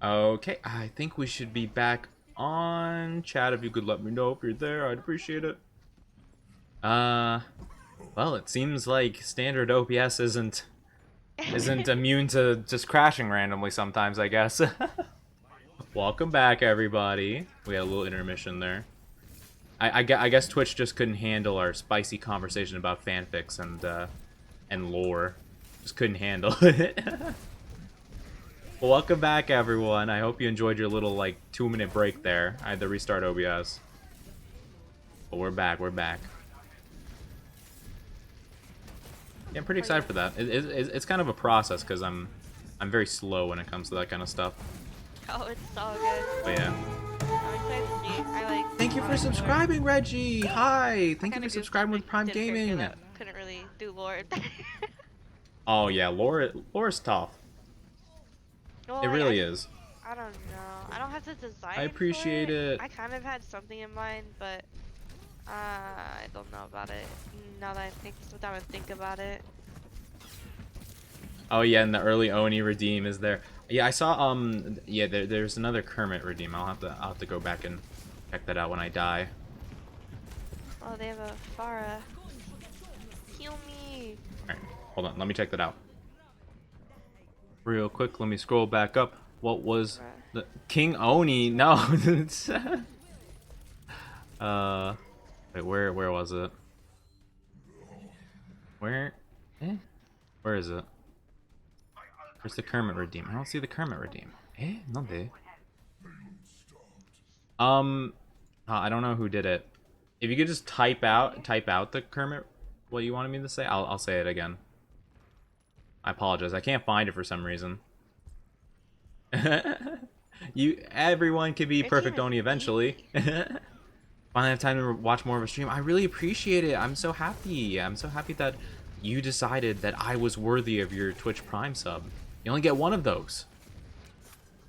Okay, I think we should be back on chat. If you could let me know if you're there, I'd appreciate it. Well, it seems like standard OPS isn't immune to just crashing randomly sometimes, I guess. Welcome back, everybody. We had a little intermission there. I guess Twitch just couldn't handle our spicy conversation about fanfics and lore. Just couldn't handle it. Well, welcome back, everyone. I hope you enjoyed your little, like, 2-minute break there. I had to restart OBS. But we're back, we're back. Yeah, I'm pretty excited for that. It's kind of a process, because I'm very slow when it comes to that kind of stuff. Oh, it's so good. But yeah. I'm excited to see. I like. Thank you for subscribing, Reggie! Hi! Thank you for subscribing with Prime Didn't Gaming! couldn't really do lore. Oh yeah, lore's tough. Well, It like, really is. I don't know. I don't have the design. I appreciate for it. I kind of had something in mind, but I don't know about it. Now that I sit down and think about it. Oh yeah, and the early Oni redeem is there. Yeah, I saw yeah, there's another Kermit redeem. I'll have to go back and check that out when I die. Oh, they have a Farah. Heal me. Alright, hold on, let me check that out. Real quick, let me scroll back up. What was the King Oni? No, it's wait, where was it? Where where is it? Where's the Kermit redeem? I don't see the Kermit redeem. No they. I don't know who did it. If you could just type out the Kermit what you wanted me to say, I'll say it again. I apologize. I can't find it for some reason. Everyone can be perfect Oni eventually. Finally have time to watch more of a stream. I really appreciate it. I'm so happy. I'm so happy that you decided that I was worthy of your Twitch Prime sub. You only get one of those.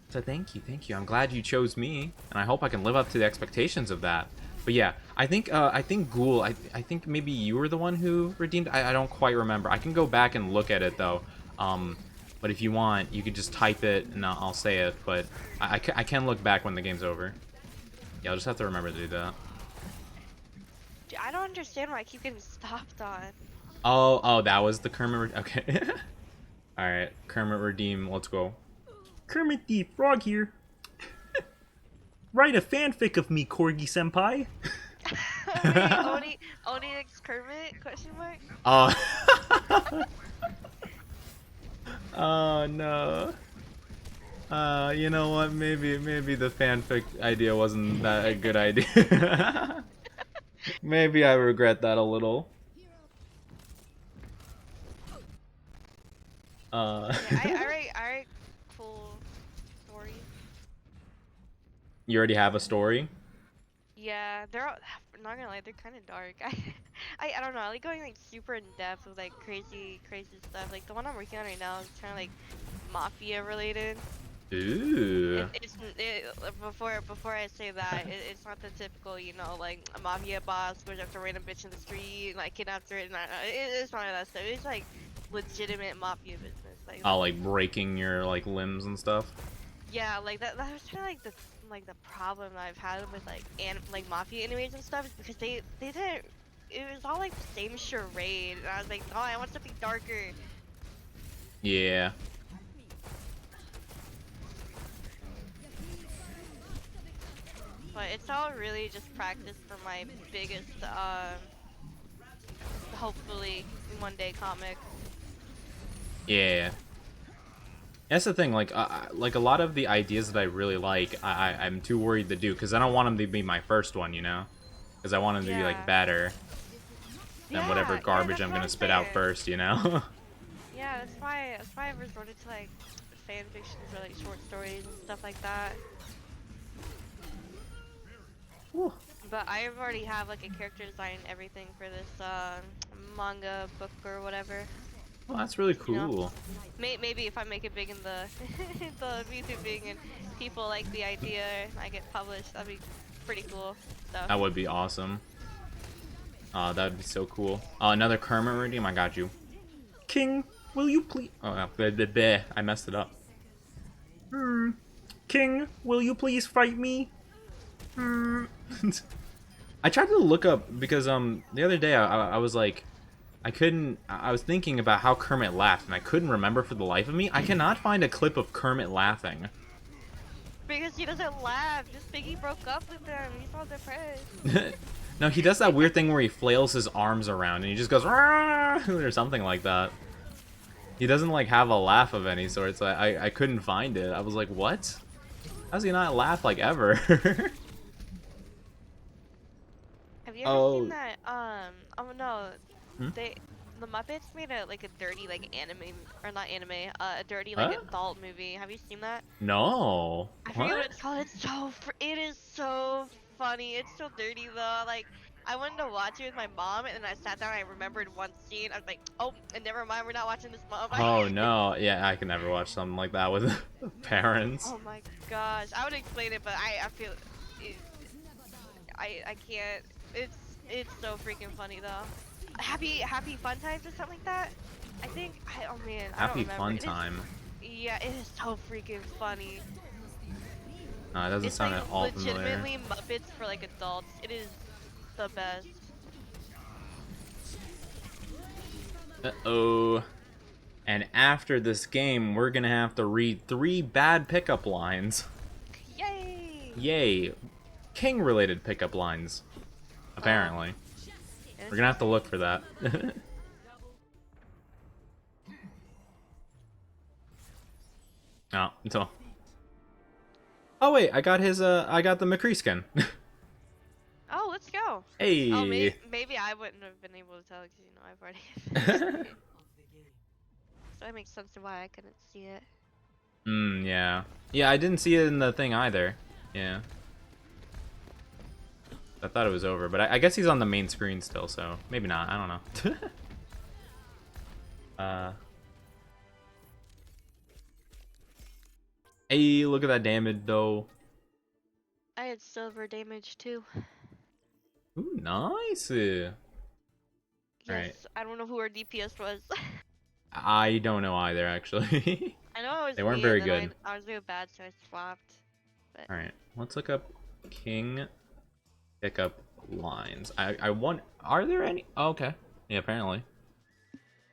So thank you, thank you. I'm glad you chose me, and I hope I can live up to the expectations of that. But yeah, I think Ghoul, I think maybe you were the one who redeemed. I don't quite remember. I can go back and look at it though. But if you want, you could just type it and I'll say it. But I can look back when the game's over. Yeah, I'll just have to remember to do that. Dude, I don't understand why I keep getting stopped on. Oh, that was the Kermit. Okay. All right, Kermit redeem. Let's go. Kermit the Frog here. Write a fanfic of me, Corgi senpai. Wait, Oni X Kermit? Question mark? Oh. Oh no. You know what? Maybe the fanfic idea wasn't that a good idea. Maybe I regret that a little. Yeah, I write cool stories. You already have a story? Yeah, they're all, not gonna lie, they're kind of dark. I don't know, I like going like super in depth with like crazy stuff. Like the one I'm working on right now is kind of like mafia related. Ooh. Before I say that, it's not the typical, you know, like a mafia boss goes after a random bitch in the street and like kidnaps her. And it's not that stuff. It's like legitimate mafia business. Like breaking your like limbs and stuff. Yeah, like that was kind of like the problem that I've had with like mafia animes and stuff is because they didn't. It was all like the same charade, and I was like, oh, I want something darker. Yeah. But it's all really just practice for my biggest, hopefully one day comic. Yeah. That's the thing, like a lot of the ideas that I really like, I'm too worried to do, because I don't want them to be my first one, you know? Because I want them to be, like, better than whatever garbage I'm gonna spit out first, you know? Yeah, that's why I've resorted to, like, fan fictions or, like, short stories and stuff like that. Whew. But I already have, like, a character design and everything for this, manga book or whatever. Well, that's really cool. You know, maybe if I make it big in the the YouTubing and people like the idea and I get published, that'd be pretty cool. So. That would be awesome. That would be so cool. Another Kermit redeem. I got you. King, will you please? Oh, no. I messed it up. King, will you please fight me? I tried to look up because the other day I was like, I was thinking about how Kermit laughed and I couldn't remember for the life of me. I cannot find a clip of Kermit laughing. Because he doesn't laugh. Just Biggie broke up with him. He's all depressed. No, he does that weird thing where he flails his arms around and he just goes or something like that. He doesn't like have a laugh of any sort, so I couldn't find it. I was like, what? How does he not laugh like ever? Have you ever seen that? Oh no, Hmm? the Muppets made a like a dirty like anime or not anime, a dirty like Huh? adult movie. Have you seen that? No. I forget what What? it's called. It is so funny. It's so dirty though. Like I wanted to watch it with my mom, and then I sat down. And I remembered one scene. I was like, oh, and never mind. We're not watching this, mom. Oh no. Yeah, I can never watch something like that with parents. Oh my gosh. I would explain it, but I feel it, I can't. It's so freaking funny though. Happy fun times or something like that. I think oh man, I don't Happy remember. fun time. Yeah, it is so freaking funny. It doesn't It's sound like at all familiar. legitimately Muppets for like adults. It is the best. Uh-oh. And after this game, we're gonna have to read 3 bad pickup lines. Yay! Yay. King-related pickup lines. Apparently. We're gonna have to look for that. Oh, until... Oh wait, I got the McCree skin. Oh, let's go. Hey! Oh, maybe I wouldn't have been able to tell because, you know, I've already finished it. So that makes sense to why I couldn't see it. Yeah. Yeah, I didn't see it in the thing either. Yeah. I thought it was over, but I guess he's on the main screen still, so maybe not. I don't know. Hey, look at that damage, though. I had silver damage too. Ooh, nice. Yes, Alright. I don't know who our DPS was. I don't know either, actually. I know it was They weren't me, very and then good. I was real bad, so I swapped. But Alright, let's look up King pickup lines. I want... Are there any? Oh, okay. Yeah, apparently.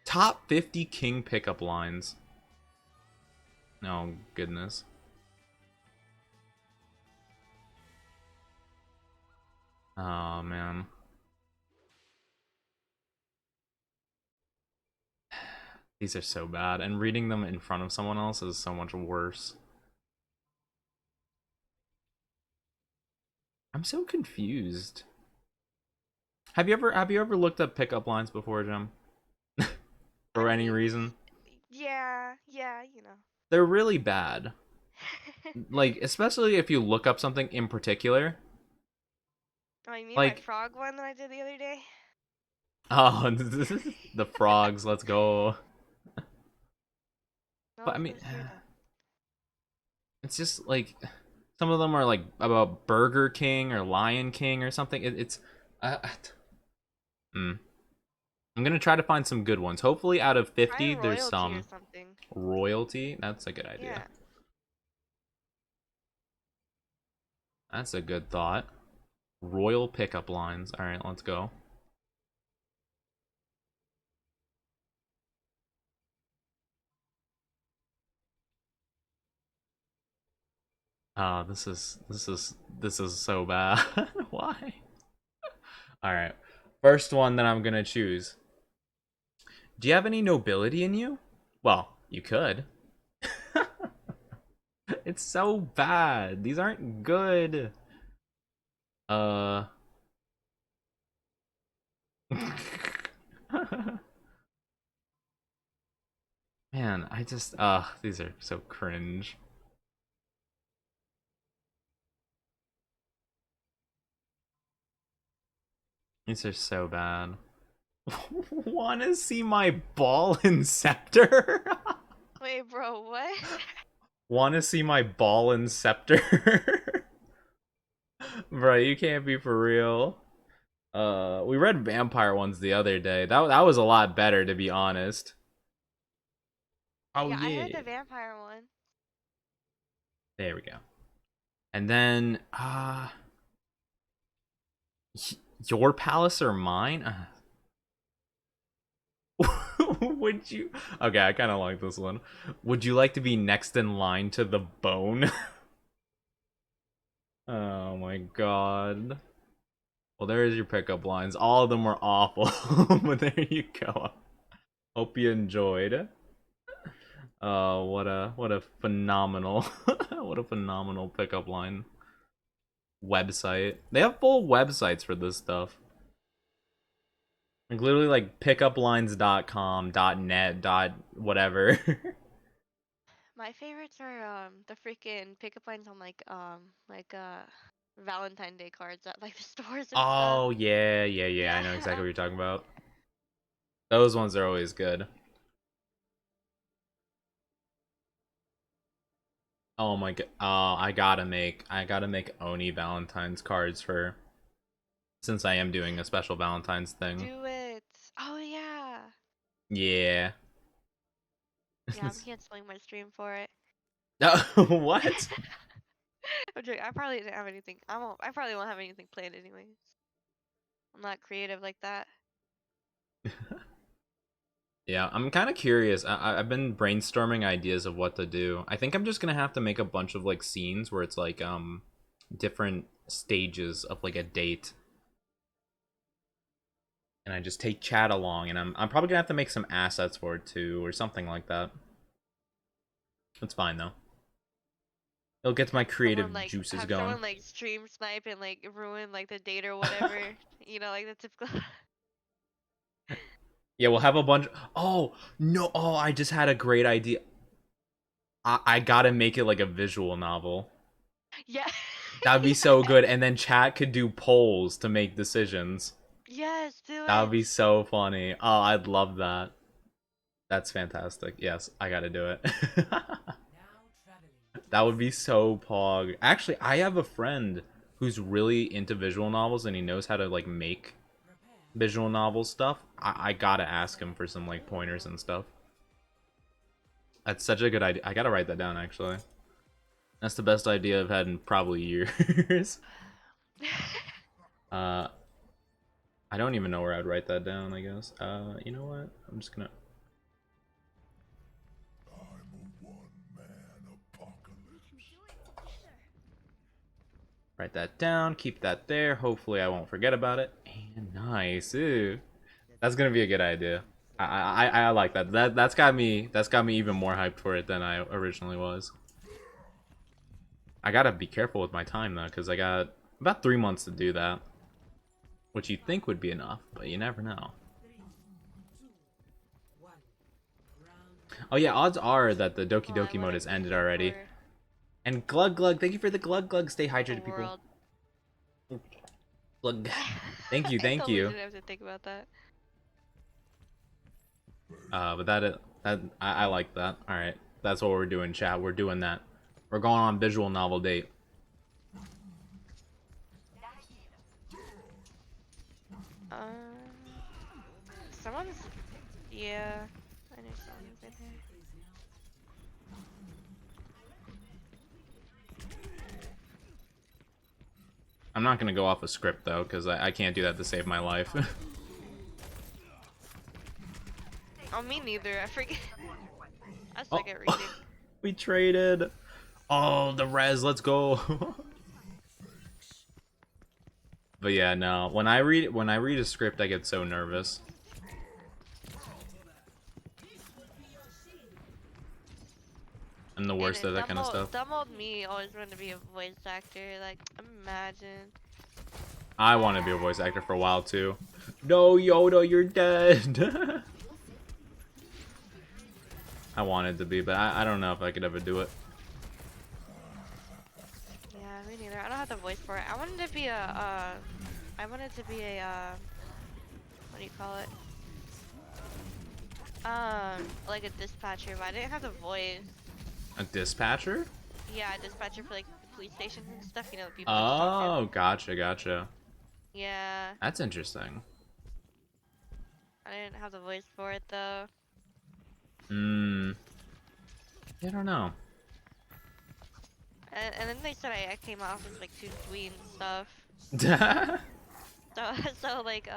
Top 50 King pickup lines. Oh, goodness. Oh, man. These are so bad, and reading them in front of someone else is so much worse. I'm so confused. Have you ever looked up pickup lines before, Jim? For any reason? yeah, you know. They're really bad. Like, especially if you look up something in particular. Oh, you mean my Like, frog one that I did the other day? oh, the frogs, let's go. No, But I mean, let's do that. it's just like some of them are like about Burger King or Lion King or something. I'm gonna try to find some good ones. Hopefully, out of 50, Try there's royalty or some something. royalty. That's a good idea. Yeah. That's a good thought. Royal pickup lines. All right, let's go. This is so bad. Why? All right. First one that I'm gonna choose. Do you have any nobility in you? Well, you could. It's so bad. These aren't good. Man, these are so cringe. These are so bad. Wanna see my ball and scepter? Wait, bro, what? Wanna see my ball and scepter? Bro, you can't be for real. We read vampire ones the other day. That was a lot better, to be honest. Oh Yeah, I yeah. had the vampire one. There we go. And then, your palace or mine? Would you? Okay, I kind of like this one. Would you like to be next in line to the bone? Oh my god. Well, there's your pickup lines. All of them were awful, but there you go. Hope you enjoyed. Oh, what a phenomenal, what a phenomenal pickup line website. They have full websites for this stuff. Like literally like pickuplines.com, .net, whatever. My favorites are the freaking pickup lines on like Valentine Day cards at like the stores and stuff. Oh yeah. Yeah. I know exactly what you're talking about. Those ones are always good. Oh my god. Oh, I gotta make Oni Valentine's cards for since I am doing a special Valentine's thing. Do it. Oh yeah. Yeah. Yeah, I'm canceling my stream for it. What? I'm joking. I probably didn't have anything. I probably won't have anything planned anyways. I'm not creative like that. Yeah, I'm kind of curious. I've been brainstorming ideas of what to do. I think I'm just gonna have to make a bunch of like scenes where it's like different stages of like a date, and I just take chat along, and I'm probably gonna have to make some assets for it too, or something like that. It's fine though. It'll get my Someone creative like juices have going. someone like stream snipe and like ruin like the date or whatever. You know, like the typical. Yeah, we'll have a bunch. Oh no! Oh, I just had a great idea. I gotta make it like a visual novel. Yeah. That'd be so good, and then chat could do polls to make decisions. Yes, do That would it. be so funny. Oh, I'd love that. That's fantastic. Yes, I gotta do it. That would be so pog. Actually, I have a friend who's really into visual novels and he knows how to like make visual novel stuff. I gotta ask him for some like pointers and stuff. That's such a good idea. I gotta write that down actually. That's the best idea I've had in probably years. uh, I don't even know where I'd write that down. I guess. You know what? I'm just gonna. Write that down, keep that there. Hopefully I won't forget about it. And nice. Ooh. That's gonna be a good idea. I like that. That's got me even more hyped for it than I originally was. I gotta be careful with my time though, because I got about 3 months to do that. Which you think would be enough, but you never know. Oh yeah, odds are that the Doki Hold on, Doki let mode me has ended preview already. for And Glug Glug, thank you for the Glug Glug. Stay the hydrated, people. world. Glug. Thank you, I thank totally you. didn't have to think about that. But I like that. All right, that's what we're doing, chat. We're doing that. We're going on visual novel date. Um, someone's. Yeah, I know someone's in here. I'm not gonna go off a script though, because I can't do that to save my life. Oh, me neither. I forget. I Oh, suck at reading. we traded. Oh, the res. Let's go. But yeah, no. When I read a script, I get so nervous. I'm the worst at that kind of stuff. Dumb old me always wanted to be a voice actor. Like, imagine. I want to be a voice actor for a while too. No, Yoda, you're dead. I wanted to be, but I don't know if I could ever do it. Yeah, me neither. I don't have the voice for it. I wanted to be I wanted to be a, what do you call it? Like a dispatcher, but I didn't have the voice. A dispatcher? Yeah, a dispatcher for like the police stations and stuff. You know, the people you talk Oh, to. gotcha. Yeah, That's interesting. I didn't have the voice for it though. I don't know. And then they said I came off as like too sweet and stuff. So like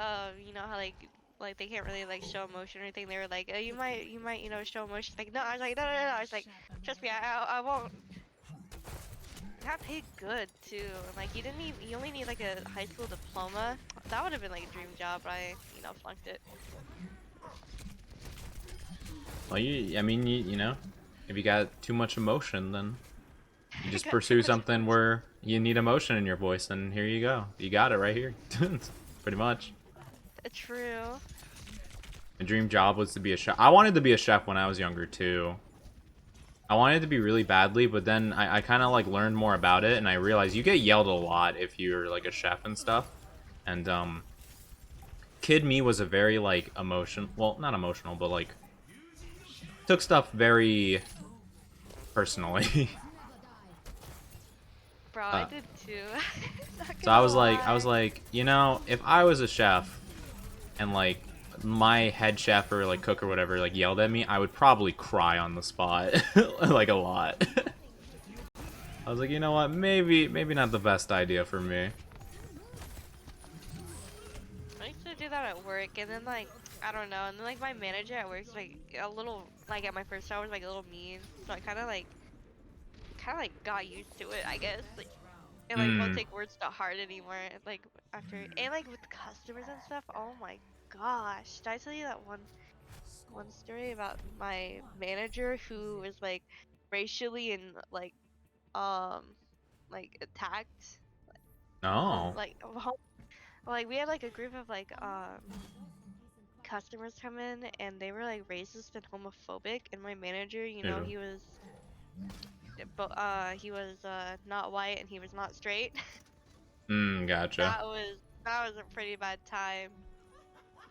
you know how like they can't really like show emotion or anything. They were like, you might you know show emotion. Like no, I was like no. I was like, trust me, I won't. I got paid good too. And like you only need like a high school diploma. That would have been like a dream job, but I flunked it. Well, I mean, you know, if you got too much emotion, then you just pursue something where you need emotion in your voice, and here you go. You got it right here. Pretty much. True. My dream job was to be a chef. I wanted to be a chef when I was younger too. I wanted to be really badly, but then I kind of like learned more about it, and I realized you get yelled a lot if you're like a chef and stuff. And kid me was a very like well, not emotional, but like took stuff very personally. Bro, I did too. So I was like, you know, if I was a chef and like my head chef or like cook or whatever like yelled at me, I would probably cry on the spot. Like a lot. I was like, you know what, maybe not the best idea for me. I used to do that at work, and then like I don't know, and then like my manager at work is like a little like at my first job was like a little mean, so I kind of like got used to it, I guess. Like, and like won't take words to heart anymore. Like after and like with customers and stuff. Oh my gosh, did I tell you that one story about my manager who was like racially and like attacked? No. Like we had like a group of like customers come in and they were like racist and homophobic, and my manager, you know, Ew. he was not white and he was not straight. Gotcha. That was a pretty bad time.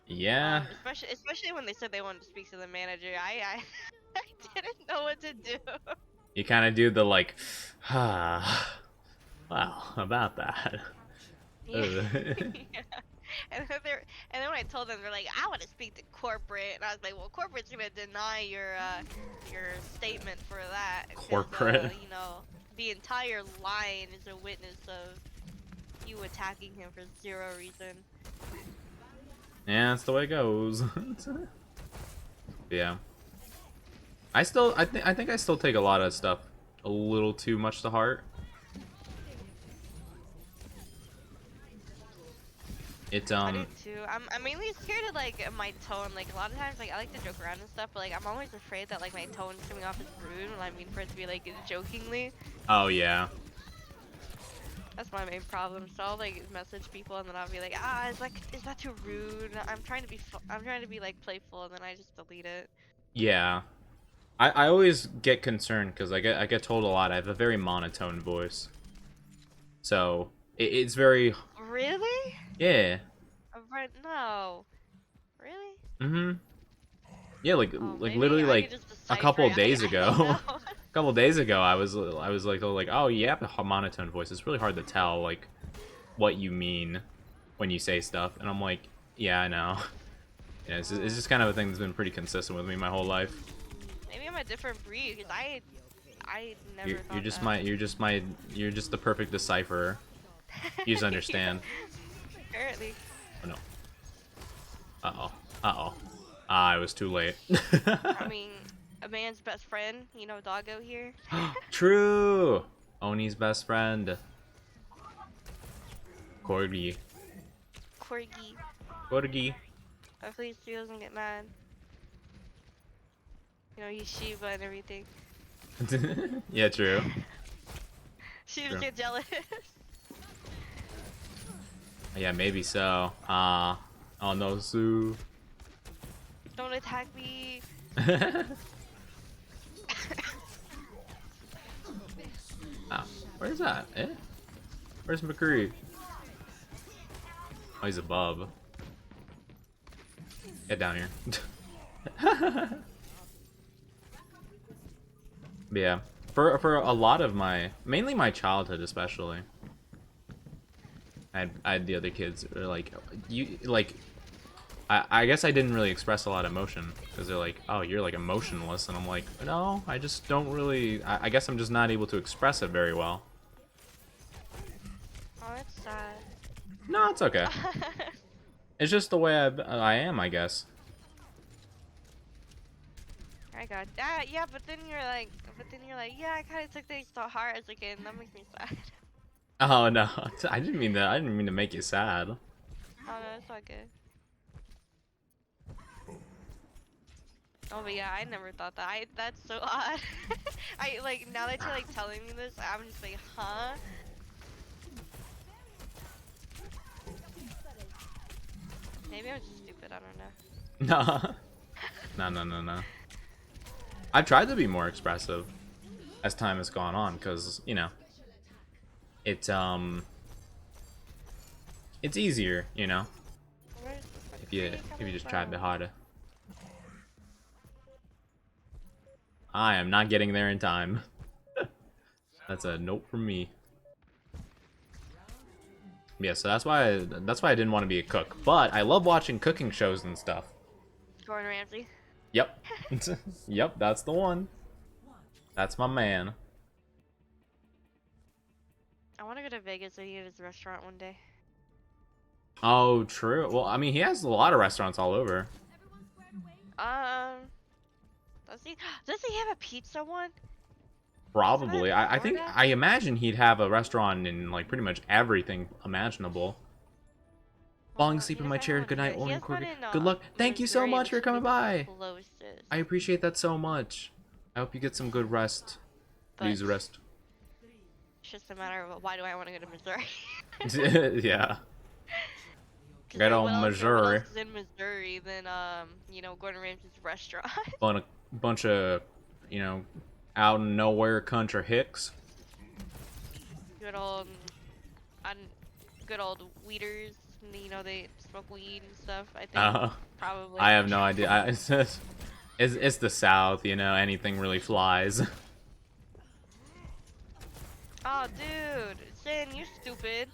Yeah. Especially when they said they wanted to speak to the manager. I didn't know what to do. You kind of do the like, wow, about that. Yeah. Yeah. And then when I told them, they're like, I want to speak to corporate, and I was like, well, corporate's gonna deny your statement for that. Corporate. You know, the entire line is a witness of you attacking him for zero reason. Yeah, that's the way it goes. Yeah. I think I still take a lot of stuff a little too much to heart. It's I do too. I'm mainly scared of like my tone. Like a lot of times, like I like to joke around and stuff, but like I'm always afraid that like my tone's coming off as rude when I mean for it to be like jokingly. Oh yeah. That's my main problem. So I'll like message people and then I'll be like, is that too rude? I'm trying to be like playful, and then I just delete it. Yeah. I always get concerned because I get told a lot I have a very monotone voice. So it's very. Really? Yeah. Right? No. Really? Mhm. Yeah, like Maybe literally I like could just a decipher couple it. of days I ago. don't know. A couple of days ago, I was like, oh, you have a monotone voice. It's really hard to tell like what you mean when you say stuff, and I'm like, yeah, I know. Yeah, it's just kind of a thing that's been pretty consistent with me my whole life. Maybe I'm a different breed because I never You're thought just that. you're just the perfect decipherer. You just understand. Apparently. Oh no. Uh-oh. I was too late. I mean, a man's best friend, you know, Doggo here. True! Oni's best friend. Corgi. Corgi. Hopefully she doesn't get mad. You know, he's Shiba and everything. Yeah, true. She would get jealous. Yeah, maybe so. Oh no, Sue. Don't attack me. Oh, where's that? Eh? Where's McCree? Oh, he's above. Get down here. But yeah, for a lot of mainly my childhood especially, I had the other kids are like, I guess I didn't really express a lot of emotion because they're like, oh, you're like emotionless, and I'm like, no, I just don't really. I guess I'm just not able to express it very well. Oh, that's sad. No, it's okay. It's just the way I am, I guess. I got that. Yeah, but then you're like, yeah, I kind of took things to heart as a kid, and that makes me sad. Oh no, I didn't mean that. I didn't mean to make you sad. Oh no, it's all good. Oh, but yeah, I never thought that. That's so odd. I like now that you're like telling me this, I'm just like, huh? Maybe I'm just stupid. I don't know. No. I've tried to be more expressive as time has gone on, because you know, it's easier, you know, if you just try a bit harder. I am not getting there in time. That's a note from me. Yeah, so that's why I didn't want to be a cook. But I love watching cooking shows and stuff. Gordon Ramsay. Yep. Yep, that's the one. That's my man. I want to go to Vegas and eat at his restaurant one day. Oh, true. Well, I mean, he has a lot of restaurants all over. Does he have a pizza one? Probably. I imagine he'd have a restaurant in like pretty much everything imaginable. Falling asleep in my chair. Good night, Oni and Corgi. Good luck. Thank you so much for coming by. I appreciate that so much. I hope you get some good rest. Please rest. It's just a matter of why do I want to go to Missouri? Yeah. Good old Missouri. What else is in Missouri than you know, Gordon Ramsay's restaurant? Bunch of, you know, out in nowhere country hicks. Good old weeders. You know, they smoke weed and stuff. I think probably. I have no idea. It's the South, you know. Anything really flies. Oh, dude, Sin, you stupid.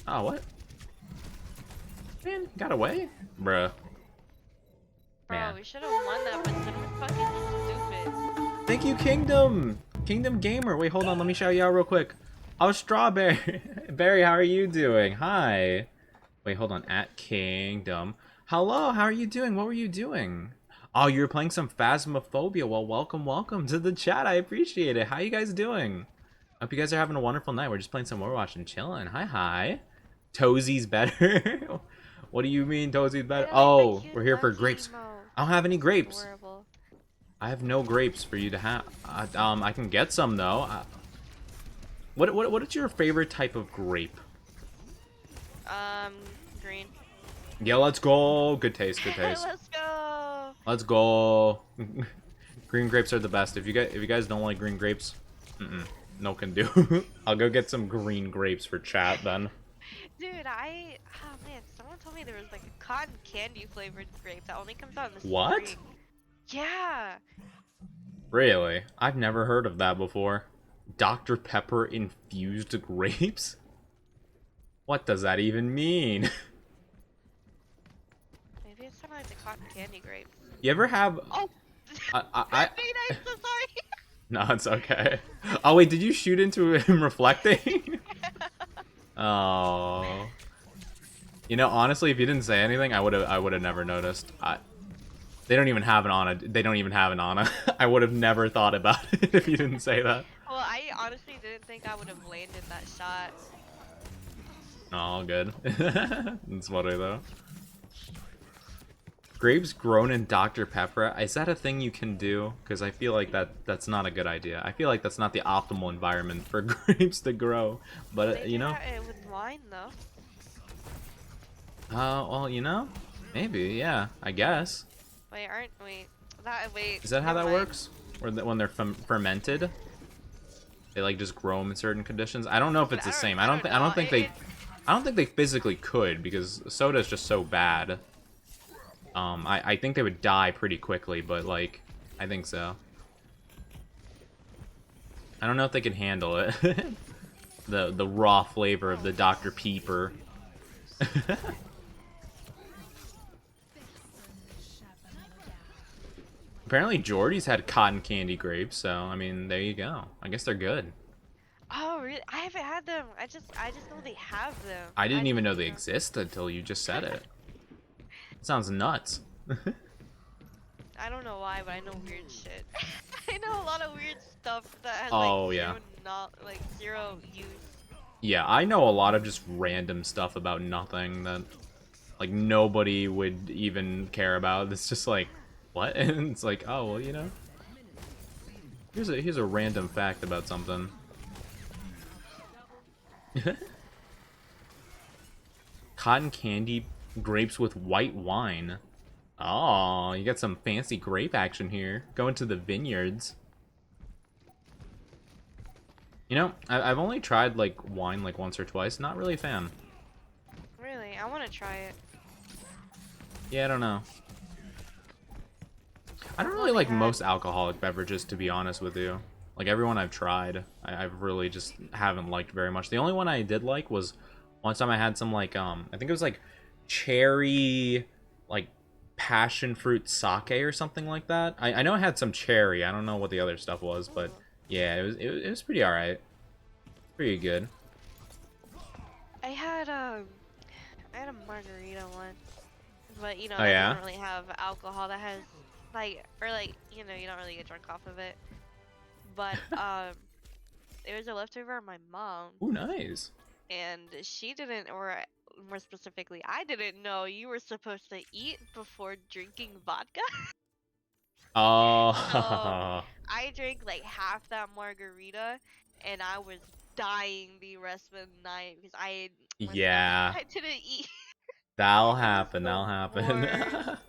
Oh, what? Man, got away, bruh. Bro, we should have won that, but Sin was fucking stupid. Thank you, Kingdom Gamer. Wait, hold on. Let me shout you out real quick. Oh, Strawberry. Barry, how are you doing? Hi. Wait, hold on. At Kingdom. Hello, how are you doing? What were you doing? Oh, you were playing some Phasmophobia. Well, welcome to the chat. I appreciate it. How you guys doing? Hope you guys are having a wonderful night. We're just playing some Overwatch and chilling. Hi. Tozy's better. What do you mean Tozy's better? Oh, we're here for grapes. I don't have any grapes. Horrible. I have no grapes for you to have. I can get some though. What is your favorite type of grape? Green. Yeah, let's go. Good taste. Let's go. Green grapes are the best. If you guys don't like green grapes, no can do. I'll go get some green grapes for chat then. Dude, oh man, someone told me there was like a cotton candy flavored grape that only comes out in the spring. What? Yeah. Really? I've never heard of that before. Dr. Pepper infused grapes? What does that even mean? Maybe it's something like the cotton candy grapes. You ever have... Oh! I'm so sorry! No, it's okay. Oh wait, did you shoot into him reflecting? Oh. You know, honestly, if you didn't say anything, I would have never noticed. They don't even have an Ana. They don't even have an Ana. I would have never thought about it if you didn't say that. Well, I honestly didn't think I would have landed that shot. Oh, good. It's funny though. Grapes grown in Dr. Pepper. Is that a thing you can do? Because I feel like that's not a good idea. I feel like that's not the optimal environment for grapes to grow. But you know. They do that with wine though. Well, you know, maybe, yeah, I guess. Wait. Is that how that works? Or when they're fermented, they like just grow them in certain conditions. I don't know if it's the same. I don't think they physically could, because soda is just so bad. I think they would die pretty quickly, but like, I think so. I don't know if they can handle it. the raw flavor of the Dr. Pepper. Apparently Jordy's had cotton candy grapes, so I mean, there you go. I guess they're good. Oh, really? I haven't had them. I just know they have them. I I didn't even didn't know even they know. existed until you just said it. Sounds nuts. I don't know why, but I know weird shit. I know a lot of weird stuff that has like Oh yeah. zero use. Yeah, I know a lot of just random stuff about nothing that like nobody would even care about. It's just like, what? And it's like, oh well, you know. Here's a random fact about something. Cotton candy grapes with white wine. Oh, you got some fancy grape action here. Going to the vineyards. You know, I've only tried like wine like once or twice. Not really a fan. Really, I want to try it. Yeah, I don't know. I don't I've really only like had. most alcoholic beverages, to be honest with you. Like everyone I've tried, I've really just haven't liked very much. The only one I did like was one time I had some like I think it was like cherry like passion fruit sake or something like that. I know I had some cherry. I don't know what the other stuff was, but Ooh. yeah, it was pretty alright. Pretty good. I had I had a margarita once, but you know Oh that yeah? doesn't really have alcohol. That has like you know you don't really get drunk off of it. But it was a leftover of my mom, Ooh, nice. and she didn't, or more specifically, I didn't know you were supposed to eat before drinking vodka. So Oh, I drank like half that margarita, and I was dying the rest of the night because my stomach yeah. I didn't eat. That'll It was happen. the That'll happen. worst.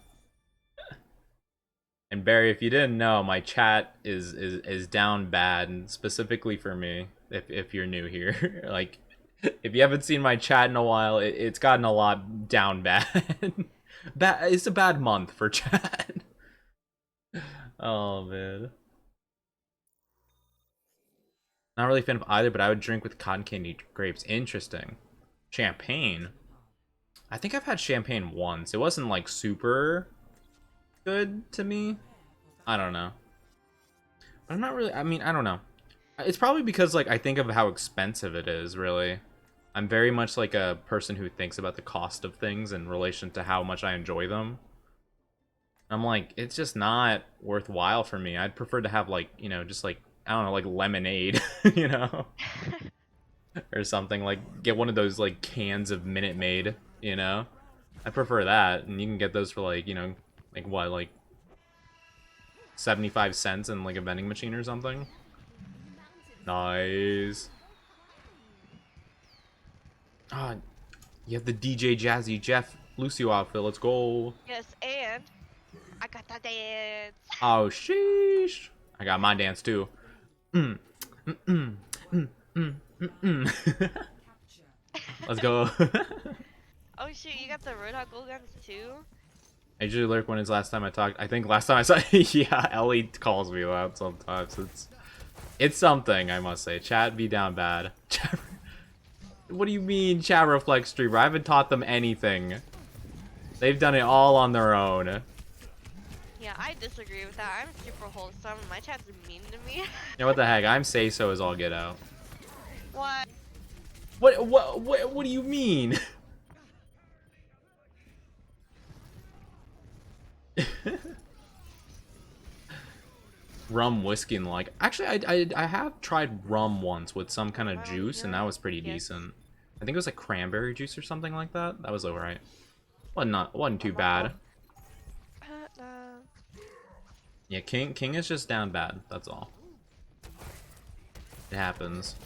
And Barry, if you didn't know, my chat is down bad, and specifically for me. If you're new here, like if you haven't seen my chat in a while, it's gotten a lot down bad. It's a bad month for chat. Oh man, not really a fan of either, but I would drink with cotton candy grapes. Interesting. Champagne. I think I've had champagne once. It wasn't like super good to me. I don't know. I'm not really. I mean, I don't know. It's probably because like I think of how expensive it is. Really, I'm very much like a person who thinks about the cost of things in relation to how much I enjoy them. I'm like, it's just not worthwhile for me. I'd prefer to have like just like I don't know, like lemonade, you know, or something like get one of those like cans of Minute Maid, you know. I prefer that, and you can get those for like like what like 75 cents in like a vending machine or something. Nice. Ah, you have the DJ Jazzy Jeff Lucio outfit. Let's go. Yes, and I got that dance. Oh, sheesh. I got my dance too. Mm, mm, mm, mm, mm, mm, mm. Let's go. Oh shoot, you got the Roadhog gold guns too? I usually lurk when it's last time I talked. I think last time I saw yeah, Ellie calls me that sometimes. It's something, I must say. Chat be down bad. What do you mean, chat reflex streamer? I haven't taught them anything. They've done it all on their own. Yeah, I disagree with that. I'm super wholesome. My chat's mean to me. Yeah, what the heck? I'm say so as all get out. What? What do you mean? Rum whiskey and like actually I have tried rum once with some kind of Am I on juice and that here? was pretty Yes. decent. I think it was like cranberry juice or something like that. That was alright. Wasn't too I'm on bad. gold. Yeah, King is just down bad. That's all. It happens.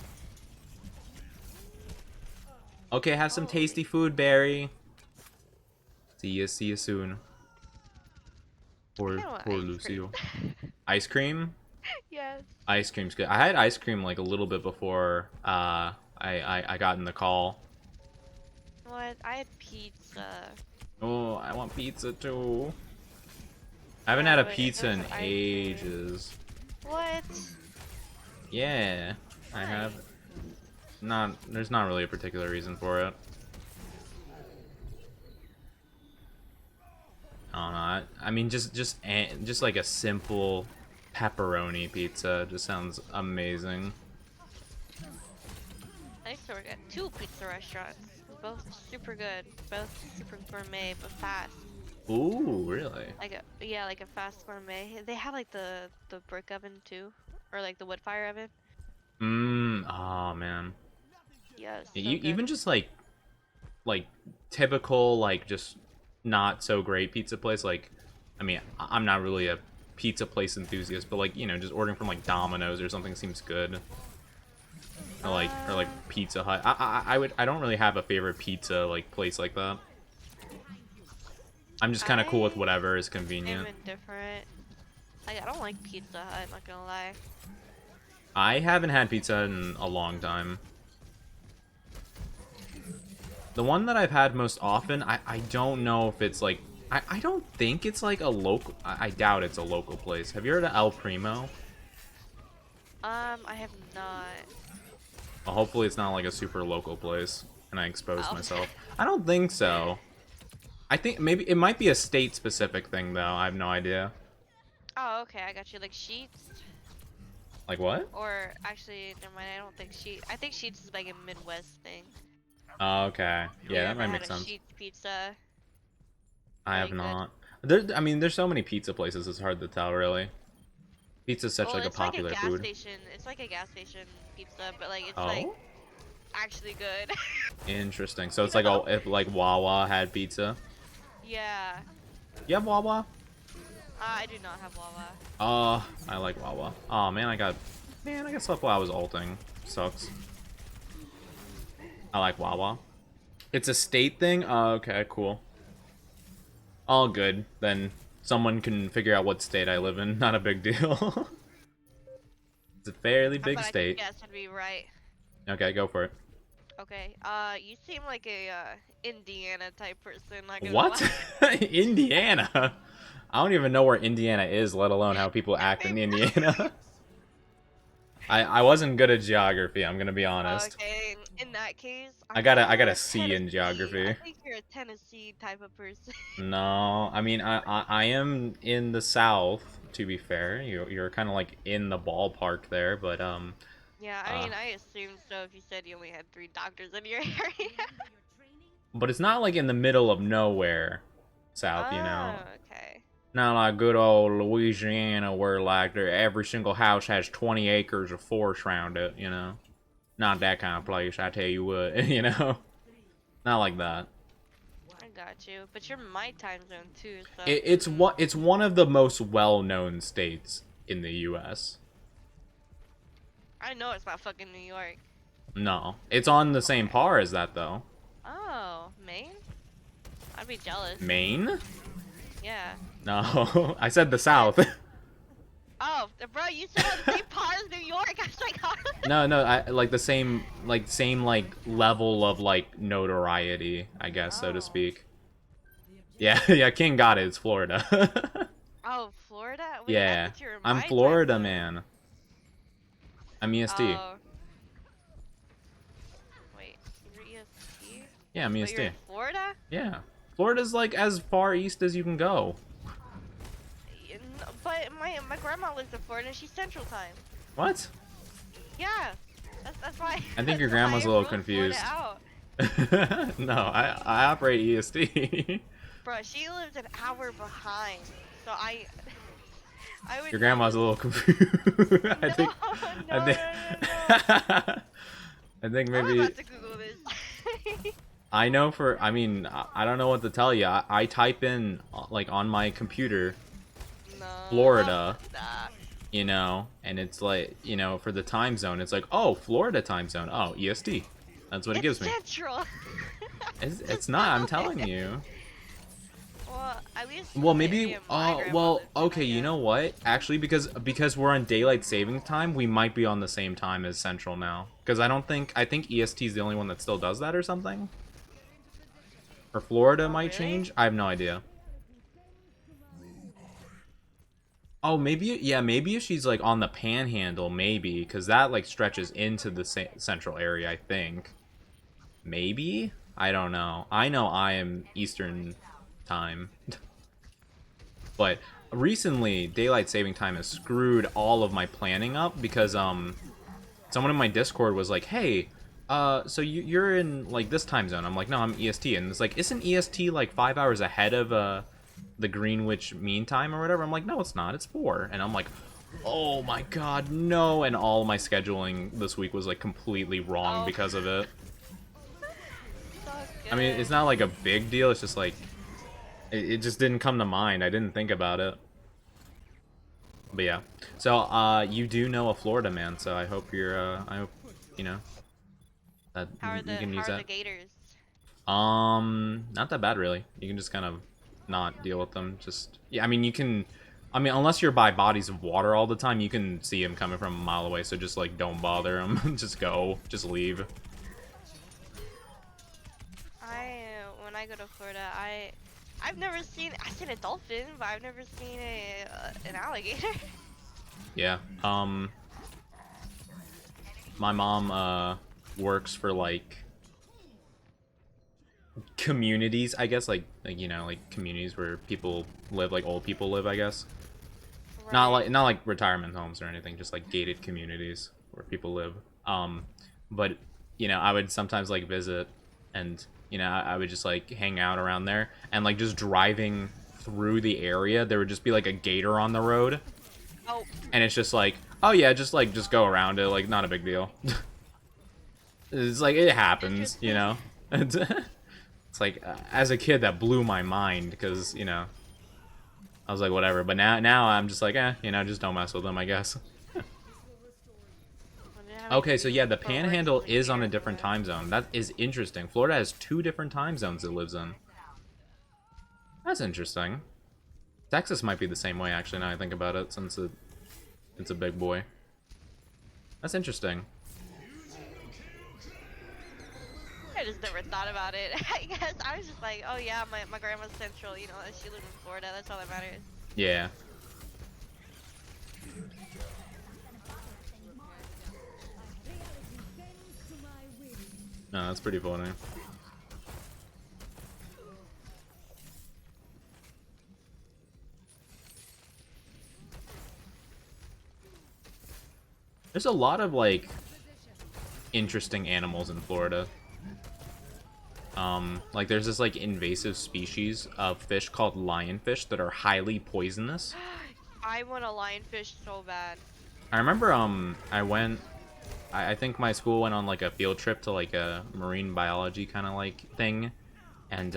Okay, have some Oh, tasty food, Barry. See you soon. I Poor kind of want poor ice cream. Lucio. Ice cream? Yes. Ice cream's good. I had ice cream like a little bit before I got in the call. What? I had pizza. Oh, I want pizza too. I haven't had Yeah, a but if pizza it was in ice cream. ages. What? Yeah, I have. Nice. There's not really a particular reason for it. I don't know. I mean, just like a simple pepperoni pizza just sounds amazing. I used to work at 2 pizza restaurants. Both super good. Both super gourmet, but fast. Ooh, really? Yeah, like a fast gourmet. They had like the brick oven too, or like the wood fire oven. Oh man. Yeah, so good. Even just like typical like just not so great pizza place. Like, I mean, I'm not really a pizza place enthusiast, but like, you know, just ordering from like Domino's or something seems good. Or like Pizza Hut. I don't really have a favorite pizza like place like that. I'm just kind of cool with whatever is convenient. I'm indifferent. Like, I don't like Pizza Hut, I'm not gonna lie. I haven't had pizza in a long time. The one that I've had most often, I don't know if it's like... I don't think it's like a local... I doubt it's a local place. Have you heard of El Primo? I have not. Well, hopefully it's not like a super local place, and I exposed myself. I don't think so. I think maybe it might be a state-specific thing, though. I have no idea. Oh, okay, I got you. Like Sheets? Like what? Or, actually, never mind, I don't think Sheets... I think Sheets is like a Midwest thing. Oh, okay. Yeah, that might make sense. Sheets pizza. I have not. I mean, there's so many pizza places, it's hard to tell, really. Pizza's such like a popular food. It's like a gas station pizza, but like it's Oh? like actually good. Interesting. So it's like if like Wawa had pizza. Yeah. You have Wawa? I do not have Wawa. I like Wawa. Oh man, I got stuff while I was ulting. Sucks. I like Wawa. It's a state thing? Oh, okay, cool. All good. Then someone can figure out what state I live in. Not a big deal. It's a fairly big state. Yes, I'd be right. Okay, go for it. Okay. You seem like a Indiana type person. Not gonna What? Indiana? I don't even know where Indiana is, let alone how people act in Indiana. I wasn't good at geography, I'm gonna be honest. Okay, in that case, I got a C in geography. I think you're a Tennessee type of person. No, I mean I am in the South, to be fair. You're kind of like in the ballpark there, but Yeah, I mean I assumed so if you said you only had 3 doctors in your area. But it's not like in the middle of nowhere, South, you know. Okay. Not like good old Louisiana where like every single house has 20 acres of forest around it, you know. Not that kind of place, I tell you what, you know. Not like that. I got you, but you're my time zone too, so. It's one of the most well-known states in the U.S. I know it's not fucking New York. No, it's on the same par as that though. Oh, Maine? I'd be jealous. Maine? Yeah. No, I said the South. Oh, bro, you said on the same par as New York. I was like, huh? No, I like the same level of like notoriety, I guess, so to speak. Yeah, yeah, King got it. It's Florida. Oh, Florida? Wait, Yeah, you were I'm my Florida, time zone. man. I'm EST. Oh. Wait, you're EST? Yeah, I'm But EST. you're in Florida? Yeah, Florida's like as far east as you can go. But my grandma lives in Florida and she's Central Time. What? Yeah, that's why. I think your that's why grandma's I a little ruled confused. Florida out. No, I operate EST. Bro, she lives an hour behind, so I would. Your grandma's a little confused. I think. No. I think I'm maybe. about to Google this. I know I mean, I don't know what to tell you. I type in, like, on my computer, No. Florida, Nah. you know, and it's like, you know, for the time zone, it's like, oh, Florida time zone. Oh, EST. That's what it gives me. Central. It's not, I'm telling you. Well, at least. Well, maybe, well, well, okay, you know what? Actually, because we're on daylight savings time, we might be on the same time as Central now. Because I think EST is the only one that still does that or something. Or Florida might change? I have no idea. Oh, maybe, yeah, maybe if she's, like, on the panhandle, maybe. Because that, like, stretches into the central area, I think. Maybe? I don't know. I know I am Eastern time. But recently, daylight saving time has screwed all of my planning up because someone in my Discord was like, "Hey, so you're in like this time zone." I'm like, "No, I'm EST," and it's like, "Isn't EST like 5 hours ahead of the Greenwich Mean Time or whatever?" I'm like, "No, it's not. It's 4." And I'm like, "Oh my God, no!" And all my scheduling this week was like completely wrong Oh. because of it. So I mean, it's good. not like a big deal. It's just like it just didn't come to mind. I didn't think about it. But yeah, so you do know a Florida man, so I hope I hope you know that you can How use are the that. Gators? Not that bad really. You can just kind of not deal with them. Just yeah, I mean you can. I mean, unless you're by bodies of water all the time, you can see him coming from a mile away. So just like don't bother him. Just go. Just leave. When I go to Florida, I've seen a dolphin, but I've never seen an alligator. Yeah. My mom works for like communities, I guess, like you know, like communities where people live, like old people live, I guess. Right. Not like retirement homes or anything, just like gated communities where people live. But you know, I would sometimes like visit, and you know, I would just like hang out around there, and like just driving through the area, there would just be like a gator on the road, Oh, and it's just like, oh yeah, just go around it, like not a big deal. It's like it happens, you interesting. know. It's like as a kid that blew my mind because you know I was like whatever, but now I'm just like you know just don't mess with them, I guess. Wonder how it Okay, could so be yeah, like the for worse Panhandle when the is on a Gators different live. time zone. That is interesting. Florida has 2 different time zones it lives in. That's interesting. Texas might be the same way actually. Now I think about it, since it's a big boy. That's interesting. I just never thought about it. I guess I was just like, oh yeah, my grandma's central, you know, she lives in Florida. That's all that matters. Yeah. No, that's pretty funny. There's a lot of like interesting animals in Florida. Like there's this like invasive species of fish called lionfish that are highly poisonous. I want a lionfish so bad. I remember I think my school went on like a field trip to like a marine biology kind of like thing, and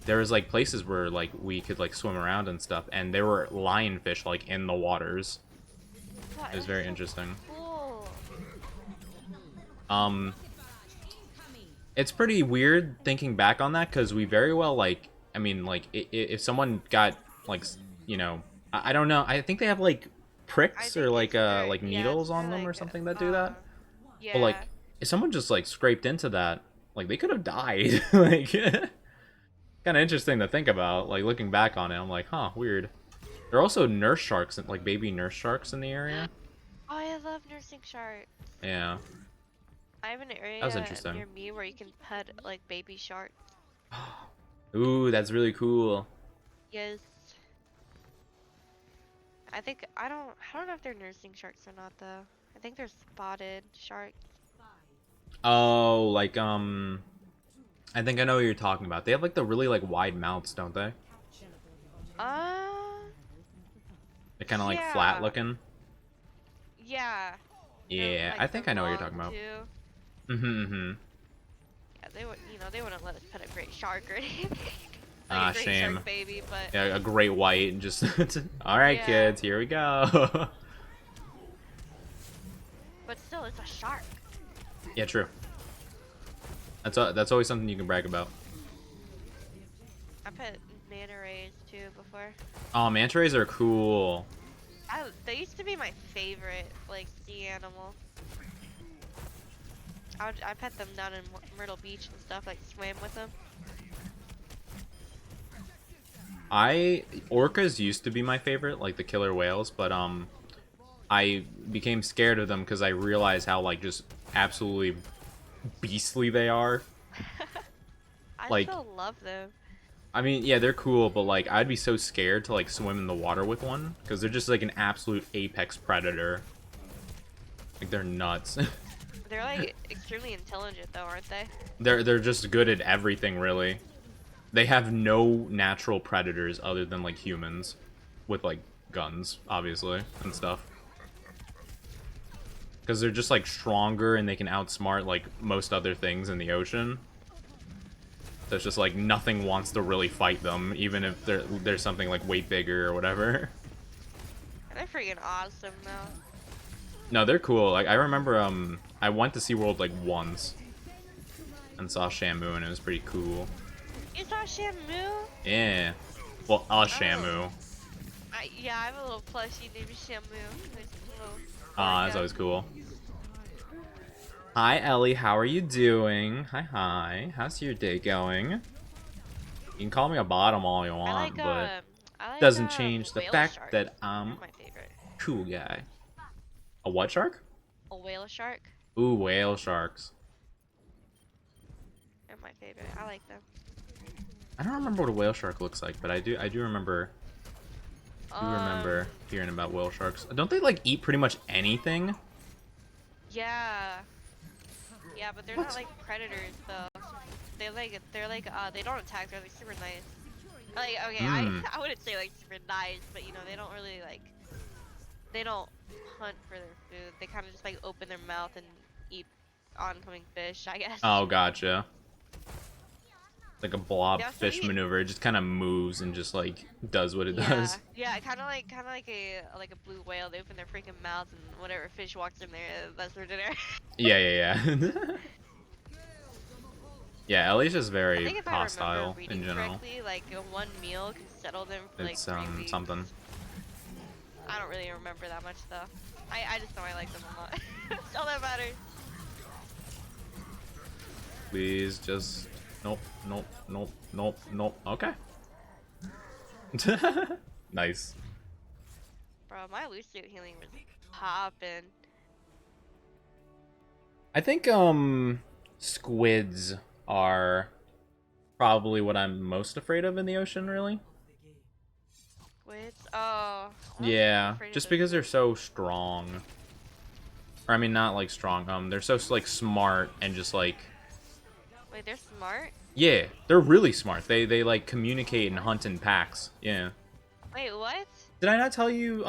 there was like places where like we could like swim around and stuff, and there were lionfish like in the waters. Wow, It was that's very so interesting. cool. Um, it's pretty weird thinking back on that because we very well like I mean like if someone got like you know I don't know, I think they have like I pricks or think it's their like yeah, it's needles their on them or like something that do that. But yeah. like if someone just like scraped into that, like they could have died. Like kind of interesting to think about. Like looking back on it, I'm like, huh, weird. There are also nurse sharks, like baby nurse sharks in the area. Oh, I love nursing sharks. Yeah, I have an that was area interesting. near me where you can pet like baby sharks. Ooh, that's really cool. Yes. I don't know if they're nursing sharks or not though. I think they're spotted sharks. Oh, like I think I know what you're talking about. They have like the really like wide mouths, don't they? Uh, They're kind of like flat yeah. looking. Yeah. They're Yeah, I like they're think I know what you're long talking about. too. Mm-hmm. Yeah, they would they wouldn't let us pet a great shark or anything. Like a Ah, great shame. shark baby, but Yeah, a great white and just all right, yeah. kids, here we go. But still it's a shark. Yeah, true. That's always something you can brag about. I pet manta rays too before. Oh, manta rays are cool. They used to be my favorite like sea animal. I pet them down in Myrtle Beach and stuff, like swam with them. Orcas used to be my favorite, like the killer whales, but I became scared of them because I realized how like just absolutely beastly they are. I Like still love them. I mean, yeah, they're cool, but like I'd be so scared to like swim in the water with one because they're just like an absolute apex predator. Like they're nuts. They're like extremely intelligent though, aren't they? They're just good at everything, really. They have no natural predators other than like humans with like guns, obviously, and stuff. Because they're just like stronger and they can outsmart like most other things in the ocean. So it's just like nothing wants to really fight them, even if there's something like way bigger or whatever. They're freaking awesome though. No, they're cool. Like I remember, I went to SeaWorld like once and saw Shamu, and it was pretty cool. You saw Shamu? Yeah. Well, Shamu. Yeah, I have a little plushie named Shamu. That's always cool. Hi, Ellie. How are you doing? Hi. How's your day going? You can call me a bottom all you want, but doesn't change the fact that I'm my favorite. Cool guy. A what shark? A whale shark. Ooh, whale sharks. They're my favorite. I like them. I don't remember what a whale shark looks like, but I do remember. Remember hearing about whale sharks. Don't they like eat pretty much anything? Yeah. Yeah, but they're not like predators though. They're like they don't attack. They're like super nice. Like okay, I wouldn't say like super nice, but you know they don't really like. They don't hunt for their food. They kind of just like open their mouth and eat oncoming fish, I guess. Oh, gotcha. Like a blob fish maneuver. It just kind of moves and just like does what it does. Yeah, kind of like a blue whale. They open their freaking mouth and whatever fish walks in there, that's their dinner. Yeah. Yeah, Ellie's just very if hostile in general. Correctly, like one meal can settle them for like 3 weeks. Something. I don't really remember that much though. I just know I like them a lot. That's all that matters. Please just nope. Okay. Nice. Bro, my Lucio healing was poppin'. I think squids are probably what I'm most afraid of in the ocean, really. Squids? Oh. Yeah, just because they're so strong. Or I mean, not like strong. They're so like smart and just like. Wait, they're smart? Yeah, they're really smart. They like communicate and hunt in packs. Yeah. Wait, what? Did I not tell you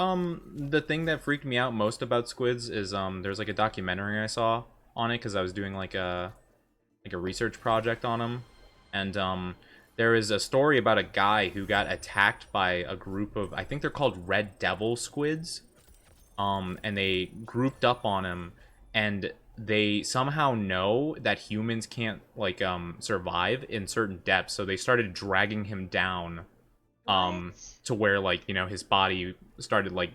the thing that freaked me out most about squids is there's like a documentary I saw on it because I was doing like a research project on them, and there is a story about a guy who got attacked by a group of, I think they're called red devil squids, and they grouped up on him, and they somehow know that humans can't like survive in certain depths, so they started dragging him down to where like, you know, his body started like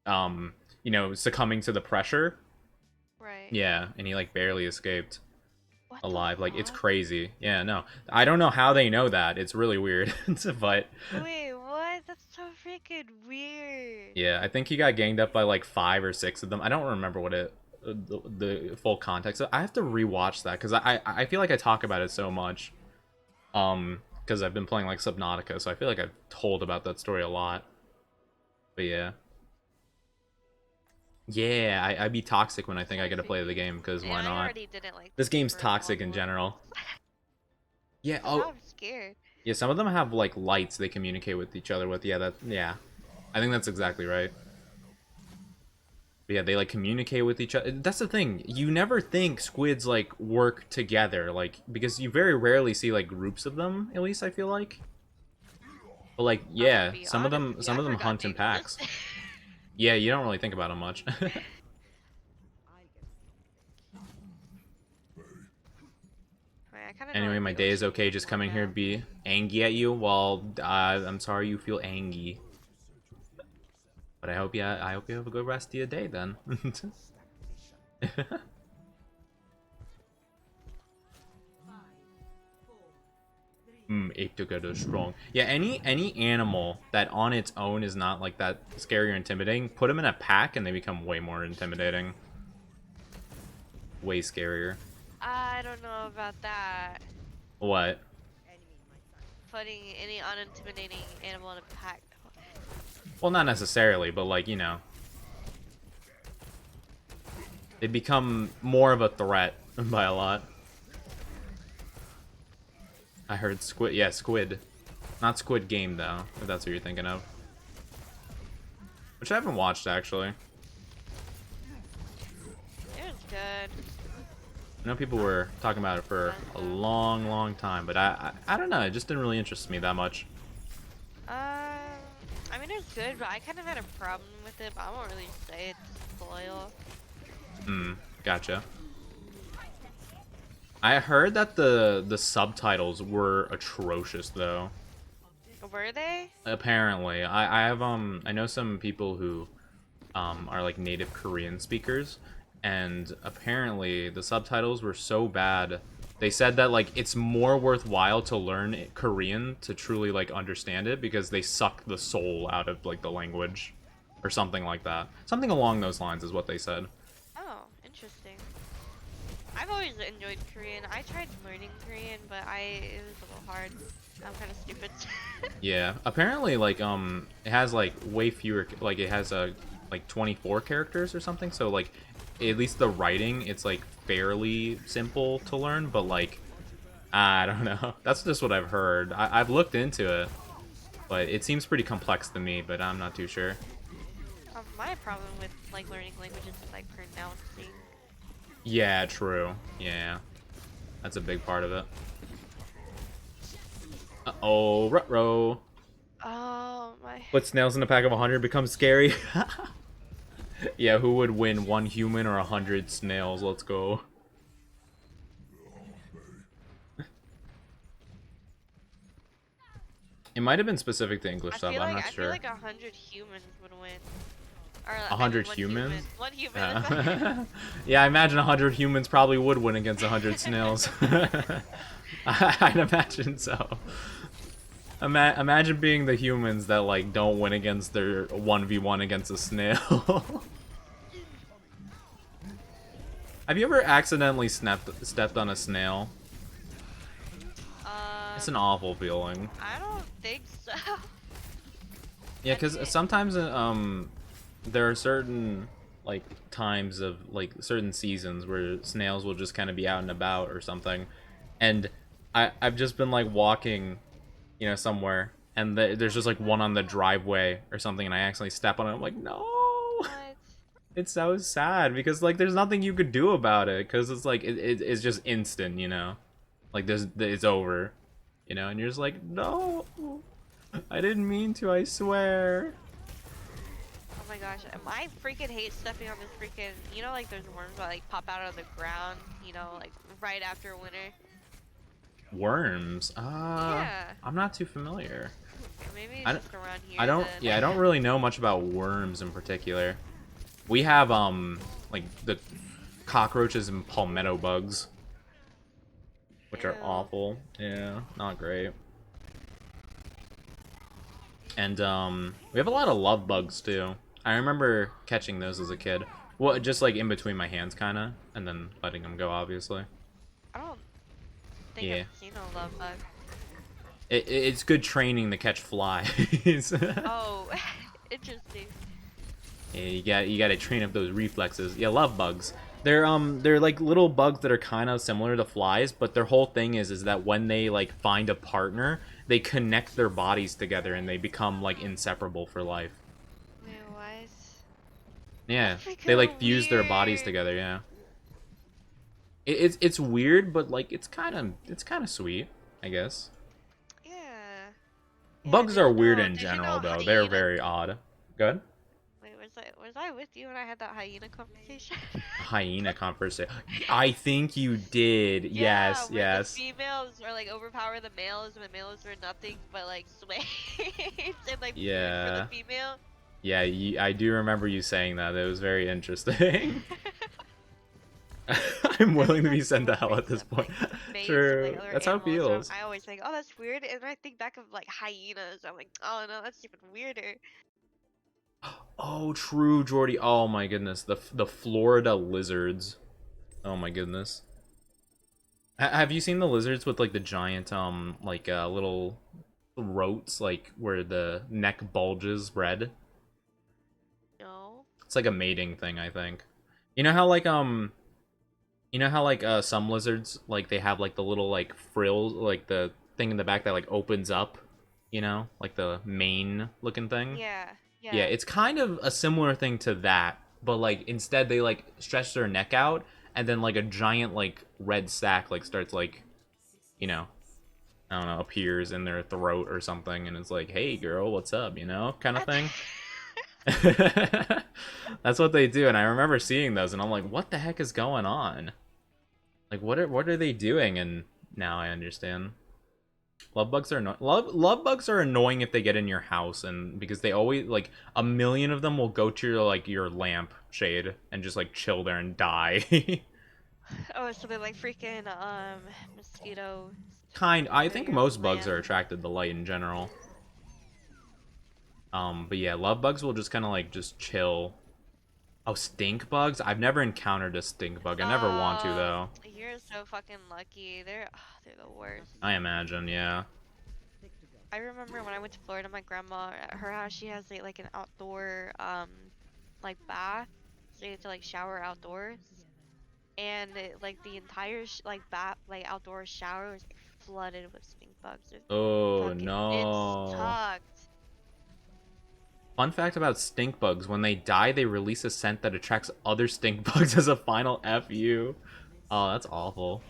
you know, succumbing to the pressure. Right. Yeah, and he like barely escaped alive. Like, it's fuck? crazy. Yeah, no, I don't know how they know that. It's really weird. But wait, what? That's so freaking weird. yeah, I think he got ganged up by like 5 or 6 of them. I don't remember what it the full context. I have to rewatch that because I feel like I talk about it so much because I've been playing like Subnautica, so I feel like I've told about that story a lot. But yeah, I be toxic when I think I get to play the game, because why not? I already didn't like this game's toxic in general. Yeah. Oh, I'm scared. Yeah, some of them have like lights they communicate with each other with. Yeah, I think that's exactly right. But yeah, they like communicate with each other. That's the thing. You never think squids like work together, like, because you very rarely see like groups of them. At least I feel like. But like, yeah, some of them hunt in packs. Yeah, you don't really think about them much. Anyway, my day is okay. Just coming here to be angry at you. Well, I'm sorry you feel angry. But I hope you have a good rest of your day then. Ape together strong. Yeah, any animal that on its own is not like that scary or intimidating, put them in a pack and they become way more intimidating. Way scarier. I don't know about that. What? putting any unintimidating animal in a pack. Well, not necessarily, but like, you know, they become more of a threat by a lot. I heard squid. Yeah, squid. Not Squid Game, though, if that's what you're thinking of. Which I haven't watched, actually. It was good. I know people were talking about it for a long, long time, but I don't know. It just didn't really interest me that much. I mean, it's good, but I kind of had a problem with it, but I won't really say it's loyal. Gotcha. I heard that the subtitles were atrocious, though. Were they? Apparently, I have I know some people who are like native Korean speakers, and apparently the subtitles were so bad. They said that like it's more worthwhile to learn Korean to truly like understand it because they suck the soul out of like the language or something like that. Something along those lines is what they said. Oh, interesting. I've always enjoyed Korean. I tried learning Korean, but it was a little hard. I'm kind of stupid. Yeah, apparently like it has like way fewer, like it has like 24 characters or something, so like at least the writing it's like fairly simple to learn, but like I don't know. That's just what I've heard. I've looked into it, but it seems pretty complex to me, but I'm not too sure. My problem with like learning languages is like pronouncing. Yeah, true. Yeah, that's a big part of it. Uh-oh, ruh-roh. Oh my. Put snails in a pack of 100 becomes scary. Yeah, who would win, 1 human or 100 snails? Let's go. It might have been specific to English sub, I'm not sure. I feel like 100 humans would win. Or, 100 humans? One human. Yeah. Yeah, I imagine 100 humans probably would win against 100 snails. I'd imagine so. Imagine being the humans that like don't win against their 1v1 against a snail. Have you ever accidentally stepped on a snail? It's an awful feeling. I don't think so. Yeah, because sometimes there are certain like times of like certain seasons where snails will just kind of be out and about or something, and I've just been like walking, you know, somewhere, and there's just like one on the driveway or something, and I accidentally step on it. I'm like, no. What? It's so sad because like there's nothing you could do about it because it's like it's just instant, you know, like it's over, you know, and you're just like, no, I didn't mean to, I swear. Oh my gosh, I freaking hate stepping on this freaking, you know, like there's worms that like pop out of the ground, you know, like right after winter. Worms? Yeah. I'm not too familiar. Maybe it's just around here. I don't. Then. Yeah, I don't really know much about worms in particular. We have like the cockroaches and palmetto bugs, which are awful. Yeah, not great. And we have a lot of love bugs too. I remember catching those as a kid. Well, just like in between my hands, kind of, and then letting them go, obviously. I don't think I've seen a love bug. It's good training to catch flies. Oh, interesting. Yeah, you gotta train up those reflexes. Yeah, love bugs. They're like little bugs that are kind of similar to flies, but their whole thing is that when they like find a partner, they connect their bodies together and they become like inseparable for life. Wait, what? Yeah, they like fuse their bodies together. Yeah. It's weird, but like it's kind of sweet, I guess. Yeah. Bugs are weird in general, though. They're very odd. Good. Wait, was I with you when I had that hyena conversation? Hyena conversation. I think you did. Yeah, yes. The females are like overpower the males, and the males are nothing but like slaves and like food for the female. Yeah, I do remember you saying that. It was very interesting. I'm willing to be sent to hell at this point. True. That's how it feels. I always think, oh, that's weird, and I think back of like hyenas. I'm like, oh no, that's even weirder. Oh, true, Jordy. Oh my goodness, the Florida lizards. Oh my goodness. Have you seen the lizards with like the giant like little throats, like where the neck bulges red? No. It's like a mating thing, I think. You know how like some lizards like they have like the little like frills, like the thing in the back that like opens up, like the mane looking thing. Yeah. Yeah, Yeah. it's kind of a similar thing to that, but like instead they like stretch their neck out and then like a giant like red sack like starts like, you know, I don't know, appears in their throat or something and it's like, "Hey girl, what's up?" kind of What? thing. That's what they do and I remember seeing those and I'm like, "What the heck is going on?" Like what are they doing? And now I understand. Love bugs are annoying if they get in your house and because they always like a million of them will go to your lamp shade and just like chill there and die. Oh, so they're like freaking mosquitoes I for think your most bugs lamp. are attracted to light in general. But yeah, love bugs will just kind of like just chill. Oh, stink bugs? I've never encountered a stink bug. I never want to Oh, though. you're so fucking lucky. They're the worst. I imagine, yeah. I remember when I went to Florida, my grandma at her house, she has like an outdoor like bath, so you get to like shower outdoors, and like the entire like bath like outdoor shower was like flooded with stink bugs. Oh It no. sucked. Fun fact about stink bugs, when they die, they release a scent that attracts other stink bugs as a final FU. Oh, that's awful.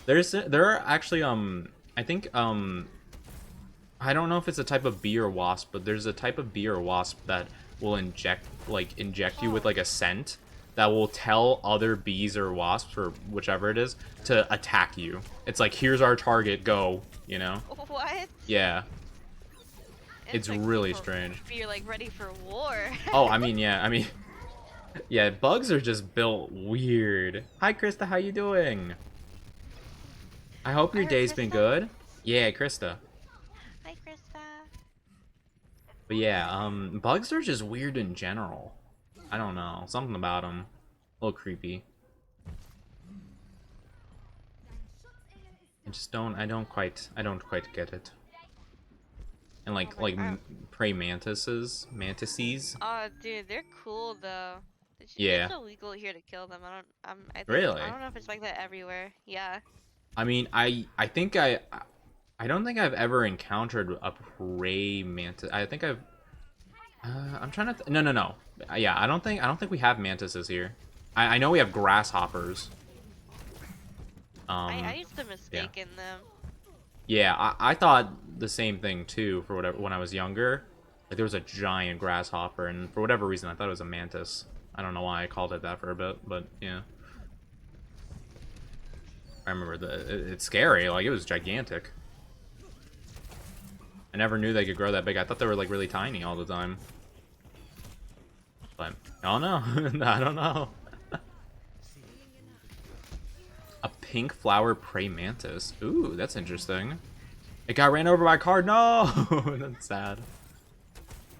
There are actually I think I don't know if it's a type of bee or wasp, but there's a type of bee or wasp that will inject you with Oh, like a scent that will tell other bees or wasps or whichever it is to attack you. It's like, here's our target, go. what? Yeah, It's it's like really super. strange. You're like ready for war. Oh, I mean, yeah, yeah, bugs are just built weird. Hi, Krista, how you doing? I hope I your heard day's been Krista. good. Yeah, Krista. Hi, Krista. But yeah, bugs are just weird in general. I don't know, something about them, a little creepy. I don't quite get it. And Oh like my god. praying mantises. Oh, dude, they're cool though. It's Yeah, illegal here to kill them. I think I really. don't know if it's like that everywhere. Yeah. I mean, I don't think I've ever encountered a prey mantis. I think I'm trying to. No, no, no. Yeah, I don't think we have mantises here. I know we have grasshoppers. I Um, used to yeah, mistaken them. yeah. I thought the same thing too. For whatever, when I was younger, like there was a giant grasshopper, and for whatever reason, I thought it was a mantis. I don't know why I called it that for a bit, but yeah, I remember it's scary. Like it was gigantic. I never knew they could grow that big. I thought they were like really tiny all the time. But I don't know. I don't know. A pink flower praying mantis. Ooh, that's interesting. It got ran over by a car. No, that's sad.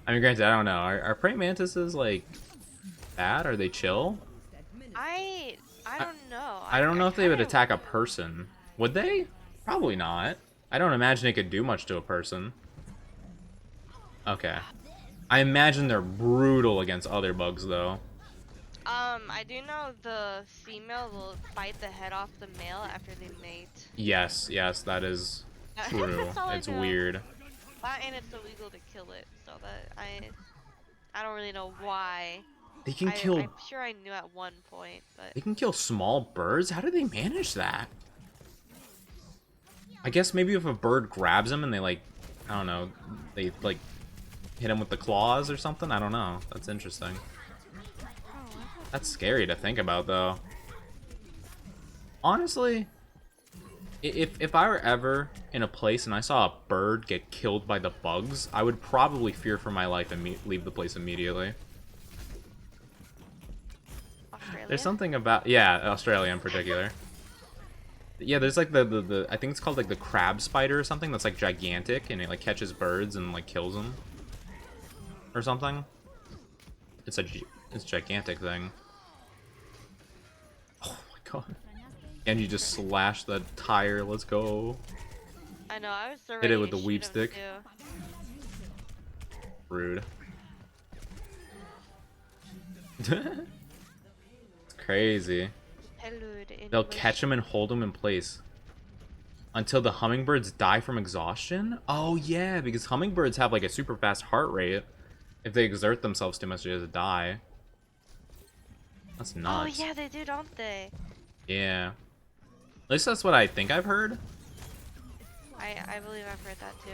I mean, granted, I don't know. Are praying mantises like bad? Are they chill? I I I, don't know. I don't I know if they kind would of attack a person. Would they? Probably not. I don't imagine it could do much to a person. Okay. I imagine they're brutal against other bugs, though. I do know the female will bite the head off the male after they mate. Yes, yes, that is true. That's all I It's know. weird. That and it's illegal to kill it, so that I don't really know why. They can kill I'm sure I knew at one point, but They can kill small birds? How do they manage that? I guess maybe if a bird grabs them and they like, I don't know, they like hit him with the claws or something? I don't know. That's interesting. That's scary to think about though. Honestly, if I were ever in a place and I saw a bird get killed by the bugs, I would probably fear for my life and leave the place immediately. There's Australia. something about, yeah, Australia in particular. Yeah, there's like the I think it's called like the crab spider or something that's like gigantic and it like catches birds and like kills them or something. It's a gigantic thing. Oh my god. And you just slash the tire. Let's go. I know, I was so Hit ready it with to the shoot weep him, stick. too. Rude. It's crazy. They'll catch him and hold him in place until the hummingbirds die from exhaustion. Oh yeah, because hummingbirds have like a super fast heart rate. If they exert themselves too much, they just die. That's Oh nuts. yeah, they do, don't they? Yeah. At least that's what I think I've heard. I believe I've heard that too.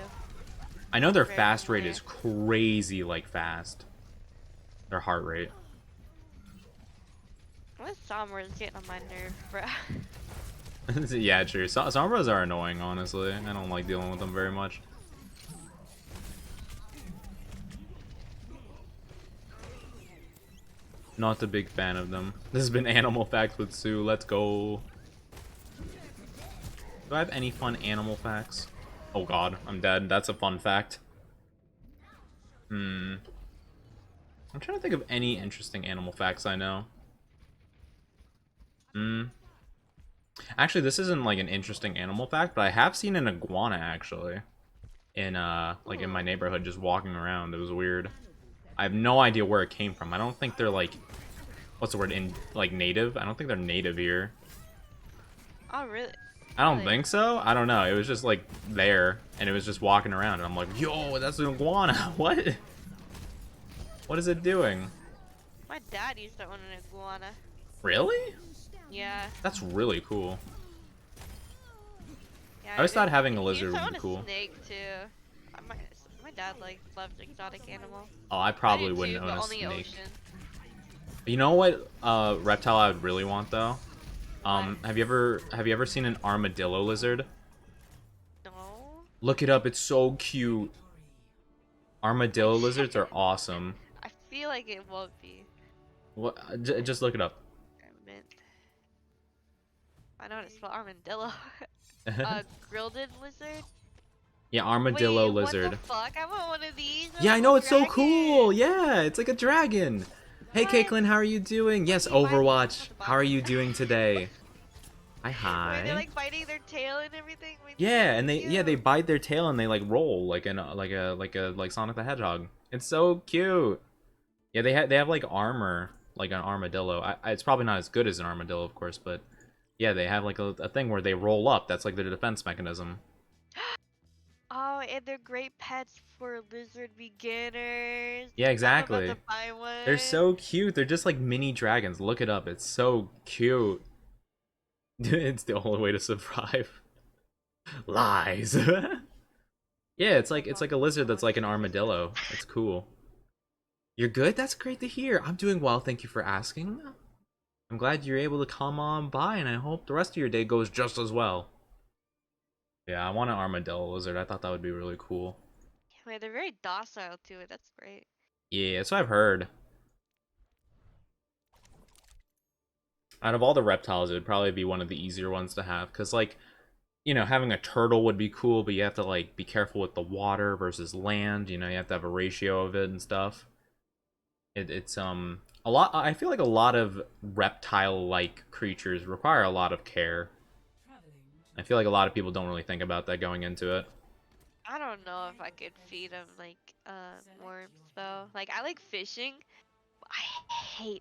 I know their Very fast rate familiar. is crazy, like fast. Their heart rate. What Sombra's getting on my nerve, bro? Yeah, true. Sombras are annoying, honestly. I don't like dealing with them very much. Not a big fan of them. This has been Animal Facts with Sue. Let's go. Do I have any fun animal facts? Oh god, I'm dead. That's a fun fact. I'm trying to think of any interesting animal facts I know. Actually, this isn't like an interesting animal fact, but I have seen an iguana actually in like in my neighborhood just walking around. It was weird. I have no idea where it came from. I don't think they're like, what's the word, in like native? I don't think they're native here. Oh really? I don't think so. I don't know. It was just like there, and it was just walking around, and I'm like, yo, that's an iguana. What? What is it doing? My dad used to own an iguana. Really? Yeah. That's really cool. Yeah. I always thought having a he used lizard to would own be a cool. snake too. My dad like loved exotic animals. Oh, I I probably do wouldn't too, own but a only snake. ocean. You know what reptile I would really want though? What? Have you ever seen an armadillo lizard? No. Look it up. It's so cute. Armadillo lizards are awesome. I feel like it won't be. What? Just look it up. I know how to spell armadillo. Grilled lizard? Yeah, armadillo Wait, lizard. what the fuck? I want one of these. Yeah, I know, it's so cool. Yeah, it's like a dragon. Hey, What? Caitlin, how are you doing? Yes, Can you find me Overwatch. at the How are bottom? you doing today? Hi, Where they're hi. like biting their tail and everything. Wait, Yeah, so and they cute. bite their tail and they like roll like like Sonic the Hedgehog. It's so cute. Yeah, they have like armor like an armadillo. It's probably not as good as an armadillo, of course, but yeah, they have like a thing where they roll up. That's like their defense mechanism. Oh, and they're great pets for lizard beginners. Yeah, I'm about exactly. to buy They're one. so cute. They're just like mini dragons. Look it up. It's so cute. It's the only way to survive. Lies. Yeah, it's like a lizard that's like an armadillo. It's cool. You're good? That's great to hear. I'm doing well, thank you for asking. I'm glad you're able to come on by, and I hope the rest of your day goes just as well. Yeah, I want an armadillo lizard. I thought that would be really cool. Wait, they're very docile to it. That's great. Yeah, that's what I've heard. Out of all the reptiles, it would probably be one of the easier ones to have, because, like, you know, having a turtle would be cool, but you have to, like, be careful with the water versus land. You know, you have to have a ratio of it and stuff. It's a lot. I feel like a lot of reptile-like creatures require a lot of care. I feel like a lot of people don't really think about that going into it. I don't know if I could feed them like worms though. Like I like fishing. But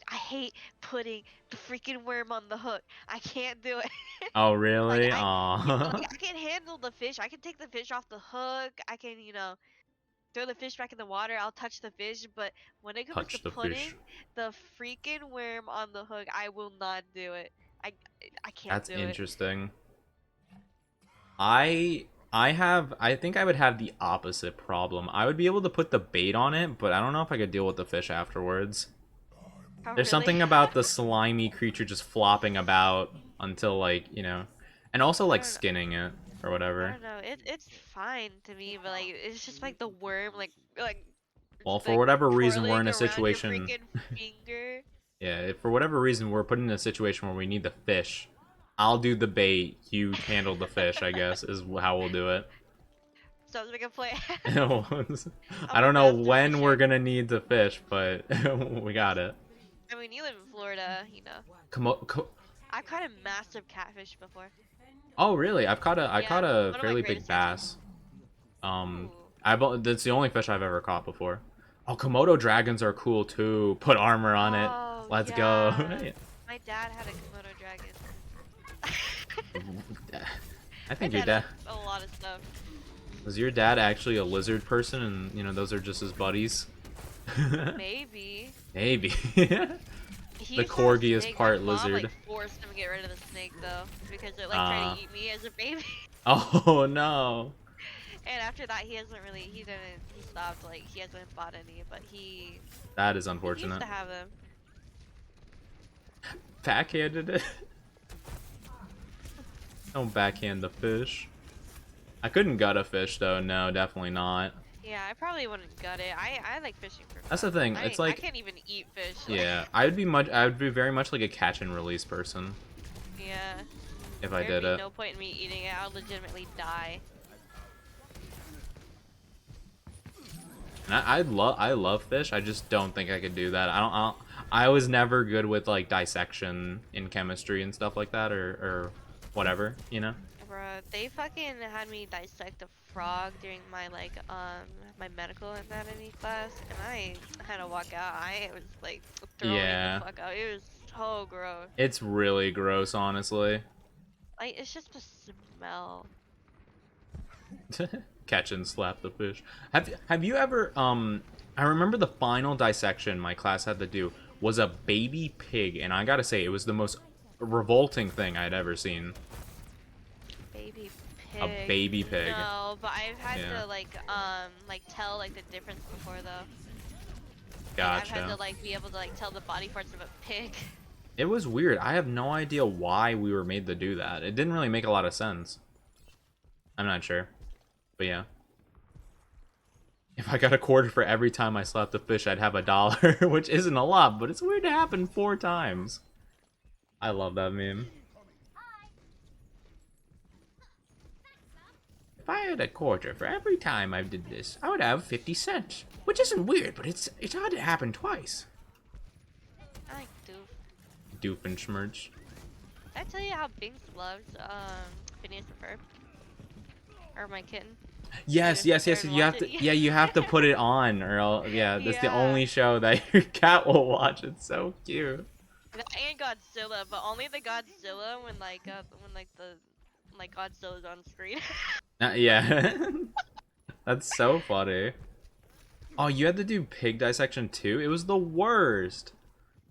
I hate putting the freaking worm on the hook. I can't do it. Oh, Like really? like Aw. I can handle the fish. I can take the fish off the hook. I can, throw the fish back in the water. I'll touch the fish, but when it comes to Touch the putting fish. the freaking worm on the hook, I will not do it. I I can't That's do it. interesting. I think I would have the opposite problem. I would be able to put the bait on it, but I don't know if I could deal with the fish afterwards. Oh There's really? something about the slimy creature just flopping about until, like, you know, and also I like don't know. skinning it or I whatever. don't know. It's fine to me, but like it's just like the worm, like Well, for like whatever reason, we're twirling in a around your situation. freaking finger. Yeah, if for whatever reason we're put in a situation where we need the fish, I'll do the bait. You handle the fish, I guess, is how we'll do it. Sounds like a plan. I I'm a don't know master when we're fisher. gonna need the fish, but we got it. I mean, you live in Florida, you know. Como, co I've caught a massive catfish before. Oh really? I caught a One of my fairly big greatest bass. Ooh. That's the only fish I've ever caught before. Oh, Komodo dragons are cool too. Put armor on it. Oh Let's go. yeah. My dad had a Komodo dragon. I My think your dad dad has a lot of stuff. was your dad actually a lizard person, and you know those are just his buddies. Maybe. Maybe. He The used to have a corgi is snake. part My mom, lizard. like, forced him to get rid of the snake though, because it like tried to eat me as a baby. Oh no. And after that, he stopped. Like, he hasn't bought any, but he That is used unfortunate. to have them. Backhanded it. Don't backhand the fish. I couldn't gut a fish though. No, definitely not. Yeah, I probably wouldn't gut it. I like fishing for That's the fun. thing. It's like I can't even eat fish. yeah, I would be very much like a catch and release person Yeah. if I There'd did be it. no point in me eating it. I'll legitimately die. And I love fish. I just don't think I could do that. I was never good with like dissection in chemistry and stuff like that, or whatever, you know. Bruh, they fucking had me dissect a frog during my my medical anatomy class, and I had to walk out. I was like throwing Yeah. the fuck out. It was so gross. It's really gross, honestly. Like, it's just the smell. Catch and slap the fish. Have you ever I remember the final dissection my class had to do was a baby pig, and I gotta say it was the most revolting thing I'd ever seen. Baby pig. A baby pig. No, but I've had Yeah. to like tell like the difference before though. Gotcha. I've had to like be able to like tell the body parts of a pig. It was weird. I have no idea why we were made to do that. It didn't really make a lot of sense. I'm not sure. But yeah. If I got a quarter for every time I slapped a fish, I'd have $1, which isn't a lot, but it's weird to happen 4 times. I love that meme. If I had a quarter for every time I did this, I would have 50 cents. Which isn't weird, but it's odd to happen twice. I like doof. Doofenshmirtz. Did I tell you how Binks loves Phineas and Ferb? Or my kitten? Yes. You have to. Yeah, you have to put it on, or else, yeah, that's the only show that your cat will watch. It's so cute. That and Godzilla, but only the Godzilla when Godzilla's on screen. Yeah. That's so funny. Oh, you had to do pig dissection too? It was the worst.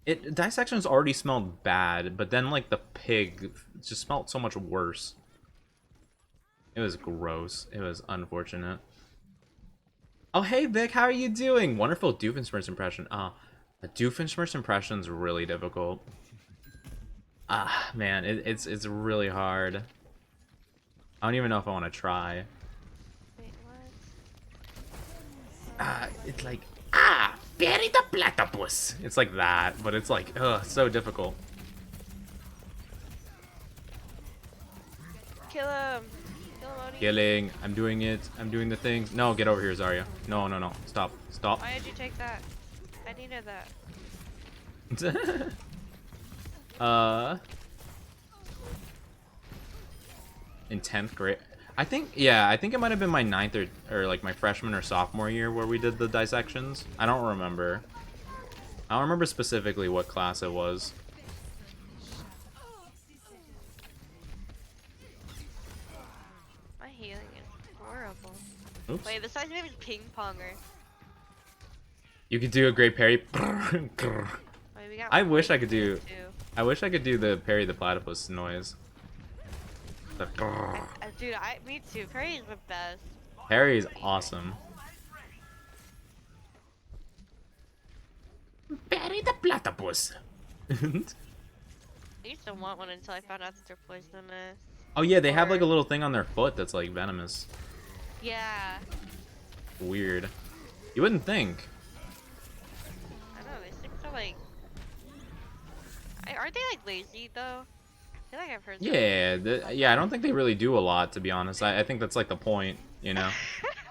Dissections already smelled bad, but then like the pig just smelled so much worse. It was gross. It was unfortunate. Oh, hey Vic, how are you doing? Wonderful Doofenshmirtz impression. The Doofenshmirtz impression's really difficult. Man, it's really hard. I don't even know if I want to try. Wait, what? It's like, bury the platypus. It's like that, but it's like, so difficult. Kill him! Kill him, Oni! Killing. I'm doing it. I'm doing the things. No, get over here, Zarya. No. Stop. Why did you take that? I needed that. In 10th grade. I think it might have been my 9th or like my freshman or sophomore year where we did the dissections. I don't remember. I don't remember specifically what class it was. My healing is horrible. Oops. Wait, this guy's name is Ping Ponger. You could do a great parry. Wait, we got I wish I could do. two. I wish I could do the parry the platypus noise. The Dude, me too. Parry is the best. parry is awesome. Parry the platypus. I used to want one until I found out that they're poisonous. Oh yeah, they have like a little thing on their foot that's like venomous. Yeah. Weird. You wouldn't think. I know, these things are like... Aren't they like lazy though? I feel like I've heard that. Yeah, I don't think they really do a lot, to be honest. I think that's like the point, you know,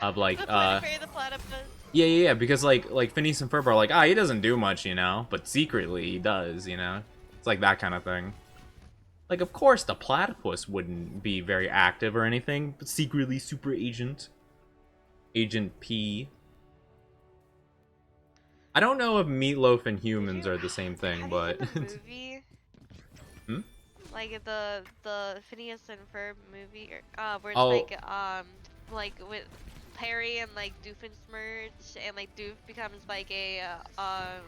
of like The platypus. yeah, because like Phineas and Ferb are like, he doesn't do much, you know, but secretly he does, you know. It's like that kind of thing. Like, of course, the platypus wouldn't be very active or anything, but secretly super agent. Agent P. I don't know if meatloaf and humans are the same thing, but... Have you seen the movie? Hmm? Like the Phineas and Ferb movie, where it's Oh, like with Perry and like Doofenshmirtz, and like Doof becomes like a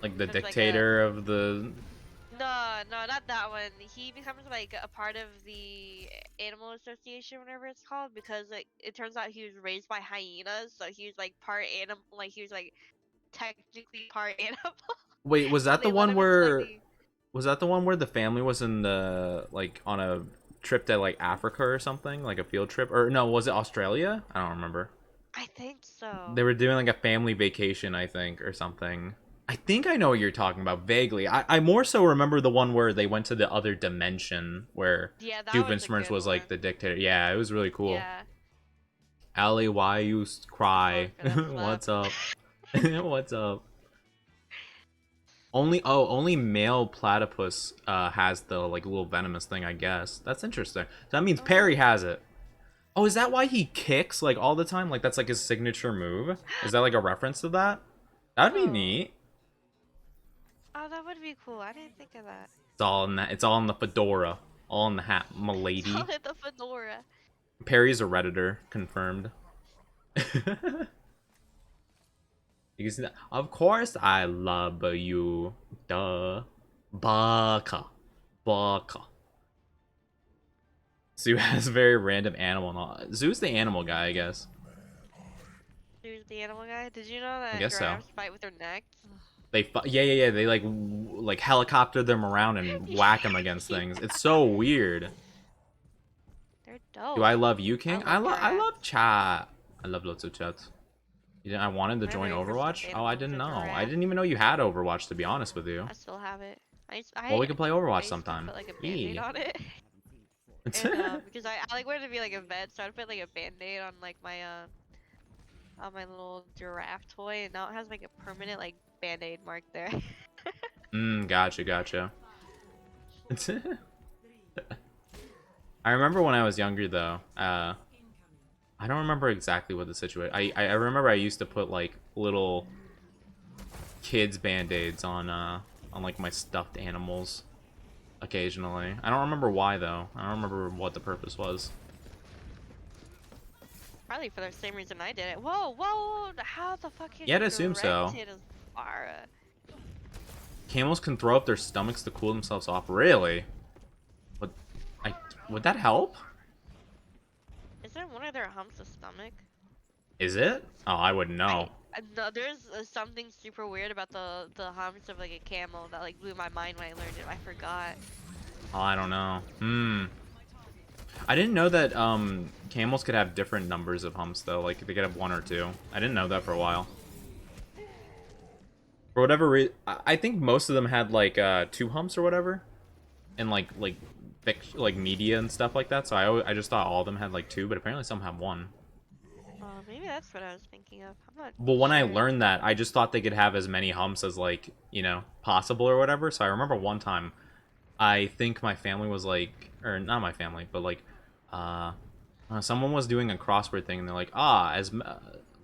like the becomes like a dictator of the... no, not that one. He becomes like a part of the animal association, whatever it's called, because like it turns out he was raised by hyenas, so he was like part animal, like he was like technically part animal. Wait, was So that the they let one him into like where... the. Was that the one where the family was in the... Like, on a trip to, like, Africa or something? Like a field trip? Or, no, was it Australia? I don't remember. I think so. They were doing, like, a family vacation, I think, or something. I think I know what you're talking about, vaguely. I more so remember the one where they went to the other dimension, where Yeah, that was a Doofenshmirtz good was, one. like, the dictator. Yeah, it was really cool. Yeah. Allie, why you That's all cry? good for that. What's up? What's up? Only male platypus has the like little venomous thing, I guess. That's interesting. So that means Perry has it. Oh, is that why he kicks like all the time? Like that's like his signature move? Is that like a reference to that? That'd be Oh. neat. Oh, that would be cool. I didn't think of that. It's all in that. It's all in the fedora, all in the hat, It's all milady. in the fedora. Perry's a redditor, confirmed. You can see that. Of course, I love you. Duh, baka, baka. Zoo has a very random animal and all. Zoo's the animal guy, I guess. Who's the animal guy? Did you know I that guess so. giraffes fight with their necks? Yeah. They like helicopter them around and whack them against things. It's so weird. They're Do dope. I love you, King? I love I giraffes. love chat. I love lots of chats. You didn't, I wanted to My join very first stuffed Overwatch. Oh, I animal was didn't a know. I giraffe. didn't even know you had Overwatch. To be honest with you. I still have it. Well, we could play Overwatch I used to sometime. put like a band-aid Eee. on it. And because I like wanted to be like a vet, so I'd put like a band-aid on like my on my little giraffe toy, and now it has like a permanent like band-aid mark there. Gotcha. I remember when I was younger though. I don't remember exactly what the situation. I remember I used to put like little kids band-aids on like my stuffed animals occasionally. I don't remember why though. I don't remember what the purpose was. Probably for the same reason I did it. Whoa! How the fuck is Yeah, I'd you assume so. directed as Zara? Camels can throw up their stomachs to cool themselves off. Really? Would would that help? Isn't one of their humps a stomach? Is it? Oh, I wouldn't know. No, there's something super weird about the humps of like a camel that like blew my mind when I learned it. I forgot. Oh, I don't know. I didn't know that camels could have different numbers of humps though. Like they could have one or two. I didn't know that for a while. For whatever reason, I think most of them had like 2 humps or whatever, and like media and stuff like that. So I just thought all of them had like 2, but apparently some have 1. Maybe that's what I was thinking of. I'm not But when I sure. learned that, I just thought they could have as many humps as like possible or whatever. So I remember one time, I think my family was like, or not my family, but like, someone was doing a crossword thing, and they're like,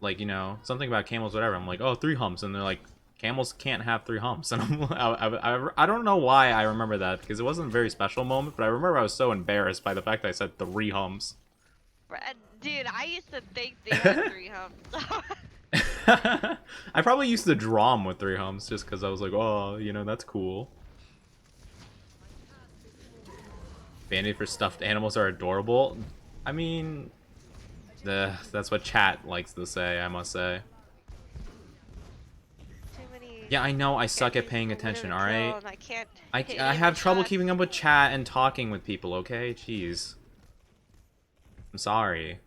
like something about camels, whatever. I'm like, oh, 3 humps, and they're like, camels can't have 3 humps, and I don't know why I remember that because it wasn't a very special moment, but I remember I was so embarrassed by the fact that I said 3 humps. Dude, I used to think they had 3 humps. I probably used to draw them with 3 humps just because I was like, oh, that's cool. Band-Aid for stuffed animals are adorable. I mean, that's what chat likes to say, I must say. Yeah, I know I suck at paying attention, alright? I have trouble keeping up with chat and talking with people, okay? Jeez. I'm sorry.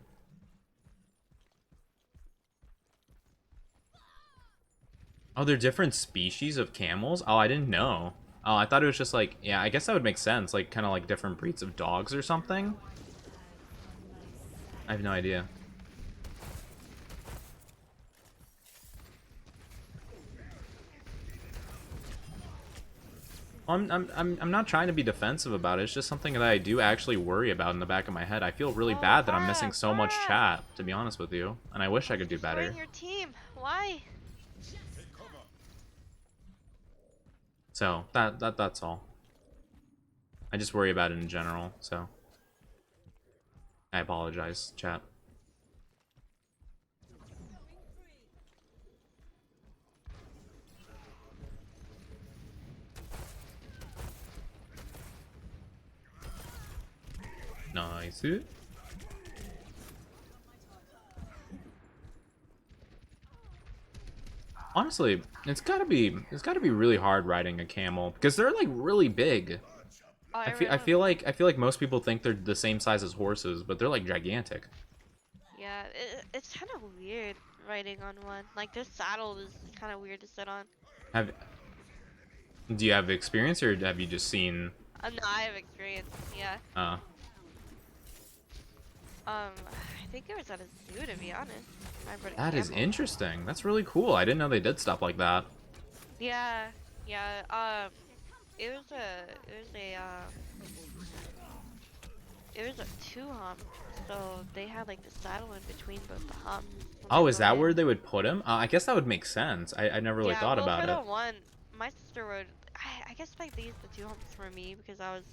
Oh, they're different species of camels? Oh, I didn't know. Oh, I thought it was just like, yeah, I guess that would make sense. Like, kind of like different breeds of dogs or something. I have no idea. I'm not trying to be defensive about it. It's just something that I do actually worry about in the back of my head. I feel really Oh, bad that I'm missing so much bruh. chat, to be honest with you, and I wish I I was could do destroying better. your team. Why? So that's all. I just worry about it in general. So I apologize, chat. Nice. Honestly, it's gotta be really hard riding a camel because they're like really big. Oh, I I feel ran I on feel one. like I feel like most people think they're the same size as horses, but they're like gigantic. Yeah, it's kind of weird riding on one. Like this saddle is kind of weird to sit on. Have do you have experience or have you just seen? No, I have experience. Yeah. Uh, I think it was at a zoo to be honest. I rode a that is camel. interesting. That's really cool. I didn't know they did stuff like that. Yeah, yeah. It was a it was a two hump. So they had like the saddle in between both the humps when they Oh, is rode that it. where they would put him? I guess that would make sense. I never really Yeah, thought well about for it. the one, my sister rode. I guess like they used the two humps for me because I was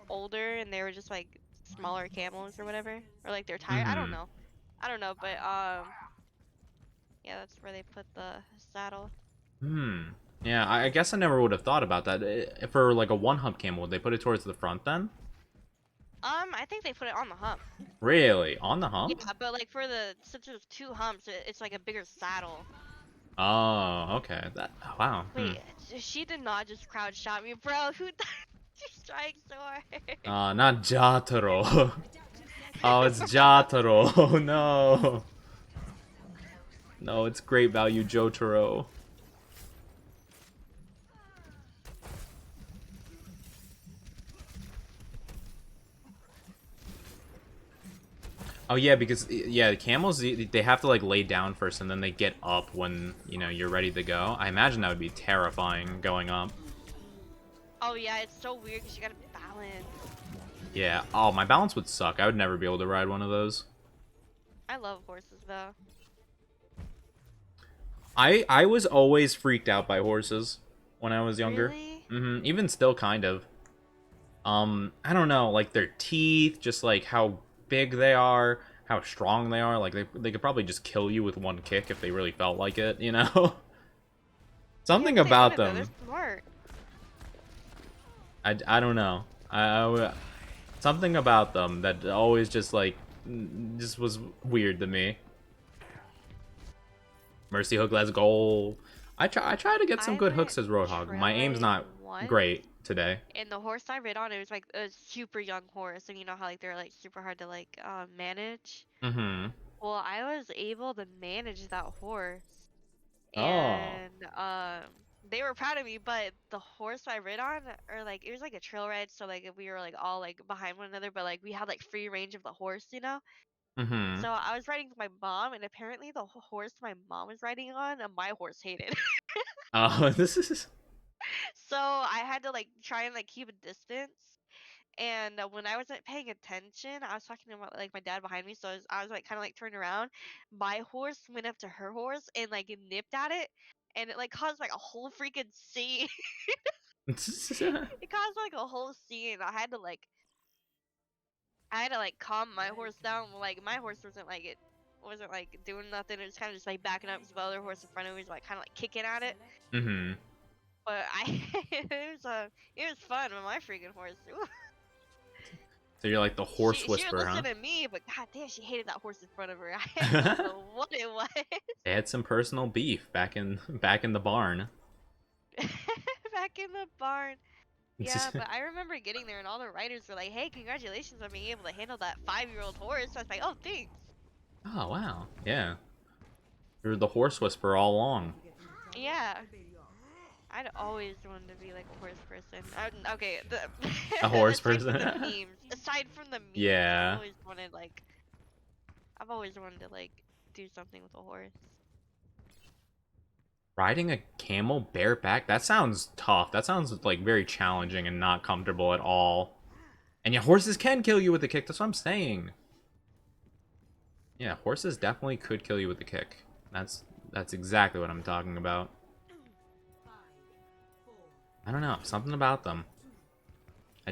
older and they were just like smaller camels or whatever, or like they're tired. I don't Mm-hmm. know. I don't know, but yeah, that's where they put the saddle. Hmm. Yeah, I guess I never would have thought about that. For like a one hump camel, would they put it towards the front then? I think they put it on the hump. Really? On the Yeah, hump? but like for the since there's two humps, it's like a bigger saddle. Oh, okay. That wow. Hmm. Wait, she did not just crowd shot me, bro. Who she's trying so hard? Not Jataro. Oh, it's Jataro. Oh no. No, it's great value Jotaro. Oh yeah, because yeah, the camels they have to like lay down first and then they get up when, you're ready to go. I imagine that would be terrifying going up. Oh yeah, it's so weird because you gotta balance. Yeah. Oh, my balance would suck. I would never be able to ride one of those. I love horses though. I was always freaked out by horses when I was younger. Really? Even still kind of. I don't know, like their teeth, just like how big they are, how strong they are. Like they could probably just kill you with one kick if they really felt like it, you know? Yeah, Something but they about wouldn't though. They're them. smart. I don't know. Something about them that always just like just was weird to me. Mercy hook, let's go. I try to get some I good hooks went as Roadhog. My trail aim's riding not once, great today. and the horse I rode on, it was like a super young horse, and you know how like they're like super hard to like manage. Mm-hmm. Well, I was able to manage that horse, Oh. and they were proud of me. But the horse I rode on, or like it was like a trail ride, so like we were like all like behind one another, but like we had like free range of the horse, you know. Mm-hmm. So I was riding with my mom, and apparently the horse my mom was riding on, my horse hated. Oh, this is. So I had to like try and like keep a distance. And when I wasn't paying attention, I was talking to like my dad behind me. So I was like kind of like turned around. My horse went up to her horse and like nipped at it, and it like caused like a whole freaking scene. It caused like a whole scene. I had to like calm my horse down. Like my horse wasn't like doing nothing. It was kind of just like backing up. Because the other horse in front of me was like kind of like kicking at it. Mm-hmm. But it was fun with my freaking horse. So you're like the horse She would whisperer, huh? listen to me, but god damn, she hated that horse in front of her. I don't know what it was. They had some personal beef back in the barn. Back in the barn. Yeah, but I remember getting there and all the writers were like, "Hey, congratulations on being able to handle that 5-year-old horse." I was like, "Oh, thanks." Oh wow, yeah. You're the horse whisperer all along. Yeah, I'd always wanted to be like a horse person. Okay, A horse aside from the person. memes, aside from the memes, Yeah. I've always wanted to like do something with a horse. Riding a camel bareback? That sounds tough. That sounds like very challenging and not comfortable at all. And yeah, horses can kill you with a kick. That's what I'm saying. Yeah, horses definitely could kill you with a kick. That's exactly what I'm talking about. I don't know. Something about them. I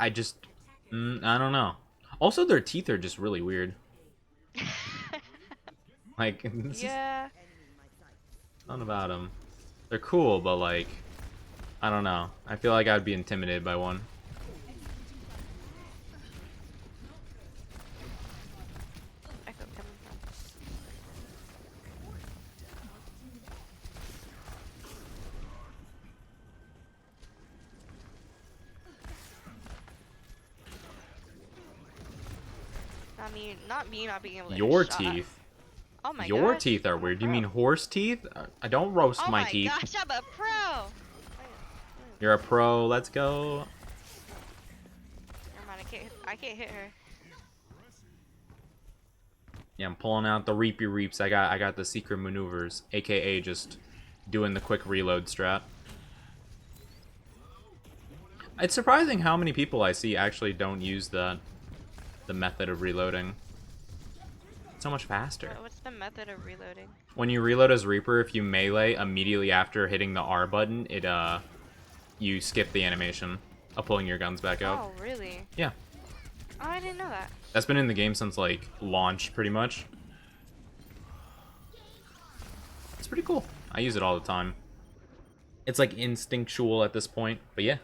don't know. Also, their teeth are just really weird. Like, Yeah. something about them. They're cool, but like, I don't know. I feel like I'd be intimidated by one. Echo coming from. Not me not being able to Your hit shot. teeth. Oh my Your gosh, teeth are I'm a weird. Do you pro. mean horse teeth? I don't roast my teeth. Oh my gosh, I'm a pro! You're a pro. Let's go. Never mind, I can't hit her. Yeah, I'm pulling out the reapy reaps. I got the secret maneuvers, aka just doing the quick reload strat. It's surprising how many people I see actually don't use the method of reloading. It's so much faster. What's the method of reloading? When you reload as Reaper, if you melee immediately after hitting the R button, you skip the animation of pulling your guns back out. Oh, really? Yeah. Oh, I didn't know that. That's been in the game since like launch, pretty much. It's pretty cool. I use it all the time. It's like instinctual at this point, but yeah.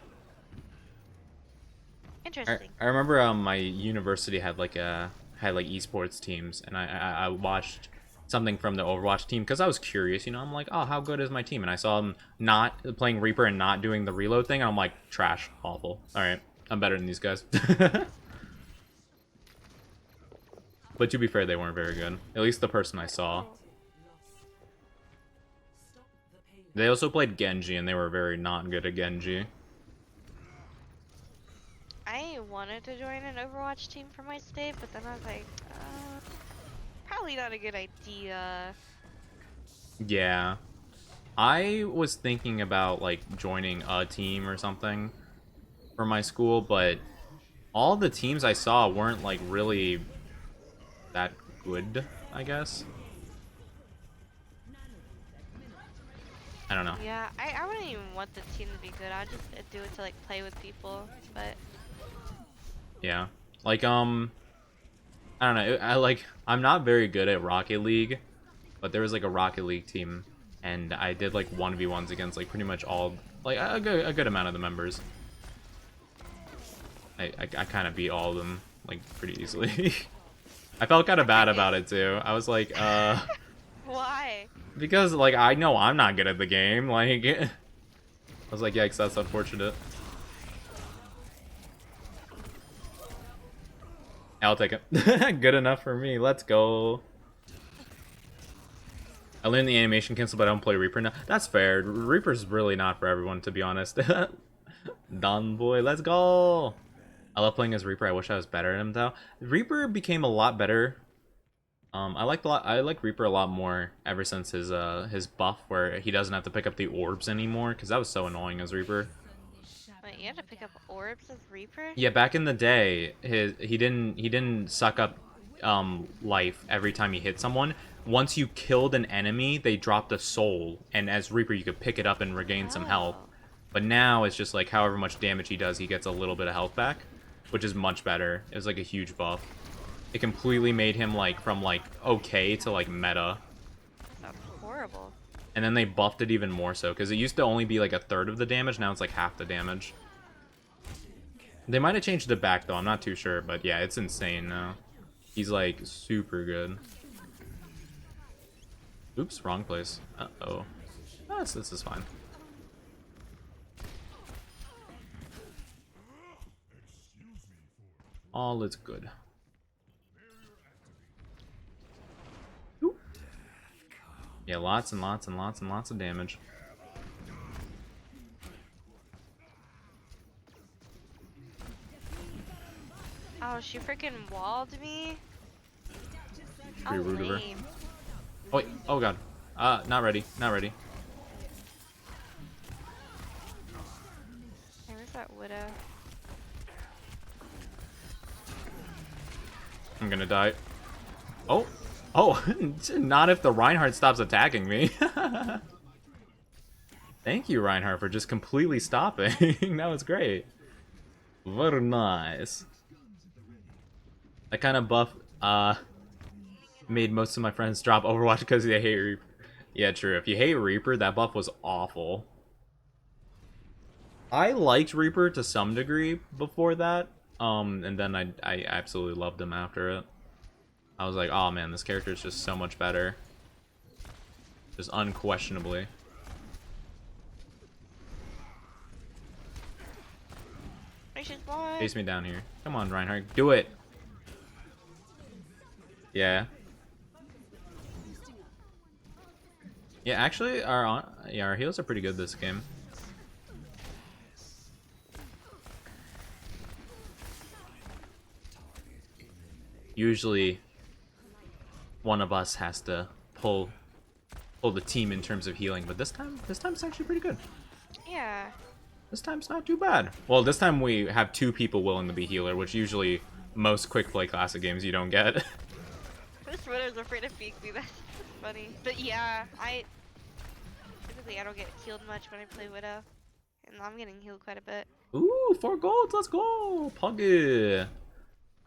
Interesting. I remember my university had like esports teams, and I watched something from the Overwatch team because I was curious, you know. I'm like, oh, how good is my team? And I saw them not playing Reaper and not doing the reload thing, and I'm like, trash, awful. All right, I'm better than these guys. But to be fair, they weren't very good. At least the person I saw. They also played Genji, and they were very not good at Genji. I wanted to join an Overwatch team for my state, but then I was like, probably not a good idea. Yeah. I was thinking about, like, joining a team or something for my school, but all the teams I saw weren't, like, really that good, I guess. I don't know. Yeah, I wouldn't even want the team to be good. I'd just do it to, like, play with people, but... Yeah. Like, I don't know. I'm not very good at Rocket League, but there was, like, a Rocket League team, and I did, like, 1v1s against, like, pretty much all, like, a good amount of the members. I kind of beat all of them, like, pretty easily. I felt kind of bad about it, too. I was like, Why? Because, like, I know I'm not good at the game, like... I was like, yikes, that's unfortunate. I'll take it. Good enough for me. Let's go. I learned the animation cancel, but I don't play Reaper now. That's fair. Reaper's really not for everyone, to be honest. Done, boy. Let's go. I love playing as Reaper. I wish I was better at him, though. Reaper became a lot better. I like Reaper a lot more ever since his buff, where he doesn't have to pick up the orbs anymore, because that was so annoying as Reaper. Wait, you had to pick up orbs as Reaper? Yeah, back in the day, he didn't suck up life every time he hit someone. Once you killed an enemy, they dropped a soul, and as Reaper you could pick it up and regain some health. But now it's just like however much damage he does, he gets a little bit of health back, which is much better. It was like a huge buff. It completely made him like from like okay to like meta. That's horrible. And then they buffed it even more so, because it used to only be like a third of the damage, now it's like half the damage. They might have changed it back though, I'm not too sure, but yeah, it's insane now. He's like super good. Oops, wrong place. Uh-oh. This is fine. All is good. Oop. Yeah, lots and lots and lots and lots of damage. Oh, she freaking walled me? Pretty rude of her. Lame. Oh, wait. Oh god. Not ready. Not ready. that Widow? I'm gonna die. Oh! Oh! Not if the Reinhardt stops attacking me. Thank you, Reinhardt, for just completely stopping. That was great. Very nice. That kind of buff, made most of my friends drop Overwatch because they hate Reaper. Yeah, true. If you hate Reaper, that buff was awful. I liked Reaper to some degree before that, and then I absolutely loved him after it. I was like, oh man, this character is just so much better. Just unquestionably. Chase me down here. Come on, Reinhardt. Do it! Yeah. Yeah, actually, our heals are pretty good this game. Usually, one of us has to pull the team in terms of healing, but this time it's actually pretty good. Yeah. This time's not too bad. Well, this time we have 2 people willing to be healer, which usually most quick play classic games you don't get. This Widow's afraid of peek me. That's funny. But yeah, typically I don't get healed much when I play Widow, and I'm getting healed quite a bit. Ooh, 4 golds, let's go! Puggy!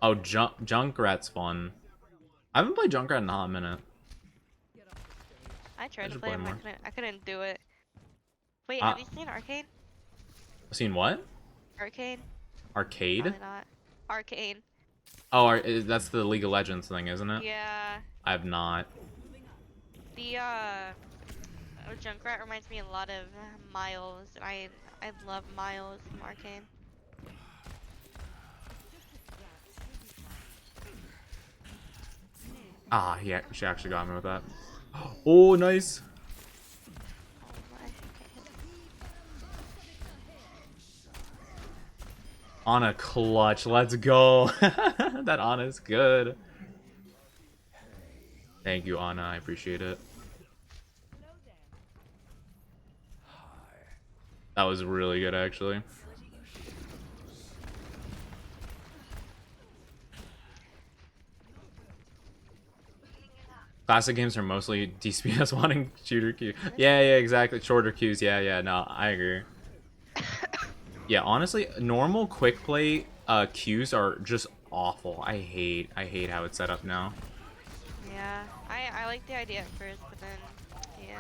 Oh, Junkrat's fun. I haven't played Junkrat in a hot minute. I tried to play him, I couldn't do it. Wait, have you seen Arcane? Seen what? Arcane? Arcade? Probably not. Arcane. Oh, that's the League of Legends thing, isn't it? Yeah. I have not. The Junkrat reminds me a lot of Miles, and I love Miles from Arcane. Ah, yeah, she actually got me with that. Oh, nice. Ana clutch, let's go. That Ana's good. Thank you, Ana, I appreciate it. That was really good, actually. Classic games are mostly DPS wanting shooter queue. Yeah, exactly. Shorter queues. Yeah, no, I agree. Yeah, honestly, normal quick play queues are just awful. I hate how it's set up now. Yeah, I like the idea at first, but then, yeah.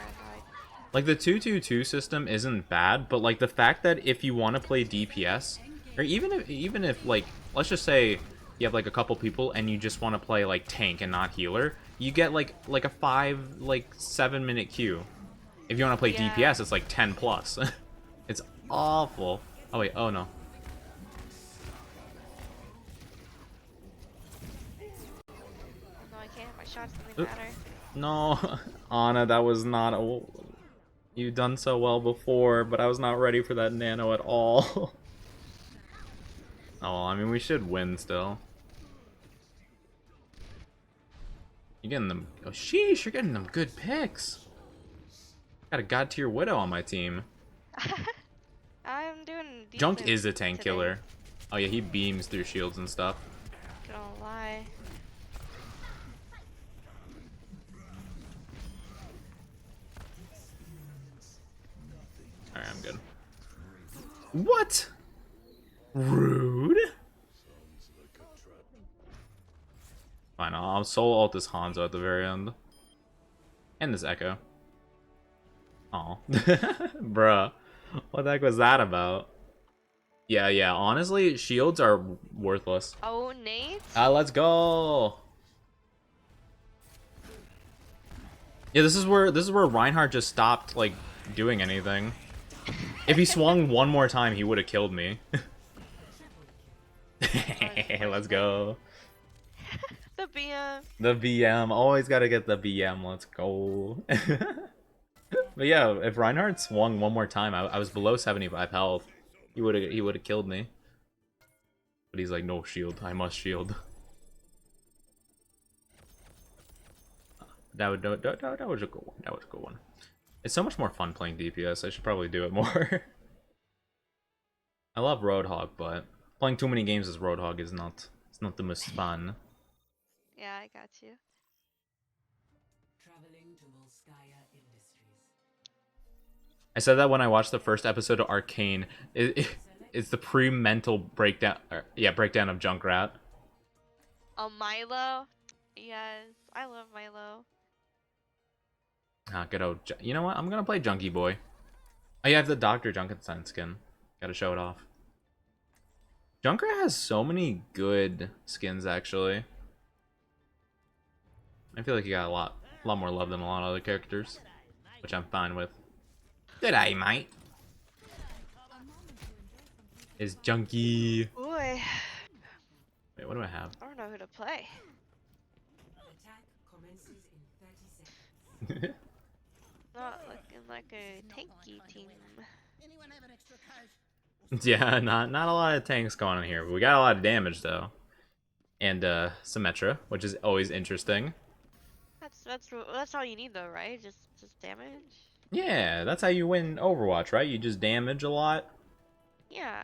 Like, the 2-2-2 system isn't bad, but, like, the fact that if you want to play DPS, or even if, like, let's just say you have, like, a couple people and you just want to play, like, tank and not healer, you get, like a 7 minute queue. If you want to play DPS, it's, like, 10 plus. It's awful. Oh, wait, oh, no. No, I can't. My shots didn't matter. No, Ana, that was not a... You've done so well before, but I was not ready for that nano at all. Oh, I mean, we should win still. You're getting them... Oh, sheesh, you're getting them good picks. Got a god tier Widow on my team. I'm doing decent Junk is a tank today. killer. Oh yeah, he beams through shields and stuff. Gonna lie. Alright, I'm good. What? Rude? Fine, I'll solo ult this Hanzo at the very end. And this Echo. Oh, bruh. What the heck was that about? Yeah, honestly, shields are worthless. Oh, Nate? Let's go! Yeah, this is where Reinhardt just stopped, like, doing anything. If he swung one more time, he would have killed me. Let's go. The BM. The BM. Always gotta get the BM. Let's go. But yeah, if Reinhardt swung one more time, I was below 75 health. He would have killed me. But he's like, no shield. I must shield. That was a good one. That was a good one. It's so much more fun playing DPS. I should probably do it more. I love Roadhog, but playing too many games as Roadhog is not. It's not the most fun. Yeah, I got you. I said that when I watched the first episode of Arcane. It's the pre-mental breakdown. Breakdown of Junkrat. Oh, Milo. Yes, I love Milo. Ah, good old. You know what? I'm gonna play Junkie Boy. Oh, yeah, I have the Dr. Junkenstein skin. Gotta show it off. Junkrat has so many good skins, actually. I feel like he got a lot more love than a lot of other characters, which I'm fine with. Good eye, mate. Is Junkie. Boy. Wait, what do I have? I don't know who to play. Not looking like a tanky team. Yeah, not a lot of tanks going on here, but we got a lot of damage though, and Symmetra, which is always interesting. That's all you need though, right? Just damage. Yeah, that's how you win Overwatch, right? You just damage a lot. Yeah.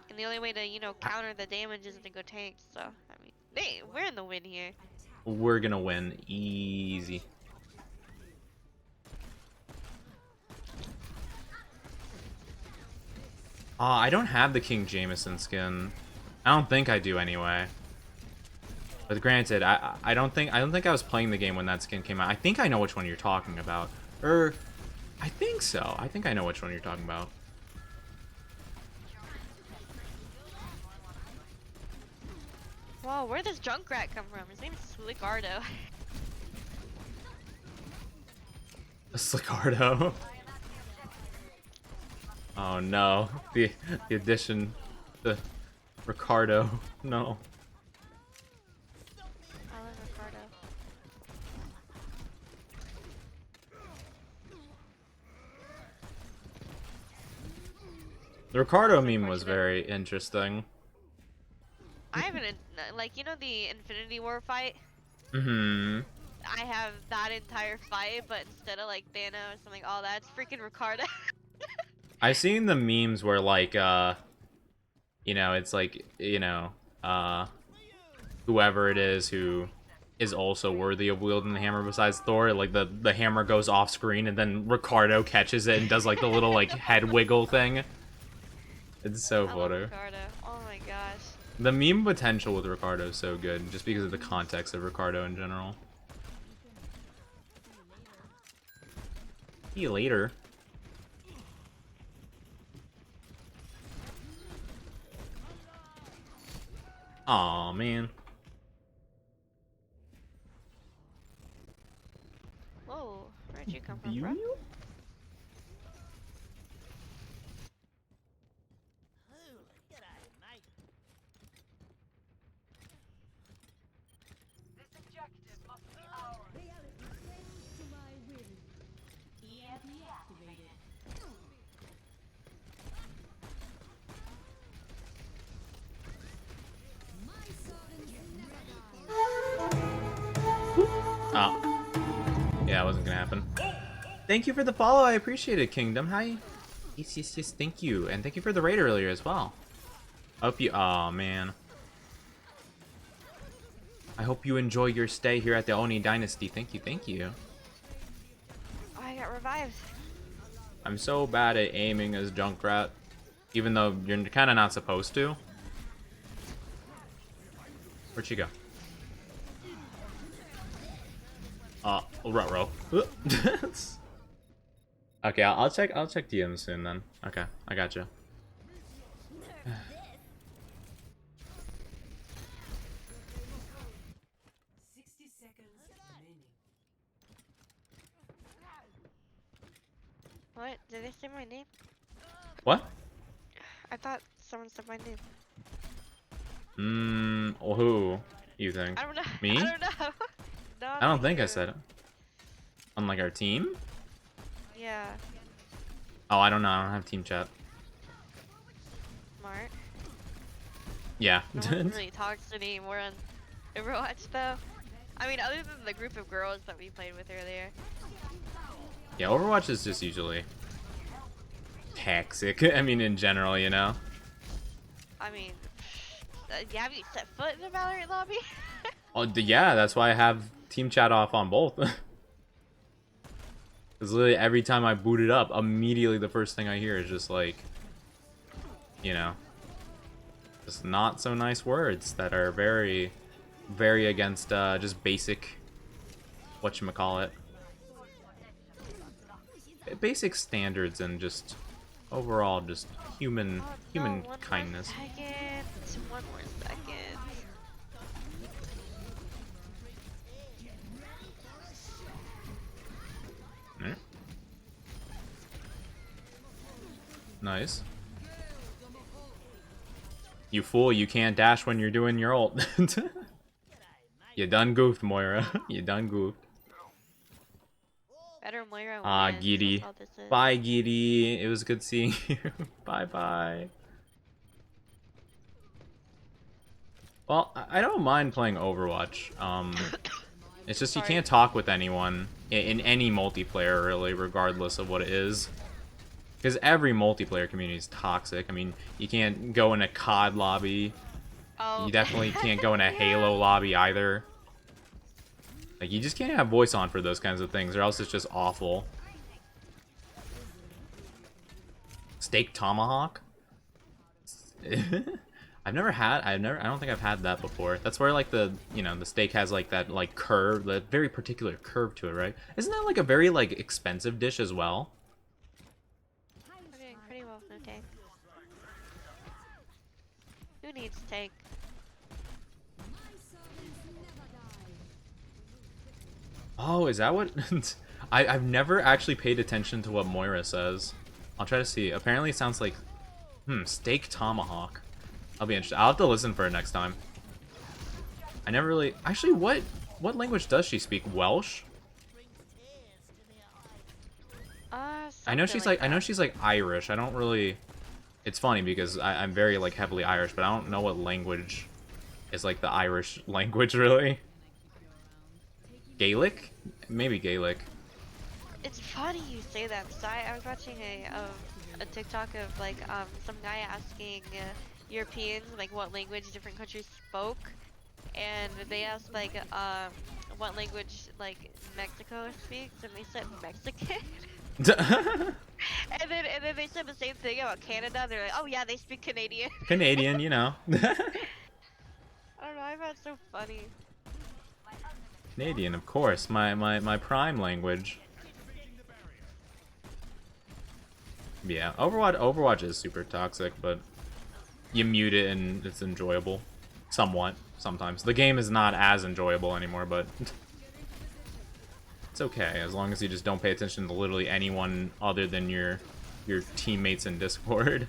And the only way to counter the damage is to go tank. So I mean, hey, we're in the win here. We're gonna win easy. I don't have the King Jameson skin. I don't think I do anyway. But granted, I don't think I was playing the game when that skin came out. I think I know which one you're talking about. I think so. I think I know which one you're talking about. Whoa, where does Junkrat come from? His name is Slickardo. Slickardo. Oh no, the addition, the Ricardo. No. I love Ricardo. The Ricardo meme was very interesting. I haven't like the Infinity War fight. Mm-hmm. I have that entire fight, but instead of like Thanos and like all that, it's freaking Ricardo. I've seen the memes where like it's like whoever it is who is also worthy of wielding the hammer besides Thor, like the hammer goes off screen and then Ricardo catches it and does like the little like head wiggle thing. It's so funny. Ricardo. Oh my gosh. The meme potential with Ricardo is so good just because of the context of Ricardo in general. See you later. Aw, man. Whoa, where'd you come from, bro? Oh. Yeah, it wasn't gonna happen. Thank you for the follow, I appreciate it, Kingdom. Hi. Yes, thank you. And thank you for the raid earlier as well. Hope you... Aw, man. I hope you enjoy your stay here at the Oni Dynasty. Thank you. Oh, I got revived. I'm so bad at aiming as Junkrat. Even though you're kind of not supposed to. Where'd she go? Ruh-roh. Okay, I'll check DM soon then. Okay, I gotcha. What? Did they say my name? What? I thought someone said my name. Well, who you think? I don't know. Me? I don't know. No, I don't think I said it. On like our team? Yeah. Oh, I don't know. I don't have team chat. Smart. Yeah. No one really talks anymore on Overwatch though. I mean, other than the group of girls that we played with earlier. Yeah, Overwatch is just usually toxic. I mean, in general, you know. I mean, have you set foot in the Valorant lobby? Oh, yeah, that's why I have team chat off on both. Because literally every time I boot it up, immediately the first thing I hear is just like, you know, just not so nice words that are very, very against just basic, whatchamacallit, basic standards and just overall just human Oh no, human one more kindness. second. One more second. Mm. Nice. You fool, you can't dash when you're doing your ult. You done goofed, Moira. You done goofed. Better Moira Ah, wins. That's Giddy. all this is. Bye, Giddy. It was good seeing you. Bye-bye. Well, I don't mind playing Overwatch. It's just you Sorry. can't talk with anyone in any multiplayer, really, regardless of what it is. Because every multiplayer community is toxic. I mean, you can't go in a COD lobby. Oh. You definitely can't go in a Yeah. Halo lobby either. Like, you just can't have voice on for those kinds of things, or else it's just awful. Steak tomahawk? I don't think I've had that before. That's where, like, the steak has, like, that, like, curve, that very particular curve to it, right? Isn't that, like, a very, like, expensive dish as well? I'm doing pretty well with no tank. Who needs tank? Oh, is that what... I've never actually paid attention to what Moira says. I'll try to see. Apparently it sounds like... steak tomahawk. I'll be interested. I'll have to listen for it next time. I never really... Actually, what language does she speak? Welsh? I know she's like... I know she's like Irish. I don't really... It's funny because I'm very like heavily Irish, but I don't know what language is like the Irish language really. Gaelic? Maybe Gaelic. It's funny you say that because I was watching a TikTok of like some guy asking Europeans like what language different countries spoke, and they asked like what language like Mexico speaks, and they said Mexican. And then they said the same thing about Canada. They're like, oh yeah, they speak Canadian. Canadian, you know. I don't know. I find it so funny. Canadian, of course. My prime language. Yeah, Overwatch is super toxic, but you mute it and it's enjoyable. Somewhat, sometimes. The game is not as enjoyable anymore, but it's okay, as long as you just don't pay attention to literally anyone other than your teammates in Discord.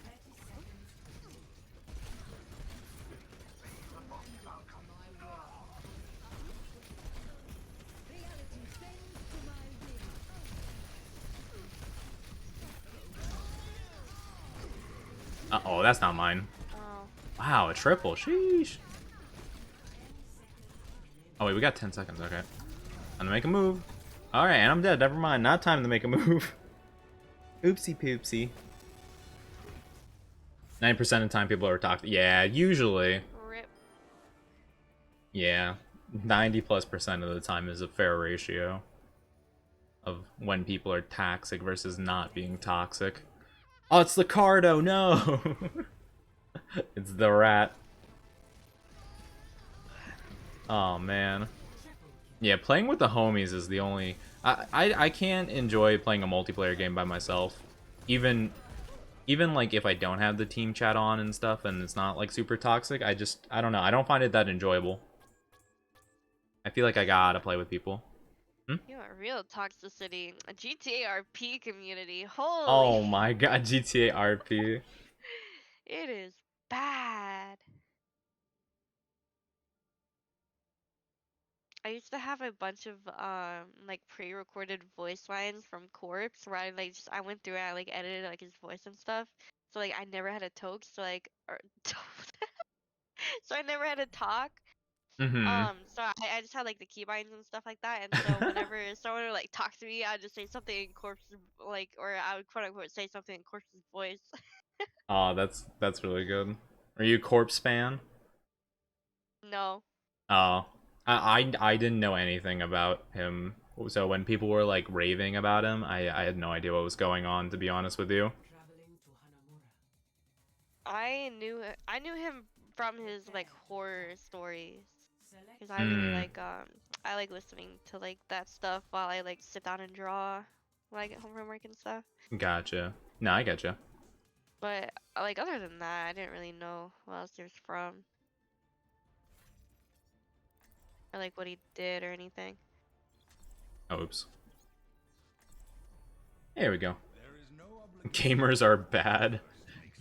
Uh-oh, that's not mine. Oh. Wow, a triple. Sheesh. Oh, wait, we got 10 seconds. Okay. I'm gonna make a move. Alright, and I'm dead. Never mind. Not time to make a move. Oopsie poopsie. 90% of the time people are toxic. Yeah, usually. Rip. Yeah. 90+% of the time is a fair ratio of when people are toxic versus not being toxic. Oh, it's the Cardo, no! It's the rat. Oh, man. Yeah, playing with the homies is the only... I can't enjoy playing a multiplayer game by myself. Even like if I don't have the team chat on and stuff and it's not like super toxic, I don't know, I don't find it that enjoyable. I feel like I gotta play with people. You are real toxicity. A GTA RP community. Holy. Oh my god, GTA RP. It is bad. I used to have a bunch of like pre-recorded voice lines from Corpse where I went through and I like edited like his voice and stuff. So like I never had a toke, so like so I never had to talk. Mm-hmm. So I just had like the keybinds and stuff like that, and so whenever someone would like talk to me, I'd just say something in Corpse's like, or I would quote unquote say something in Corpse's voice. Oh, that's really good. Are you a Corpse fan? No. Oh, I didn't know anything about him. So when people were like raving about him, I had no idea what was going on, to be honest with you. I knew him from his like horror stories, because I really Hmm. like I like listening to like that stuff while I like sit down and draw when I get home from work and stuff. Gotcha. No, I getcha. But like other than that, I didn't really know what else he was from or like what he did or anything. Oh, oops. There we go. Gamers are bad.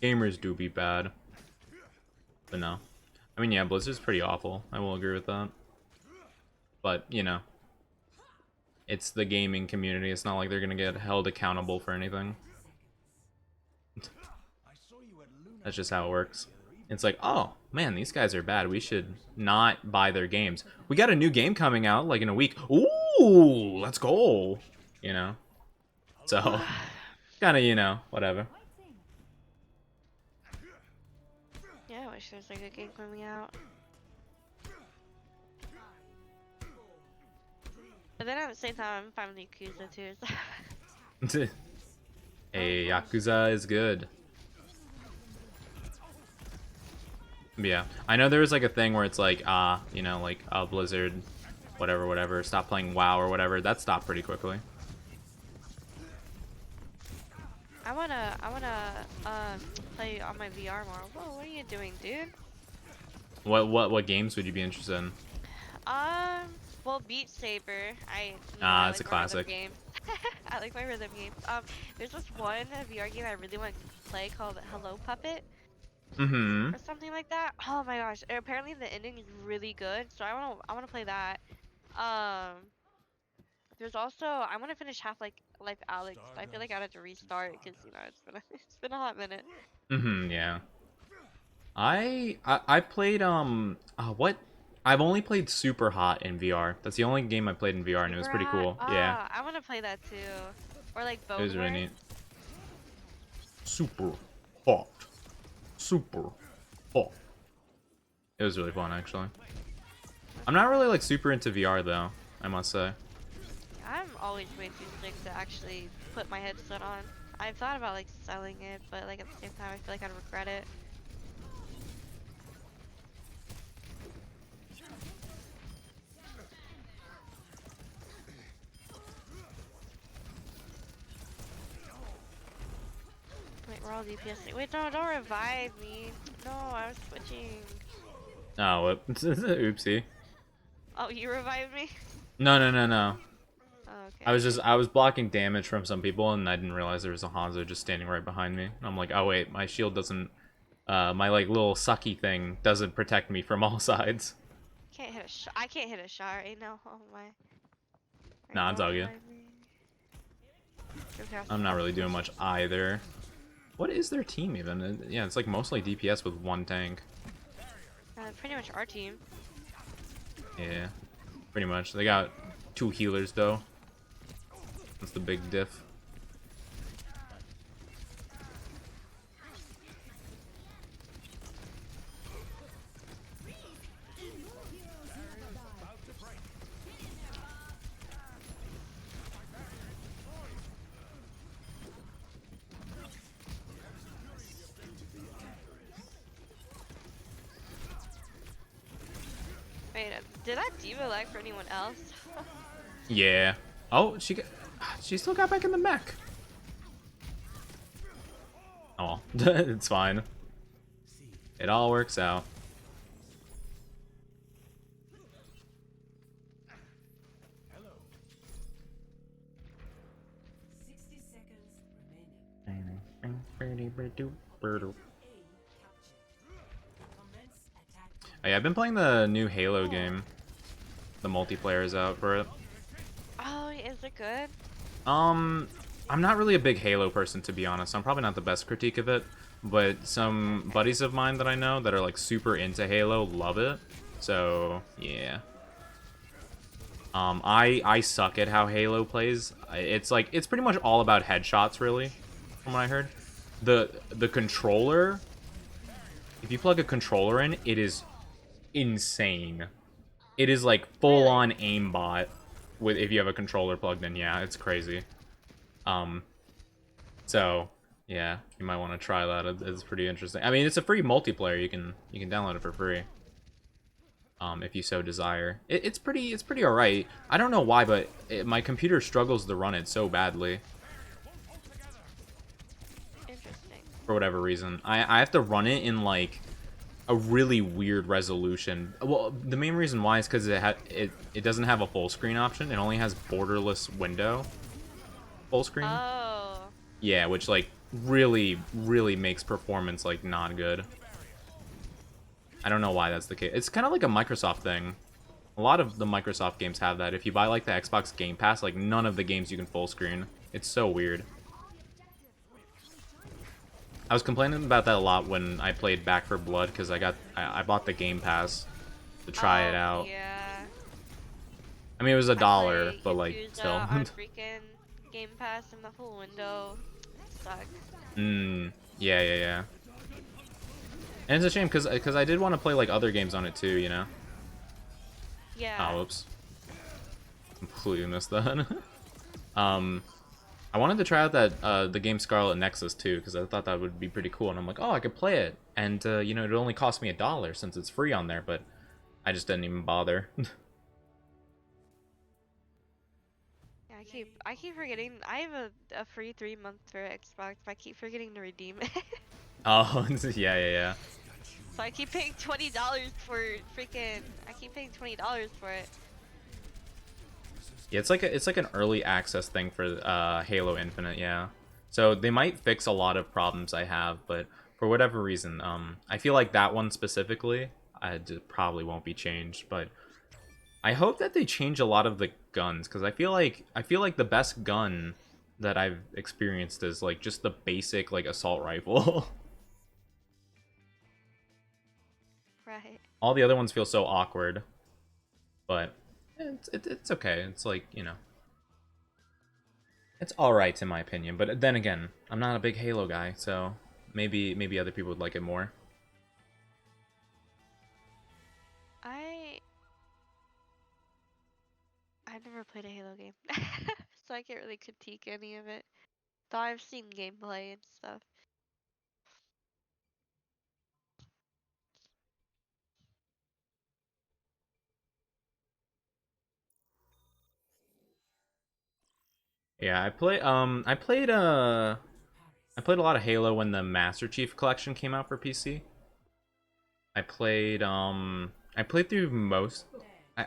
Gamers do be bad. But no. I mean, yeah, Blizzard's pretty awful. I will agree with that. But, you know, it's the gaming community. It's not like they're gonna get held accountable for anything. That's just how it works. It's like, oh, man, these guys are bad. We should not buy their games. We got a new game coming out, like, in a week. Ooh, let's go. You know? So, kind of, you know, whatever. Yeah, I wish there's like a game coming out. But then at the same time, I'm fine with Yakuza too. So. Hey, Yakuza is good. Yeah, I know there was like a thing where it's like, you know, like Blizzard, whatever, stop playing WoW or whatever. That stopped pretty quickly. I wanna play on my VR more. Whoa, what are you doing, dude? What games would you be interested in? Well, Beat Saber. I It's a like my rhythm classic. games. I like my rhythm games. There's this one VR game I really want to play called Hello Puppet Mm-hmm. or something like that. Oh my gosh! Apparently the ending is really good, so I wanna play that. Um, there's also I want to finish Half-Life Alex. I feel like I have to restart because it's been it's been a hot minute. Mm-hmm. Yeah. I played what? I've only played Super Hot in VR. That's the only game I played in VR, and it was Super pretty hot. cool. Yeah, Ah, I want to play that too. Or like it Bone was really Wars. neat. Super hot. Super hot. It was really fun, actually. I'm not really like super into VR though, I must say. I'm always way too sick to actually put my headset on. I've thought about like selling it, but like at the same time, I feel like I'd regret it. Wait, we're all DPS. Wait, no, don't revive me. No, I was switching. Oh, what? Oopsie. Oh, you revived me? No. Oh, okay, I was okay. just I was blocking damage from some people, and I didn't realize there was a Hanzo just standing right behind me. I'm like, oh wait, my shield doesn't. My like little sucky thing doesn't protect me from all sides. Can't hit a shot. I can't hit a shot right now. Oh my. Alright, Nah, it's don't all good. revive me. Okay, I'll I'm not stop really the doing mission. much either. What is their team even? Yeah, it's like mostly DPS with one tank. Pretty much our team. Yeah, pretty much. They got 2 healers though. That's the big diff. Wait, did that diva lag for anyone else? Yeah. Oh, she still got back in the mech. Oh, it's fine. It all works out. Oh, yeah, I've been playing the new Halo game. The multiplayer is out for it. Oh, is it good? I'm not really a big Halo person, to be honest. I'm probably not the best critique of it, but some buddies of mine that I know that are like super into Halo love it. So yeah. I suck at how Halo plays. It's like it's pretty much all about headshots, really, from what I heard. The controller, if you plug a controller in, it is insane. It is like full on aimbot with if you have a controller plugged in. Yeah, it's crazy. So yeah, you might want to try that. It's pretty interesting. I mean, it's a free multiplayer. You can download it for free. If you so desire. It's pretty alright. I don't know why, but my computer struggles to run it so badly. Interesting. For whatever reason. I have to run it in, like, a really weird resolution. Well, the main reason why is because it doesn't have a full screen option. It only has borderless window full screen. Oh. Yeah, which, like, really makes performance, like, not good. I don't know why that's the case. It's kind of like a Microsoft thing. A lot of the Microsoft games have that. If you buy, like, the Xbox Game Pass, like, none of the games you can full screen. It's so weird. I was complaining about that a lot when I played Back 4 Blood, because I bought the Game Pass to try it out. Yeah. I mean, it was $1, but, like, used, still. our freaking Game Pass in the full window. It sucks. Yeah. And it's a shame, because I did want to play, like, other games on it, too, you know? Yeah. Oh, whoops. Completely missed that. I wanted to try out that, the game Scarlet Nexus, too, because I thought that would be pretty cool, and I'm like, oh, I could play it. And, you know, it only cost me $1 since it's free on there, but I just didn't even bother. Yeah, I keep forgetting. I have a free 3 month for Xbox, but I keep forgetting to redeem it. Oh, yeah. So I keep paying $20 for freaking. I keep paying $20 for it. Yeah, it's like an early access thing for Halo Infinite, yeah. So they might fix a lot of problems I have, but for whatever reason, I feel like that one specifically, probably won't be changed. But I hope that they change a lot of the guns, because I feel like the best gun that I've experienced is like just the basic like assault rifle. Right. All the other ones feel so awkward, but it's okay. It's like, you know, it's all right in my opinion. But then again, I'm not a big Halo guy, so maybe other people would like it more. I've never played a Halo game, so I can't really critique any of it. Though I've seen gameplay and stuff. Yeah, I played a lot of Halo when the Master Chief Collection came out for PC. I played through I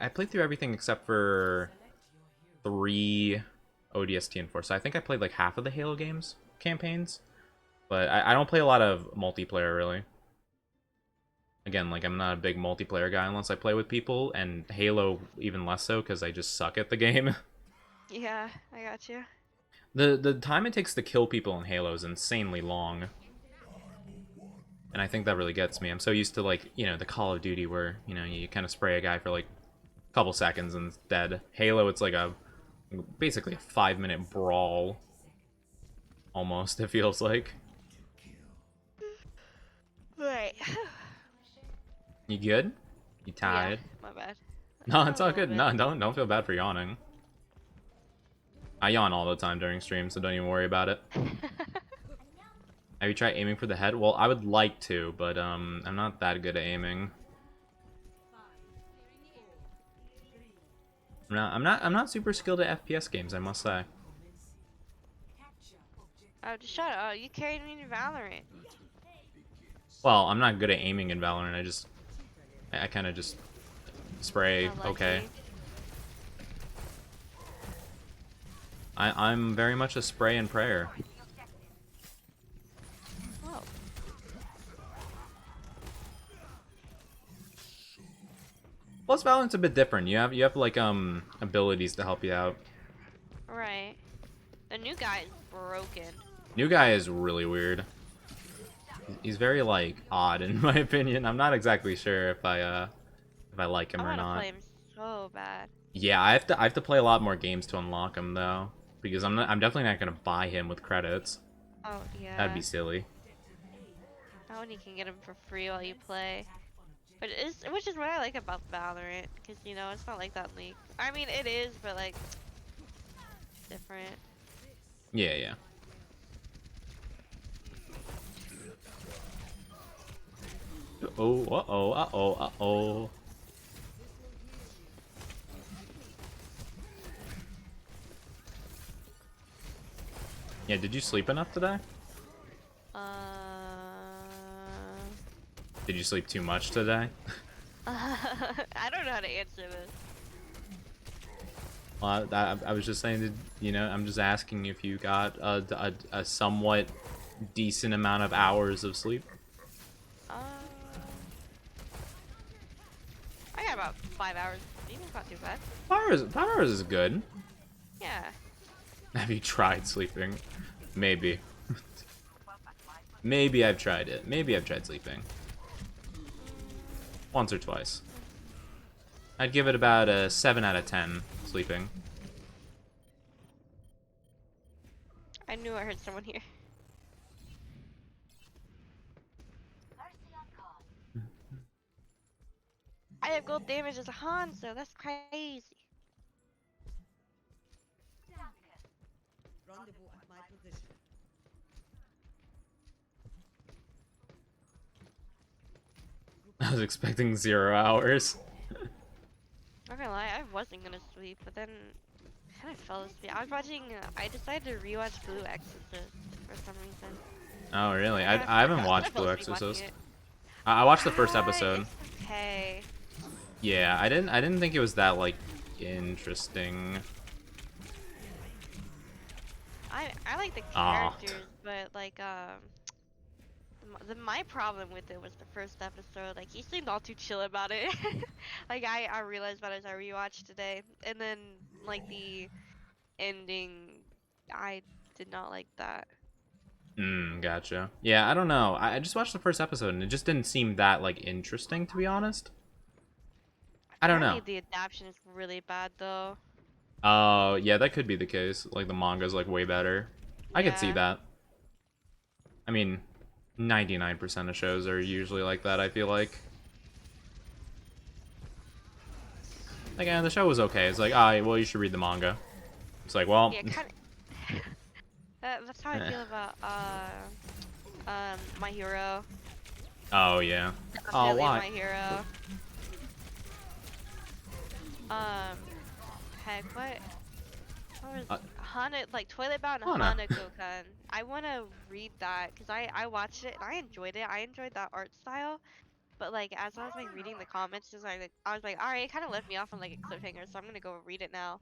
played through everything except for 3 ODST and 4. So I think I played like half of the Halo games campaigns, but I don't play a lot of multiplayer really. Again, like I'm not a big multiplayer guy unless I play with people, and Halo even less so because I just suck at the game. Yeah, I got you. The time it takes to kill people in Halo is insanely long. And I think that really gets me. I'm so used to, like, you know, the Call of Duty where, you know, you kind of spray a guy for like a couple seconds and it's dead. Halo, it's like basically a 5-minute brawl. Almost, it feels like. Right. You good? You tired? Yeah, my bad. No, it's A all little good. bit. No, don't feel bad for yawning. I yawn all the time during stream, so don't even worry about it. Have you tried aiming for the head? Well, I would like to, but I'm not that good at aiming. I'm not super skilled at FPS games, I must say. Oh, just shut up. You carried me to Valorant. Well, I'm not good at aiming in Valorant. I kind of just spray. How lucky. Okay. I'm very much a spray and prayer. Oh. Plus, Valorant's a bit different. You have like abilities to help you out. Right. The new guy is broken. New guy is really weird. He's very like odd in my opinion. I'm not exactly sure if I if I like him I or want to not. play him so bad. Yeah, I have to play a lot more games to unlock him though, because I'm definitely not gonna buy him with credits. Oh That'd yeah. be silly. That one you can get him for free while you play. But it's, which is what I like about Valorant, because you know it's not like that League. I mean it is, but like different. Yeah, yeah. Oh, uh-oh, uh-oh, uh-oh. Yeah, did you sleep enough today? Did you sleep too much today? I don't know how to answer this. Well, I was just saying that, you know, I'm just asking if you got a somewhat decent amount of hours of sleep. Uh, I got about 5 hours. Even not too bad. 5 hours is good. Yeah. Have you tried sleeping? Maybe. Maybe I've tried it. Maybe I've tried sleeping. Once or twice. I'd give it about a 7 out of 10 sleeping. I knew I heard someone here. I have gold damage as a Hanzo. That's crazy. Rendezvous at my position. I was expecting 0 hours. Not gonna lie, I wasn't gonna sleep, but then I kind of fell asleep. I was watching. I decided to rewatch Blue Exorcist for some reason. Oh, really? I I haven't forgot- I watched fell Blue asleep watching Exorcist. it. I watched the first episode. It's okay. Yeah, I didn't think it was that, like, interesting. I like the Aw. characters, but like my problem with it was the first episode. Like he seemed all too chill about it. Like I realized that as I rewatched today, and then like the ending, I did not like that. Gotcha. Yeah, I don't know. I just watched the first episode and it just didn't seem that, like, interesting, to be honest. I don't know. Apparently the adaptation is really bad though. Oh, yeah, that could be the case. Like, the manga's, like, way better. I could see Yeah. that. I mean, 99% of shows are usually like that, I feel like. Like, the show was okay. It's like, ah, well, you should read the manga. It's like, well... Yeah, kind of. That's how I feel about My Hero. Oh, yeah. Oh, Definitely why? My Hero. Heck, what was Hana, like Toilet Bound and Hana. Hanako-kun? I want to read that because I watched it and I enjoyed it. I enjoyed that art style, but like as I was like reading the comments, just like I was like, all right, it kind of left me off on like a cliffhanger, so I'm gonna go read it now.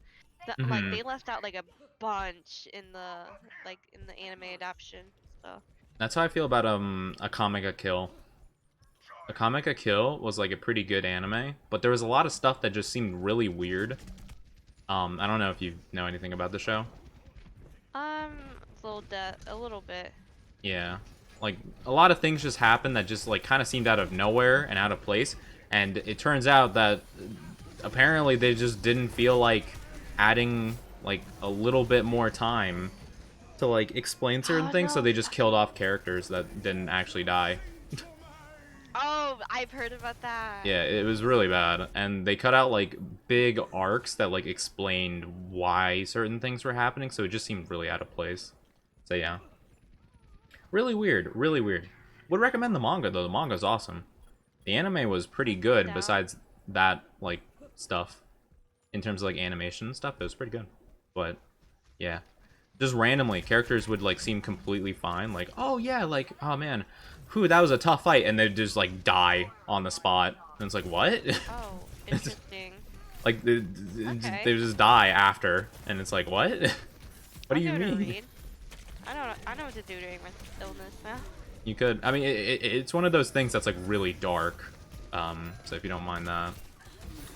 Like Mhm. they left out like a bunch in the anime adaptation, so. That's how I feel about A Comic a Kill. A Comic a Kill was like a pretty good anime, but there was a lot of stuff that just seemed really weird. I don't know if you know anything about the show. A little bit. Yeah. Like, a lot of things just happened that just, like, kind of seemed out of nowhere and out of place. And it turns out that apparently they just didn't feel like adding, like, a little bit more time to, like, explain certain Oh things, so no. they just killed off characters that didn't actually die. Oh, I've heard about that. Yeah, it was really bad. And they cut out, like, big arcs that, like, explained why certain things were happening, so it just seemed really out of place. So, yeah. Really weird, really weird. Would recommend the manga, though. The manga's awesome. The anime was pretty good, Down. besides that, like, stuff. In terms of, like, animation and stuff, it was pretty good. But, yeah. Just randomly, characters would, like, seem completely fine. Like, oh, yeah, like, oh, man. Whew, that was a tough fight. And they'd just, like, die on the spot. And it's like, what? Oh, interesting. Like, Okay. they just die after. And it's like, what? What do I'll you give it a mean? read. I know what to do during my illness now. You could. I mean, it's one of those things that's, like, really dark. So if you don't mind that,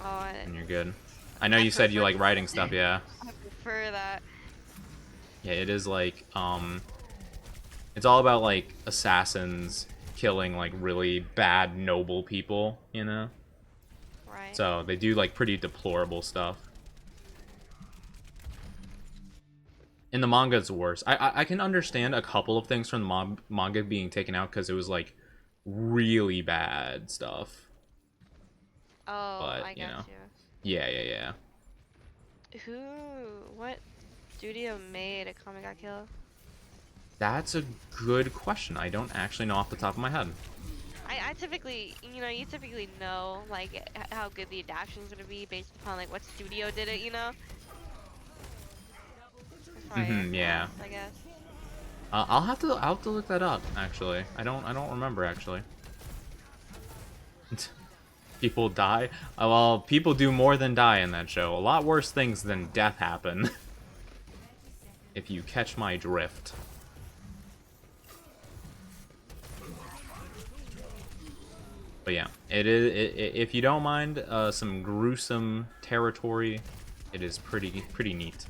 Oh, then you're good. I know I you said you prefer- like writing stuff, yeah. I prefer that. Yeah, it is like, it's all about, like, assassins killing, like, really bad, noble people, you know? Right. So they do like pretty deplorable stuff. In the manga, it's worse. I can understand a couple of things from the manga being taken out because it was like really bad stuff. Oh, But I you got know, you. yeah. What studio made a Kami Got Kill? That's a good question. I don't actually know off the top of my head. I typically, you typically know, like, how good the adaptation's gonna be based upon, like, what studio did it, you know? That's why I Yeah. asked, I guess. I'll have to look that up. Actually, I don't remember actually. People die. Well, people do more than die in that show. A lot worse things than death happen. If you catch my drift. But yeah, it is. If you don't mind some gruesome territory, it is pretty neat.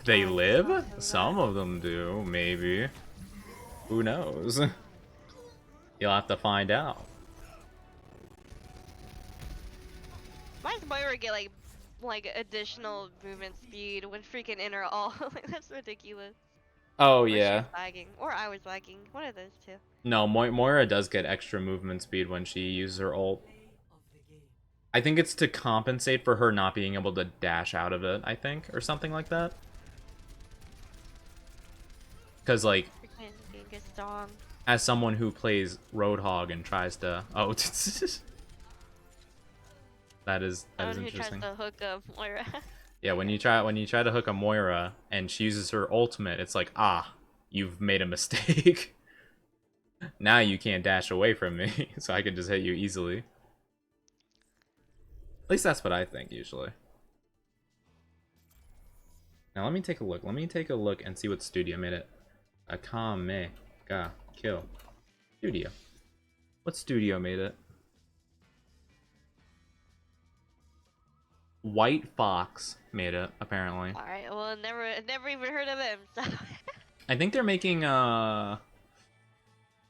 They live? Some of them do, maybe. Who knows? You'll have to find out. Why does Moira get, like additional movement speed when freaking in her all? Like, that's ridiculous. Oh Or she yeah. was lagging. Or I was lagging. One of those two. No, Moira does get extra movement speed when she uses her ult. I think it's to compensate for her not being able to dash out of it, I think, or something like that. Because, like, as someone who plays Roadhog and tries to... Oh, that is interesting. Who tries to hook up Moira. Yeah, when you try to hook a Moira and she uses her ultimate, it's like, ah, you've made a mistake. Now you can't dash away from me, so I can just hit you easily. At least that's what I think, usually. Now let me take a look. Let me take a look and see what studio made it. Akame ga kill. Studio. What studio made it? White Fox made it, apparently. Alright, well, never even heard of him, so... I think they're making, Oh,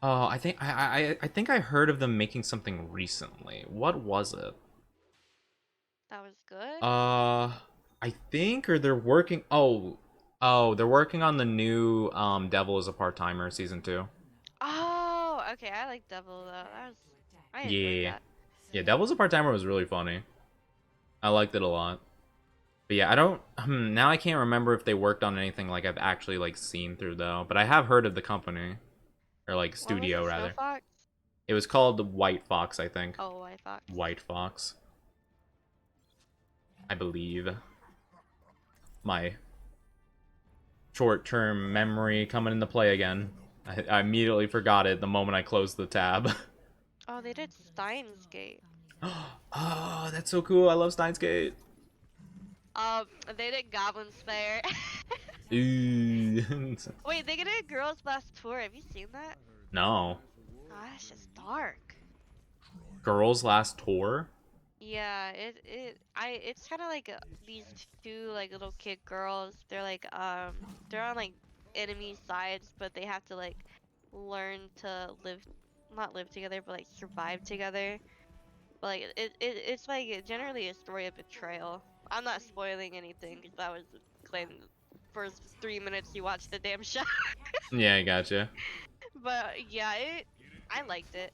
I think I heard of them making something recently. What was it? That was good? I think, or they're working... Oh, they're working on the new, Devil is a Part-Timer Season 2. Oh, okay, I like Devil, though. I enjoyed Yeah. that. Yeah, Devil is a Part-Timer was really funny. I liked it a lot. But yeah, I don't... now I can't remember if they worked on anything, like, I've actually, like, seen through, though. But I have heard of the company. Or, like, studio, What was it, rather. Snow Fox? It was called White Fox, I think. Oh, White Fox. White Fox. I believe. My short-term memory coming into play again. I immediately forgot it the moment I closed the tab. Oh, they did Steins Gate. Oh, that's so cool. I love Steins Gate. They did Goblin Slayer. Ooh. Wait, they did Girls Last Tour. Have you seen that? No. Gosh, it's dark. Girls Last Tour? Yeah, it's kind of like these two like little kid girls. They're like they're on like enemy sides, but they have to like learn to not live together, but like survive together. But like it's like generally a story of betrayal. I'm not spoiling anything because that was like the first 3 minutes you watched the damn show. Yeah, I gotcha. But yeah, I liked it.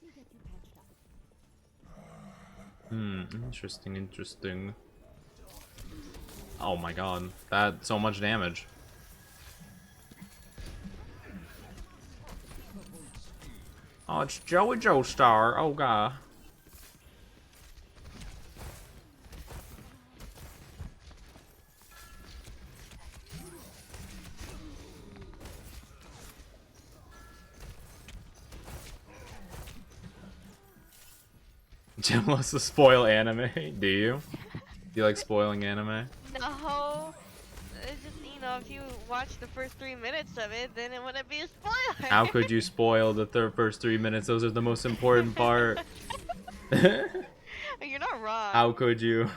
Interesting. Oh my god, that's so much damage. Oh, it's Joey Joestar. Oh god. Jim wants to spoil anime. Do you? Do you like spoiling anime? No, it's just if you watch the first 3 minutes of it, then it wouldn't be a spoiler. How could you spoil the first 3 minutes? Those are the most important part. You're not wrong. How could you?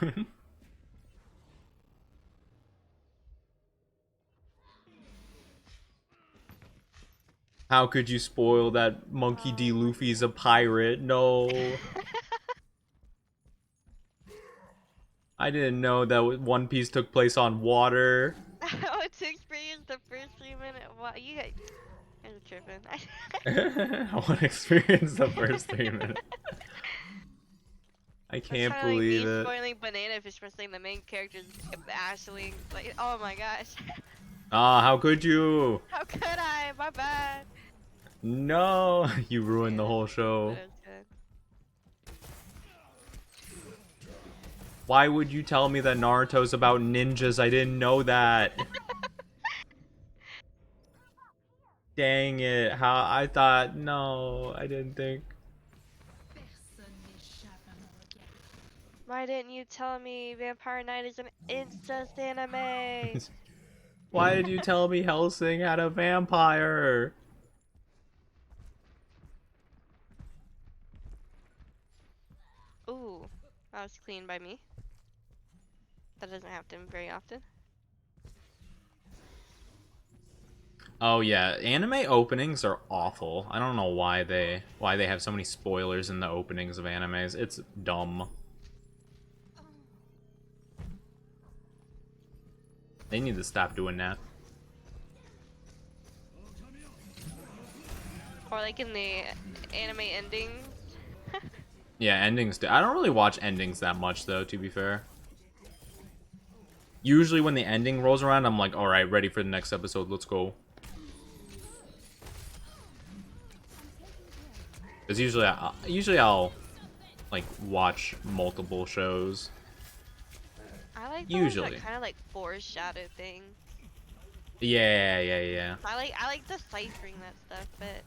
How could you spoil that Monkey D. Luffy's a pirate? No. I didn't know that One Piece took place on water. I want to experience the first 3 minutes. What you guys are tripping. I want to experience the first 3 minutes. I That's can't kind of like believe me it. spoiling Banana Fish for saying the main character's Ashling. Like, oh my gosh. Ah, how could you? How could I? My bad. No, you ruined Yeah, the whole that show. was good. Why would you tell me that Naruto's about ninjas? I didn't know that. Dang it. How I thought, no, I didn't think. Why didn't you tell me Vampire Knight is an incest anime? Why did you tell me Hellsing had a vampire? Ooh, that was clean by me. That doesn't happen very often. Oh yeah, anime openings are awful. I don't know why they have so many spoilers in the openings of animes. It's dumb. They need to stop doing that. Or like in the anime endings. Yeah, endings. I don't really watch endings that much though, to be fair. Usually when the ending rolls around, I'm like, all right, ready for the next episode. Let's go. Because usually I'll like watch multiple shows. I like the Usually. ones that kind of like foreshadow things. Yeah. I like deciphering that stuff, but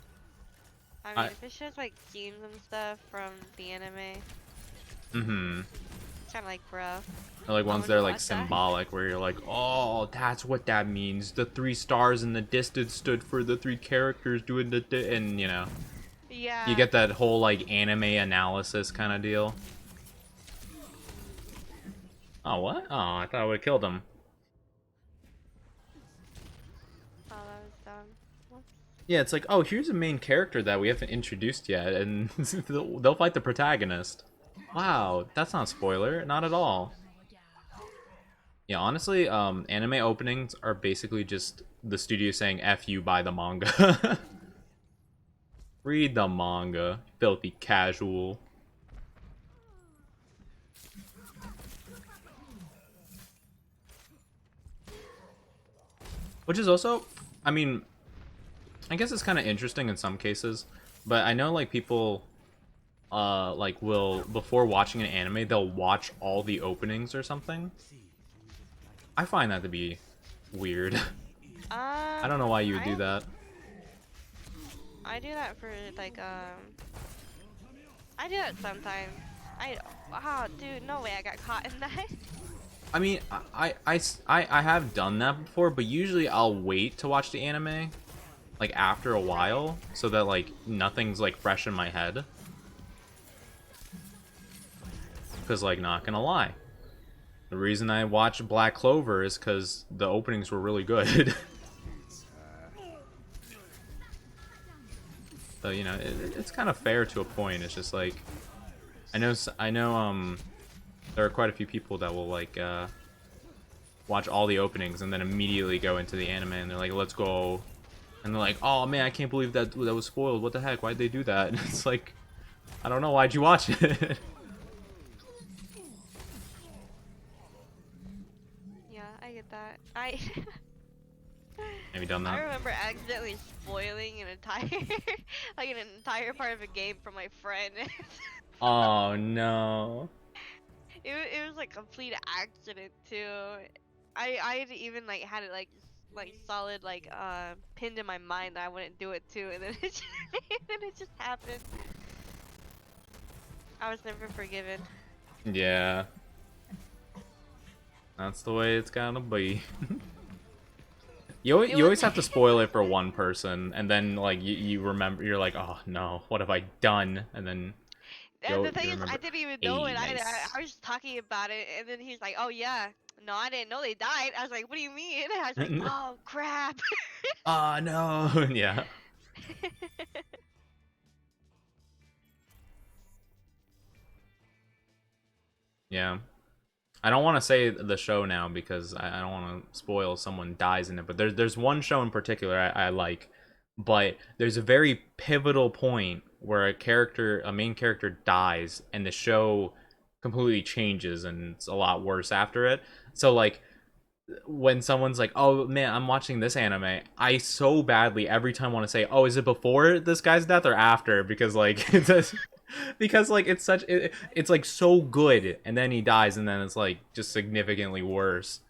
I mean, if it's just like scenes and stuff from the anime, Mm-hmm. it's kind of like, bruh. Or like ones I that are wanna like watch that. symbolic, where you're like, oh, that's what that means. The 3 stars in the distance stood for the 3 characters doing the and you know, Yeah. you get that whole like anime analysis kind of deal. Oh what? Oh, I thought I would have killed him. Oh, that was dumb. Whoops. Yeah, it's like, oh, here's a main character that we haven't introduced yet, and they'll fight the protagonist. Wow, that's not a spoiler, not at all. Yeah, honestly, anime openings are basically just the studio saying "F you, buy the manga." Read the manga, filthy casual. Which is also, I mean, I guess it's kind of interesting in some cases, but I know like people, like will before watching an anime they'll watch all the openings or something. I find that to be weird. I don't know why you would do that. I do that for like I do that sometimes. Oh dude, no way I got caught in that. I mean, I have done that before, but usually I'll wait to watch the anime, like after a while, so that like nothing's like fresh in my head. Because like, not gonna lie, the reason I watched Black Clover is because the openings were really good. So you know, it's kind of fair to a point. It's just like, I know, there are quite a few people that will like watch all the openings and then immediately go into the anime and they're like, let's go, and they're like, oh man, I can't believe that was spoiled. What the heck? Why'd they do that? And it's like, I don't know. Why'd you watch it? Yeah, I get that. Have you done I that? remember accidentally spoiling an entire like an entire part of a game for my friend. Oh no. It was like complete accident too. I had even like had it like solid like pinned in my mind that I wouldn't do it too, and then it just happened. I was never forgiven. Yeah. That's the way it's gotta be. You always have to spoil it for one person, and then like you remember, you're like, oh no, what have I done? And then And the thing you is, I remember, didn't even know hey, it. nice. I was just talking about it, and then he's like, "Oh yeah, no, I didn't know they died." I was like, "What do you mean?" I was like, "Oh crap." Ah no, yeah. Yeah. I don't want to say the show now because I don't want to spoil someone dies in it, but there's one show in particular I like, but there's a very pivotal point where a main character dies, and the show completely changes, and it's a lot worse after it. So like when someone's like, "Oh man, I'm watching this anime," I so badly every time want to say, "Oh, is it before this guy's death or after?" Because like because like it's like so good, and then he dies, and then it's like just significantly worse.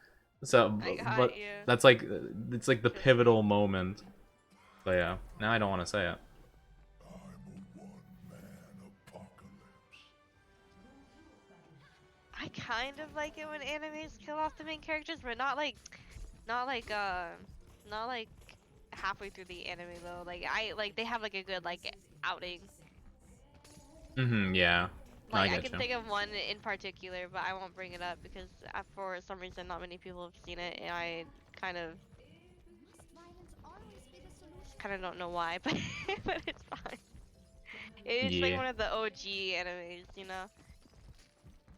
So, I got but you. that's like it's like the pivotal moment. But yeah, now I don't want to say it. I kind of like it when animes kill off the main characters, but not like not like halfway through the anime though. Like they have like a good like outing. Yeah. No, I Like I get can you. think of one in particular, but I won't bring it up because for some reason not many people have seen it, and I kind of don't know why, but but it's fine. It's like Yeah. one of the OG animes, you know.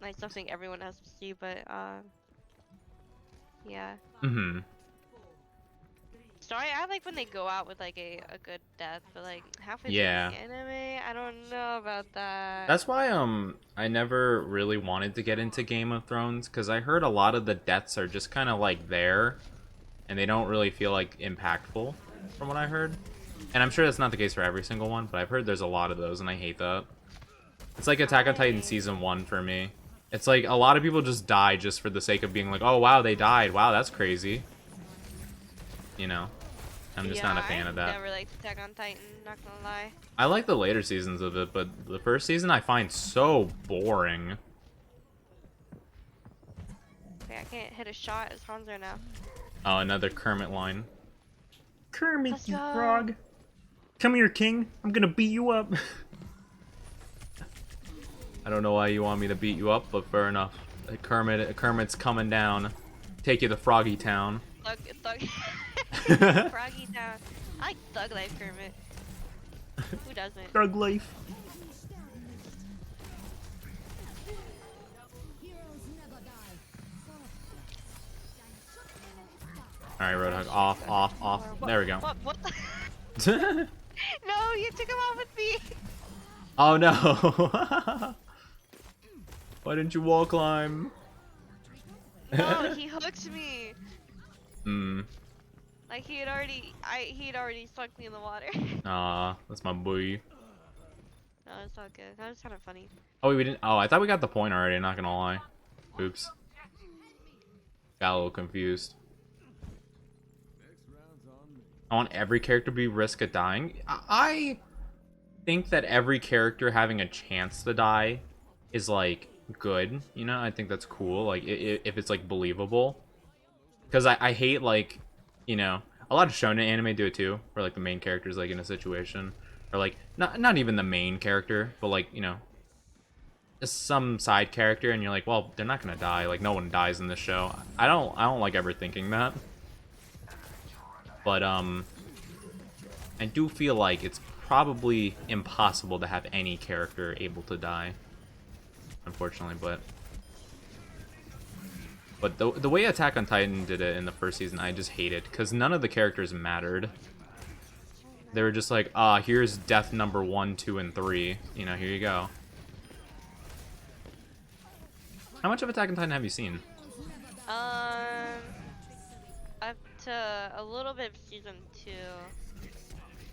Like something everyone has to see, but yeah. So I like when they go out with like a good death, but like halfway through Yeah. the anime, I don't know about that. That's why I never really wanted to get into Game of Thrones, because I heard a lot of the deaths are just kind of like there, and they don't really feel like impactful, from what I heard. And I'm sure that's not the case for every single one, but I've heard there's a lot of those, and I hate that. It's like Attack on Titan Season 1 for me. It's like a lot of people just die just for the sake of being like, oh wow, they died. Wow, that's crazy. You know? I'm just not a fan of that. I never liked Attack on Titan, not gonna lie. I like the later seasons of it, but the first season I find so boring. Okay, I can't hit a shot as Hanzo now. Oh, another Kermit line. Kermit, Let's you go. frog. Come here, King. I'm gonna beat you up. I don't know why you want me to beat you up, but fair enough. Kermit's coming down. Take you to Froggy Town. Thug. Froggy Town. I like Thug Life Kermit. Who doesn't? Thug life. Alright, Roadhog. Off. There we go. What the? No, you took him off with me. Oh no. Why didn't you wall climb? No, he hooked me. Hmm. Like he had already sunk me in the water. Aw, that's my boy. No, it's all good. That was kind of funny. Oh, wait, we didn't. Oh, I thought we got the point already. Not gonna lie. Oops. Got a little confused. I want every character to be risk of dying. I think that every character having a chance to die is like good. You know, I think that's cool. Like if it's like believable. Because I hate like, you know, a lot of shonen anime do it too, where like the main character is like in a situation, or like not even the main character, but like, you know, some side character, and you're like, well, they're not gonna die. Like no one dies in this show. I don't like ever thinking that. But I do feel like it's probably impossible to have any character able to die, unfortunately. But the way Attack on Titan did it in the first season, I just hated, because none of the characters mattered. They were just like, here's death number 1, 2, and 3. You know, here you go. How much of Attack on Titan have you seen? Up to a little bit of season 2.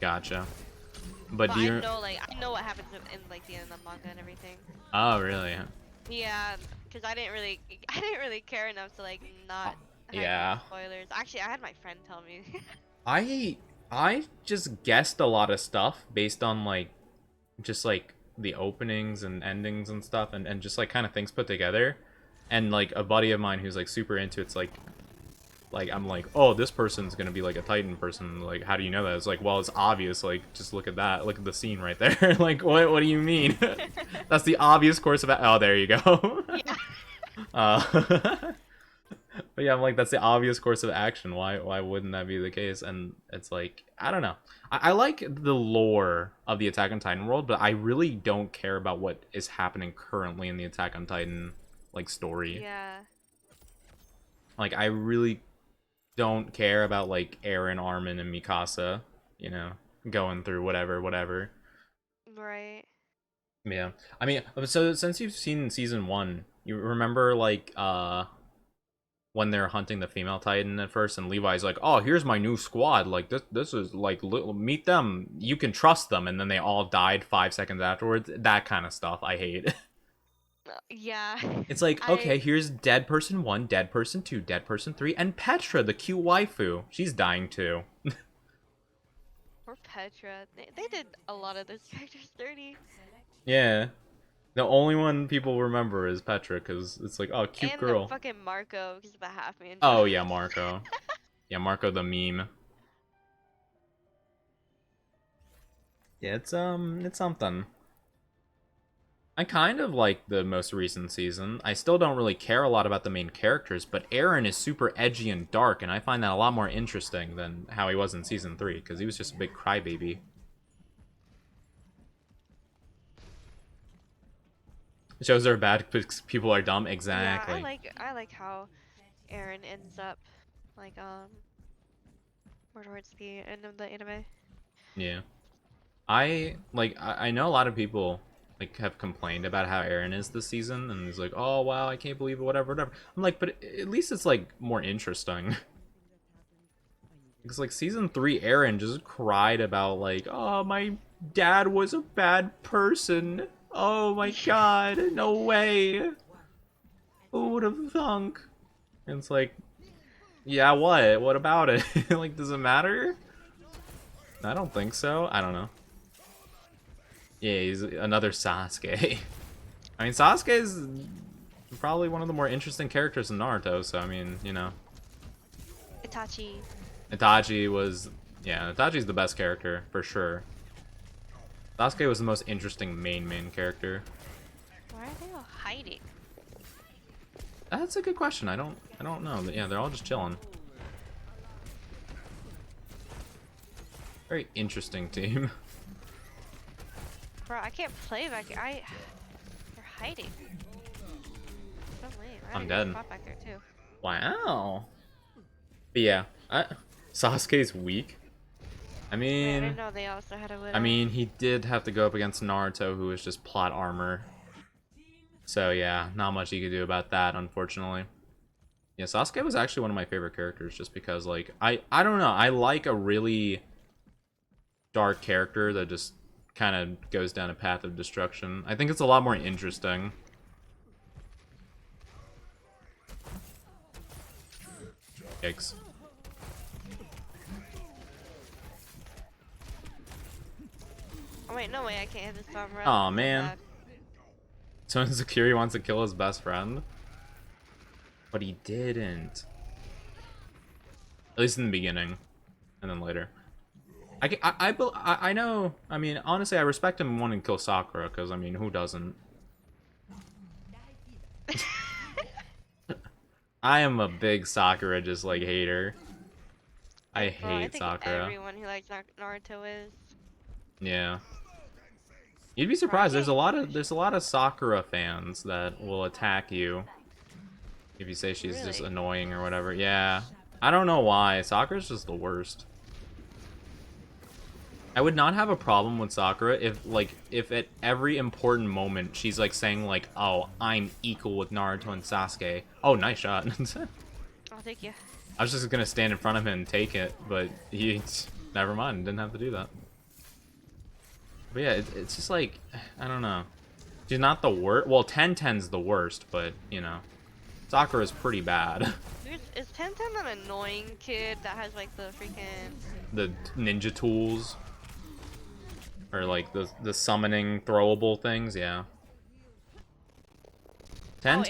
Gotcha. But do you... I know what happens in like the end of the manga and everything. Oh, really? Yeah, because I didn't really care enough to like not have Yeah. spoilers. Actually, I had my friend tell me. I just guessed a lot of stuff based on like just like the openings and endings and stuff, and just like kind of things put together. And like a buddy of mine who's like super into it's like I'm like, oh, this person's gonna be like a Titan person. Like, how do you know that? It's like, well, it's obvious. Like, just look at that. Look at the scene right there. Like, what do you mean? That's the obvious course of. Oh, there you go. Yeah. But But yeah, I'm like, that's the obvious course of action. Why wouldn't that be the case? And it's like, I don't know. I like the lore of the Attack on Titan world, but I really don't care about what is happening currently in the Attack on Titan like story. Yeah. Like, I really don't care about like Eren, Armin, and Mikasa, you know, going through whatever. Right. Yeah. I mean, so since you've seen season 1, you remember like when they're hunting the female Titan at first, and Levi's like, "Oh, here's my new squad. Like this is like meet them. You can trust them." And then they all died 5 seconds afterwards. That kind of stuff I hate. Yeah. It's like, I okay, here's dead person 1, dead person 2, dead person 3, and Petra, the cute waifu. She's dying too. Or Petra. They did a lot of those characters dirty. Yeah. The only one people remember is Petra, because it's like, oh, cute And the girl. fucking Marco because of the half man. Oh yeah, Marco. Yeah, Marco the meme. Yeah, it's something. I kind of like the most recent season. I still don't really care a lot about the main characters, but Eren is super edgy and dark, and I find that a lot more interesting than how he was in season 3, because he was just a big crybaby. Shows are bad because people are dumb. Exactly. Yeah, I like how Eren ends up like more towards the end of the anime. Yeah. I know a lot of people like have complained about how Eren is this season, and he's like, oh wow, I can't believe it, whatever. I'm like, but at least it's like more interesting. Because like season 3, Eren just cried about like, oh, my dad was a bad person. Oh my god, no way. Who would have thunk? And it's like, yeah, what? What about it? Like, does it matter? I don't think so. I don't know. Yeah, he's another Sasuke. I mean, Sasuke is probably one of the more interesting characters in Naruto, so I mean, you know. Itachi. Itachi was... Yeah, Itachi's the best character, for sure. Sasuke was the most interesting main character. Why are they all hiding? That's a good question. I don't know. Yeah, they're all just chilling. Very interesting team. Bro, I can't play back here. They're hiding. So lame. I'm dead. Spot back there too. Wow. But yeah, Sasuke's weak. I Wait, I mean, didn't know they also had a widow. I mean, he did have to go up against Naruto, who was just plot armor. So yeah, not much you could do about that, unfortunately. Yeah, Sasuke was actually one of my favorite characters, just because, like, I don't know, I like a really dark character that just kind of goes down a path of destruction. I think it's a lot more interesting. Yikes. Oh wait, no way, I can't hit this bomb right. Aw, man. So Insecurity wants to kill his best friend? But he didn't. At least in the beginning. And then later. I know, I mean, honestly, I respect him wanting to kill Sakura, because, I mean, who doesn't? I am a big Sakura just, like, hater. I hate I think Sakura. everyone who likes Naruto is. Yeah. You'd be surprised. There's a lot of Sakura fans that will attack you if you say she's just annoying or whatever. Yeah. I don't know why. Sakura's just the worst. I would not have a problem with Sakura if at every important moment she's like saying like, "Oh, I'm equal with Naruto and Sasuke." Oh, nice shot. Oh, thank you. I was just gonna stand in front of him and take it, but he never mind. Didn't have to do that. But yeah, it's just like, I don't know. She's not the worst. Well, Ten's the worst, but you know, Sakura's pretty bad. Dude, is Ten an annoying kid that has like the freaking The ninja tools. Or like the summoning throwable things, yeah. Ten's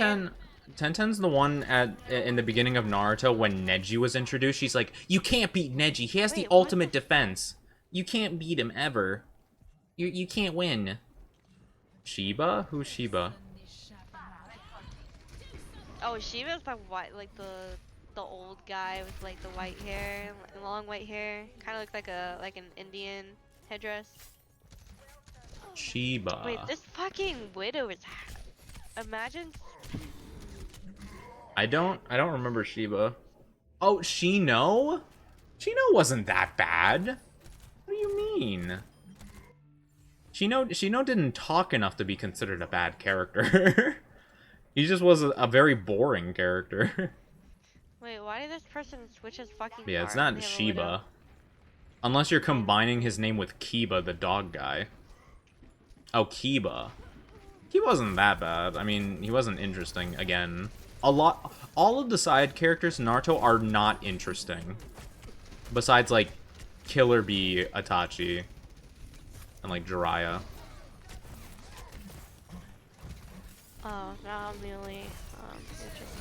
the one in the beginning of Naruto when Neji was introduced. She's like, you can't beat Neji. He has the ultimate defense. You can't beat him ever. You can't win. Shiba? Who's Shiba? Oh, Shiva's the white, like the the old guy with like the white hair, long white hair. Kind of looked like an Indian headdress. Sheba. Wait, this fucking widow is. Imagine. I don't remember Sheba. Oh, Shino? Shino wasn't that bad. What do you mean? Shino didn't talk enough to be considered a bad character. He just was a very boring character. Wait, why did this person switch his fucking Yeah, it's car? not Sheba. Unless you're combining his name with Kiba, the dog guy. Oh, Kiba. He wasn't that bad. I mean, he wasn't interesting, again. All of the side characters in Naruto are not interesting. Besides, like, Killer Bee, Itachi, and, like, Jiraiya. Oh, now I'm the only interesting.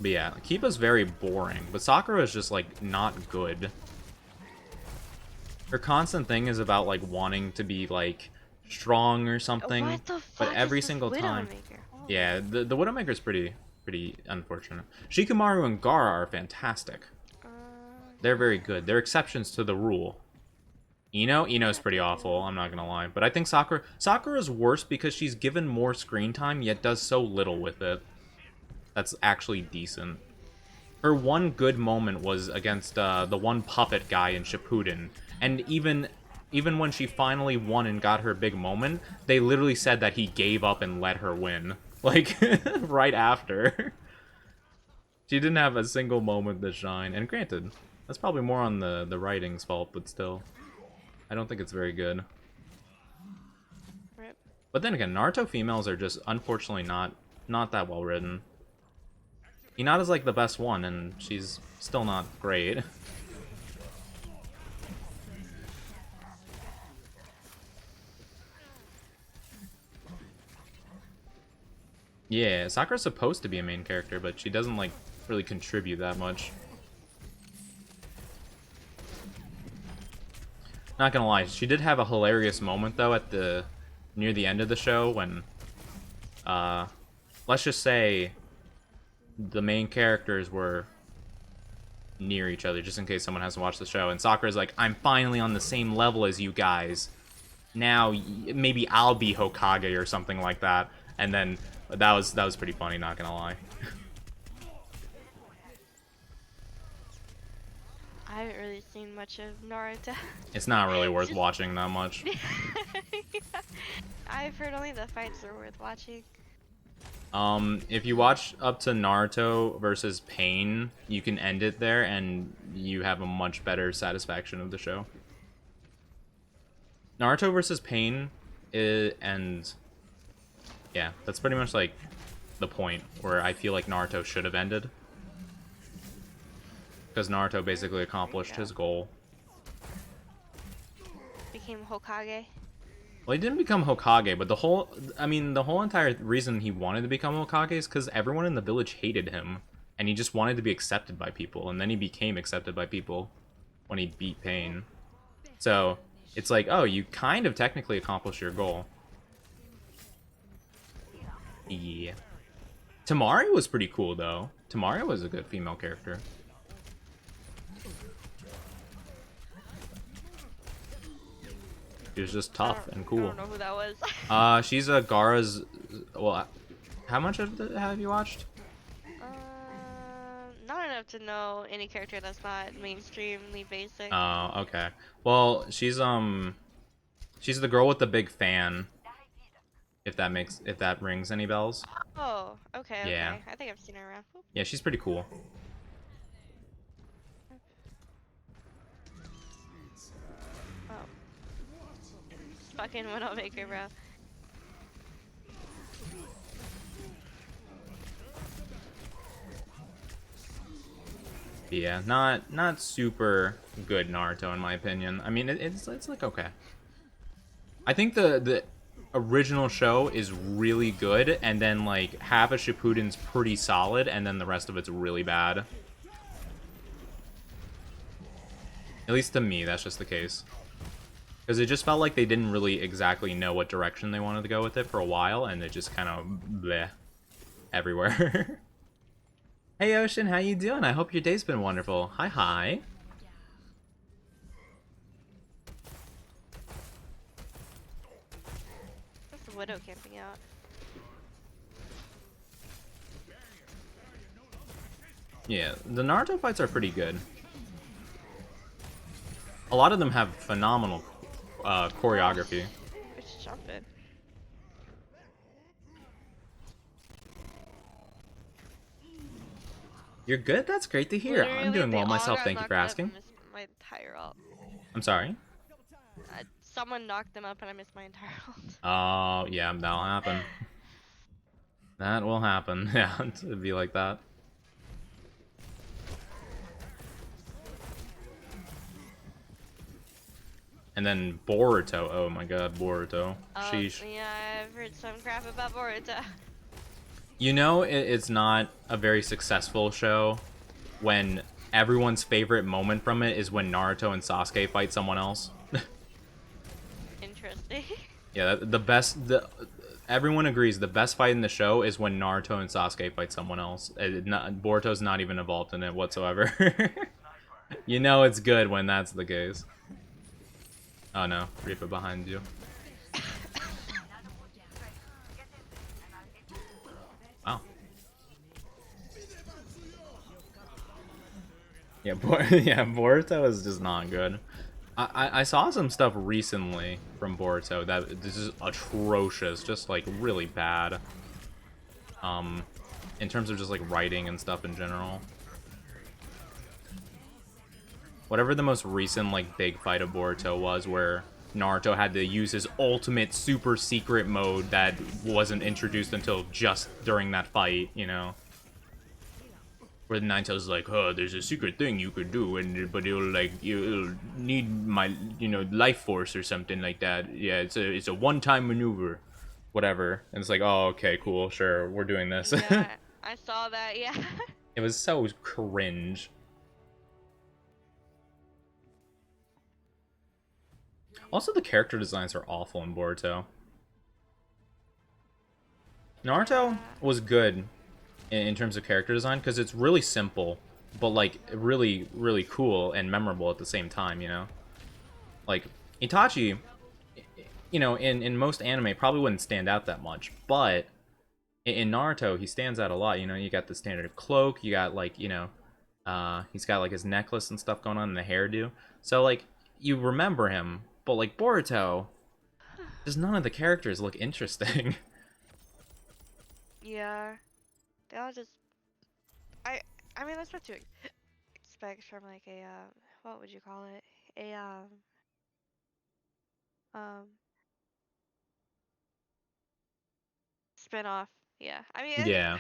But yeah, Kiba's very boring. But Sakura is just, like, not good. Her constant thing is about, like, wanting to be, like, strong or something. What the fuck but every is this single time. Widowmaker? Yeah, the Widowmaker's pretty unfortunate. Shikamaru and Gaara are fantastic. They're very good. They're exceptions to the rule. Ino's pretty awful, I'm not gonna lie. But I think Sakura's worse because she's given more screen time, yet does so little with it. That's actually decent. Her one good moment was against the one puppet guy in Shippuden. And even when she finally won and got her big moment, they literally said that he gave up and let her win. Like, right after. She didn't have a single moment to shine. And granted, that's probably more on the writing's fault, but still. I don't think it's very good. Rip. But then again, Naruto females are just, unfortunately, not that well written. Hinata's like the best one, and she's still not great. Yeah, Sakura's supposed to be a main character, but she doesn't, like, really contribute that much. Not gonna lie, she did have a hilarious moment, though, near the end of the show, when, let's just say, the main characters were near each other, just in case someone hasn't watched the show, and Sakura's like, I'm finally on the same level as you guys. Now, maybe I'll be Hokage or something like that, and then that was pretty funny, not gonna lie. I haven't really seen much of Naruto. It's not really worth watching that much. I've heard only the fights are worth watching. If you watch up to Naruto versus Pain, you can end it there, and you have a much better satisfaction of the show. Naruto versus Pain, and yeah, that's pretty much like the point where I feel like Naruto should have ended. Because Naruto basically accomplished his goal. Became Hokage. Well, he didn't become Hokage, but the whole entire reason he wanted to become Hokage is because everyone in the village hated him. And he just wanted to be accepted by people, and then he became accepted by people when he beat Pain. So, it's like, oh, you kind of technically accomplished your goal. Yeah. Tamari was pretty cool, though. Tamari was a good female character. She was just tough and cool. I don't know who that was. She's a Gaara's... Well, how much of it have you watched? Not enough to know any character that's not mainstreamly basic. Oh, okay. Well, she's the girl with the big fan. If that rings any bells. Oh, okay, Yeah. okay. I think I've seen her around. Oop. Yeah, she's pretty cool. Oh. Fucking Widowmaker, bro. Yeah, not super good Naruto in my opinion. I mean, it's like okay. I think the original show is really good, and then like half of Shippuden's pretty solid, and then the rest of it's really bad. At least to me, that's just the case. Because it just felt like they didn't really exactly know what direction they wanted to go with it for a while, and it just kind of bleh everywhere. Hey Ocean, how you doing? I hope your day's been wonderful. Hi, hi. That's the Widow camping out. Yeah, the Naruto fights are pretty good. A lot of them have phenomenal choreography. It's jumping. You're good? That's great to hear. I'm Literally, doing they well all myself, got thank you for knocked up asking. and missed my entire ult. I'm sorry? Someone knocked them up and I missed my entire ult. Oh, yeah, that'll happen. That will happen. Yeah, it'd be like that. And then Boruto. Oh my god, Boruto. Sheesh. Yeah, I've heard some crap about Boruto. You know, it's not a very successful show when everyone's favorite moment from it is when Naruto and Sasuke fight someone else. Interesting. Yeah, everyone agrees the best fight in the show is when Naruto and Sasuke fight someone else. Boruto's not even involved in it whatsoever. You know it's good when that's the case. Oh no, Reaper behind you. Wow. Yeah, yeah, Boruto is just not good. I saw some stuff recently from Boruto that this is atrocious, just like really bad. In terms of just like writing and stuff in general. Whatever the most recent like big fight of Boruto was, where Naruto had to use his ultimate super secret mode that wasn't introduced until just during that fight, you know. Where the Naruto's like, oh, there's a secret thing you could do, but you'll need my, life force or something like that. Yeah, it's a one-time maneuver, whatever. And it's like, oh, okay, cool, sure, we're doing this. Yeah, I saw that. Yeah. It was so cringe. Also, the character designs are awful in Boruto. Naruto was good in terms of character design because it's really simple, but like really, really cool and memorable at the same time, you know? Like, Itachi, in most anime probably wouldn't stand out that much, but in Naruto, he stands out a lot, you know? You got the standard cloak, you got like, he's got like his necklace and stuff going on and the hairdo. So like, you remember him, but like Boruto, just none of the characters look interesting. Yeah. They all just. I mean, that's what to expect from like a what would you call it? A um spin-off. Yeah. I mean, Yeah.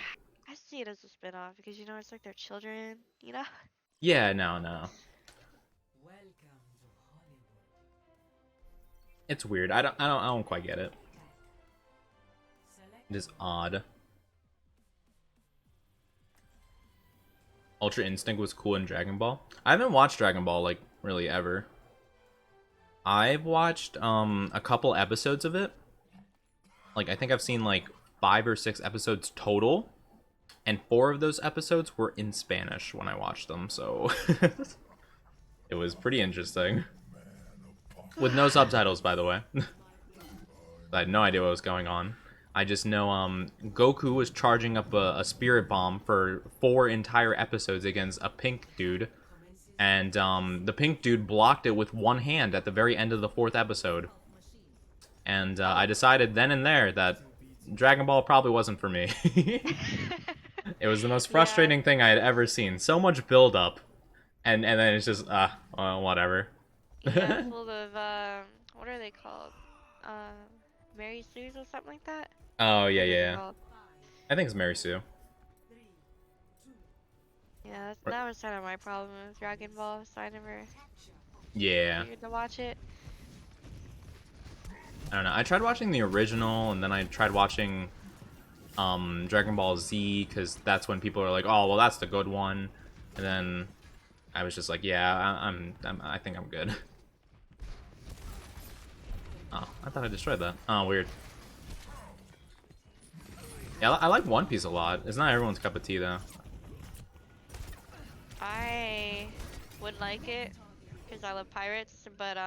I see it as a spin-off because it's like their children, you know? Yeah, no. It's weird. I don't quite get it. It is odd. Ultra Instinct was cool in Dragon Ball. I haven't watched Dragon Ball like really ever. I've watched a couple episodes of it. Like I think I've seen like 5 or 6 episodes total, and 4 of those episodes were in Spanish when I watched them, so it was pretty interesting. With no subtitles, by the way. I had no idea what was going on. I just know Goku was charging up a spirit bomb for 4 entire episodes against a pink dude, and the pink dude blocked it with one hand at the very end of the 4th episode. And I decided then and there that Dragon Ball probably wasn't for me. It was the most frustrating thing I had ever seen. So much build up, and then it's just whatever. Yeah, full of what are they called? Mary Sue's or something like that? Oh What are they yeah. called? I think it's Mary Sue. Yeah, that was kind of my problem with Dragon Ball, so I never Yeah. figured to watch it. I don't know. I tried watching the original, and then I tried watching Dragon Ball Z, because that's when people are like, oh, well, that's the good one. And then I was just like, yeah, I think I'm good. Oh, I thought I destroyed that. Oh, weird. Yeah, I like One Piece a lot. It's not everyone's cup of tea, though. I would like it because I love pirates, but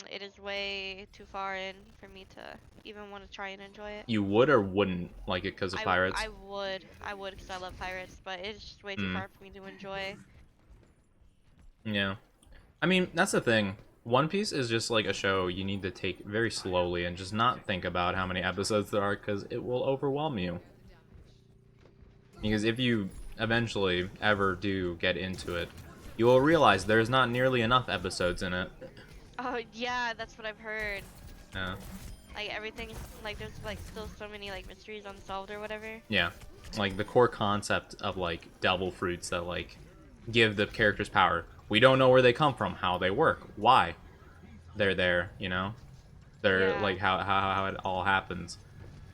it is way too far in for me to even want to try and enjoy it. You would or wouldn't like it because of pirates? I would because I love pirates, but it's just way too Hmm. far for me to enjoy. Yeah. I mean, that's the thing. One Piece is just like a show you need to take very slowly and just not think about how many episodes there are because it will overwhelm you. Because if you eventually ever do get into it, you will realize there's not nearly enough episodes in it. Oh yeah, that's what I've heard. Yeah. Like everything's like there's like still so many like mysteries unsolved or whatever. Yeah. Like the core concept of like devil fruits that like give the characters power. We don't know where they come from, how they work, why they're there, you know? They're Yeah. like how it all happens.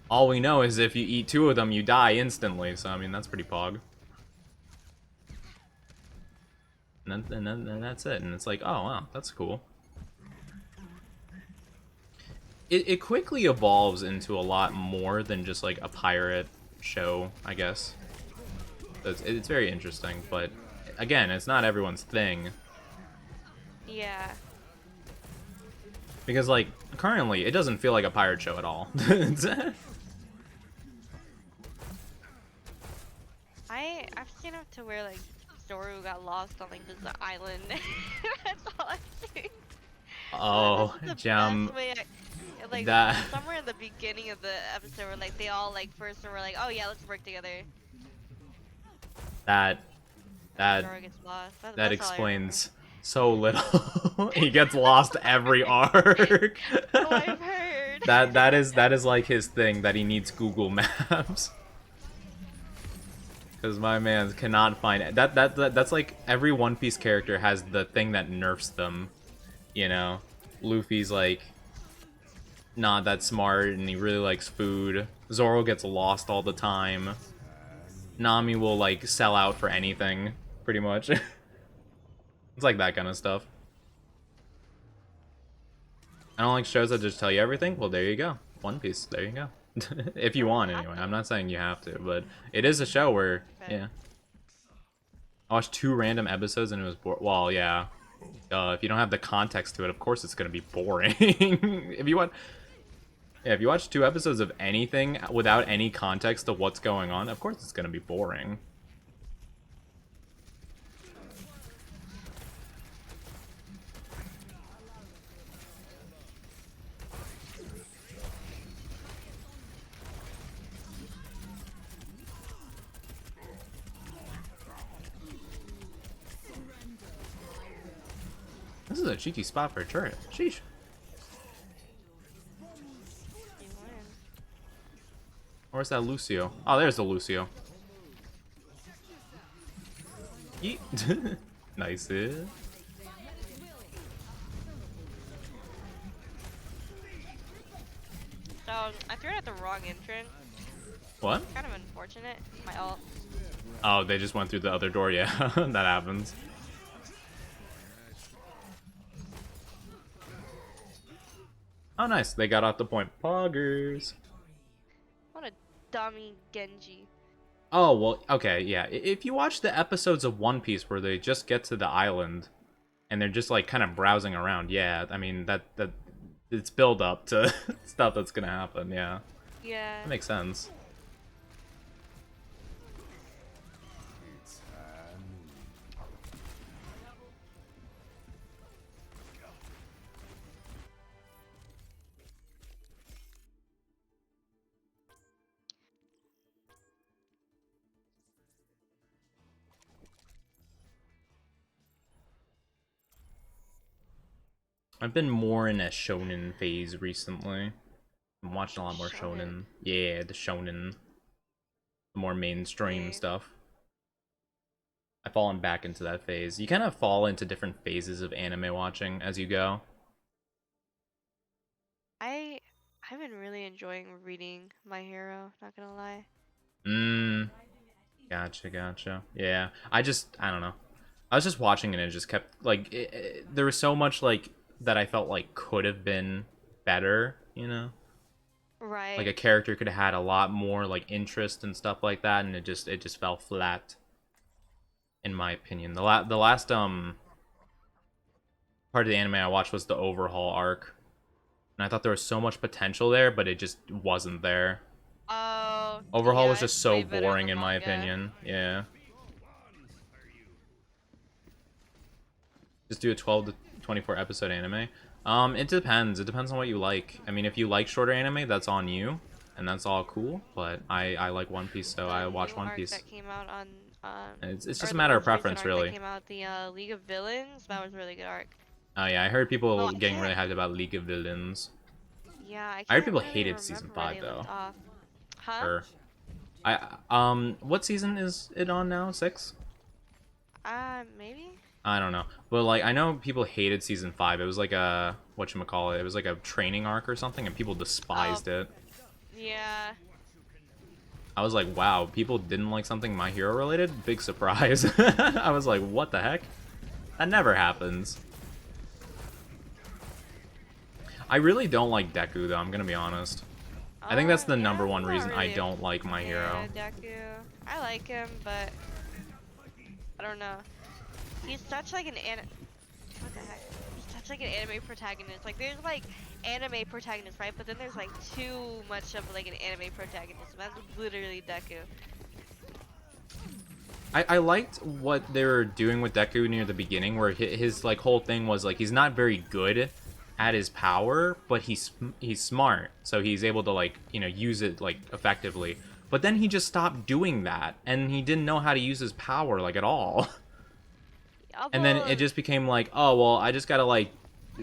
All we know is if you eat 2 of them, you die instantly. So I mean, that's pretty pog. And that's it. And it's like, oh wow, that's cool. It quickly evolves into a lot more than just like a pirate show, I guess. It's very interesting, but again, it's not everyone's thing. Yeah. Because like currently, it doesn't feel like a pirate show at all. I've seen it to where like Zoru got lost on like this island. That's all I've seen. Oh, This is the Jam. best way like That somewhere in the beginning of the episode where like they all like first were like, oh yeah, let's work together. that Zoru gets lost. that That's explains so little. He gets lost every arc. all I remember. Oh, I've heard. That is like his thing that he needs Google Maps. Because my man cannot find it. That's like every One Piece character has the thing that nerfs them. You know, Luffy's like not that smart and he really likes food. Zoro gets lost all the time. Nami will like sell out for anything, pretty much. It's like that kind of stuff. I don't like shows that just tell you everything. Well, there you go. One Piece. There you go. If you want, anyway. I'm not saying you have to, but it is a show where, yeah. I watched 2 random episodes and it was well, yeah. If you don't have the context to it, of course it's gonna be boring. If you want, yeah, if you watch 2 episodes of anything without any context to what's going on, of course it's gonna be boring. This is a cheeky spot for a turret. Sheesh. Where's that Lucio? Oh, there's the Lucio. Yeet. Nice. So I threw it at the wrong entrance. What? Kind of unfortunate. My ult. Oh, they just went through the other door. Yeah, that happens. Oh, nice. They got off the point. Poggers. What a dummy Genji. Oh, well, okay, yeah. If you watch the episodes of One Piece where they just get to the island and they're just like kind of browsing around, yeah, I mean that it's build up to stuff that's gonna happen, yeah. Yeah. That makes sense. I've been more in a shonen phase recently. I'm watching a lot more shonen. Yeah, the shonen. The more mainstream stuff. I've fallen back into that phase. You kind of fall into different phases of anime watching as you go. I've been really enjoying reading My Hero, not gonna lie. Gotcha. Yeah, I don't know. I was just watching it and it just kept, like, there was so much, like, that I felt like could have been better, you know? Right. Like, a character could have had a lot more, like, interest and stuff like that, and it just fell flat. in my opinion. The last part of the anime I watched was the Overhaul arc, and I thought there was so much potential there, but it just wasn't there. Oh, Overhaul yeah, was just it's so way better boring the in my manga. opinion. Yeah. Just do a 12 to 24 episode anime. It depends. It depends on what you like. I mean, if you like shorter anime, that's on you, and that's all cool. But I like One Piece, so The I watch new One arc Piece. that came out on, It's or just a the matter of most recent preference, arc that really. came out, the League of Villains, that was a really good arc. Oh yeah, I heard Oh, people I getting can't. really hyped about League of Villains. Yeah, I I heard can't people really hated season remember where 5 they left though. off. Huh? Or what season is it on now? 6? Maybe? I don't know. But like I know people hated season 5. It was like a whatchamacallit. It was like a training arc or something, and people Oh, despised it. yeah. I was like, wow, people didn't like something My Hero related? Big surprise. I was like, what the heck? That never happens. I really don't like Deku though, I'm gonna be honest. I think that's the Yeah, number one I'm not reason I really a don't like My Hero. fan of Deku. I like him, but I don't know. He's such like an what the heck? He's such like an anime protagonist. Like there's like anime protagonists, right? But then there's like too much of like an anime protagonist. And that's literally Deku. I liked what they were doing with Deku near the beginning, where his like whole thing was like he's not very good at his power, but he's smart, so he's able to like use it like effectively. But then he just stopped doing that, and he didn't know how to use his power like at all. And then it just became like, oh well, I just gotta like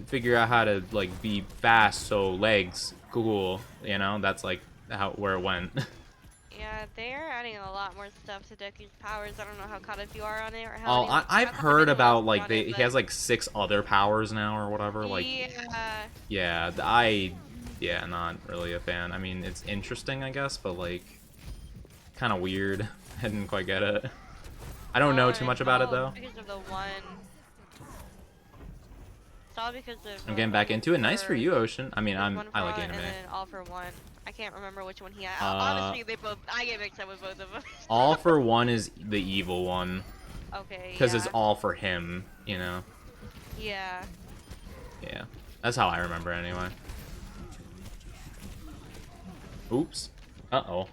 figure out how to like be fast, so legs, cool, that's like where it went. Yeah, they're adding a lot more stuff to Deku's powers. I don't know how caught up you are on it or Oh, how I've how heard anyone else about is like on it, he but has like 6 other powers now or whatever. Like, yeah. yeah, not really a fan. I mean, it's interesting, I guess, but like, kind of weird. I didn't quite get it. I don't know too much about it though. Because of the one. It's all because of. I'm getting back into it. Nice for you, Ocean. I mean, One I for like all anime. And then all for one. I can't remember which one he had. Honestly, they both. I get mixed up with both of them. All for one is the evil one. Okay. Because it's all for him, Yeah. Yeah, that's how I remember anyway. Oops. Uh-oh.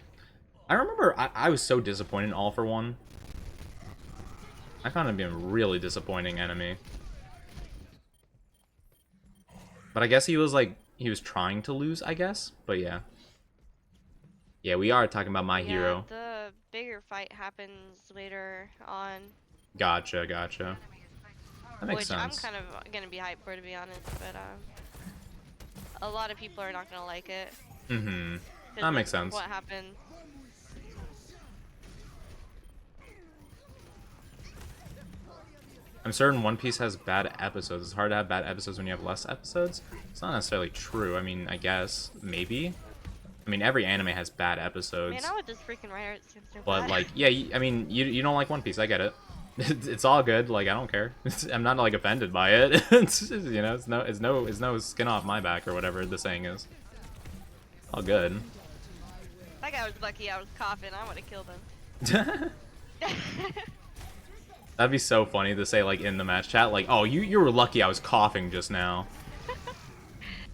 I remember I was so disappointed in All for One. I found him being a really disappointing enemy. But I guess he was trying to lose, I guess. But yeah. Yeah, we are talking about My Hero. The bigger fight happens later on. Gotcha. That makes sense. I'm kind of gonna be hyped for, to be honest, but a lot of people are not gonna like it. Mm-hmm. That makes sense. What happened? I'm certain One Piece has bad episodes. It's hard to have bad episodes when you have less episodes. It's not necessarily true. I mean, I guess maybe. I mean, every anime has bad episodes. Man, I would just freaking write it since they're But bad. like, yeah, I mean, you don't like One Piece. I get it. It's all good. Like, I don't care. I'm not like offended by it. It's no skin off my back or whatever the saying is. All good. That guy was lucky I was coughing. I would have killed him. That'd be so funny to say like in the match chat, like, oh, you were lucky I was coughing just now.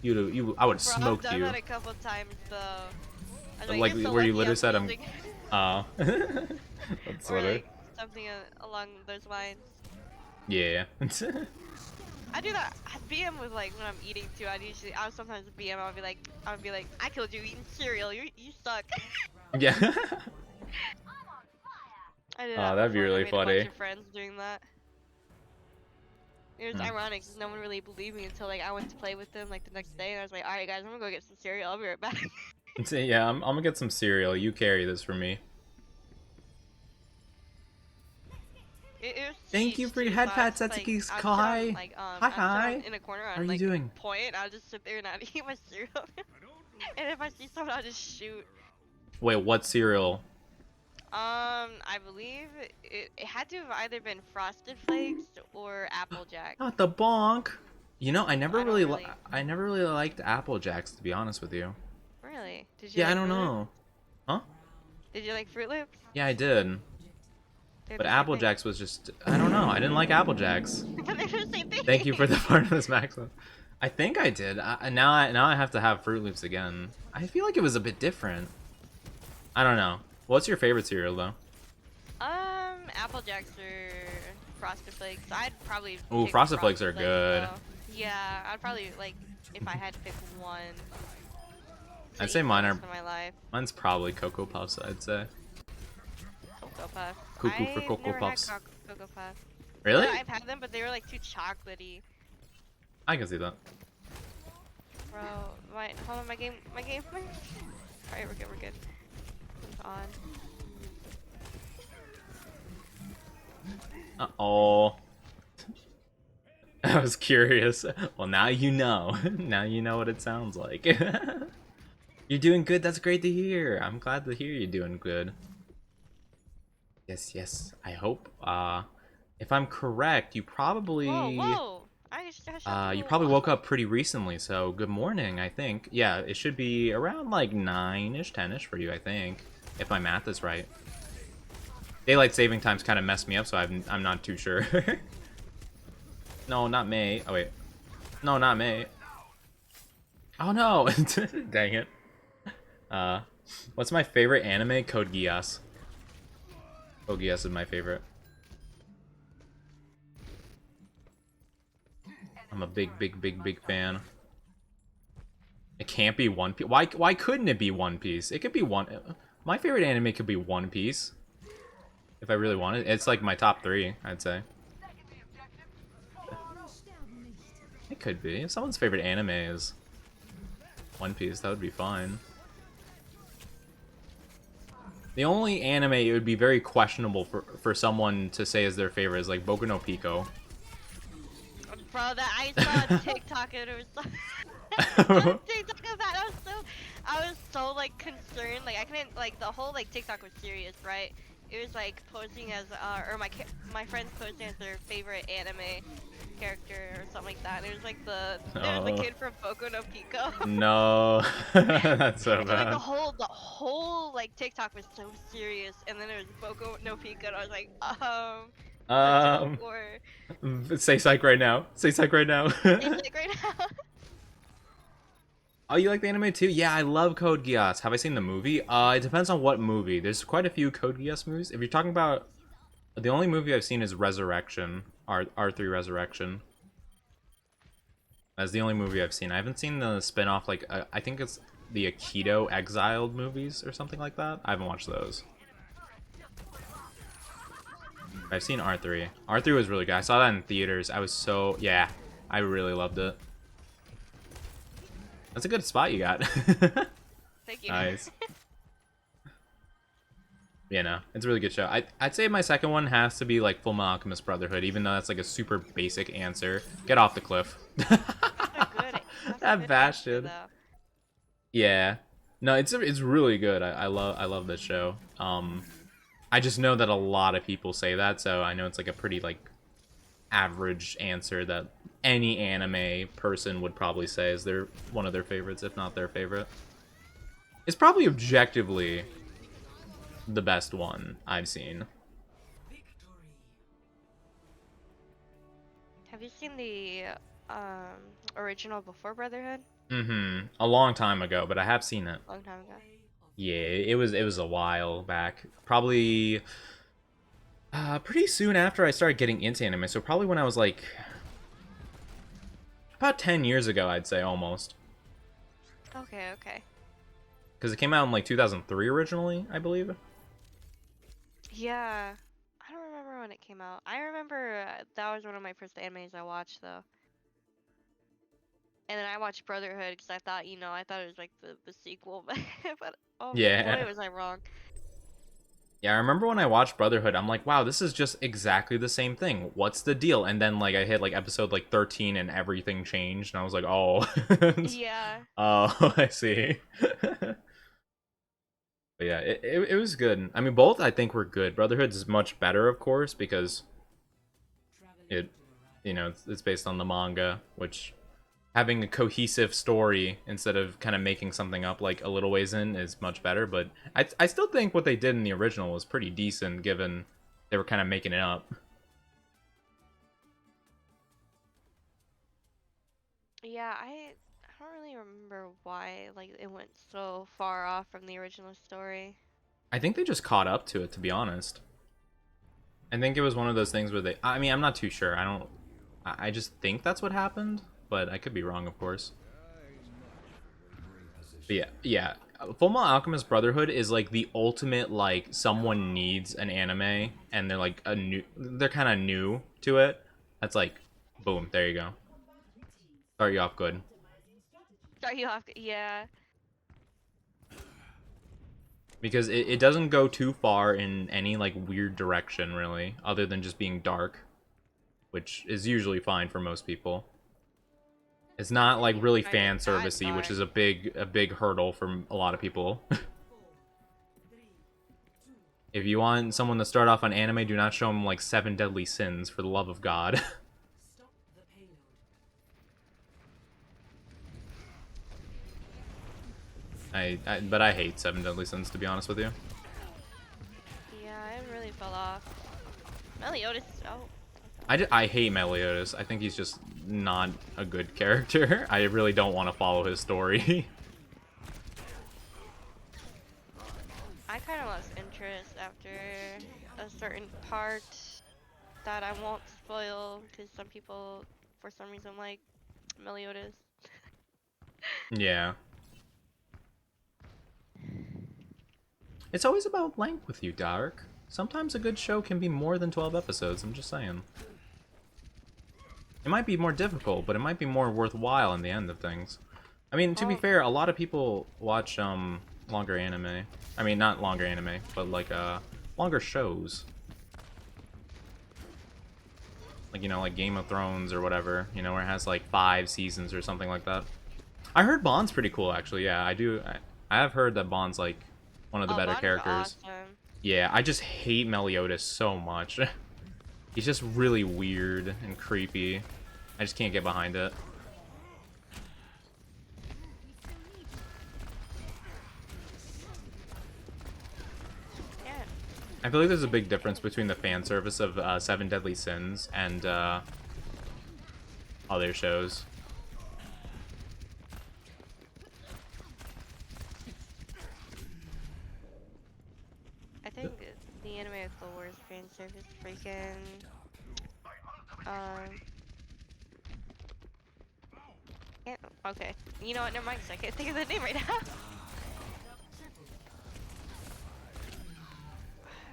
I would have smoked I've done you. that a couple times though. Like "You're so where you lucky literally said I'm. losing." Oh. That's or funny. like something along those lines. Yeah. I do that. I BM with like when I'm eating too. I would sometimes BM. I would be like, I killed you eating cereal. You suck. Yeah. I did Oh, that that'd be before, and I really made funny. A bunch of friends doing that. It was ironic because no one really believed me until like I went to play with them like the next day, and I was like, all right guys, I'm gonna go get some cereal. I'll be right back. Yeah, I'm gonna get some cereal. You carry this for me. It was Thank you for your head pat, Satsuki's Kai. Hi. In a corner, How are you doing? Point. I'll just sit there and I'd eat my cereal. And if I see someone, I'll just shoot. Wait, what cereal? I believe it had to have either been Frosted Flakes or Applejack. Not the bonk. You know, I never really liked Apple Jacks, to be honest with you. Really? Did you? Yeah, like I don't Fruit know. Loops? Huh? Did you like Fruit Loops? Yeah, I did. They're But the same thing. Applejacks was just, I don't know. I didn't like Applejacks. They're the same thing. Thank you for the part of this, Maxwell. I think I did. Now I have to have Fruit Loops again. I feel like it was a bit different. I don't know. What's your favorite cereal though? Apple Jacks or Frosted Flakes. I'd probably. Ooh, pick Frosted Flakes are Flakes, good. though. Yeah, I'd probably like if I had to pick one. to I'd say eat for mine the are. rest of my life. Mine's probably Cocoa Puffs. I'd say. Cocoa Puffs. Cuckoo for I've Cocoa never Puffs. had Cocoa Puffs. Really? No, I've had them, but they were like too chocolatey. I can see that. Bro, hold on, my game. Alright, we're good. It's on. Uh-oh. I was curious. Well, now you know. Now you know what it sounds like. You're doing good. That's great to hear. I'm glad to hear you're doing good. Yes. I hope. If I'm correct, you probably... Whoa! you probably woke up pretty recently, so good morning, I think. Yeah, it should be around like 9-ish, 10-ish for you, I think. If my math is right. Daylight saving times kind of messed me up, so I'm not too sure. No, not May. Oh, wait. No, not May. Oh, no. Dang it. What's my favorite anime? Code Geass. Code Geass is my favorite. I'm a big fan. It can't be One Piece. Why couldn't it be One Piece? It could be one... My favorite anime could be One Piece. If I really wanted. It's like my top 3, I'd say. It could be. If someone's favorite anime is One Piece, that would be fine. The only anime it would be very questionable for someone to say is their favorite is like Boku no Pico. Bro, that I saw on TikTok and it was so TikTok of that. I was so like concerned. Like I couldn't like the whole like TikTok was serious, right? It was like posting as or my friends posting as their favorite anime character or something like that. And it was like the kid from Boku no Pico. No, that's so and, bad. like the whole like TikTok was so serious, and then there was Boku no Pico, and I was like, or say psych right now. Say psych right now. say psych right now. Oh, you like the anime too? Yeah, I love Code Geass. Have I seen the movie? It depends on what movie. There's quite a few Code Geass movies. If you're talking about... The only movie I've seen is Resurrection. R3 Resurrection. That's the only movie I've seen. I haven't seen the spin-off, like, I think it's the Aikido Exiled movies or something like that. I haven't watched those. I've seen R3. R3 was really good. I saw that in theaters. I was so... Yeah, I really loved it. That's a good spot you got. Thank you. Nice. Yeah, no, it's a really good show. I'd say my second one has to be like Fullmetal Alchemist Brotherhood, even though that's like a super basic answer. Get off the cliff. That Bastion. Yeah. No, it's really good. I love this show. I just know that a lot of people say that, so I know it's like a pretty like average answer that any anime person would probably say is one of their favorites, if not their favorite. It's probably objectively the best one I've seen. Have you seen the original before Brotherhood? Mm-hmm. A long time ago, but I have seen it. Long time ago. Yeah, it was a while back. Probably pretty soon after I started getting into anime, so probably when I was like about 10 years ago, I'd say, almost. Okay. Because it came out in like 2003 originally, I believe. Yeah. I don't remember when it came out. I remember that was one of my first animes I watched, though. And then I watched Brotherhood because I thought, I thought it was like the sequel, but oh Yeah. boy, was I wrong. Yeah, I remember when I watched Brotherhood, I'm like, wow, this is just exactly the same thing. What's the deal? And then like I hit like episode like 13 and everything changed, and I was like, oh. Yeah. Oh, I see. But yeah, it was good. I mean, both I think were good. Brotherhood is much better, of course, because it's based on the manga, which having a cohesive story instead of kind of making something up like a little ways in is much better. But I still think what they did in the original was pretty decent, given they were kind of making it up. Yeah, I don't really remember why like it went so far off from the original story. I think they just caught up to it, to be honest. I think it was one of those things where they... I mean, I'm not too sure. I just think that's what happened, but I could be wrong, of course. But yeah. Fullmetal Alchemist Brotherhood is like the ultimate, like, someone needs an anime, and they're like they're kind of new to it. That's like, boom, there you go. Start you off good. Start you off, yeah. Because it doesn't go too far in any, like, weird direction, really, other than just being dark, which is usually fine for most people. It's not, like, really fan servicey, which is a big hurdle for a lot of people. If you want someone to start off on anime, do not show them, like, 7 Deadly Sins, for the love of God. But I hate 7 Deadly Sins, to be honest with you. Yeah, I really fell off. Meliodas, oh. I hate Meliodas. I think he's just not a good character. I really don't want to follow his story. I kind of lost interest after a certain part that I won't spoil because some people, for some reason, like Meliodas. Yeah. It's always about length with you, Dark. Sometimes a good show can be more than 12 episodes, I'm just saying. It might be more difficult, but it might be more worthwhile in the end of things. I mean, to be fair, a lot of people watch longer anime. I mean, not longer anime, but like longer shows. Like, you know, like Game of Thrones or whatever, you know, where it has like 5 seasons or something like that. I heard Bond's pretty cool, actually. Yeah, I have heard that Bond's like one of the better characters. Awesome. Yeah, I just hate Meliodas so much. He's just really weird and creepy. I just can't get behind it. Yeah. I feel like there's a big difference between the fan service of 7 Deadly Sins and other shows. I think the anime with the worst fan service freaking yeah, okay. You know what, never mind, 'cause I can't think of the name right now.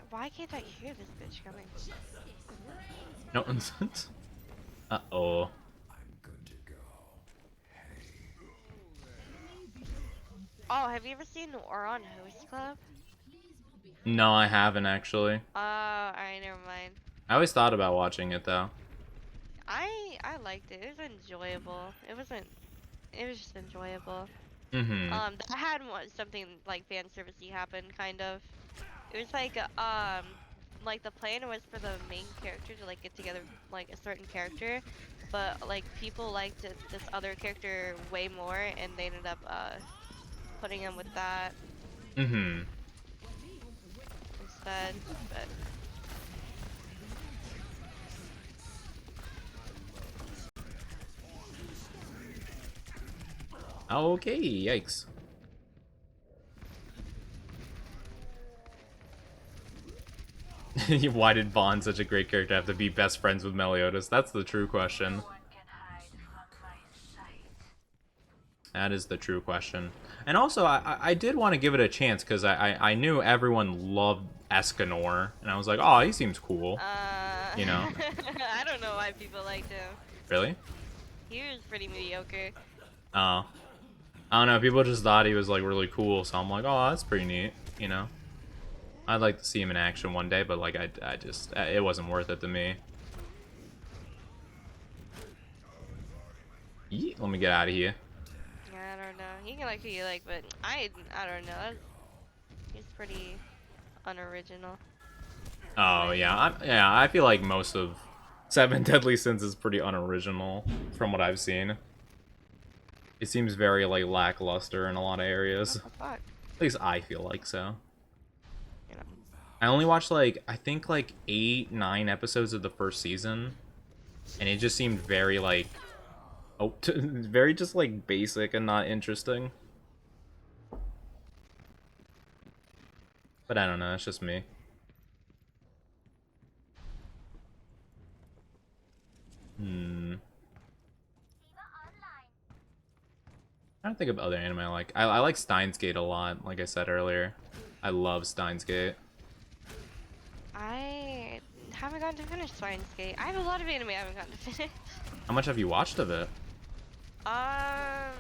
Why can't I hear this bitch coming? No. Uh-oh. Oh, have you ever seen Oron Host Club? No, I haven't actually. Alright, never mind. I always thought about watching it though. I liked it. It was enjoyable. It was just enjoyable. Mm-hmm. That had something like fan servicey happen, kind of. It was like the plan was for the main character to like get together like a certain character, but like people liked this other character way more, and they ended up putting him with that Mm-hmm. instead. But Okay, yikes. Why did Bond, such a great character, have to be best friends with Meliodas? That's the true question. That is the true question. And also, I did want to give it a chance, because I knew everyone loved Escanor, and I was like, oh, he seems cool. You know? I don't know why people liked him. Really? He was pretty mediocre. Oh. I don't know, people just thought he was, like, really cool, so I'm like, oh, that's pretty neat, you know? I'd like to see him in action one day, but, like, I just, it wasn't worth it to me. Yeet, let me get out of here. I don't know. You can like who you like, but I don't know. He's pretty unoriginal. Oh, yeah. I feel like most of 7 Deadly Sins is pretty unoriginal, from what I've seen. It seems very, like, lackluster in a lot of areas. What the fuck? At least I feel like so. You know. I only watched like I think like 8, 9 episodes of the first season, and it just seemed very like very just like basic and not interesting. But I don't know, it's just me. I don't think of other anime I like. I like Steins Gate a lot, like I said earlier. I love Steins Gate. I haven't gotten to finish Science Gate. I have a lot of anime I haven't gotten to finish. How much have you watched of it? Um,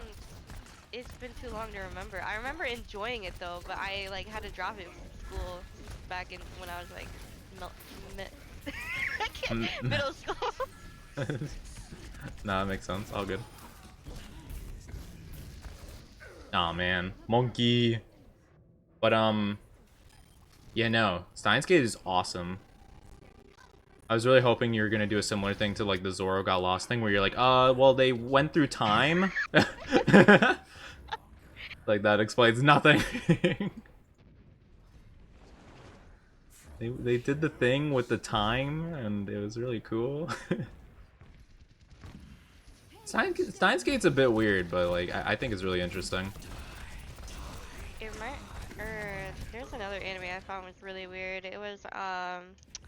it's been too long to remember. I remember enjoying it though, but I like had to drop it from school back in when I was like I can't, middle school. Nah, that makes sense. All good. Aw, man. Monkey. But, yeah, no. Steins Gate is awesome. I was really hoping you were gonna do a similar thing to, like, the Zoro Got Lost thing, where you're like, well, they went through time? Like, that explains nothing. They did the thing with the time, and it was really cool. Steins Gate's a bit weird, but, like, I think it's really interesting. There's another anime I found was really weird. It was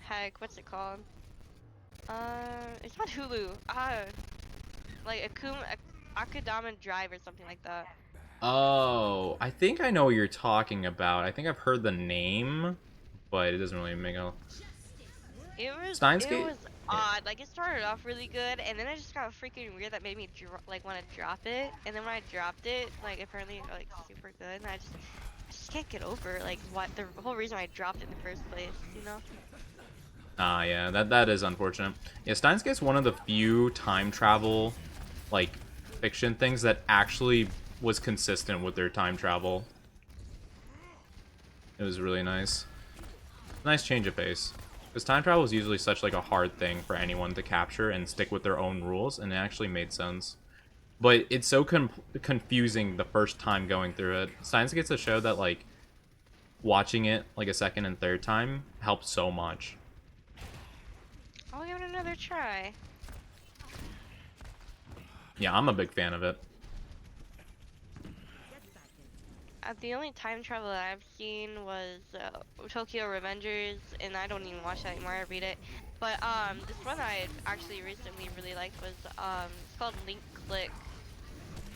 heck, what's it called? It's on Hulu. Like Akudama Drive or something like that. Oh, I think I know what you're talking about. I think I've heard the name, but it doesn't really make a... Steins Gate? It was odd. Like it started off really good, and then it just got freaking weird that made me like want to drop it. And then when I dropped it, like apparently like super good, and I just can't get over like what the whole reason I dropped it in the first place. You know? Ah, yeah, that is unfortunate. Yeah, Steins Gate's one of the few time travel, like, fiction things that actually was consistent with their time travel. It was really nice. Nice change of pace. Because time travel is usually such, like, a hard thing for anyone to capture and stick with their own rules, and it actually made sense. But it's so confusing the first time going through it. Steins Gate's a show that, like, watching it, like, a second and third time helped so much. I'll give it another try. Yeah, I'm a big fan of it. The only time travel that I've seen was Tokyo Revengers, and I don't even watch that anymore. I read it. But this one I actually recently really liked was it's called Link Click.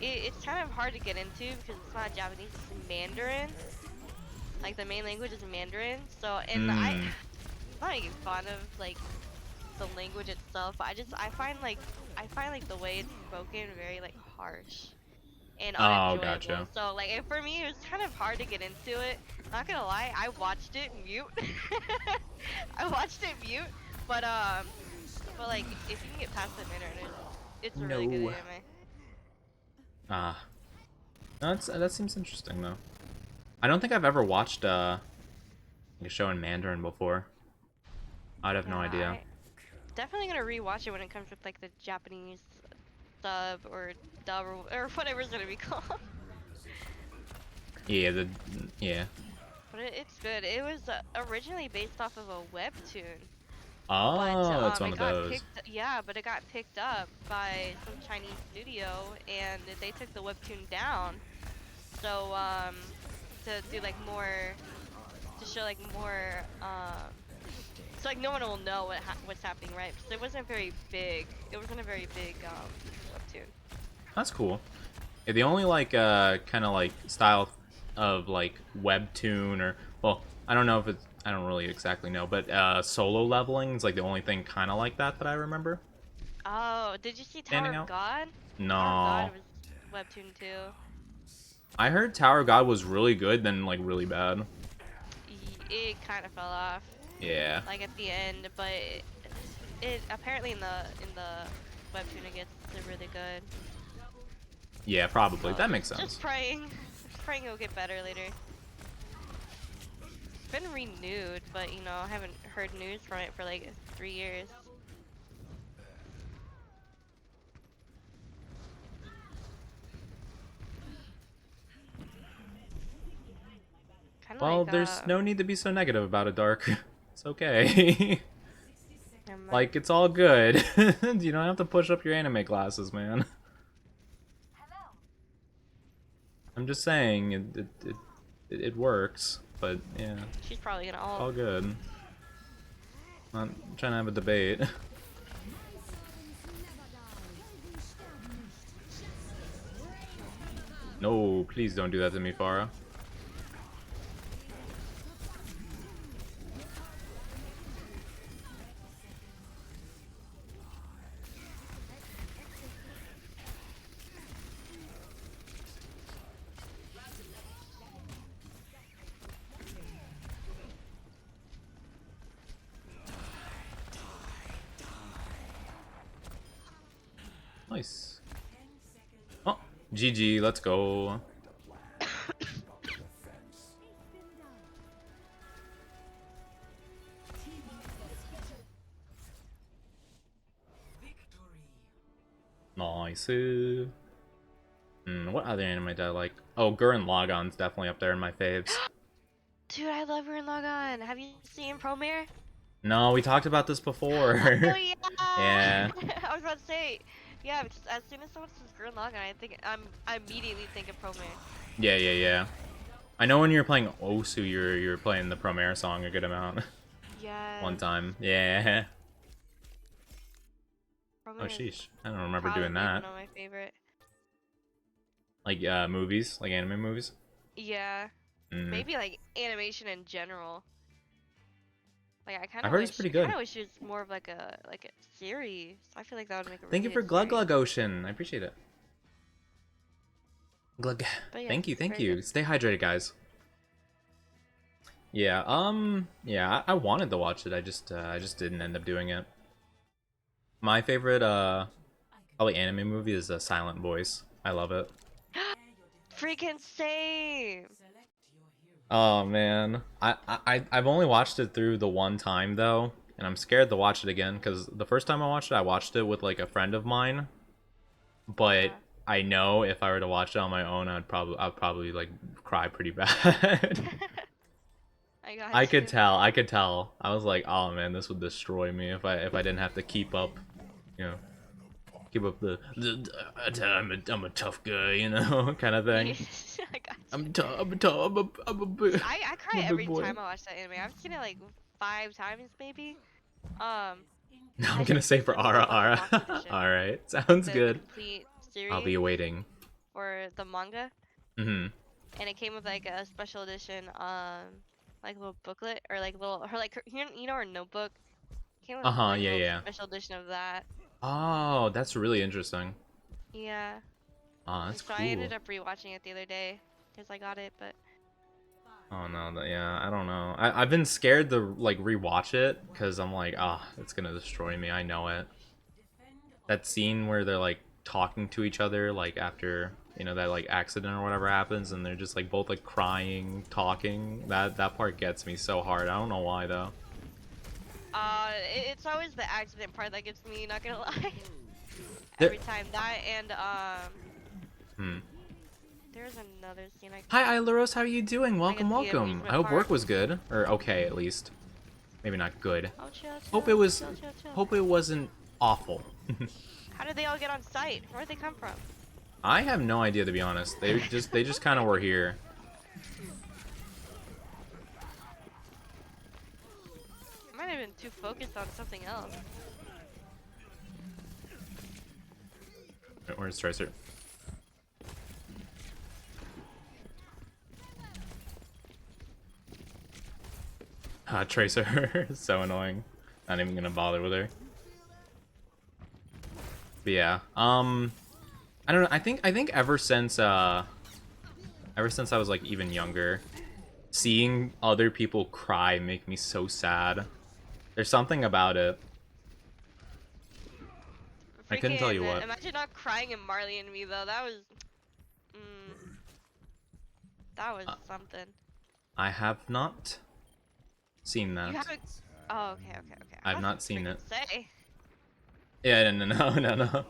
It's kind of hard to get into because it's not Japanese, it's Mandarin. Like the main language is Mandarin. So I'm not even fond of like the language itself, but I find like the way it's spoken very like harsh and unenjoyable. Gotcha. So like for me it was kind of hard to get into it. Not gonna lie, I watched it mute. But like if you can get past the Mandarin, it's a really good anime. That seems interesting though. I don't think I've ever watched a show in Mandarin before. I'd have no idea. Definitely gonna rewatch it when it comes with like the Japanese sub or dub or whatever it's gonna be called. Yeah, yeah. But it's good. It was originally based off of a webtoon. Oh, but, it's one of those. Yeah, but it got picked up by some Chinese studio, and they took the webtoon down. So to do like more, to show like more, so like no one will know what's happening, right? Because it wasn't very big. It wasn't a very big webtoon. That's cool. Yeah, the only like kind of like style of like webtoon or well, I don't know if it's I don't really exactly know, but solo leveling is like the only thing kind of like that I remember. Oh, did you see Tower of God? No. Tower of God was webtoon too. I heard Tower of God was really good, then like really bad. It kind of fell off. Yeah. Like at the end, but it apparently in the webtoon it gets really good. Yeah, probably. So, that makes sense. Just praying it'll get better later. It's been renewed, but you know I haven't heard news from it for like 3 years. Kind Well, like, there's no need to be so negative about it, Dark. It's okay. never mind. Like, it's all good. You don't have to push up your anime glasses, man. I'm just saying, it works, but yeah, She's probably gonna all ult. good. Not trying to have a debate. No, please don't do that to me, Farah. Nice. Oh, GG, let's go. Nice. What other anime do I like? Oh, Gurren Lagann's definitely up there in my faves. Dude, I love Gurren Lagann. Have you seen Promare? No, we talked about this before. Oh yeah. Yeah. I was about to say, yeah, because as soon as someone says Gurren Lagann, I immediately think of Promare. Yeah. I know when you're playing Osu, you're playing the Promare song a good amount. Yeah. One time. Yeah. Oh, Promare is sheesh. I don't remember probably doing that. one of my favorite. Like, movies? Like anime movies? Yeah. Mm. Maybe like animation in general. Like I kind I of heard wish, it's pretty I good. kind of wish it was more of like a series. I feel like that would make a Thank really you for good Glug series. Glug Ocean. I appreciate it. Glug. But yeah, Thank you. very good. Stay hydrated, guys. Yeah, yeah, I wanted to watch it. I just didn't end up doing it. My favorite, probably anime movie is Silent Voice. I love it. Freaking same. Oh man, I've only watched it through the one time though, and I'm scared to watch it again because the first time I watched it with like a friend of mine. But Yeah. I know if I were to watch it on my own, I'd probably like cry pretty bad. I got I you. could tell. I was like, oh man, this would destroy me if I didn't have to keep up, you know, keep up the I'm a tough guy, you know, kind of thing. I got you. I'm tough. I cry I'm a big every boy. time I watch that anime. I've seen it like 5 times maybe. No, I'm I gonna think say this for is the Ara. box edition, All right, sounds the good. complete I'll be series awaiting. for the manga, and it came with like a special edition, like little booklet or like little, or like you know, her notebook. Came with like a little Yeah. special edition of that. Oh, that's really interesting. Yeah. Oh, And that's so I ended cool. up rewatching it the other day because I got it, but Oh no, yeah, I don't know. I've been scared to like rewatch it because I'm like, it's gonna destroy me. I know it. That scene where they're like talking to each other, like after that like accident or whatever happens, and they're just like both like crying, talking. That part gets me so hard. I don't know why though. it's always the accident part that gets me. Not gonna lie. There- Every time that and Hmm. there's another scene I. Hi, Ilaros. How are you doing? Welcome, the welcome. amusement I hope work park. was good, or okay at least. Maybe not good. Oh, chill, Hope chill, it was. chill, chill, chill. Hope it wasn't awful. How did they all get on site? Where'd they come from? I have no idea, to be honest. They just kind of were here. I might have been too focused on something else. Where's Tracer? Tracer. So annoying. Not even gonna bother with her. But yeah. I don't know. I think ever since I was like even younger, seeing other people cry make me so sad. There's something about it. I couldn't tell you what. Imagine not crying in Marley and Me though. That was, that was something. I have not seen that. You haven't. Oh, okay. I've not seen it. Say. Yeah, no.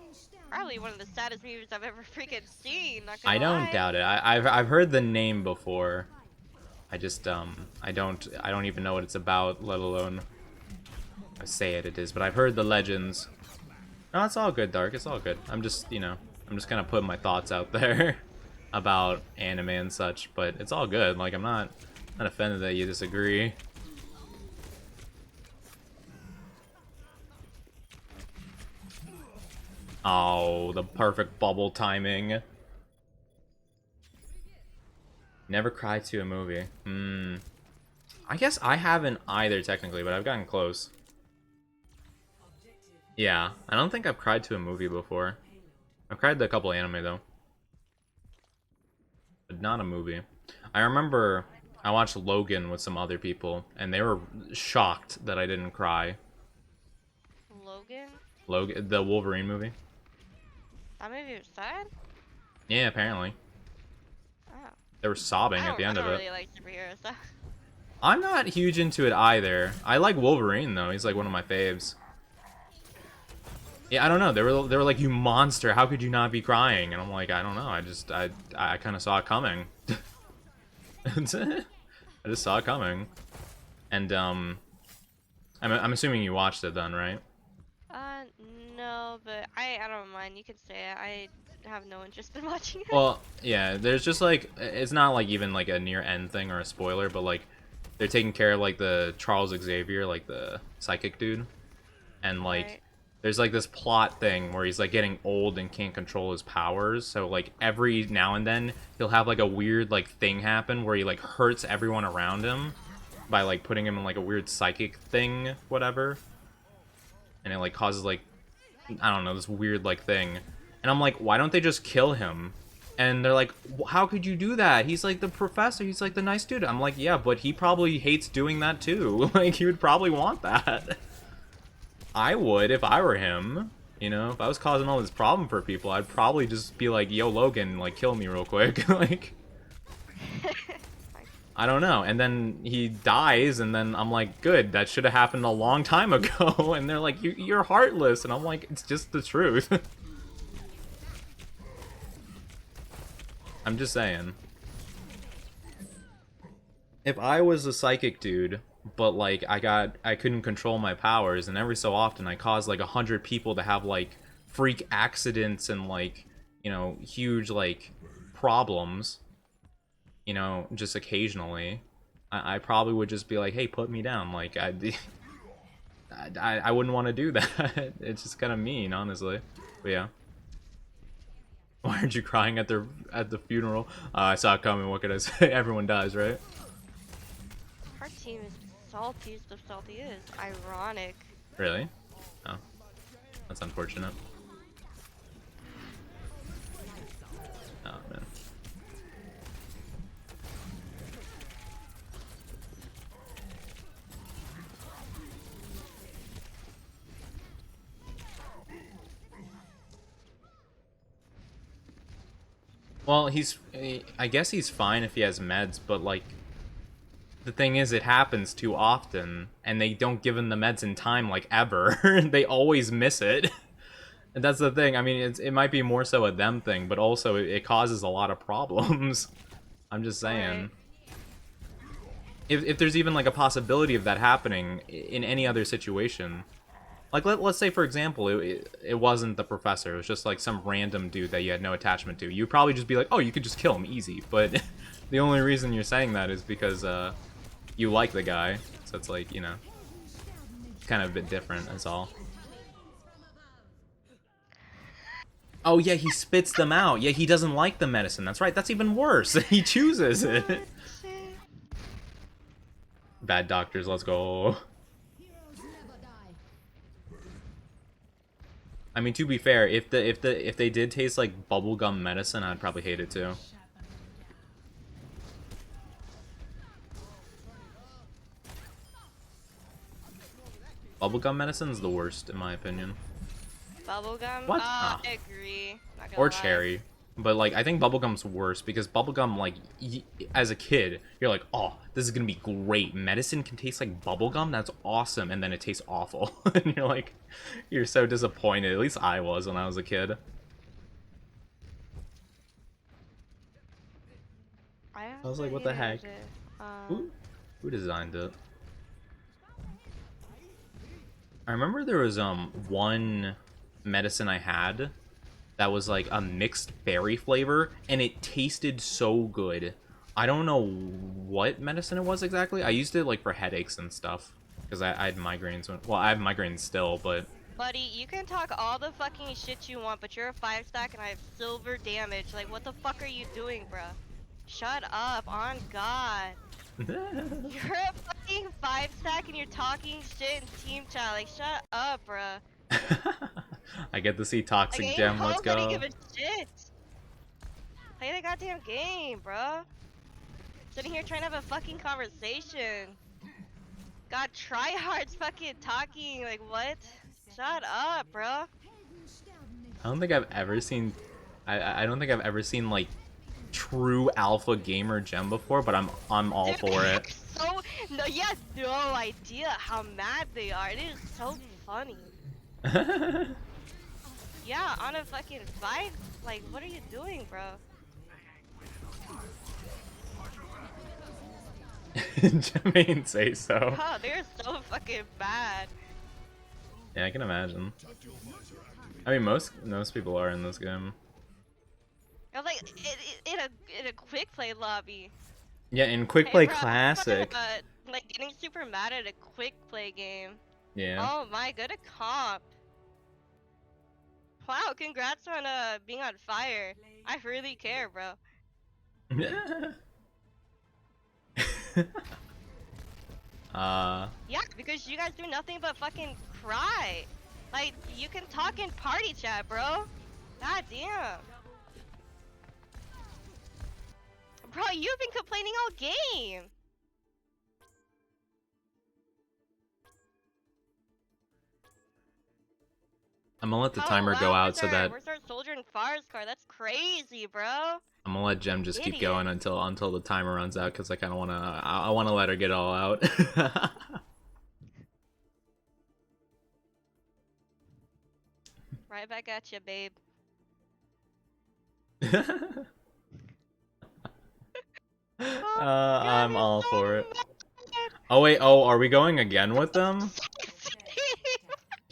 Probably one of the saddest movies I've ever freaking seen. Not I gonna don't lie. doubt it. I've heard the name before. I just I don't even know what it's about, let alone I say it is. But I've heard the legends. No, it's all good, Dark. It's all good. I'm just, you know, I'm just kind of putting my thoughts out there about anime and such. But it's all good. Like, I'm not offended that you disagree. Oh, the perfect bubble timing. Never cried to a movie. I guess I haven't either, technically, but I've gotten close. Yeah, I don't think I've cried to a movie before. I've cried to a couple anime, though. But not a movie. I remember I watched Logan with some other people, and they were shocked that I didn't cry. Logan? Logan, the Wolverine movie? That movie was sad? Yeah, apparently. Oh. They were sobbing at the end of it. I don't really like superhero stuff. I'm not huge into it either. I like Wolverine, though. He's like one of my faves. Yeah, I don't know. They were like, you monster, how could you not be crying? And I'm like, I don't know. I kind of saw it coming. I just saw it coming. And I'm assuming you watched it then, right? No, but I don't mind. You can say it. I have no interest in watching it. Well, yeah, there's just like, it's not like even like a near end thing or a spoiler, but like they're taking care of like the Charles Xavier, like the psychic dude. And like Right. there's like this plot thing where he's like getting old and can't control his powers. So like every now and then he'll have like a weird like thing happen where he like hurts everyone around him by like putting him in like a weird psychic thing, whatever. And it like causes like, I don't know, this weird like thing. And I'm like, why don't they just kill him? And they're like, how could you do that? He's like the professor, he's like the nice dude. I'm like, yeah, but he probably hates doing that too. Like he would probably want that. I would if I were him. You know, if I was causing all this problem for people, I'd probably just be like, yo, Logan, like, kill me real quick. Like, I don't know. And then he dies, and then I'm like, good, that should have happened a long time ago. And they're like, you're heartless. And I'm like, it's just the truth. I'm just saying. If I was a psychic dude, but like I couldn't control my powers, and every so often I caused like 100 people to have like freak accidents and like, you know, huge like problems, you know, just occasionally, I probably would just be like, hey, put me down. Like I wouldn't want to do that. It's just kind of mean, honestly. But yeah. Why aren't you crying at the funeral? I saw it coming. What could I say? Everyone dies, right? Our team is salty as the salty is. Ironic. Really? Oh, that's unfortunate. Oh man. Well, I guess he's fine if he has meds, but like, the thing is, it happens too often, and they don't give him the meds in time, like, ever. They always miss it. And that's the thing. I mean, it might be more so a them thing, but also it causes a lot of problems. I'm just saying. Right. If there's even, like, a possibility of that happening in any other situation. Like, let's say, for example, it wasn't the professor. It was just, like, some random dude that you had no attachment to. You'd probably just be like, oh, you could just kill him easy. But the only reason you're saying that is because, you like the guy, so it's like, you know, kind of a bit different, that's all. Oh yeah, he spits them out. Yeah, he doesn't like the medicine. That's right, that's even worse. He chooses it. Bad doctors, let's go. I mean, to be fair, if they did taste like bubblegum medicine, I'd probably hate it too. Bubblegum medicine's the worst, in my opinion. Bubblegum? What? I agree. Not gonna Or lie. cherry. But, like, I think bubblegum's worse, because bubblegum, like, as a kid, you're like, oh, this is gonna be great. Medicine can taste like bubblegum? That's awesome. And then it tastes awful. And you're like, you're so disappointed. At least I was when I was a kid. I was like, what the heck? Who designed it? I remember there was one medicine I had that was like a mixed berry flavor, and it tasted so good. I don't know what medicine it was exactly. I used it like for headaches and stuff because I had migraines. Well, I have migraines still, but. Buddy, you can talk all the fucking shit you want, but you're a 5-stack and I have silver damage. Like, what the fuck are you doing, bruh? Shut up, on God. You're a fucking 5-stack and you're talking shit in team chat. Like, shut up, bruh. I get to see Toxic Like, Gem. Let's go. Give a shit. Play the goddamn game, bruh. Sitting here trying to have a fucking conversation. God, tryhards fucking talking. Like, what? Shut up, bro. I don't think I've ever seen. I don't think I've ever seen like true alpha gamer Gem before, but I'm all for it. So no, you have no idea how mad they are. It is so funny. Yeah, on a fucking vibe. Like, what are you doing, bro? Jermaine say so. Oh, they're so fucking bad. Yeah, I can imagine. I mean, most people are in this game. I was like, in a quick play lobby. Yeah, in quick play bro, classic. Like getting super mad at a quick play game. Yeah. Oh my, good comp. Wow, congrats on being on fire. I really care, bro. Yeah, because you guys do nothing but fucking cry. Like, you can talk in party chat, bro. God damn. Bro, you've been complaining all game. I'm gonna let the timer go out so that. Where's our soldier and Far's car? That's crazy, bro. I'm gonna let Gem just keep going until the timer runs out because I kind of wanna I wanna let her get it all out. Right back at you, babe. I'm all for it. Oh wait, are we going again with them?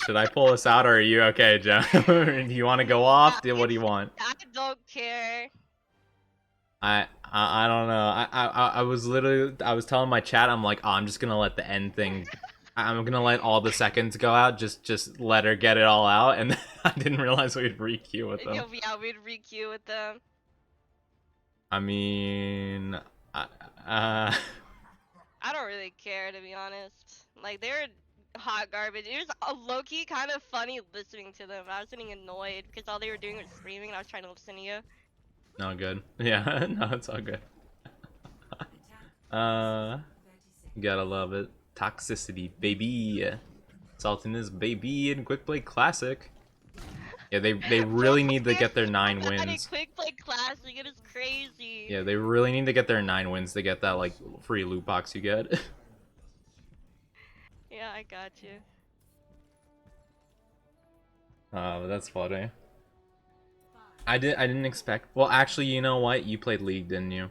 Should I pull us out, or are you okay, Gem? Do you want to go off? What do you want? I don't care. I don't know. I was telling my chat, I'm like, oh, I'm just gonna let the end thing. I'm gonna let all the seconds go out. Just let her get it all out, and I didn't realize we'd re-queue with them. Yeah, we'd re-queue with them. I mean, I don't really care, to be honest. Like, they're hot garbage. It was low-key kind of funny listening to them. I was getting annoyed because all they were doing was screaming and I was trying to listen to you. No good. Yeah, no, it's all good. Gotta love it. Toxicity, baby. Saltiness, baby, and quick play classic. Yeah, they really need to get their 9 wins. Quick play classic, it is crazy. Yeah, they really need to get their 9 wins to get that like free loot box you get. Yeah, I got you. But that's funny. I didn't expect. Well, actually, you know what? You played League, didn't you?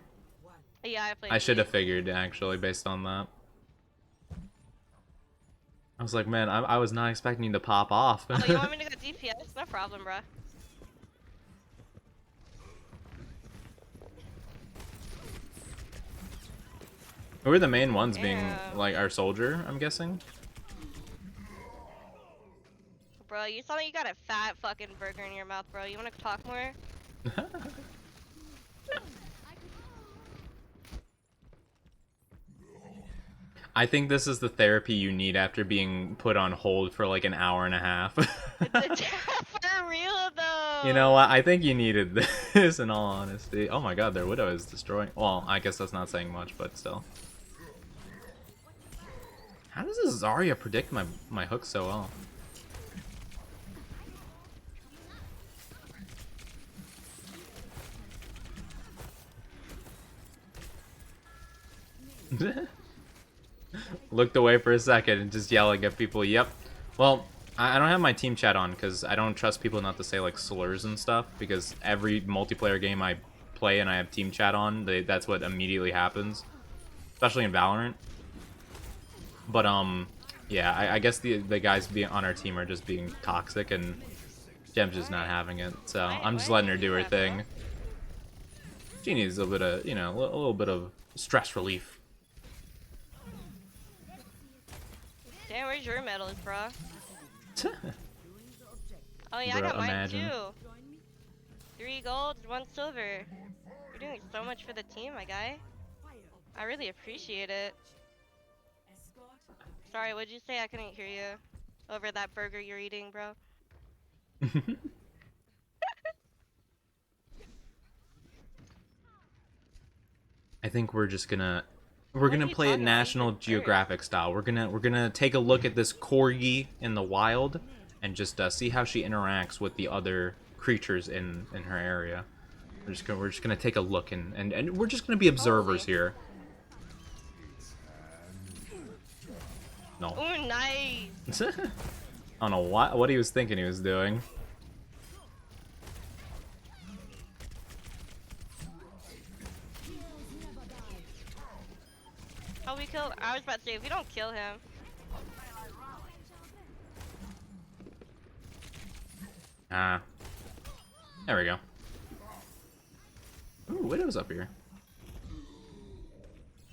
Yeah, I played. I should have figured actually based on that. I was like, man, I was not expecting you to pop off. Oh, you want me to go DPS? No problem, bro. Who are the main ones being, like, our soldier, I'm guessing? Bro, you sound like you got a fat fucking burger in your mouth, bro. You wanna talk more? I think this is the therapy you need after being put on hold for like an hour and a half. For real, though. You know what? I think you needed this, in all honesty. Oh my god, their Widow is destroying. Well, I guess that's not saying much, but still. How does this Zarya predict my hook so well? Looked away for a second and just yelling at people. Yep. Well, I don't have my team chat on because I don't trust people not to say like slurs and stuff, because every multiplayer game I play and I have team chat on, that's what immediately happens. especially in Valorant. But yeah, I guess the guys being on our team are just being toxic, and Gem's just not having it. So I'm just Why letting do her you do her that, bro? thing. She needs a little bit of, you know, a little bit of stress relief. Damn, where's your medals, bro? Oh yeah, I Bro, got mine imagine. too. 3 golds, 1 silver. You're doing so much for the team, my guy. I really appreciate it. Sorry, what'd you say? I couldn't hear you. Over that burger you're eating, bro. I think we're just gonna What are you play it talking about? You National said first. Geographic style. We're gonna take a look at this corgi in the wild and just see how she interacts with the other creatures in her area. We're just gonna take a look and we're just gonna be observers Holy. here. No. Ooh, nice. I don't know what he was thinking he was doing. Oh, we killed. I was about to say, if we don't kill him. Ah. There we go. Ooh, Widow's up here.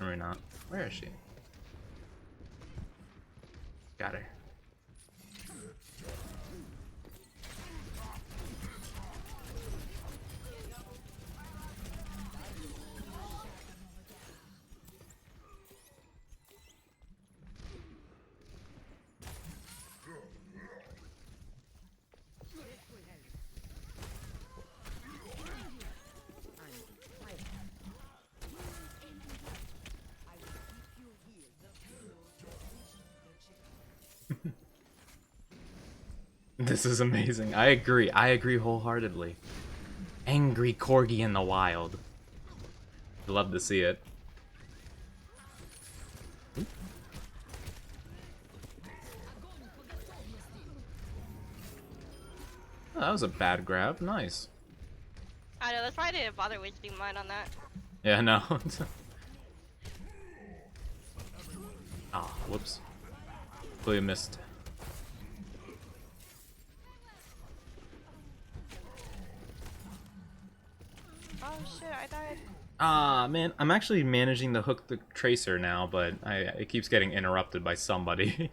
Or maybe not. Where is she? Got her. This is amazing. I agree. I agree wholeheartedly. Angry corgi in the wild. Love to see it. Oh, that was a bad grab. Nice. I know, that's why I didn't bother wasting mine on that. Yeah, no. Ah, whoops. Completely missed. Oh shit, I died. Ah, man. I'm actually managing to hook the tracer now, but it keeps getting interrupted by somebody.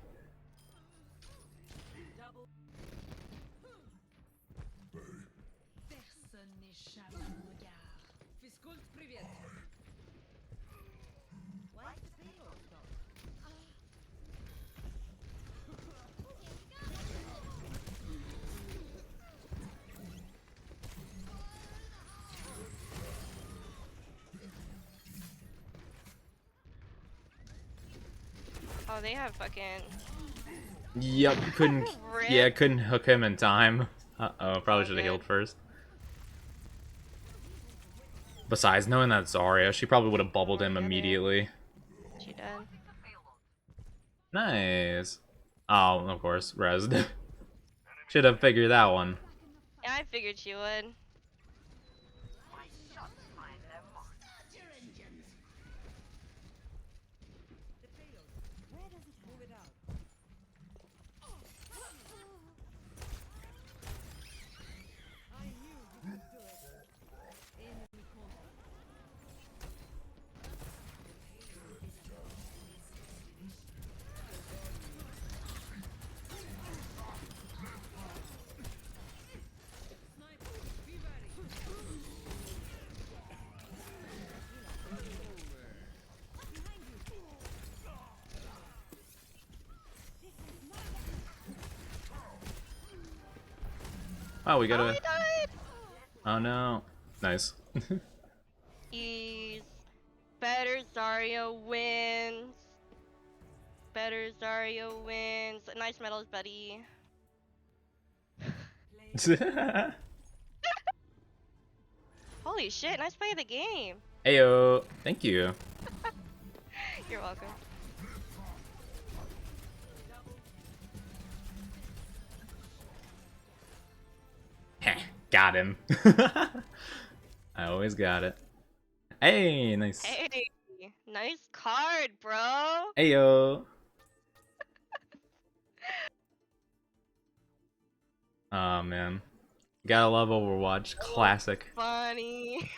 Oh, they have fucking. Yep, couldn't. Rip. Yeah, couldn't hook him in time. Uh-oh, probably Oh, should have good. healed first. Besides, knowing that Zarya, she probably would have bubbled him immediately. She did. Nice. Oh, of course, Resd. Should have figured that one. Yeah, I figured she would. Oh, we Oh, gotta. he died! Oh no. Nice. He's better. Zarya wins. Better. Zarya wins. Nice medals, buddy. Holy shit! Nice play of the game. Ayo. Thank you. You're welcome. Heh, got him. I always got it. Hey, nice. Hey, Nice card, bro. Ayo. Oh man, gotta love Overwatch. Classic. Funny.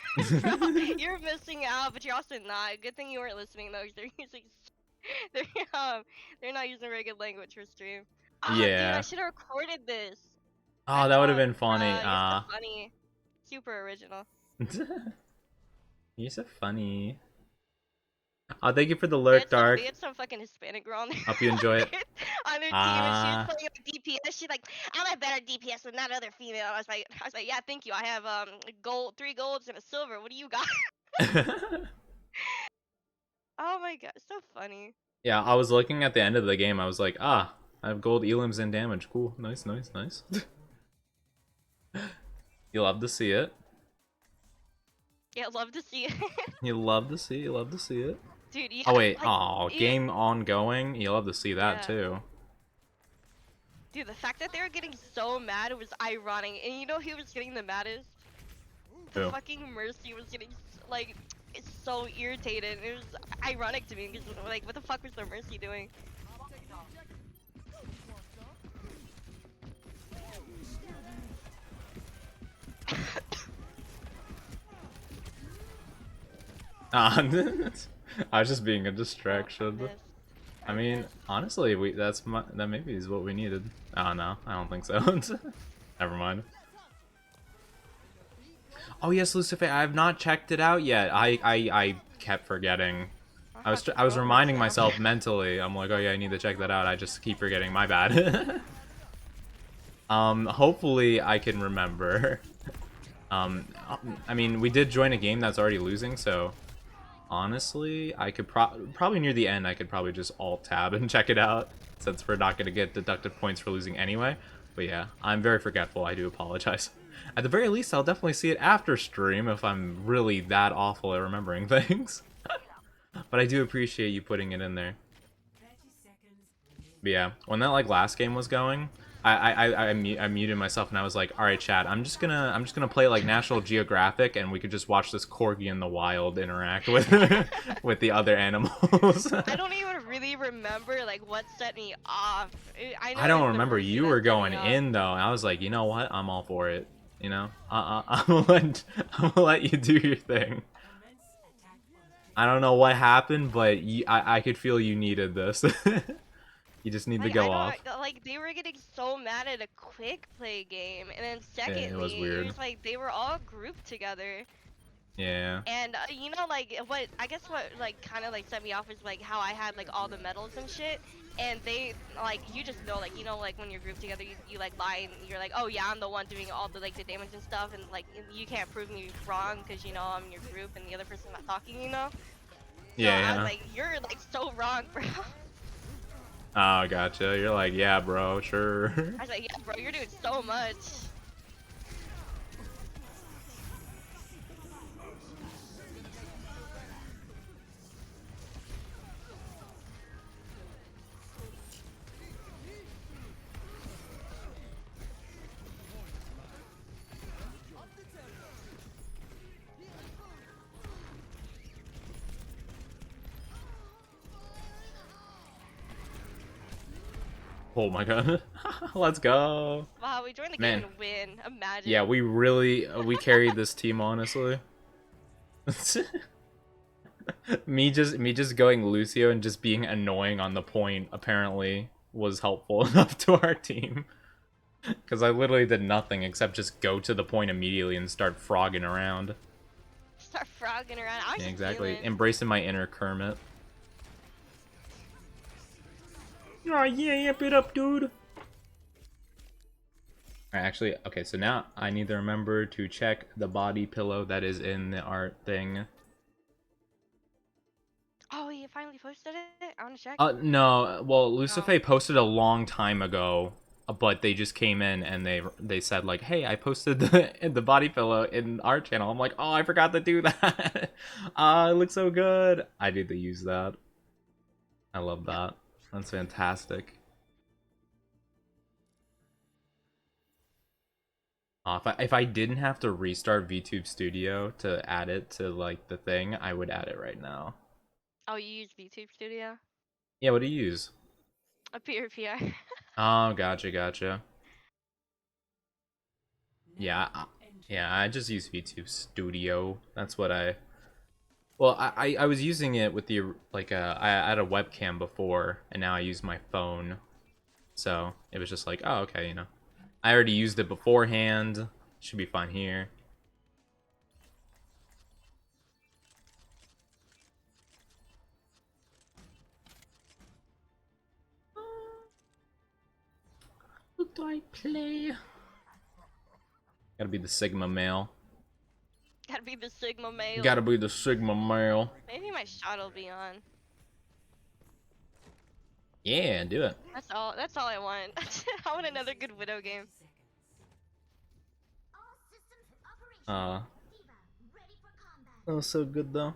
Bro, you're missing out, but you're also not. Good thing you weren't listening though, 'cause they're using they're they're not using very good language for stream. Ah, dude, I Yeah. should have recorded this. I Oh, that would have thought, been funny. you're so funny. Super original. You're so funny. Oh, thank you for the They lurk, had some, Dark. they had some fucking Hispanic girl on there. Hope you enjoy it. On their team, and she was playing like DPS. She's like, I'm a better DPS than that other female. I was like, yeah, thank you. I have gold, 3 golds and a silver. What do you got? Oh my god, so funny. Yeah, I was looking at the end of the game. I was like, ah, I have gold elims and damage. Cool. Nice, nice, nice. You love to see it. Yeah, love to see it. You love to see. You love to see it. Dude, yeah. Oh wait, like, oh, game ongoing. You love to see that yeah. too. Dude, the fact that they were getting so mad was ironic. And you know who was getting the maddest? The Who? fucking Mercy was getting like so irritated. It was ironic to me because like, what the fuck was the Mercy doing? I was just being a distraction. I mean, honestly, that maybe is what we needed. Oh no, I don't think so. Never mind. Oh yes, Lucifer, I have not checked it out yet. I kept forgetting. I was reminding myself mentally. I'm like, oh yeah, I need to check that out. I just keep forgetting. My bad. Hopefully I can remember. I mean, we did join a game that's already losing, so honestly, I could probably near the end, I could probably just alt-tab and check it out, since we're not going to get deducted points for losing anyway. But yeah, I'm very forgetful. I do apologize. At the very least, I'll definitely see it after stream if I'm really that awful at remembering things. But I do appreciate you putting it in there. But yeah, when that like last game was going, I muted myself and I was like, all right, chat, I'm just gonna play like National Geographic and we could just watch this corgi in the wild interact with with the other animals. I don't even really remember like what set me off. I know I don't it was the remember. Mercy You that were set going me off. in though. I was like, you know what? I'm all for it. You know, I'm gonna let you do your thing. I don't know what happened, but I could feel you needed this. You just need to Like, go off. like they were getting so mad at a quick play game, and then Yeah, secondly, it was weird. it was like they were all grouped together. Yeah. And you know, like what I guess what like kind of like set me off is like how I had like all the medals and shit, and they like you just know like you know like when you're grouped together you like lie and you're like, oh yeah, I'm the one doing all the like the damage and stuff, and like you can't prove me wrong because you know I'm in your group and the other person's not talking, you know. So Yeah, I yeah. was like, you're like so wrong, bro. Oh, gotcha. You're like, yeah, bro, sure. I was like, yeah, bro, you're doing so much. Oh my god. Let's go. Wow, we joined the Man. game and win. Imagine. Yeah, we carried this team, honestly. me just going Lucio and just being annoying on the point apparently was helpful enough to our team. Because I literally did nothing except just go to the point immediately and start frogging around. Start frogging around. I was Yeah, just exactly. feeling. Embracing my inner Kermit. Oh yeah, yep it up, dude. Alright, actually, okay, so now I need to remember to check the body pillow that is in the art thing. Oh, you finally posted it? I want to check. No, well, Lucifer Oh. posted a long time ago, but they just came in and they said like, hey, I posted the body pillow in our channel. I'm like, oh, I forgot to do that. It looks so good. I need to use that. I love that. That's fantastic. If I didn't have to restart VTube Studio to add it to like the thing, I would add it right now. Oh, you use VTube Studio? Yeah, what do you use? A PRPR. Oh, gotcha. Yeah, I just use VTube Studio. That's what I... Well, I was using it with the, like, I had a webcam before, and now I use my phone. So, it was just like, oh, okay, you know. I already used it beforehand. Should be fine here. What do I play? Gotta be the Sigma male. Gotta be the Sigma male. Gotta be the Sigma male. Maybe my shot will be on. Yeah, do it. That's all I want. I want another good Widow game. That was so good though.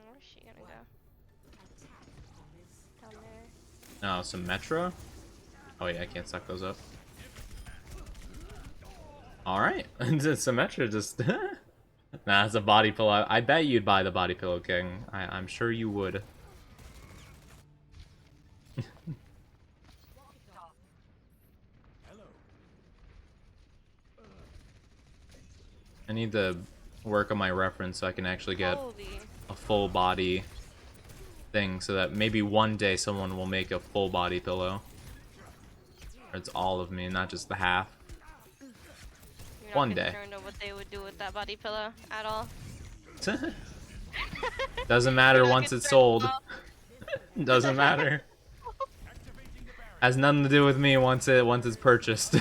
Where's she gonna go? Down there. Oh, some Metro? Oh yeah, I can't suck those up. Alright. Some Metro just... Nah, it's a body pillow. I bet you'd buy the body pillow king. I'm sure you would. I need to work on my reference so I can actually get a full body thing, so that maybe one day someone will make a full body pillow. Or it's all of me, not just the half. You're not One day. concerned of what they would do with that body pillow at all? Doesn't matter once it's sold. Doesn't matter. Has nothing to do with me once it's purchased.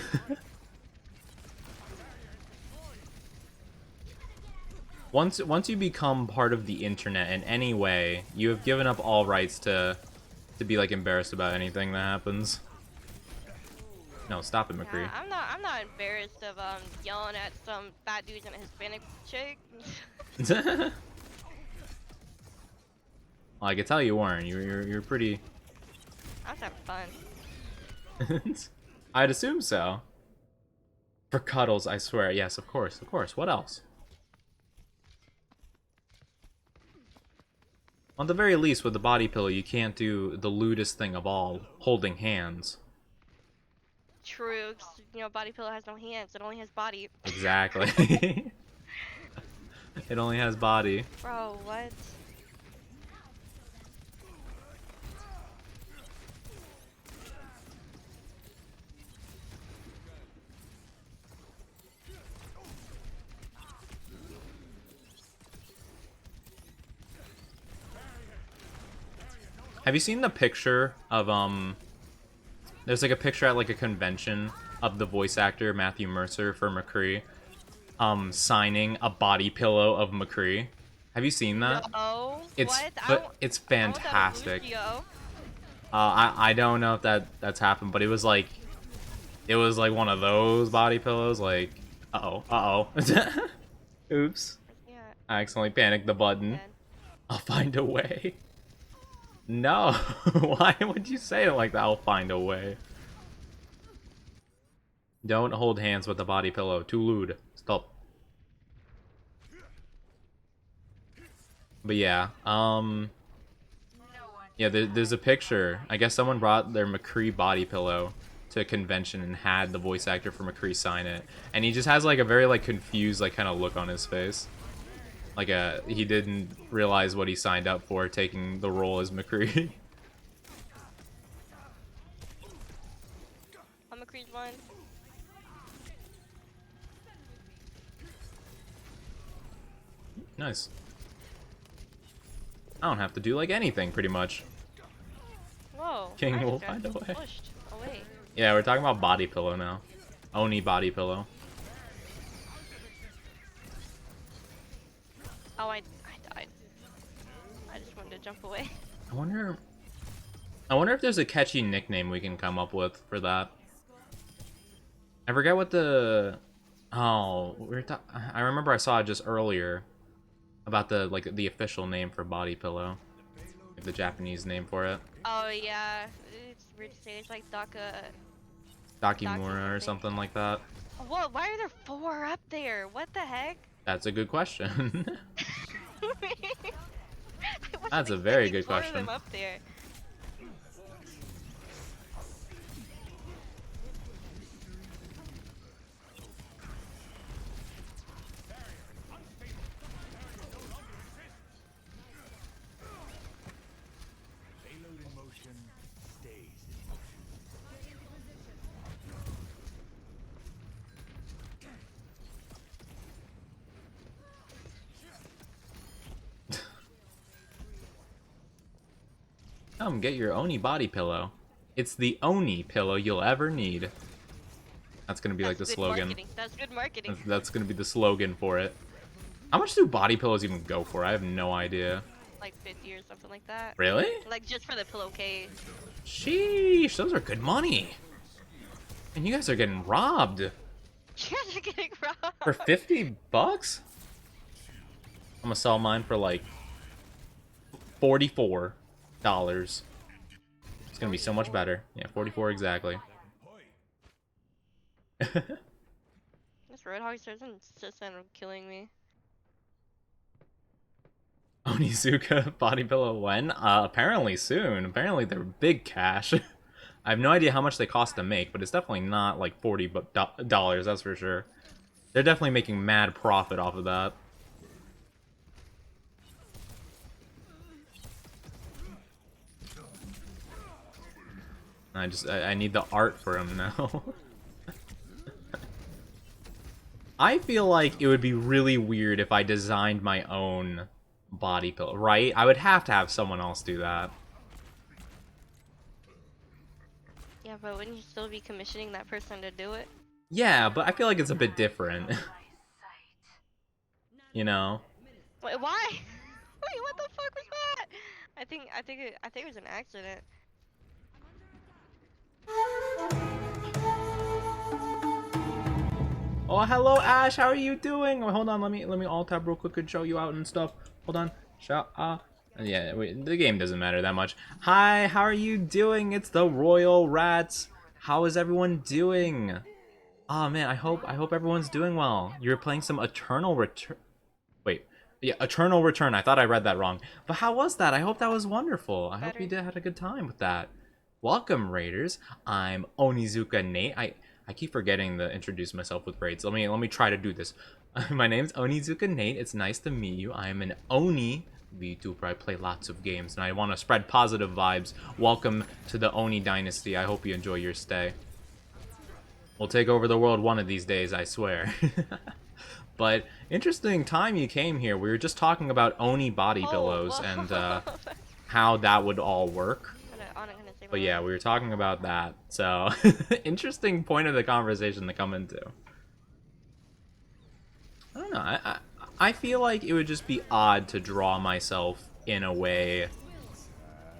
Once you become part of the internet in any way, you have given up all rights to be like embarrassed about anything that happens. No, stop it, McCree. Yeah, I'm not embarrassed of yelling at some fat dudes and a Hispanic chick. Well, I could tell you weren't. You're pretty. I was having fun. I'd assume so. For cuddles, I swear. Yes, of course, of course. What else? On the very least, with the body pillow, you can't do the lewdest thing of all, holding hands. True, 'cause, you know, body pillow has no hands, it only has body. Exactly. It only has body. Bro, what? Have you seen the picture of, there's like a picture at like a convention of the voice actor Matthew Mercer for McCree, signing a body pillow of McCree. Have you seen that? No. It's What? it's fantastic. I I don't know if that's happened, but it was like one of those body pillows. Like, uh-oh. Oops. Yeah. I accidentally panicked the button. Man. I'll find a way. No, why would you say it like that? I'll find a way. Don't hold hands with the body pillow. Too lewd. Stop. But yeah, yeah, there's a picture. I guess someone brought their McCree body pillow to a convention and had the voice actor for McCree sign it. And he just has like a very like confused like kind of look on his face. Like he didn't realize what he signed up for, taking the role as McCree. I'm McCree's one. Nice. I don't have to do like anything pretty much. Whoa. King I will just got find a way. pushed away. Yeah, we're talking about body pillow now. Oni body pillow. Oh, I died. I just wanted to jump away. I wonder if there's a catchy nickname we can come up with for that. I forget what the Oh, I remember I saw it just earlier about the official name for body pillow, like the Japanese name for it. Oh yeah, it's weird to say. It's like Daki Dakimura or something. something like that. Whoa, why are there 4 up there? What the heck? That's a good question. I wasn't That's a very expecting good 4 of question. them up there. Come get your Oni body pillow. It's the Oni pillow you'll ever need. That's gonna be like the That's good slogan. marketing. That's good marketing. That's gonna be the slogan for it. How much do body pillows even go for? I have no idea. Like 50 or something like that. Really? Like just for the pillowcase. Sheesh, those are good money. And you guys are getting robbed. You guys are getting robbed. For 50 bucks? I'm gonna sell mine for like $44. It's gonna be so much better. Yeah, 44 exactly. This Roadhog doesn't just end up killing me. Onizuka body pillow when? Apparently soon. Apparently they're big cash. I have no idea how much they cost to make, but it's definitely not like $40, that's for sure. They're definitely making mad profit off of that. I need the art for him now. I feel like it would be really weird if I designed my own body pillow, right? I would have to have someone else do that. Yeah, but wouldn't you still be commissioning that person to do it? Yeah, but I feel like it's a bit different. You know? Wait, why? Wait, what the fuck was that? I think it was an accident. Oh, hello, Ash. How are you doing? Oh, hold on. Let me alt tab real quick and show you out and stuff. Hold on. Yeah, wait, the game doesn't matter that much. Hi, how are you doing? It's the Royal Rats. How is everyone doing? Oh man, I hope everyone's doing well. You're playing some Eternal Return. Wait, yeah, Eternal Return. I thought I read that wrong. But how was that? I hope that was wonderful. I hope you had a good time with that. Welcome, Raiders. I'm Onizuka Nate. I keep forgetting to introduce myself with raids. Let me try to do this. My name's Onizuka Nate. It's nice to meet you. I am an Oni VTuber. I play lots of games and I want to spread positive vibes. Welcome to the Oni Dynasty. I hope you enjoy your stay. We'll take over the world one of these days, I swear. But interesting time you came here. We were just talking about Oni body pillows and how that would all work. But yeah, we were talking about that. So, interesting point of the conversation to come into. I don't know. I feel like it would just be odd to draw myself in a way,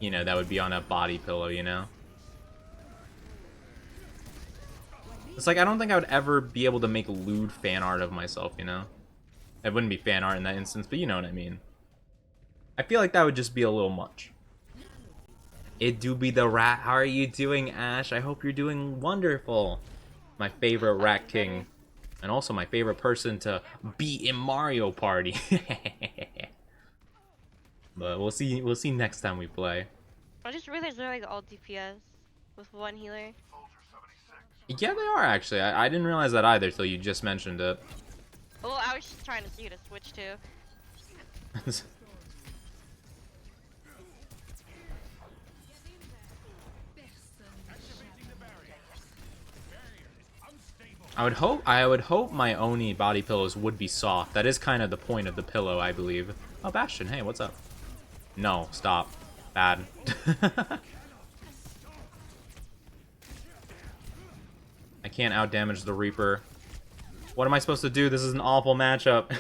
you know, that would be on a body pillow, you know? It's like, I don't think I would ever be able to make lewd fan art of myself, you know? It wouldn't be fan art in that instance, but you know what I mean. I feel like that would just be a little much. It do be the rat. How are you doing, Ash? I hope you're doing wonderful. My favorite rat king. And also my favorite person to beat in Mario Party. But we'll see next time we play. I just realized they're like all DPS with one healer. Yeah, they are actually. I didn't realize that either till you just mentioned it. Well, I was just trying to see who to switch to. I would hope my Oni body pillows would be soft. That is kind of the point of the pillow, I believe. Oh, Bastion, hey, what's up? No, stop. Bad. I can't outdamage the Reaper. What am I supposed to do? This is an awful matchup.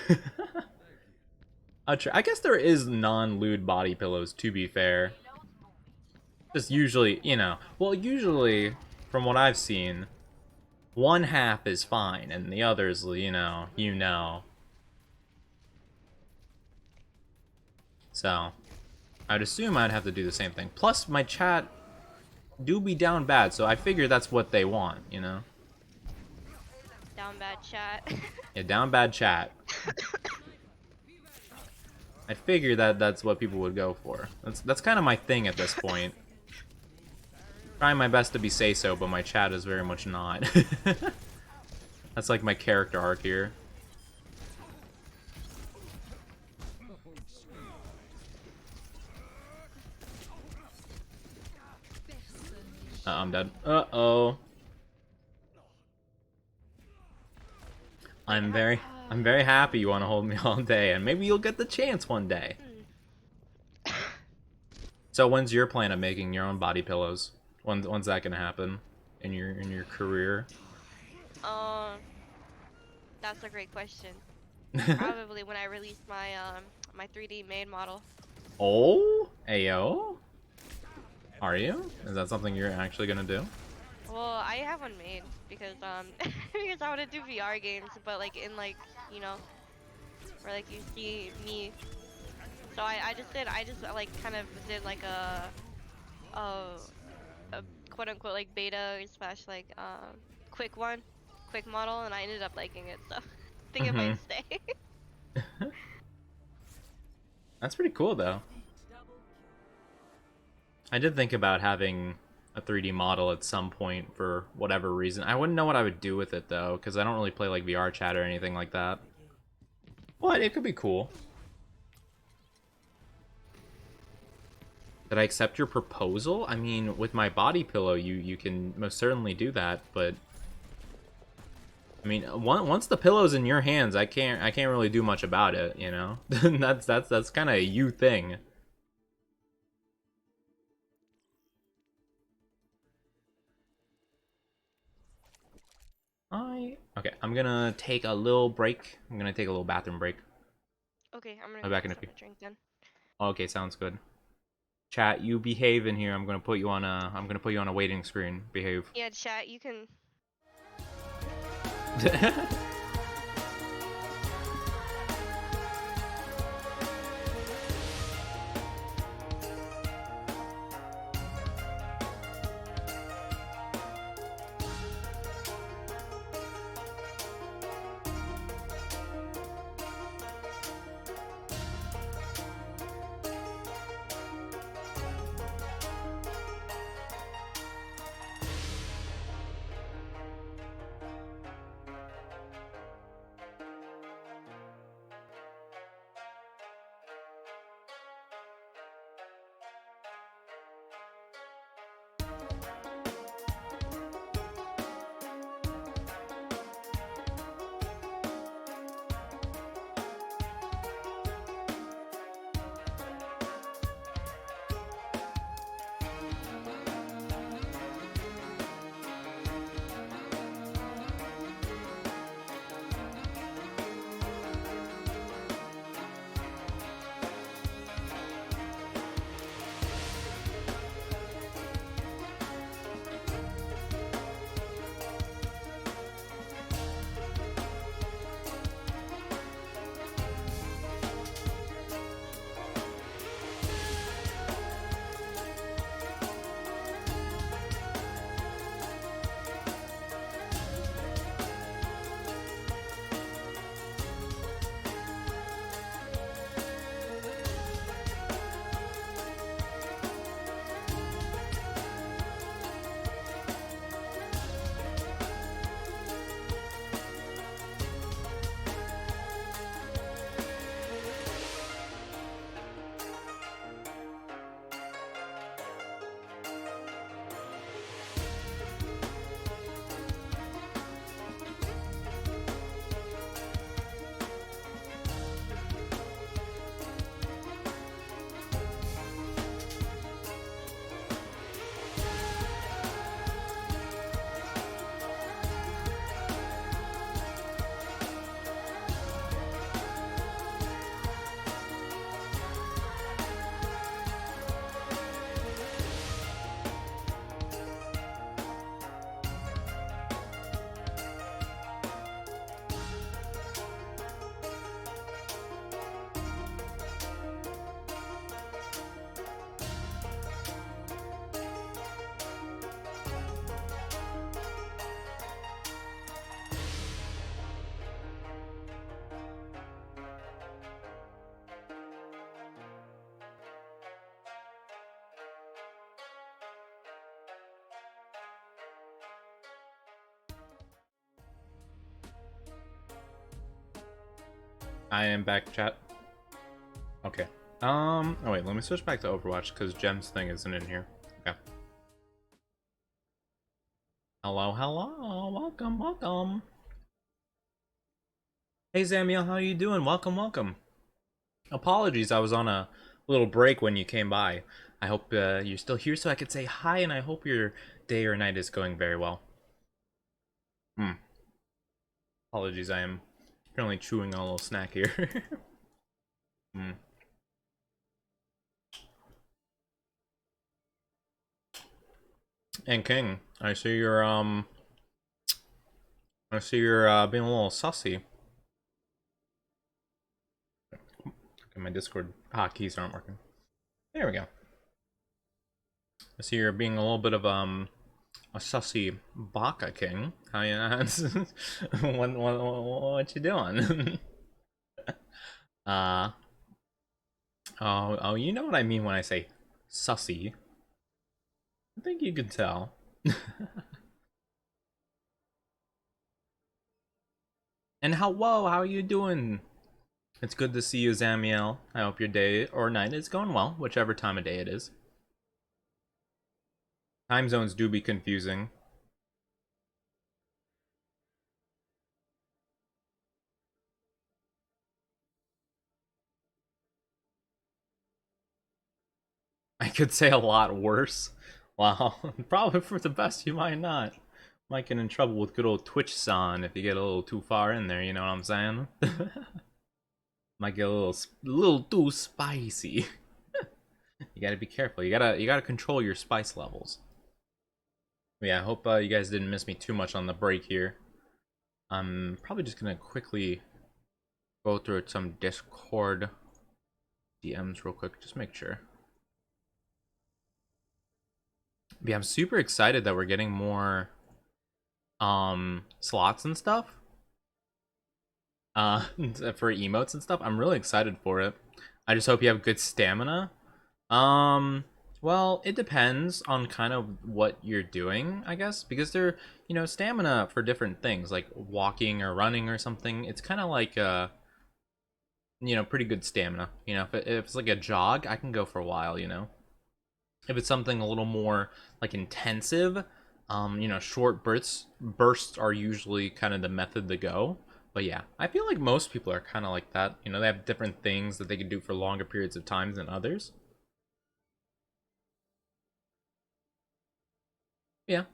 I guess there is non-lewd body pillows, to be fair. Just usually, you know. Well, usually, from what I've seen, one half is fine, and the others, you know. So, I'd assume I'd have to do the same thing. Plus, my chat do be down bad, so I figure that's what they want, you know? Down bad chat. Yeah, down bad chat. I figure that's what people would go for. That's kind of my thing at this point. Trying my best to be say-so, but my chat is very much not. That's like my character arc here. I'm dead. Uh-oh. I'm very happy you want to hold me all day, and maybe you'll get the chance one day. So when's your plan of making your own body pillows? When's that gonna happen in your career? That's a great question. Probably when I release my my 3D made model. Oh, ayo. Are you? Is that something you're actually gonna do? Well, I have one made because because I want to do VR games, but like in like, you know, where like you see me. So I just like kind of did like a quote unquote like beta slash like quick model, and I ended up liking it, so I think it might stay. That's pretty cool though. I did think about having a 3D model at some point for whatever reason. I wouldn't know what I would do with it though, because I don't really play like VR chat or anything like that. But it could be cool. Did I accept your proposal? I mean, with my body pillow, you can most certainly do that, but I mean, once the pillow's in your hands, I can't really do much about it, you know? that's kind of a you thing. Okay, I'm gonna take a little break. I'm gonna take a little bathroom break. Okay, I'm gonna I'll be back in a few. drink then. Okay, sounds good. Chat, you behave in here. I'm gonna put you on a waiting screen. Behave. Yeah, chat, you can. I am back, chat. Okay. Oh wait, let me switch back to Overwatch because Gem's thing isn't in here. Okay. Hello, hello, welcome, welcome. Hey Zamiel, how you doing? Welcome, welcome. Apologies, I was on a little break when you came by. I hope you're still here so I could say hi, and I hope your day or night is going very well. Apologies, I am currently chewing on a little snack here. And King, I see you're being a little sussy. Okay, my Discord hotkeys aren't working. There we go. I see you're being a little bit of a sussy baka king. How you what you doing? Oh, you know what I mean when I say sussy. I think you can tell. And whoa, how are you doing? It's good to see you, Zamiel. I hope your day or night is going well, whichever time of day it is. Time zones do be confusing. I could say a lot worse. Wow, probably for the best you might not. Might get in trouble with good old Twitch-san if you get a little too far in there, you know what I'm saying? Might get a little too spicy. You gotta be careful. You gotta control your spice levels. But yeah, I hope you guys didn't miss me too much on the break here. I'm probably just gonna quickly go through some Discord DMs real quick, just make sure. But yeah, I'm super excited that we're getting more slots and stuff. For emotes and stuff. I'm really excited for it. I just hope you have good stamina. Well, it depends on kind of what you're doing, I guess, because they're, stamina for different things, like walking or running or something. It's kind of like pretty good stamina. If it's like a jog, I can go for a while. If it's something a little more like intensive, short bursts are usually kind of the method to go. But yeah, I feel like most people are kind of like that. They have different things that they can do for longer periods of time than others. Yeah,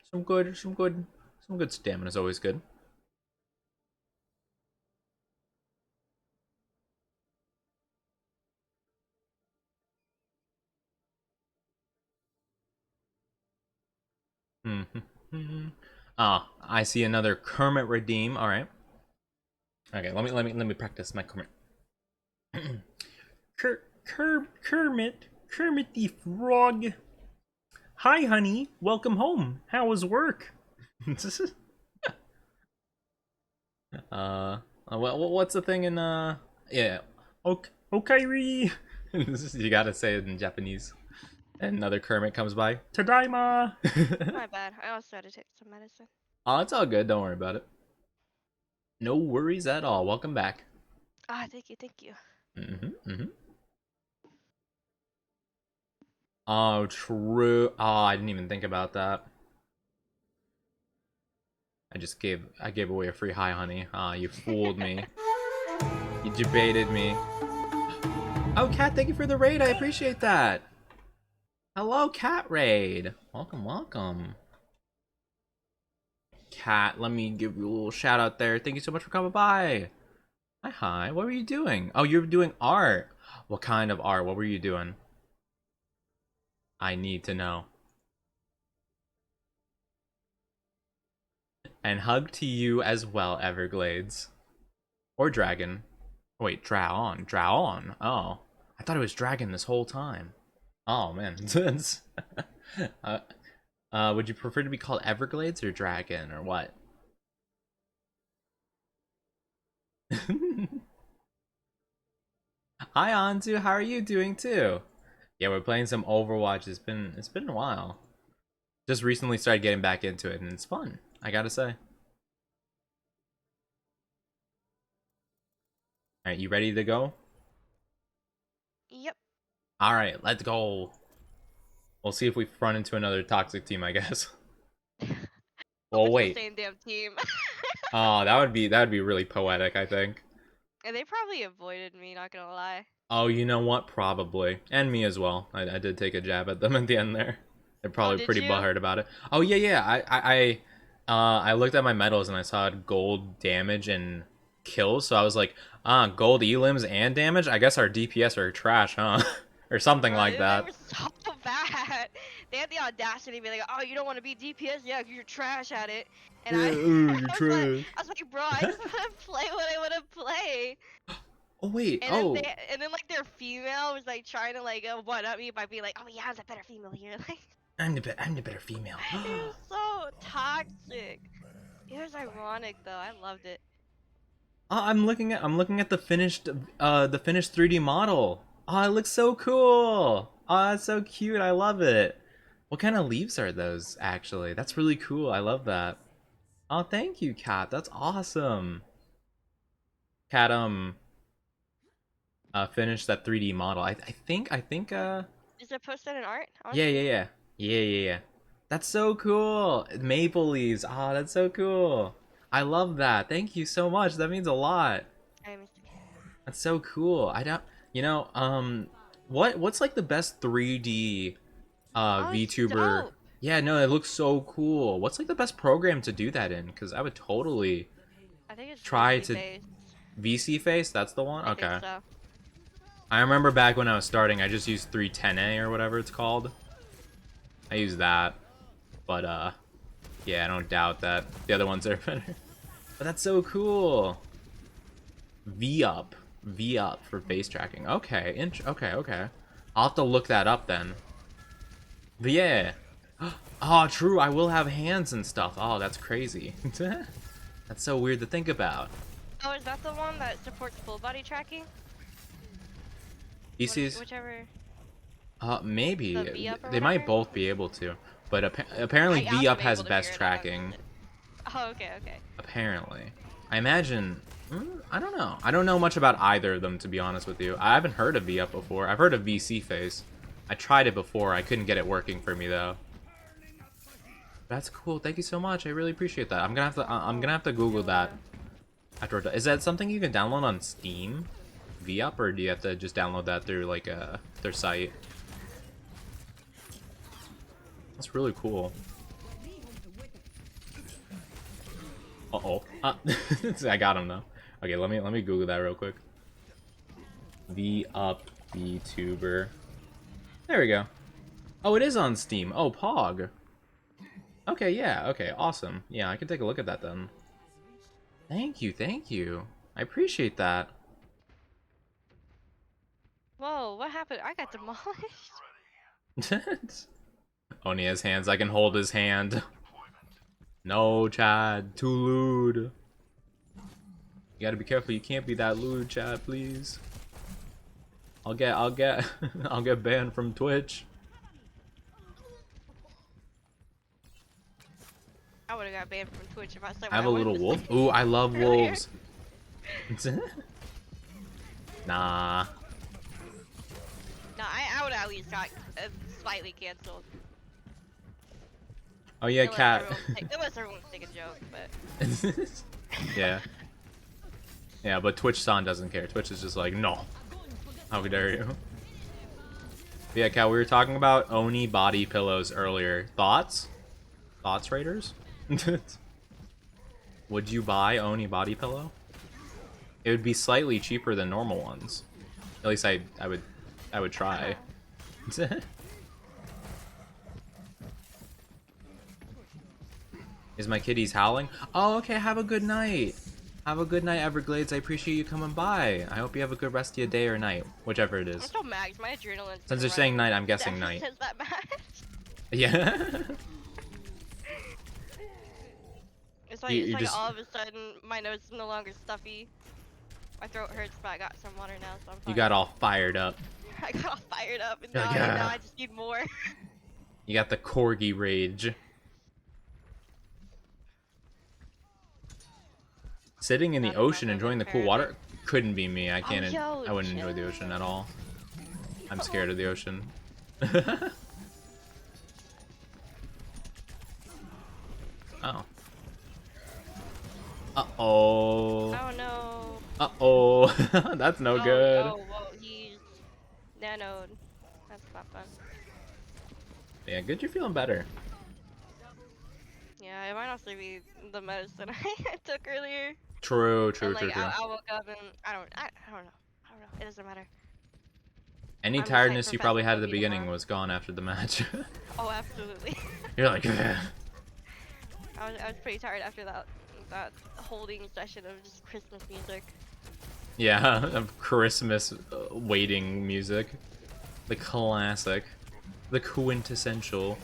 some good stamina is always good. Ah, I see another Kermit redeem. All right. Okay, let me practice my Kermit. Kermit the Frog. Hi, honey. Welcome home. How was work? What's the thing in yeah. Okay. You gotta say it in Japanese. And another Kermit comes by. Tadaima. My bad. I also had to take some medicine. Oh, it's all good. Don't worry about it. No worries at all. Welcome back. Ah, thank you, thank you. Oh, true. Oh, I didn't even think about that. I gave away a free hi, honey. Ah, you fooled me. You debated me. Oh, Cat, thank you for the raid. I appreciate that. Hello, Cat Raid. Welcome, welcome. Cat, let me give you a little shout out there. Thank you so much for coming by. Hi. What were you doing? Oh, you're doing art. What kind of art? What were you doing? I need to know. And hug to you as well, Everglades. Or Dragon. Wait, Draon. Draon. Oh. I thought it was Dragon this whole time. Oh, man. Would you prefer to be called Everglades or Dragon or what? Hi, Anzu. How are you doing too? Yeah, we're playing some Overwatch. It's been a while. Just recently started getting back into it, and it's fun. I gotta say. Alright, you ready to go? Yep. Alright, let's go. We'll see if we run into another toxic team, I guess. Hope Well, it's the wait. same damn team. Oh, that would be really poetic, I think. And they probably avoided me, not gonna lie. Oh, you know what? Probably. And me as well. I did take a jab at them at the end there. They're Oh, probably did pretty you? butthurt about it. Oh, yeah, yeah. I looked at my medals and I saw gold damage and kills, so I was like, gold elims and damage? I guess our DPS are trash, huh? Or something Bro, like they that. were so bad. They had the audacity to be like, "Oh, you don't want to be DPS? Yeah, 'cause you're trash at it." And Yeah, I, ooh, you're trash. I was like, bro, I just want to play what I want to play. Oh, wait. And then Oh. like their female was like trying to like one up me by being like, "Oh yeah, I'm the better female here." Like, I'm the better female. it was so toxic. It was ironic though. I loved it. I'm looking at the finished 3D model. Oh, it looks so cool. Oh, it's so cute. I love it. What kind of leaves are those actually? That's really cool. I love that. Oh, thank you, Kat. That's awesome. Kat finished that 3D model. I think Is it posted in art? I want yeah, to yeah, see it. yeah. Yeah, yeah, yeah. That's so cool. Maple leaves. Oh, that's so cool. I love that. Thank you so much. That means a lot. I missed it. That's so cool. I don't, you know, what's like the best 3D Oh, it's VTuber? dope. Yeah, no, it looks so cool. What's like the best program to do that in? Because I would totally I think it's try VC to based. VC face. That's the one. I think Okay. so. I remember back when I was starting, I just used 310A or whatever it's called. I used that, but yeah, I don't doubt that the other ones are better. But that's so cool. V up. V up for face tracking. Okay, okay, okay. I'll have to look that up then. But yeah. Oh, true, I will have hands and stuff. Oh, that's crazy. That's so weird to think about. Oh, is that the one that supports full body tracking? PCs? Whichever. Maybe. The V up or They might whatever? both be able to. But apparently I V haven't up been has able to best figure it out. tracking. Oh, okay, okay. Apparently. I imagine... I don't know. I don't know much about either of them, to be honest with you. I haven't heard of V up before. I've heard of VC face. I tried it before. I couldn't get it working for me, though. That's cool. Thank you so much. I really appreciate that. I'm gonna have to Google that afterward. Is that something you can download on Steam? V up, or do you have to just download that through like their site? That's really cool. Uh-oh. I got him though. Okay, let me Google that real quick. V up VTuber. There we go. Oh, it is on Steam. Oh, Pog. Okay, yeah, okay, awesome. Yeah, I can take a look at that then. Thank you, thank you. I appreciate that. Whoa, what happened? I got demolished. Oni has hands. I can hold his hand. No, Chad. Too lewd. You gotta be careful. You can't be that lewd, Chad, please. I'll get I'll get banned from Twitch. I would have got banned from Twitch if I said I have what a I little wanted to wolf. say Ooh, I love earlier. wolves. Nah. No, I would have at least got slightly canceled. Oh yeah, Cat. Unless everyone's taking jokes, but Yeah. Yeah, but Twitch-san doesn't care. Twitch is just like, no. How dare you? Yeah, Cat, we were talking about Oni body pillows earlier. Thoughts? Thoughts, Raiders? Would you buy Oni body pillow? It would be slightly cheaper than normal ones. At least I would try. Is my kitties howling? Oh, okay, have a good night. Have a good night, Everglades. I appreciate you coming by. I hope you have a good rest of your day or night, whichever it I'm is. so mad 'cause my adrenaline. Since they're saying night, I'm guessing night. Says that match. Yeah. It's like, You it's just- like all of a sudden my nose is no longer stuffy. My throat hurts, but I got some water now, so I'm fine. You got all fired up. I got all fired up, and You're now, like, now "Yeah." I just need more. You got the Corgi rage. Sitting in the Not ocean, enough enjoying the cool impairment. water. couldn't be me. I Oh, can't. yo, I wouldn't enjoy the ocean at all. I'm scared of the ocean. Oh. Uh-oh. Oh no. Uh-oh. That's no good. Oh, whoa, he's nanoed. That's not fun. Yeah, good you're feeling better. Yeah, it might also be the medicine I took earlier. True, true, And true, like, true. I woke up and I don't know. I don't know. It doesn't matter. Any I'm just hyped tiredness for you probably had at the Phasmophobia beginning tomorrow. was gone after the match. Oh, absolutely. You're like, I was pretty tired after that holding session of just Christmas music. yeah, of Christmas waiting music. The classic. The quintessential.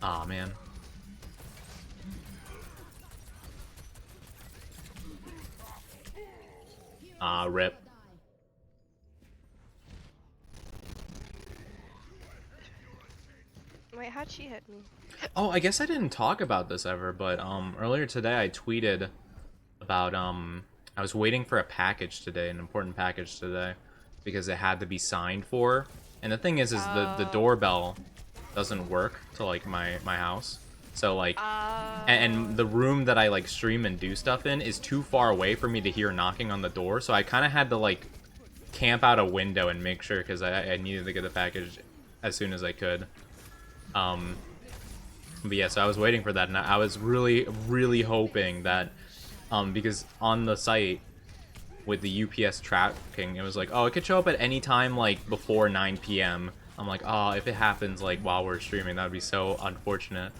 Aw, man. Ah, rip. Wait, how'd she hit me? Oh, I guess I didn't talk about this ever, but earlier today I tweeted about I was waiting for a package today, an important package today, because it had to be signed for. And the thing is the doorbell doesn't work to like my house. So like and the room that I like stream and do stuff in is too far away for me to hear knocking on the door, so I kind of had to like camp out a window and make sure, because I needed to get the package as soon as I could. But yeah, so I was waiting for that, and I was really, really hoping that, because on the site with the UPS tracking, it was like, oh, it could show up at any time, like, before 9 p.m. I'm like, oh, if it happens, like, while we're streaming, that would be so unfortunate.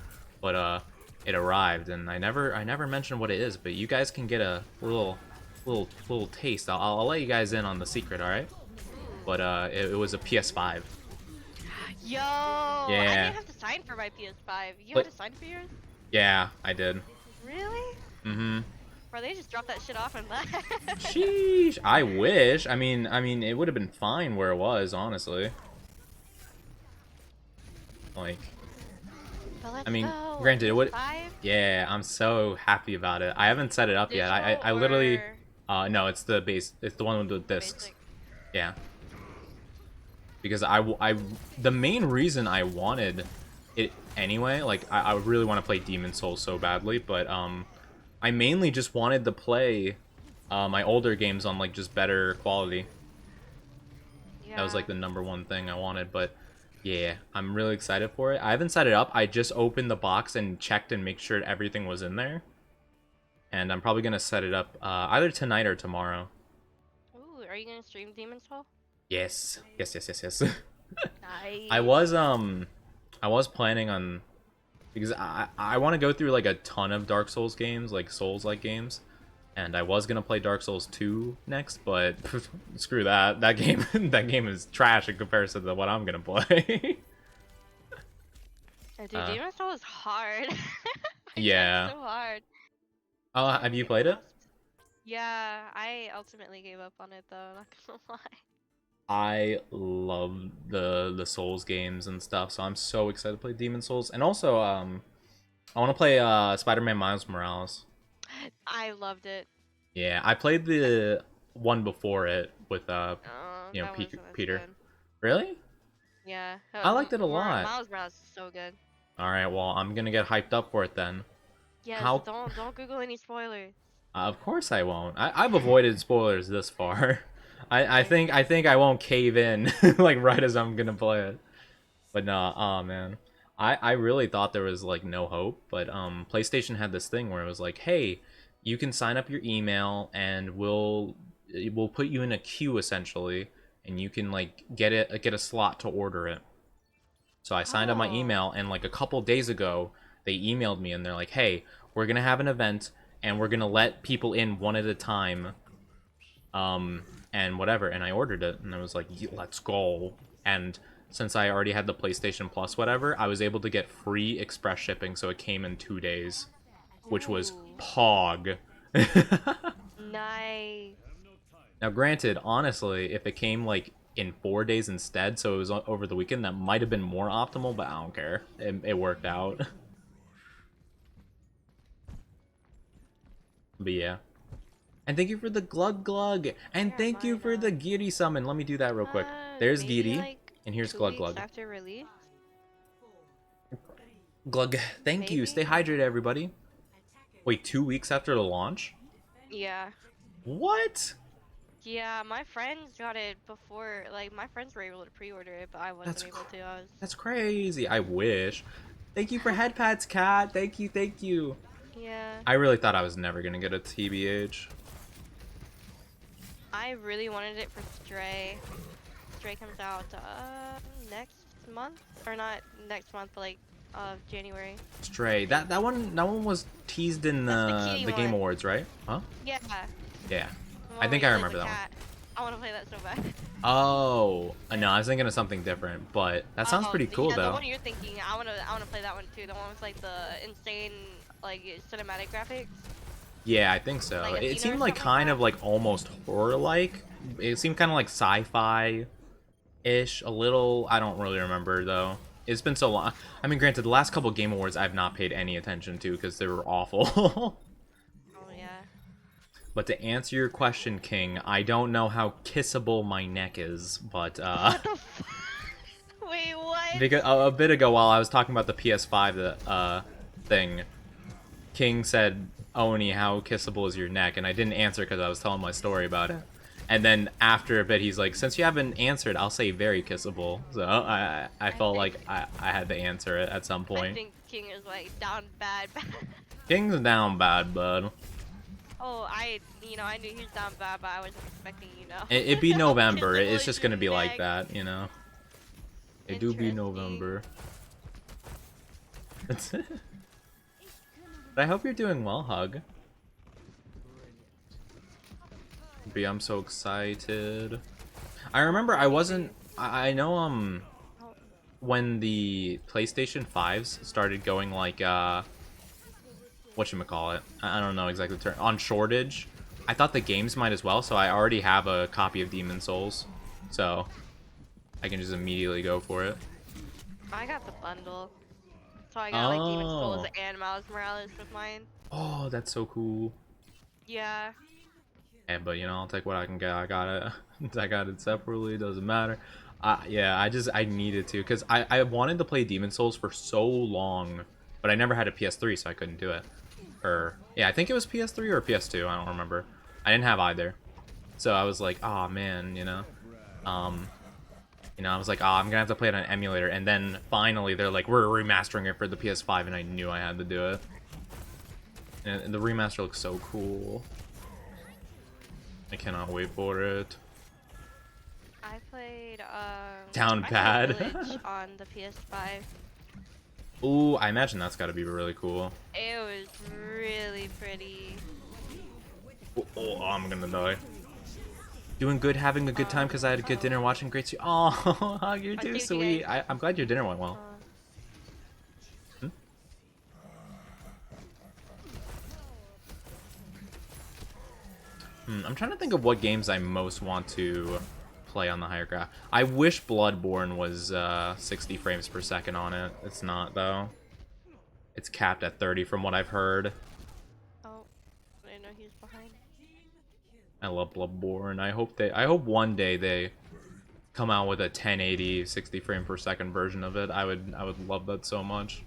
But, it arrived, and I never mentioned what it is, but you guys can get a little taste. I'll let you guys in on the secret, alright? But, it was a PS5. Yo! I Yeah. didn't have to sign for my PS5. You But- had to sign for yours? Yeah, I did. Really? Mm-hmm. Bro, they just dropped that shit off and left. Sheesh. I wish. I mean, it would have been fine where it was, honestly. Like, But let's I mean, go. granted, it would. PS5? Yeah, I'm so happy about it. I haven't set it up yet. I Digital literally. or No, it's the base. It's the one with the discs. basic? Yeah. Because the main reason I wanted it anyway, like I really want to play Demon Souls so badly, but I mainly just wanted to play my older games on like just better quality. Yeah. That was like the #1 thing I wanted, but yeah, I'm really excited for it. I haven't set it up. I just opened the box and checked and make sure everything was in there. And I'm probably gonna set it up either tonight or tomorrow. Ooh, are you gonna stream Demon's Soul? Yes. Yes. Nice. I was planning on, because I want to go through like a ton of Dark Souls games, like Souls-like games, and I was gonna play Dark Souls 2 next, but screw that. That game is trash in comparison to what I'm gonna play. Dude, Demon's Soul is hard. Yeah. It's so hard. Oh, have you played it? Yeah, I ultimately gave up on it though, not gonna lie. I love the Souls games and stuff, so I'm so excited to play Demon Souls. And also, I want to play Spider-Man Miles Morales. I loved it. Yeah, I played the one before it with you know, That wasn't as Peter. good. Really? Yeah. I liked it a lot. Miles Morales is so good. All right, well, I'm gonna get hyped up for it then. Yes, How- don't Google any spoilers. Of course I won't. I've avoided spoilers this far. I think I won't cave in like right as I'm gonna play it. But nah, oh man. I really thought there was like no hope, but PlayStation had this thing where it was like, hey, you can sign up your email and we'll put you in a queue essentially, and you can like get a slot to order it. So I signed up my email, and like a couple days ago, they emailed me and they're like, hey, we're gonna have an event and we're gonna let people in one at a time. And whatever, and I ordered it, and I was like, let's go. And since I already had the PlayStation Plus whatever, I was able to get free express shipping, so it came in 2 days, which was Ooh. pog. Nice. Now granted, honestly, if it came like in 4 days instead, so it was over the weekend, that might have been more optimal, but I don't care. It worked out. But yeah. And thank you for the glug glug. And thank you for the Giri summon. Let me do that real quick. There's Maybe Giri. like And here's 2 glug weeks glug. after release. Glug. Thank you. Stay Maybe. hydrated, everybody. Wait, 2 weeks after the launch? Yeah. What? Yeah, my friends got it before. Like my friends were able to pre-order it, but I wasn't able to. I was. That's crazy. I wish. Thank you for head pads, Cat. Thank you, thank you. Yeah. I really thought I was never gonna get a TBH. I really wanted it for Stray. Stray comes out next month, or not next month, but like January. Stray. That one was teased in That's the kitty the Game one. Awards, right? Huh? Yeah. Yeah. The I one think where I he plays remember a that one. cat. I want to play that so bad. Oh, no, I was thinking of something different, but that sounds pretty cool Yeah, though. the one you're thinking, I wanna play that one too. The one with like the insane like cinematic graphics. Yeah, I think so. Like It Athena or seemed like something kind like of like almost horror-like. It seemed kind of like sci-fi-ish, a little. I don't really remember though. It's been so long. I mean, granted, the last couple Game Awards I've not paid any attention to because they were awful. Oh yeah. But to answer your question, King, I don't know how kissable my neck is, but What the Wait, what? because a bit ago while I was talking about the PS5 thing, King said, "Oni, how kissable is your neck?" And I didn't answer because I was telling my story about it. And then after a bit, he's like, "Since you haven't answered, I'll say very kissable." So I felt like I had to answer it at some I point. think King is like down bad. King's down bad, bud. Oh, I knew he was down bad, but I wasn't expecting, It'd be how November. kissable It's is just your gonna be like neck? that, you know. It do be November. That's it. But I hope you're doing well, Hug. B, I'm so excited. I remember I wasn't. I know when the PlayStation 5s started going like whatchamacallit, I don't know exactly the term, on shortage. I thought the games might as well, so I already have a copy of Demon Souls, so I can just immediately go for it. I got the bundle, so I got like Demon Souls Oh, and Miles Morales with mine. oh, that's so cool. Yeah. Yeah, but you know, I'll take what I can get. I got it. I got it separately. Doesn't matter. Yeah, I needed to because I wanted to play Demon Souls for so long, but I never had a PS3, so I couldn't do it. Or yeah, I think it was PS3 or PS2. I don't remember. I didn't have either, so I was like, oh man, I was like, oh, I'm gonna have to play it on an emulator. And then finally, they're like, we're remastering it for the PS5, and I knew I had to do it. And the remaster looks so cool. I cannot wait for it. I played Down I played bad. Village on the PS5. Ooh, I imagine that's got to be really cool. It was really pretty. Oh, I'm gonna die. Doing good, having a good time because I had a good dinner, watching great. Oh, you're too sweet. I'm glad your dinner went well. I'm trying to think of what games I most want to play on the higher graph. I wish Bloodborne was 60 frames per second on it. It's not though. It's capped at 30 from what I've heard. Oh, I didn't know he was behind. I love Bloodborne. I hope one day they come out with a 1080 60 frame per second version of it. I would love that so much.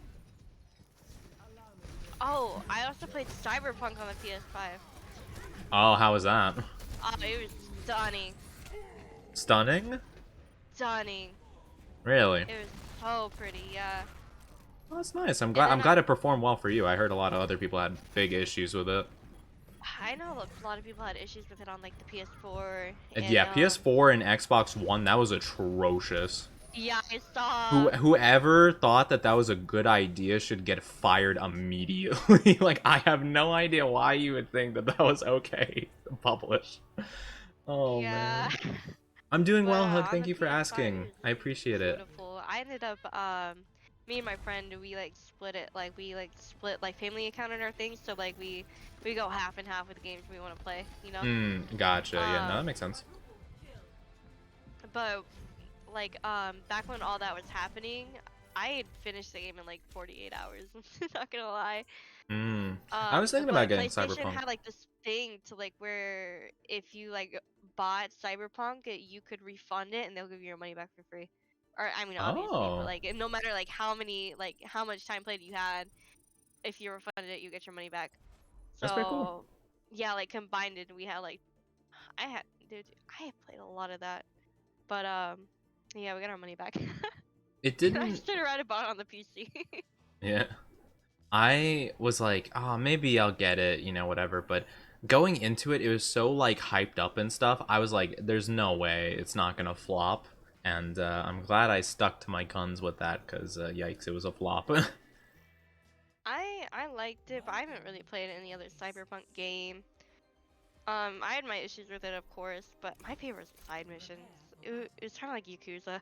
Oh, I also played Cyberpunk on the PS5. Oh, how was that? Oh, it was stunning. Stunning? Stunning. Really? It was so pretty, yeah. Oh, that's nice. I'm glad it performed well for you. I heard a lot of other people had big issues with it. I know a lot of people had issues with it on like the PS4. And, Yeah, PS4 and Xbox One, that was atrocious. Yeah, I saw. Whoever thought that was a good idea should get fired immediately. Like, I have no idea why you would think that was okay to publish. Oh, yeah. man. I'm doing well, Hug. On Thank the you for PS5, asking. I appreciate it. beautiful. I ended up, me and my friend, we like split it. Like, we like split like family account on our things. So like we go half and half with the games we want to play, you know? Gotcha. Yeah, no, that makes sense. But like back when all that was happening, I had finished the game in like 48 hours. Not gonna lie. I was thinking about But getting PlayStation Cyberpunk. had like this thing to like where if you like bought Cyberpunk, you could refund it and they'll give you your money back for free. Or I mean, obviously, but Oh, like no matter like how much time played you had, if you refunded it, you get your money back. that's pretty cool. So yeah, like combined it, we had like dude, I had played a lot of that. But yeah, we got our money back. It I didn't. just turned around and bought it on the PC. Yeah. I was like, oh, maybe I'll get it, whatever. But going into it, it was so like hyped up and stuff. I was like, there's no way it's not gonna flop. And I'm glad I stuck to my guns with that, because yikes, it was a flop. I liked it, but I haven't really played any other Cyberpunk game. I had my issues with it, of course, but my favorite is the side missions. It's kind of like Yakuza,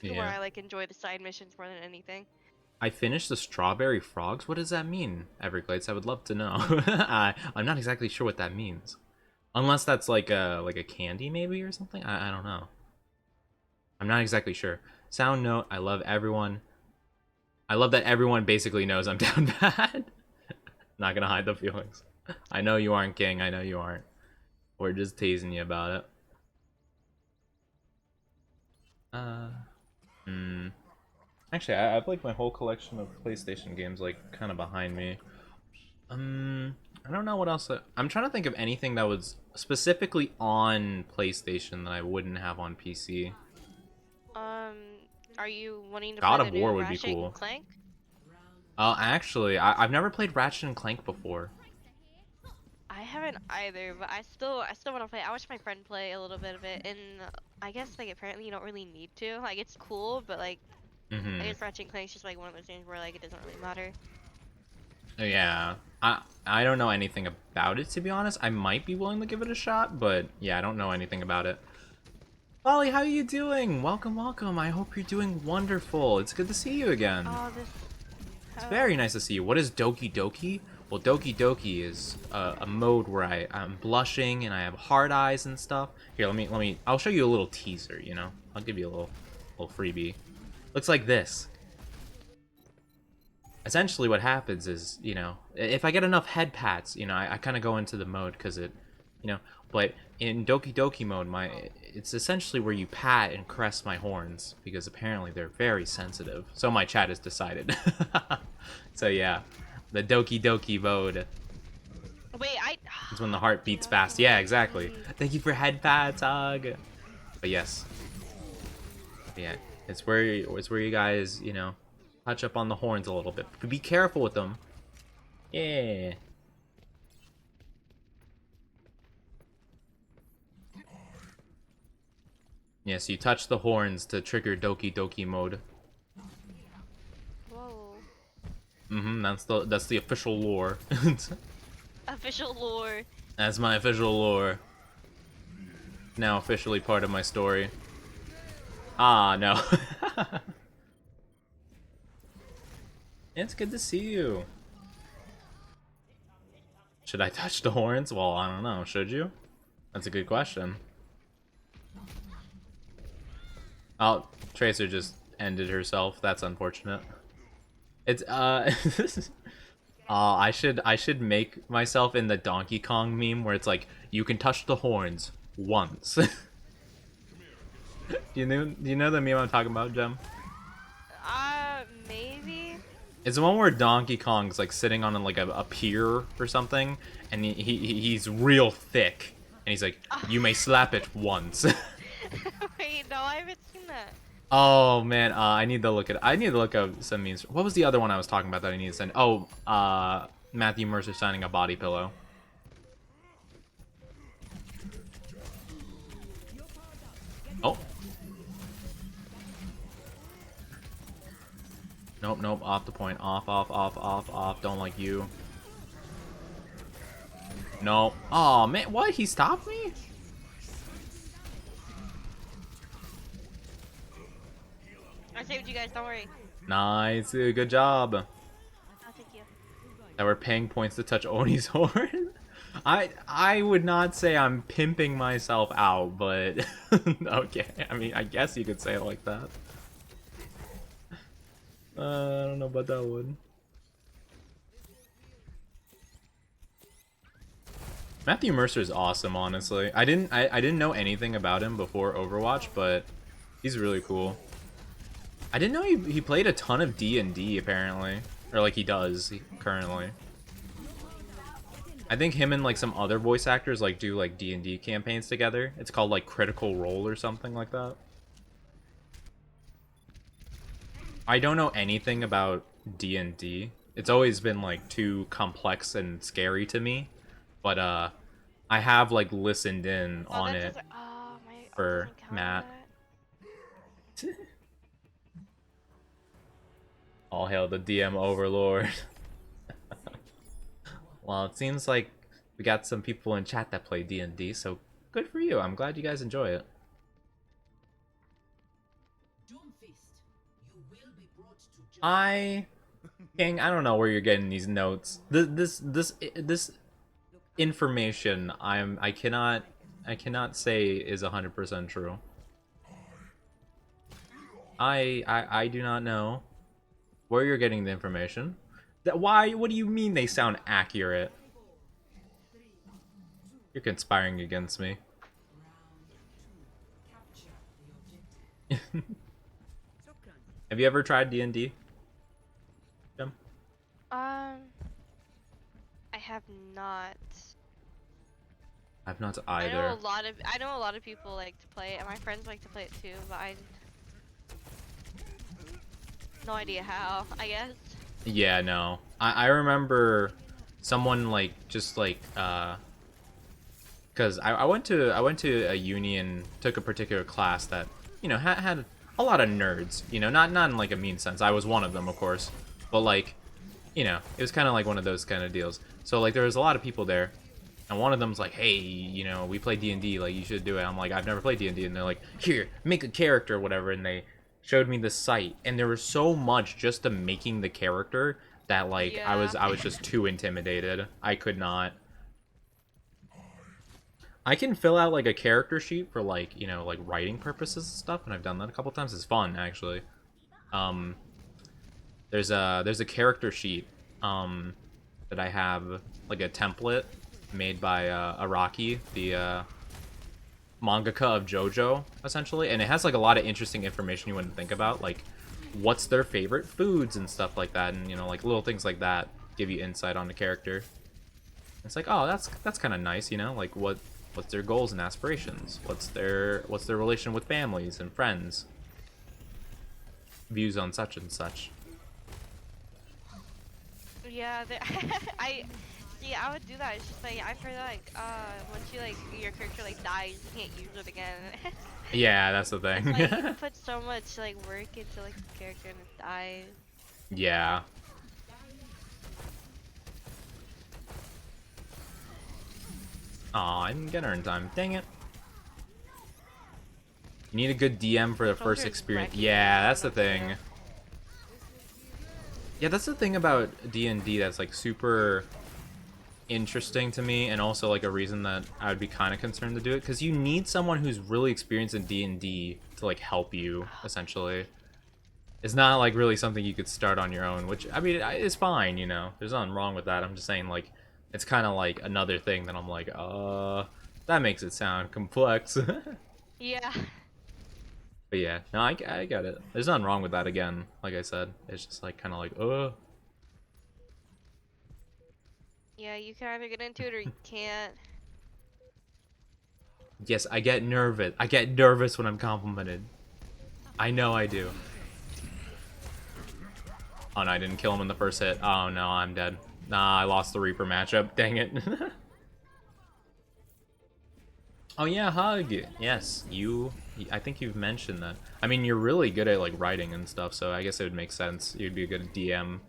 where Yeah. I like enjoy the side missions more than anything. I finished the strawberry frogs. What does that mean, Everglades? I would love to know. I'm not exactly sure what that means. Unless that's like a candy maybe or something. I don't know. I'm not exactly sure. Sound note, I love everyone. I love that everyone basically knows I'm down bad. Not gonna hide the feelings. I know you aren't, King. I know you aren't. We're just teasing you about it. Actually, I have like my whole collection of PlayStation games like kind of behind me. I don't know what else. I'm trying to think of anything that was specifically on PlayStation that I wouldn't have on PC. Um, are you wanting to play God the of War new would be Ratchet cool. and Clank? Actually, I've never played Ratchet and Clank before. I haven't either, but I still want to play. I watched my friend play a little bit of it, and I guess like apparently you don't really need to. Like it's cool, but like I Mm-hmm. guess Ratchet and Clank's just like one of those things where like it doesn't really matter. Yeah. I don't know anything about it, to be honest. I might be willing to give it a shot, but yeah, I don't know anything about it. Ollie, how are you doing? Welcome, welcome. I hope you're doing wonderful. It's good to see you again. Oh, this. It's Oh. very nice to see you. What is Doki Doki? Well, Doki Doki is a mode where I'm blushing and I have hard eyes and stuff. Here, I'll show you a little teaser, I'll give you a little freebie. Looks like this. Essentially what happens is, if I get enough head pats, I kind of go into the mode because but in Doki Doki mode, it's essentially where you pat and caress my horns because apparently they're very sensitive. So my chat has decided. So yeah, the Doki Doki mode. Wait, It's when the heart beats fast. Yeah, exactly. Thank you for head pats, Hug. But yes, yeah, it's where you guys, touch up on the horns a little bit. But be careful with them. Yeah. Yes, you touch the horns to trigger Doki Doki mode. Whoa. That's the official lore. Official lore. That's my official lore. Now officially part of my story. Ah, no. It's good to see you. Should I touch the horns? Well, I don't know. Should you? That's a good question. Oh, Tracer just ended herself. That's unfortunate. It's I should make myself in the Donkey Kong meme where it's like you can touch the horns once. Do you know the meme I'm talking about, Jem? Maybe. It's the one where Donkey Kong's like sitting on like a pier or something, and he's real thick, and he's like, you may slap it once. Wait, no, I haven't seen that. Oh man, I need to look up some memes. What was the other one I was talking about that I need to send? Oh, Matthew Mercer signing a body pillow. Oh. Nope, off the point. Off. Don't like you. No. Oh man, what? He stopped me? I saved you guys, don't worry. Nice, good job. Oh, thank you. That we're paying points to touch Oni's horn. I would not say I'm pimping myself out, but okay. I mean, I guess you could say it like that. I don't know about that one. Matthew Mercer's awesome, honestly. I didn't know anything about him before Overwatch, but he's really cool. I didn't know he played a ton of D&D apparently, or like he does currently. I think him and like some other voice actors like do like D&D campaigns together. It's called like Critical Role or something like that. I don't know anything about D&D. It's always been like too complex and scary to me, but I have like listened in Oh, on that it doesn't. Oh, my ult for doesn't count Matt. that. All hail the DM overlord. Well, it seems like we got some people in chat that play D&D, so good for you. I'm glad you guys enjoy it. King, I don't know where you're getting these notes. This information I cannot say is 100% true. I do not know where you're getting the information. Why? What do you mean they sound accurate? You're conspiring against me. Have you ever tried D&D? Jim? I have not. I've not either. I know a lot of people like to play it, and my friends like to play it too, but I no idea how, I guess. Yeah, no. I remember someone like just like because I went to a uni and took a particular class that, you know, had a lot of nerds, you know, not in like a mean sense. I was one of them, of course, but like, you know, it was kind of like one of those kind of deals. So like there was a lot of people there, and one of them's like, hey, you know, we play D&D, like you should do it. I'm like, I've never played D&D, and they're like, here, make a character or whatever, and they showed me the site, and there was so much just to making the character that like Yeah. I was just too intimidated. I could not. I can fill out like a character sheet for like, you know, like writing purposes and stuff, and I've done that a couple times. It's fun actually. Um, there's a character sheet that I have, like a template made by Araki, the mangaka of JoJo, essentially, and it has like a lot of interesting information you wouldn't think about, like what's their favorite foods and stuff like that, and you know, like little things like that give you insight on the character. It's like, oh, that's kind of nice, you know, like what's their goals and aspirations, what's their relation with families and friends, views on such and such. Yeah, I would do that. It's just like I've heard that, like once you like your character like dies, you can't use it again. Yeah, that's the thing. It's like you put so much like work into like the character and it dies. Yeah. Aw, I didn't get her in time. Dang it. You need a good DM for the first experience. Yeah, that's the thing. Yeah, that's the thing about D&D that's like super interesting to me, and also like a reason that I would be kind of concerned to do it, because you need someone who's really experienced in D&D to like help you, essentially. It's not like really something you could start on your own, which, I mean, it's fine, you know, there's nothing wrong with that. I'm just saying, like, it's kind of like another thing that I'm like, that makes it sound complex. Yeah. But yeah, no, I get it. There's nothing wrong with that. Again, like I said, it's just like kind of like, Yeah, you can either get into it or you can't. Yes, I get nervous. I get nervous when I'm complimented. I know I do. Oh no, I didn't kill him in the first hit. Oh no, I'm dead. Nah, I lost the Reaper matchup. Dang it. Oh yeah, Hug. Yes, I think you've mentioned that. I mean, you're really good at like writing and stuff, so I guess it would make sense. You'd be a good DM.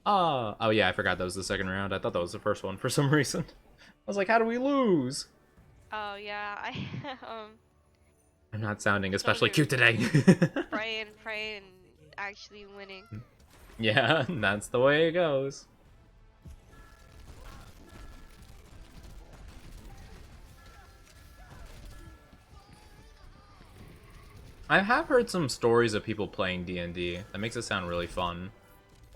Oh yeah, I forgot that was the second round. I thought that was the first one for some reason. I was like, how do we lose? Oh yeah, I'm not sounding especially cute today. praying, actually winning. Yeah, that's the way it goes. I have heard some stories of people playing D&D. That makes it sound really fun.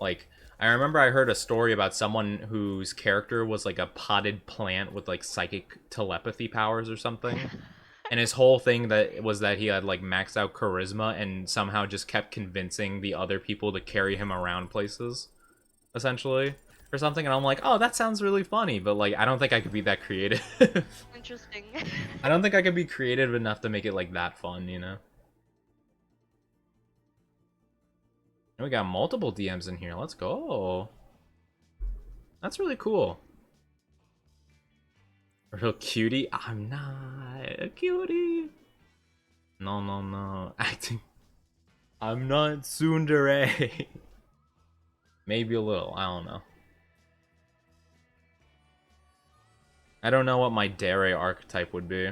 Like, I remember I heard a story about someone whose character was like a potted plant with like psychic telepathy powers or something. And his whole thing that was that he had like maxed out charisma and somehow just kept convincing the other people to carry him around places, essentially, or something. And I'm like, oh, that sounds really funny, but like, I don't think I could be that creative. Interesting. I don't think I could be creative enough to make it like that fun, you know? And we got multiple DMs in here. Let's go. That's really cool. A real cutie? I'm not a cutie. No, no, no. Acting. I'm not tsundere. Maybe a little. I don't know. I don't know what my dere archetype would be.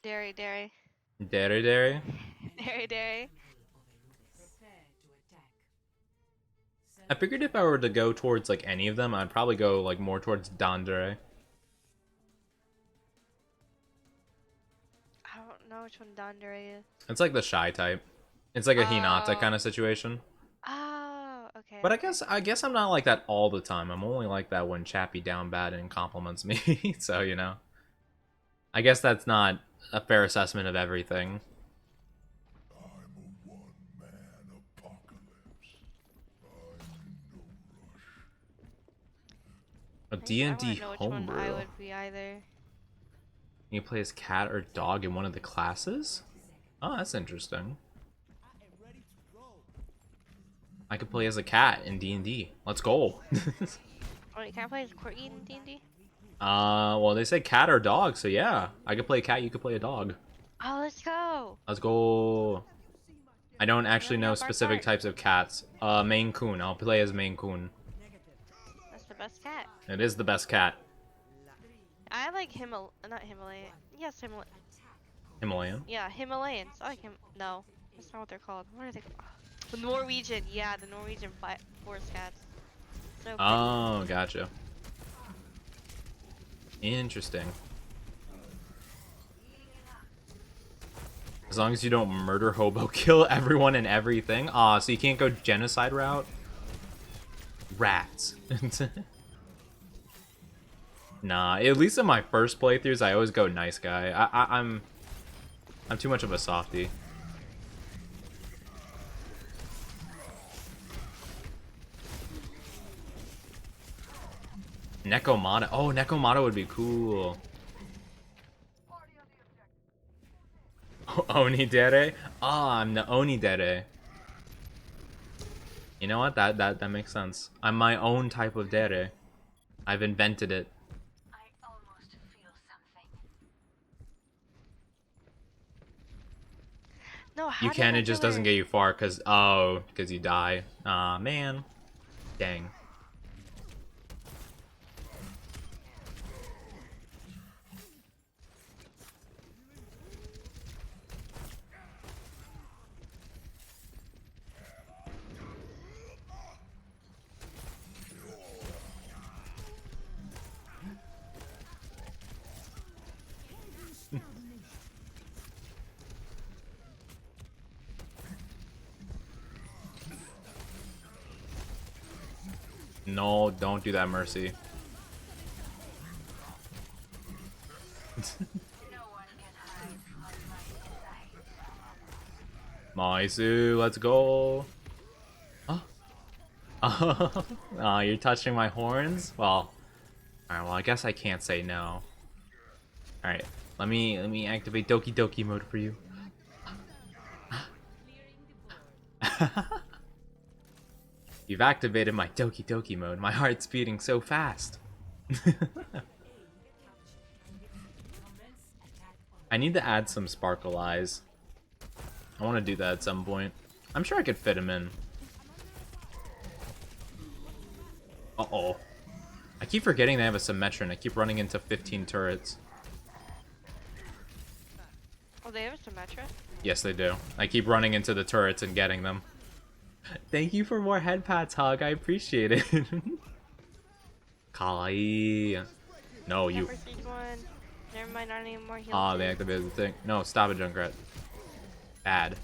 Dairy, dairy. Dere dere? Dairy, dairy. I figured if I were to go towards like any of them, I'd probably go like more towards Dandere. I don't know which one Dandere is. It's like the shy type. It's like a Hinata kind of situation. Oh, okay. But I guess I'm not like that all the time. I'm only like that when Chappie down bad and compliments me. So, you know. I guess that's not a fair assessment of everything. A D&D I wouldn't know which one I homebrew. would be either. You play as cat or dog in one of the classes? Oh, that's interesting. I could play as a cat in D&D. Let's go. Wait, can I play as Corgi in D&D? Well, they say cat or dog, so yeah. I could play a cat, you could play a dog. Oh, let's go! Let's go. I don't actually know Bark, specific bark. types of cats. Maine Coon. I'll play as Maine Coon. That's the best cat. It is the best cat. I like not Himalayan. Yes, Himalayan. Yeah, Himalayans. I like him. No, that's not what they're called. What are they called? The Norwegian. Yeah, the Norwegian forest cats. So pretty. Oh, gotcha. Interesting. As long as you don't murder hobo, kill everyone and everything. Aw, so you can't go genocide route? Rats. Nah, at least in my first playthroughs, I always go nice guy. I'm too much of a softie. Nekomata. Oh, Nekomata would be cool. Oni dere? Ah, I'm the Oni dere. You know what? That makes sense. I'm my own type of dere. I've invented it. No, how You did can, I it just kill doesn't her? get you far because, oh, because you die. Aw, man. Dang. No, don't do that, Mercy. Maisu, let's go. Oh. Oh, you're touching my horns? Well, alright, well, I guess I can't say no. Alright, let me activate Doki Doki mode for you. You've activated my Doki Doki mode. My heart's beating so fast. I need to add some sparkle eyes. I want to do that at some point. I'm sure I could fit him in. Uh-oh. I keep forgetting they have a Symmetron. I keep running into 15 turrets. Oh, they have a Symmetra? Yes, they do. I keep running into the turrets and getting them. Thank you for more head pats, Hug. I appreciate it. Kawaii. No, you. Never seen one. Never mind, not anymore. Ah, they activated the thing. No, stop it, Junkrat. Bad.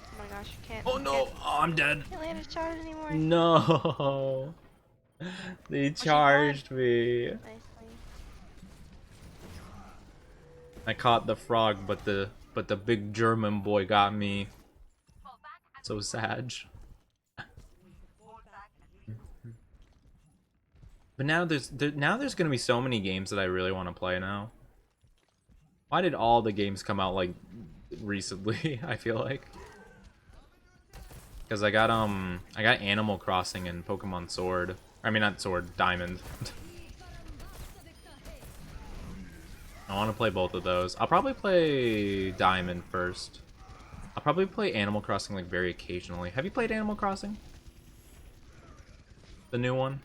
Oh my gosh, you can't. Oh no! Oh, I'm dead. Can't land his charge anymore. No! They Oh, she won. charged me. Nicely. I caught the frog, but the big German boy got me. So sad. But now there's gonna be so many games that I really want to play now. Why did all the games come out like recently? I feel like because I got Animal Crossing and Pokemon Sword. I mean not Sword, Diamond. I want to play both of those. I'll probably play Diamond first. I'll probably play Animal Crossing like very occasionally. Have you played Animal Crossing? The new one?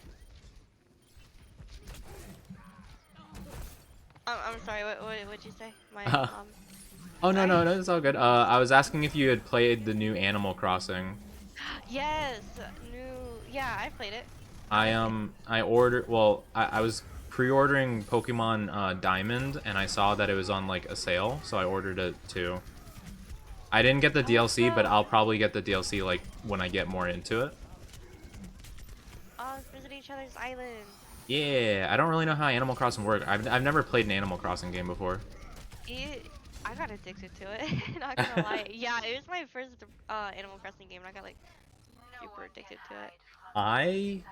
I'm sorry. What'd you say? My Oh no, it's all good. I was asking if you had played the new Animal Crossing. Yes, new. Yeah, I played it. I ordered. Well, I was pre-ordering Pokemon Diamond, and I saw that it was on like a sale, so I ordered it too. I didn't get the DLC, but I'll probably get the DLC like when I get more into it. Oh, visit each other's island. Yeah, I don't really know how Animal Crossing works. I've never played an Animal Crossing game before. I got addicted to it. Not gonna lie. Yeah, it was my first Animal Crossing game, and I got like super addicted to it. I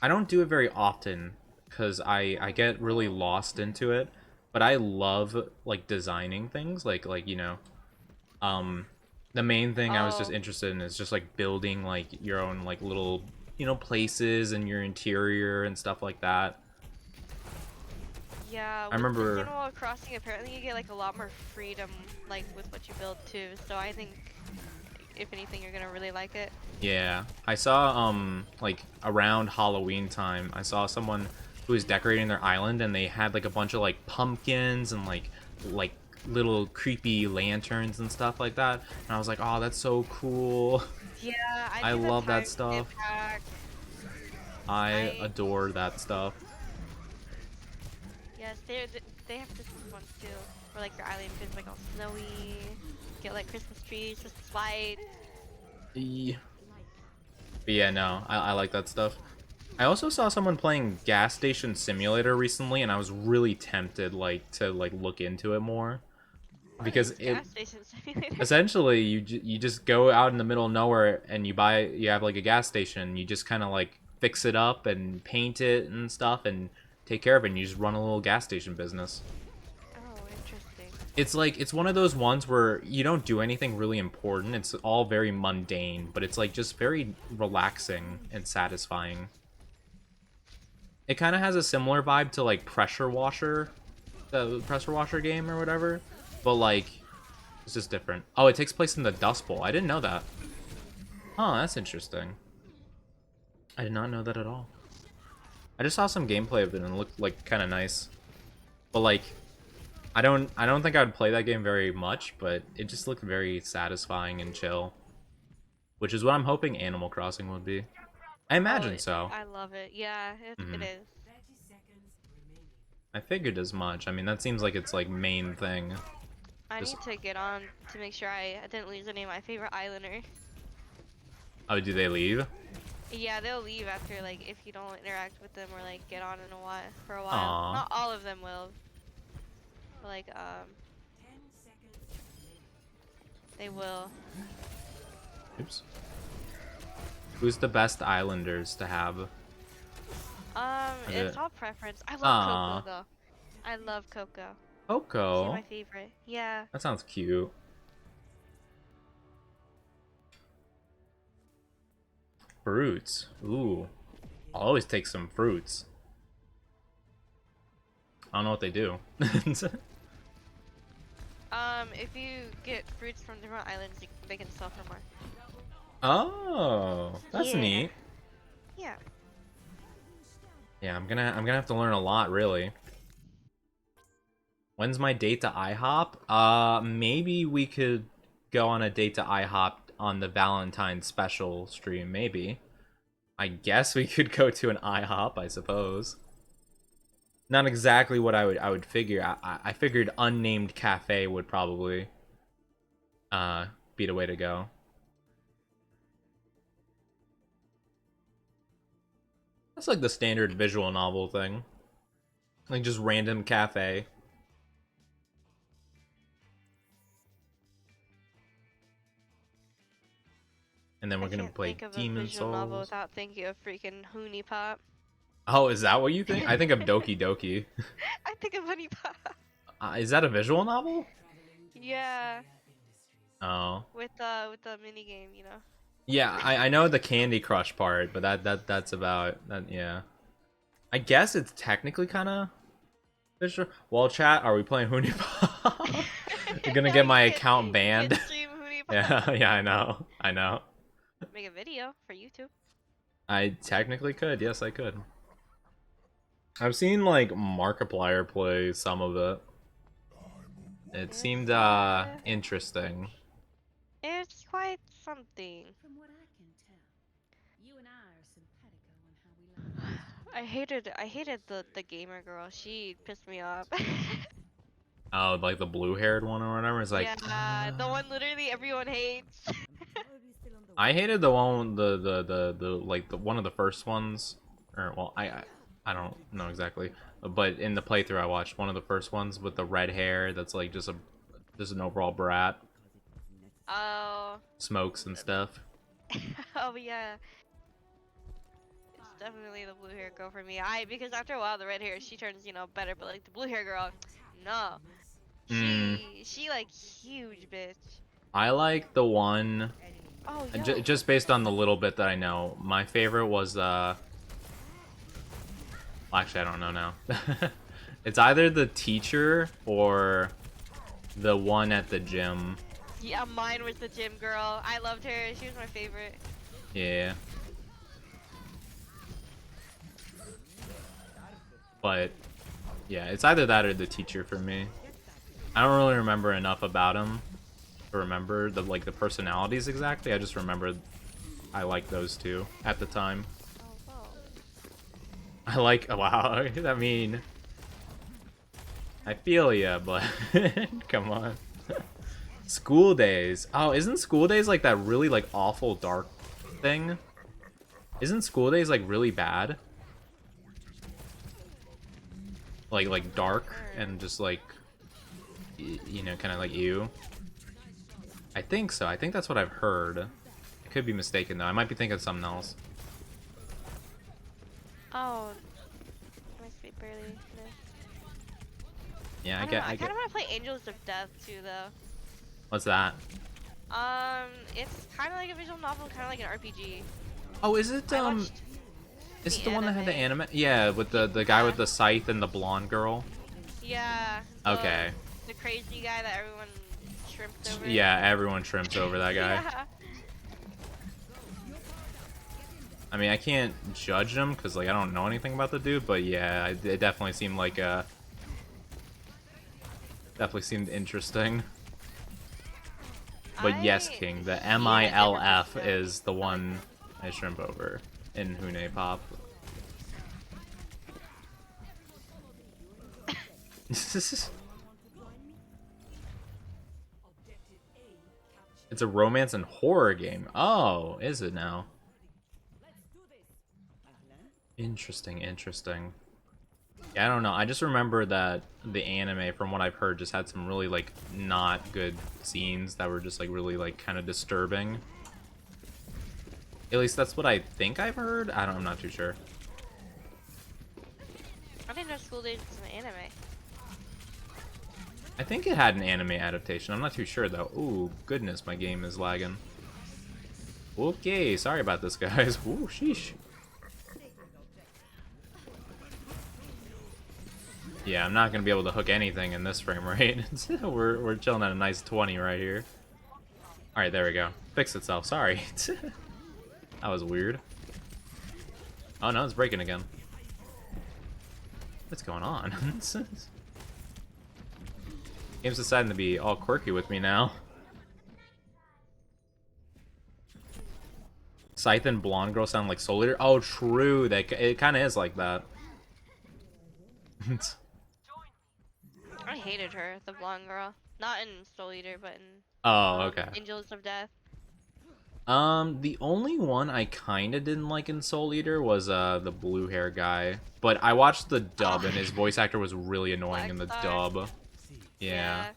don't do it very often because I get really lost into it, but I love like designing things like you know, the main thing I was just interested in is just like building like your own like little, you know, places and your interior and stuff like that. Yeah, I remember Animal Crossing apparently you get like a lot more freedom like with what you build too. So I think if anything you're gonna really like it. Yeah, I saw like around Halloween time, I saw someone who was decorating their island and they had like a bunch of like pumpkins and like little creepy lanterns and stuff like that. And I was like, "Oh, that's so cool." Yeah, I do the love that time stuff. pack. I adore that stuff. Yes, they have Christmas ones too, where like your island is like all snowy. Get like Christmas trees, Christmas lights. Yeah. But yeah, no, I like that stuff. I also saw someone playing Gas Station Simulator recently, and I was really tempted like to like look into it more because it Gas station simulator. essentially you just go out in the middle of nowhere and you have like a gas station. You just kind of like fix it up and paint it and stuff and take care of it. And you just run a little gas station business. Oh, interesting. It's one of those ones where you don't do anything really important. It's all very mundane, but it's like just very relaxing and satisfying. It kind of has a similar vibe to like Pressure Washer, the Pressure Washer game or whatever, but like it's just different. Oh, it takes place in the Dust Bowl. I didn't know that. Oh, that's interesting. I did not know that at all. I just saw some gameplay of it and it looked like kind of nice, but like I don't think I would play that game very much, but it just looked very satisfying and chill, which is what I'm hoping Animal Crossing would be. I imagine so. I love it. Yeah, it is. I figured as much. I mean, that seems like it's like main thing. I need to get on to make sure I didn't lose any of my favorite islander. Oh, do they leave? Yeah, they'll leave after like if you don't interact with them or like get on in a while for a while. Aww. Not all of them will. But, like they will. Oops. Who's the best Islanders to have? It's all preference. I love Coco though. I love Coco. Coco? She's my favorite. Yeah. That sounds cute. Fruits. Ooh. I'll always take some fruits. I don't know what they do. If you get fruits from different islands, they can sell for more. Oh, that's neat. Yeah. Yeah, I'm gonna have to learn a lot, really. When's my date to IHOP? Maybe we could go on a date to IHOP on the Valentine's special stream, maybe. I guess we could go to an IHOP, I suppose. Not exactly what I would figure. I figured unnamed cafe would probably be the way to go. That's like the standard visual novel thing. Like just random cafe. And then we're I gonna can't play think of a Demon visual novel Souls. without thinking of freaking Hoonie Pop. Oh, is that what you think? I think of Doki Doki. I think of Honey Pop. Is that a visual novel? Yeah, Oh. with the mini game, you know. Yeah, I know the Candy Crush part, but that's about that. Yeah, I guess it's technically kind of visual. Well, chat, are we playing Hoonie Pop? You're gonna No, get my account you can't banned. stream Hoonie Pop. Yeah, yeah, I know. Make a video for YouTube. I technically could. Yes, I could. I've seen like Markiplier play some of it. It seemed interesting. It's quite something. From what I can tell, you and I are simpatico on how we like. I hated the gamer girl. She pissed me off. Oh, like the blue-haired one or whatever. It's like, Yeah, the one literally everyone hates. I hated the one, the like the one of the first ones, or well, I don't know exactly, but in the playthrough I watched, one of the first ones with the red hair that's like just an overall brat, Oh. smokes and stuff. Oh yeah. It's definitely the blue hair girl for me. Because after a while the red hair she turns, you know, better, but like the blue hair girl, no. She like huge bitch. I like the one. Oh yeah. Just based on the little bit that I know, my favorite was well, actually I don't know now. It's either the teacher or the one at the gym. Yeah, mine was the gym girl. I loved her. She was my favorite. Yeah. But yeah, it's either that or the teacher for me. I don't really remember enough about him to remember the personalities exactly. I just remember I like those two at the time. Oh wow. I like, wow, I mean, I feel ya, but come on. School Days. Oh, isn't School Days like that really like awful dark thing? Isn't School Days like really bad? Like dark and just like, you know, kind of like you. I think so. I think that's what I've heard. I could be mistaken though. I might be thinking of something else. Oh. My sleep barely missed. Yeah, I kind of want to play Angels of Death too, though. What's that? It's kind of like a visual novel, kind of like an RPG. Oh, is it is it the one that had the anime? Yeah, with the guy with the scythe and the blonde girl. Yeah. Okay. The crazy guy that everyone shrimps over. Yeah, everyone shrimps over that guy. Yeah. I mean, I can't judge him because like I don't know anything about the dude, but yeah, it definitely seemed like definitely seemed interesting. But yes, King, the MILF is the one I shrimp over in Hune Pop. It's a romance and horror game. Oh, is it now? Interesting, interesting. Yeah, I don't know. I just remember that the anime, from what I've heard, just had some really, like, not good scenes that were just, like, really, like, kind of disturbing. At least that's what I think I've heard. I'm not too sure. I didn't know School Days was an anime. I think it had an anime adaptation. I'm not too sure, though. Ooh, goodness, my game is lagging. Okay, sorry about this, guys. Ooh, sheesh. Yeah, I'm not gonna be able to hook anything in this frame rate. we're chilling at a nice 20 right here. All right, there we go. Fixed itself. Sorry. That was weird. Oh no, it's breaking again. What's going on? Game's deciding to be all quirky with me now. Scythe and Blonde Girl sound like Soul Eater. Oh, true. It kind of is like that. I hated her, the blonde girl. Not in Soul Eater, but in Oh, okay. Angels of Death. The only one I kinda didn't like in Soul Eater was the blue hair guy. But I watched the dub and his voice actor was really annoying in the dub. Yeah.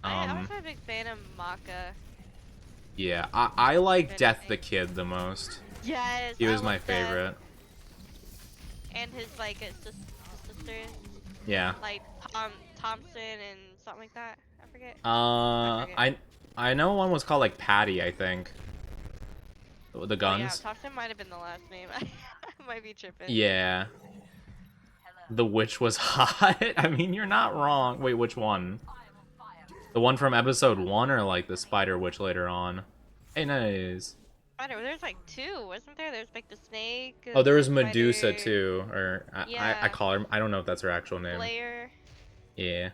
I was a big fan of Maka. Yeah, I like Death the Kid the most. Yes, He was my favorite. And his like his sisters. Yeah. Like Thompson and something like that. I forget. I know one was called like Patty, I think. The guns. Oh, yeah, Thompson might have been the last name. I might be tripping. Yeah. The witch was hot. I mean, you're not wrong. Wait, which one? The one from episode 1 or like the spider witch later on? Hey, nice. Spider, there's like 2, wasn't there? There's like the snake. Oh, there was the Medusa spider. too, or I call her. I don't know if that's her actual name. Slayer. Yeah.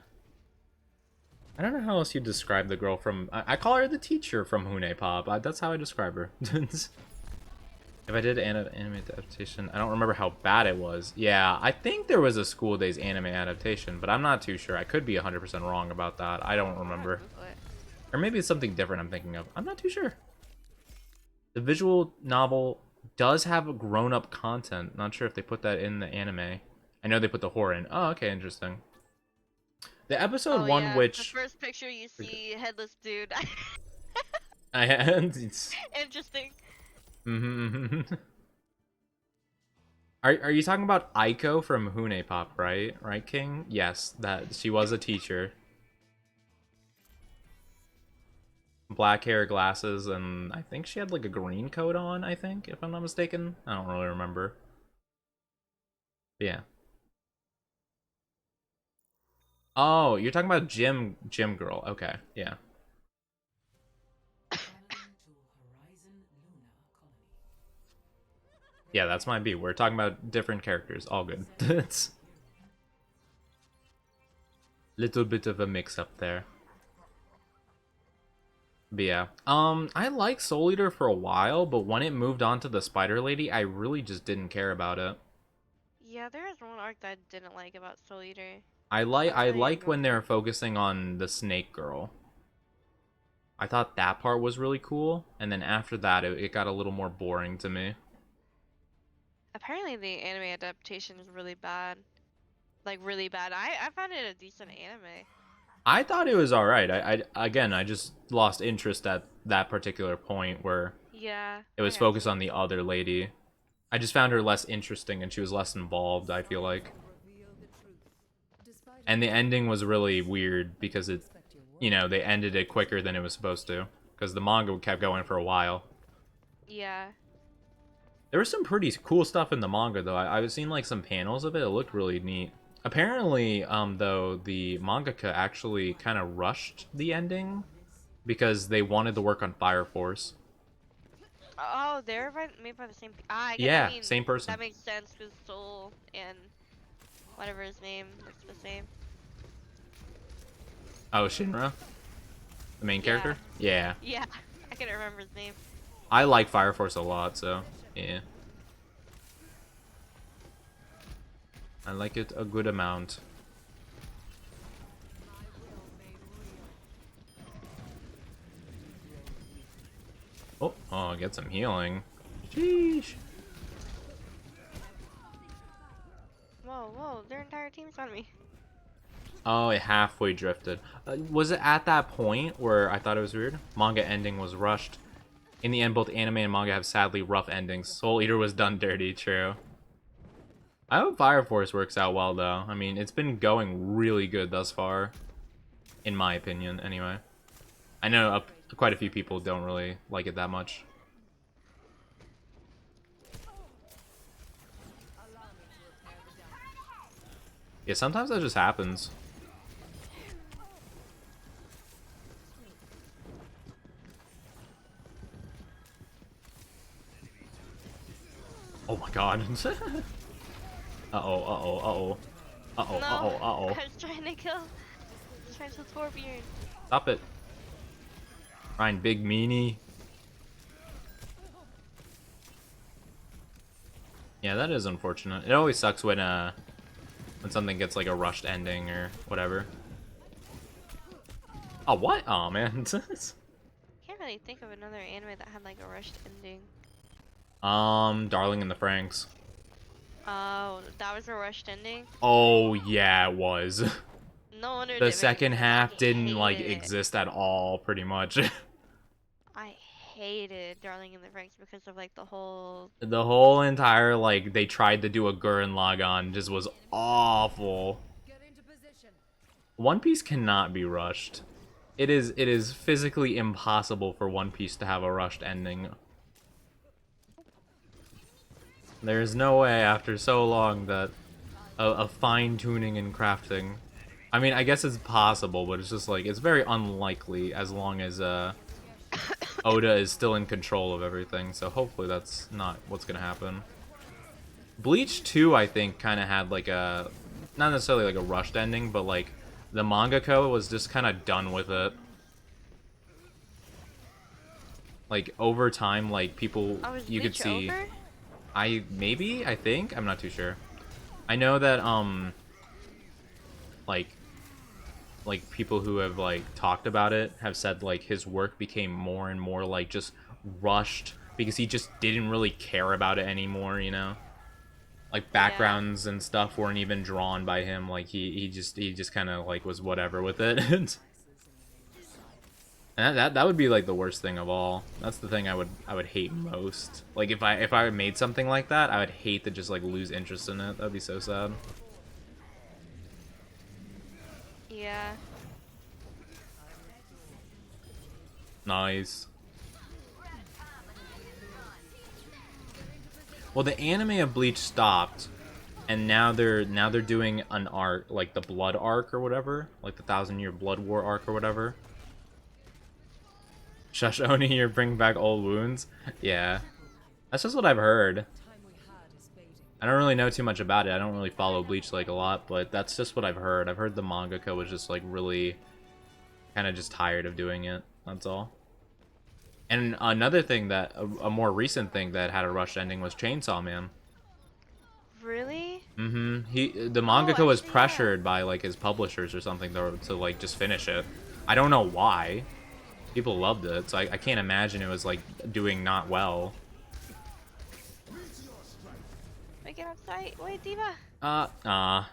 I don't know how else you describe the girl from. I call her the teacher from Hune Pop. That's how I describe her. If I did anime adaptation, I don't remember how bad it was. Yeah, I think there was a School Days anime adaptation, but I'm not too sure. I could be 100% wrong about that. I don't remember. Or maybe it's something different I'm thinking of. I'm not too sure. The visual novel does have grown-up content. Not sure if they put that in the anime. I know they put the horror in. Oh, okay, interesting. The episode 1, yeah. which... The first picture you see, headless dude. I had... Interesting. Are you talking about Aiko from Hune Pop, right? Right, King? Yes, that she was a teacher. Black hair, glasses, and I think she had like a green coat on, I think, if I'm not mistaken. I don't really remember. But yeah. Oh, you're talking about Gym Girl. Okay, yeah. Yeah, that's my B. We're talking about different characters. All good. It's little bit of a mix-up there. But yeah. I liked Soul Eater for a while, but when it moved on to the Spider Lady, I really just didn't care about it. Yeah, there is one arc that I didn't like about Soul Eater. I like when they're focusing on the Snake Girl. I thought that part was really cool, and then after that, it got a little more boring to me. Apparently the anime adaptation is really bad. Like, really bad. I found it a decent anime. I thought it was alright. I just lost interest at that particular point where it was focused on the other lady. I just found her less interesting and she was less involved, I feel like. And the ending was really weird because it, you know, they ended it quicker than it was supposed to. Because the manga kept going for a while. Yeah. There was some pretty cool stuff in the manga, though. I've seen, like, some panels of it. It looked really neat. Apparently, though, the mangaka actually kind of rushed the ending because they wanted to work on Fire Force. Oh, they're made by the same... I guess, Yeah, I mean, same person. That makes sense because Soul and whatever his name looks the same. Oh, Shinra? The main character? Yeah. Yeah, I can't remember his name. I like Fire Force a lot, so, yeah. I like it a good amount. Oh, get some healing. Sheesh. Whoa, their entire team's on me. Oh, it halfway drifted. Was it at that point where I thought it was weird? Manga ending was rushed. In the end, both anime and manga have sadly rough endings. Soul Eater was done dirty, true. I hope Fire Force works out well, though. I mean, it's been going really good thus far. In my opinion, anyway. I know quite a few people don't really like it that much. Yeah, sometimes that just happens. Oh my god. Uh-oh. No, I was trying to kill... trying to Torbjorn. Stop it. Ryan, big meanie. Yeah, that is unfortunate. It always sucks when when something gets like a rushed ending or whatever. Oh, what? Oh man. Can't really think of another anime that had like a rushed ending. Darling in the Franxx. Oh, that was a rushed ending? Oh yeah, it was. No wonder it The didn't make second sense. half I didn't like hated it. exist at all, pretty much. I hated Darling in the Franxx because of like the whole... The whole entire like they tried to do a Gurren Lagann just was awful. One Piece cannot be rushed. It is physically impossible for One Piece to have a rushed ending. There's no way after so long that a fine-tuning and crafting. I mean, I guess it's possible, but it's just like it's very unlikely as long as Oda is still in control of everything. So hopefully that's not what's gonna happen. Bleach 2, I think, kind of had like a not necessarily like a rushed ending, but like the mangaka was just kind of done with it. Like over time, like people you could see. Over? I think I'm not too sure. I know that like people who have like talked about it have said like his work became more and more like just rushed because he just didn't really care about it anymore, you know? Like backgrounds and stuff weren't even drawn by him. Like he just kind of like was whatever with it. And that would be like the worst thing of all. That's the thing I would hate most. Like if I made something like that, I would hate to just like lose interest in it. That'd be so sad. Yeah. Nice. Well, the anime of Bleach stopped, and now they're doing an arc, like the Blood arc or whatever, like the 1,000-year Blood War arc or whatever. Shush Oni, you're bringing back old wounds. Yeah, that's just what I've heard. I don't really know too much about it. I don't really follow Bleach like a lot, but that's just what I've heard. I've heard the mangaka was just like really kind of just tired of doing it. That's all. And another thing that a more recent thing that had a rushed ending was Chainsaw Man. Really? Mm-hmm. The mangaka was pressured by like his publishers or something to like just finish it. I don't know why. People loved it, so I can't imagine it was like doing not well. Wait, get outside. Wait, Diva. I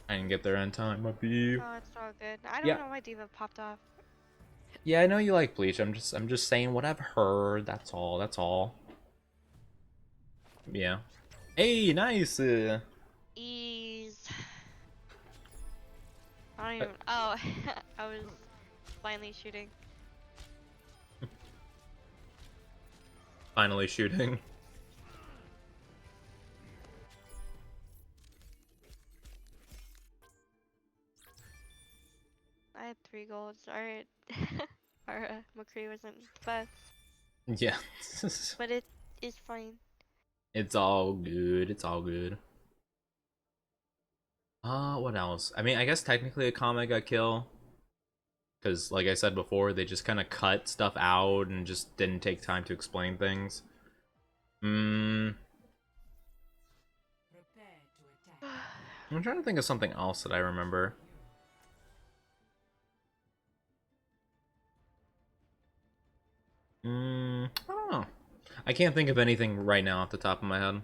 didn't get there in time, my beef. Oh, it's all good. I don't know why Diva popped off. Yeah, I know you like Bleach. I'm just saying what I've heard. That's all. That's all. Yeah. Hey, nice. Ease. I don't even. Oh, I was blindly shooting. Finally shooting. I had 3 golds. Alright. Our McCree wasn't the best. Yeah. But it is fine. It's all good. It's all good. What else? I mean, I guess technically a comic got kill. Because, like I said before, they just kind of cut stuff out and just didn't take time to explain things. I'm trying to think of something else that I remember. I don't know. I can't think of anything right now off the top of my head.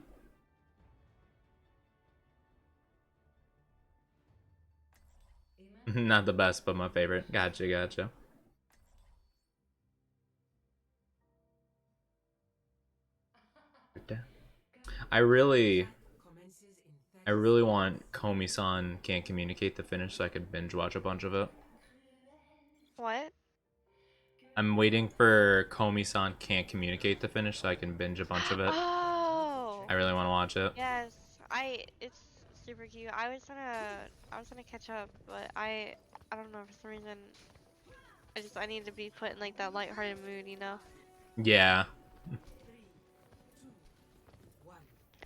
Not the best, but my favorite. Gotcha, gotcha. I really want Komi-san Can't Communicate to finish so I could binge watch a bunch of it. What? I'm waiting for Komi-san Can't Communicate to finish so I can binge a bunch of it. Oh! I really want to watch it. Yes. It's super cute. I was gonna catch up, but I don't know, for some reason I need to be put in like that lighthearted mood, you know? Yeah.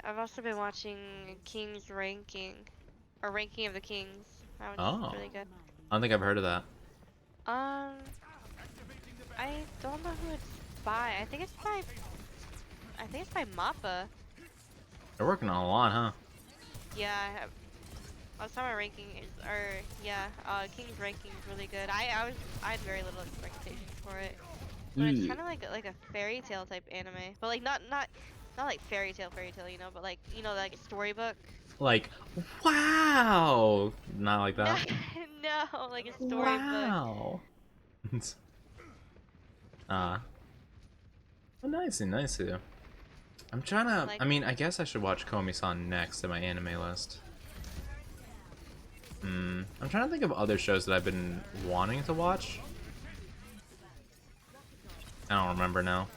I've also been watching King's Ranking, or Ranking of the Kings. That was really good. I don't think I've heard of that. I don't know who it's by. I think it's by Mappa. They're working on a lot, huh? Yeah, Summer ranking is, or yeah, King's ranking is really good. I had very little expectations for it, but it's kind of like a fairy tale type anime, but like not like fairy tale, you know, but like like a storybook. Like, wow! Not like No, that. no, like a storybook. Wow. Oh, nice, nice. I'm trying to. Like, I mean, I guess I should watch Komi-san next in my anime list. I'm trying to think of other shows that I've been wanting to watch. I don't remember now.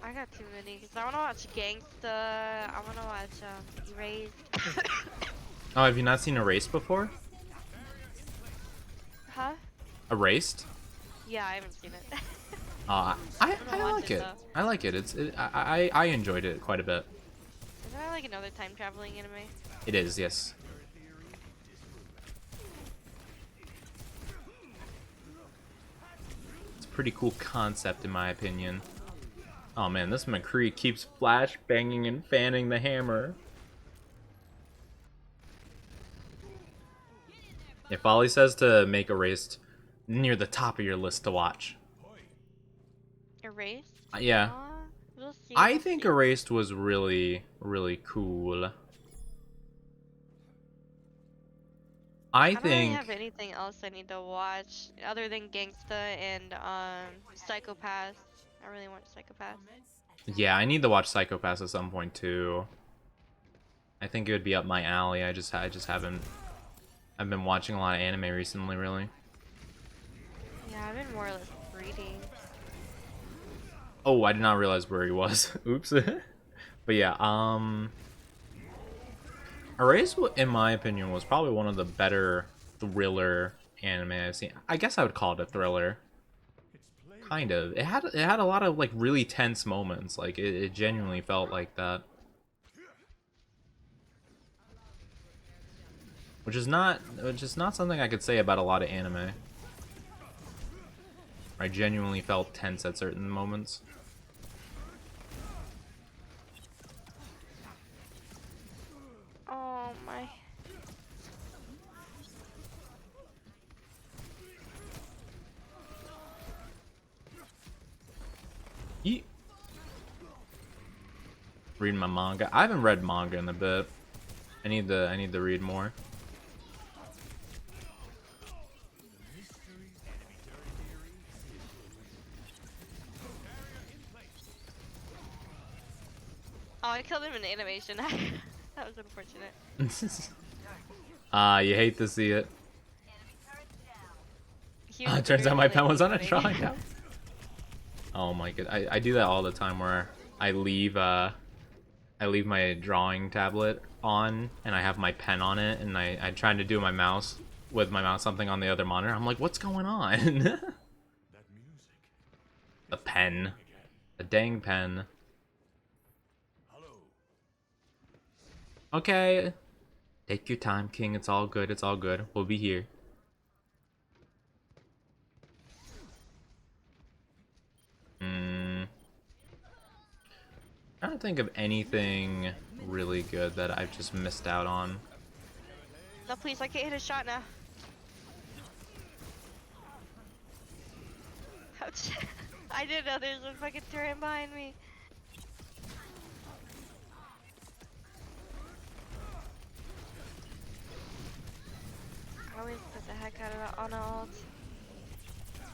I got too many, cause I wanna watch Gangsta. I wanna watch Erased. Oh, have you not seen Erased before? Huh? Erased? Yeah, I haven't seen it. I like it. I like it. I enjoyed it quite a bit. Is that like another time traveling anime? It is, yes. It's a pretty cool concept in my opinion. Oh man, this McCree keeps flash banging and fanning the hammer. If Ollie says to make Erased near the top of your list to watch. Erased? Yeah. We'll see. I think Erased was really, really cool. I don't really think have anything else I need to watch other than Gangsta and Psychopaths. I really want Psychopaths. yeah, I need to watch Psychopaths at some point too. I think it would be up my alley. I just haven't. I've been watching a lot of anime recently, really. Yeah, I've been more or less reading. Oh, I did not realize where he was. Oops. But yeah, Erased, in my opinion, was probably one of the better thriller anime I've seen. I guess I would call it a thriller. Kind of. It had a lot of like really tense moments. Like it genuinely felt like that. Which is not something I could say about a lot of anime. I genuinely felt tense at certain moments. Oh my. Yeet. Reading my manga. I haven't read manga in a bit. I need to read more. Oh, I killed him in animation. That was unfortunate. You hate to see it. He was Turns out my pen was on a literally drawing now. Oh my god, I do that all the time where I leave my drawing tablet on and I have my pen on it and I try to do my mouse with my mouse something on the other monitor. I'm like, what's going on? The pen. The dang pen. Okay. Take your time, King. It's all good. It's all good. We'll be here. I don't think of anything really good that I've just missed out on. No, please, I can't hit a shot now. Ouch. I didn't know there's a fucking turret behind me. I always put the heck out of it on ult.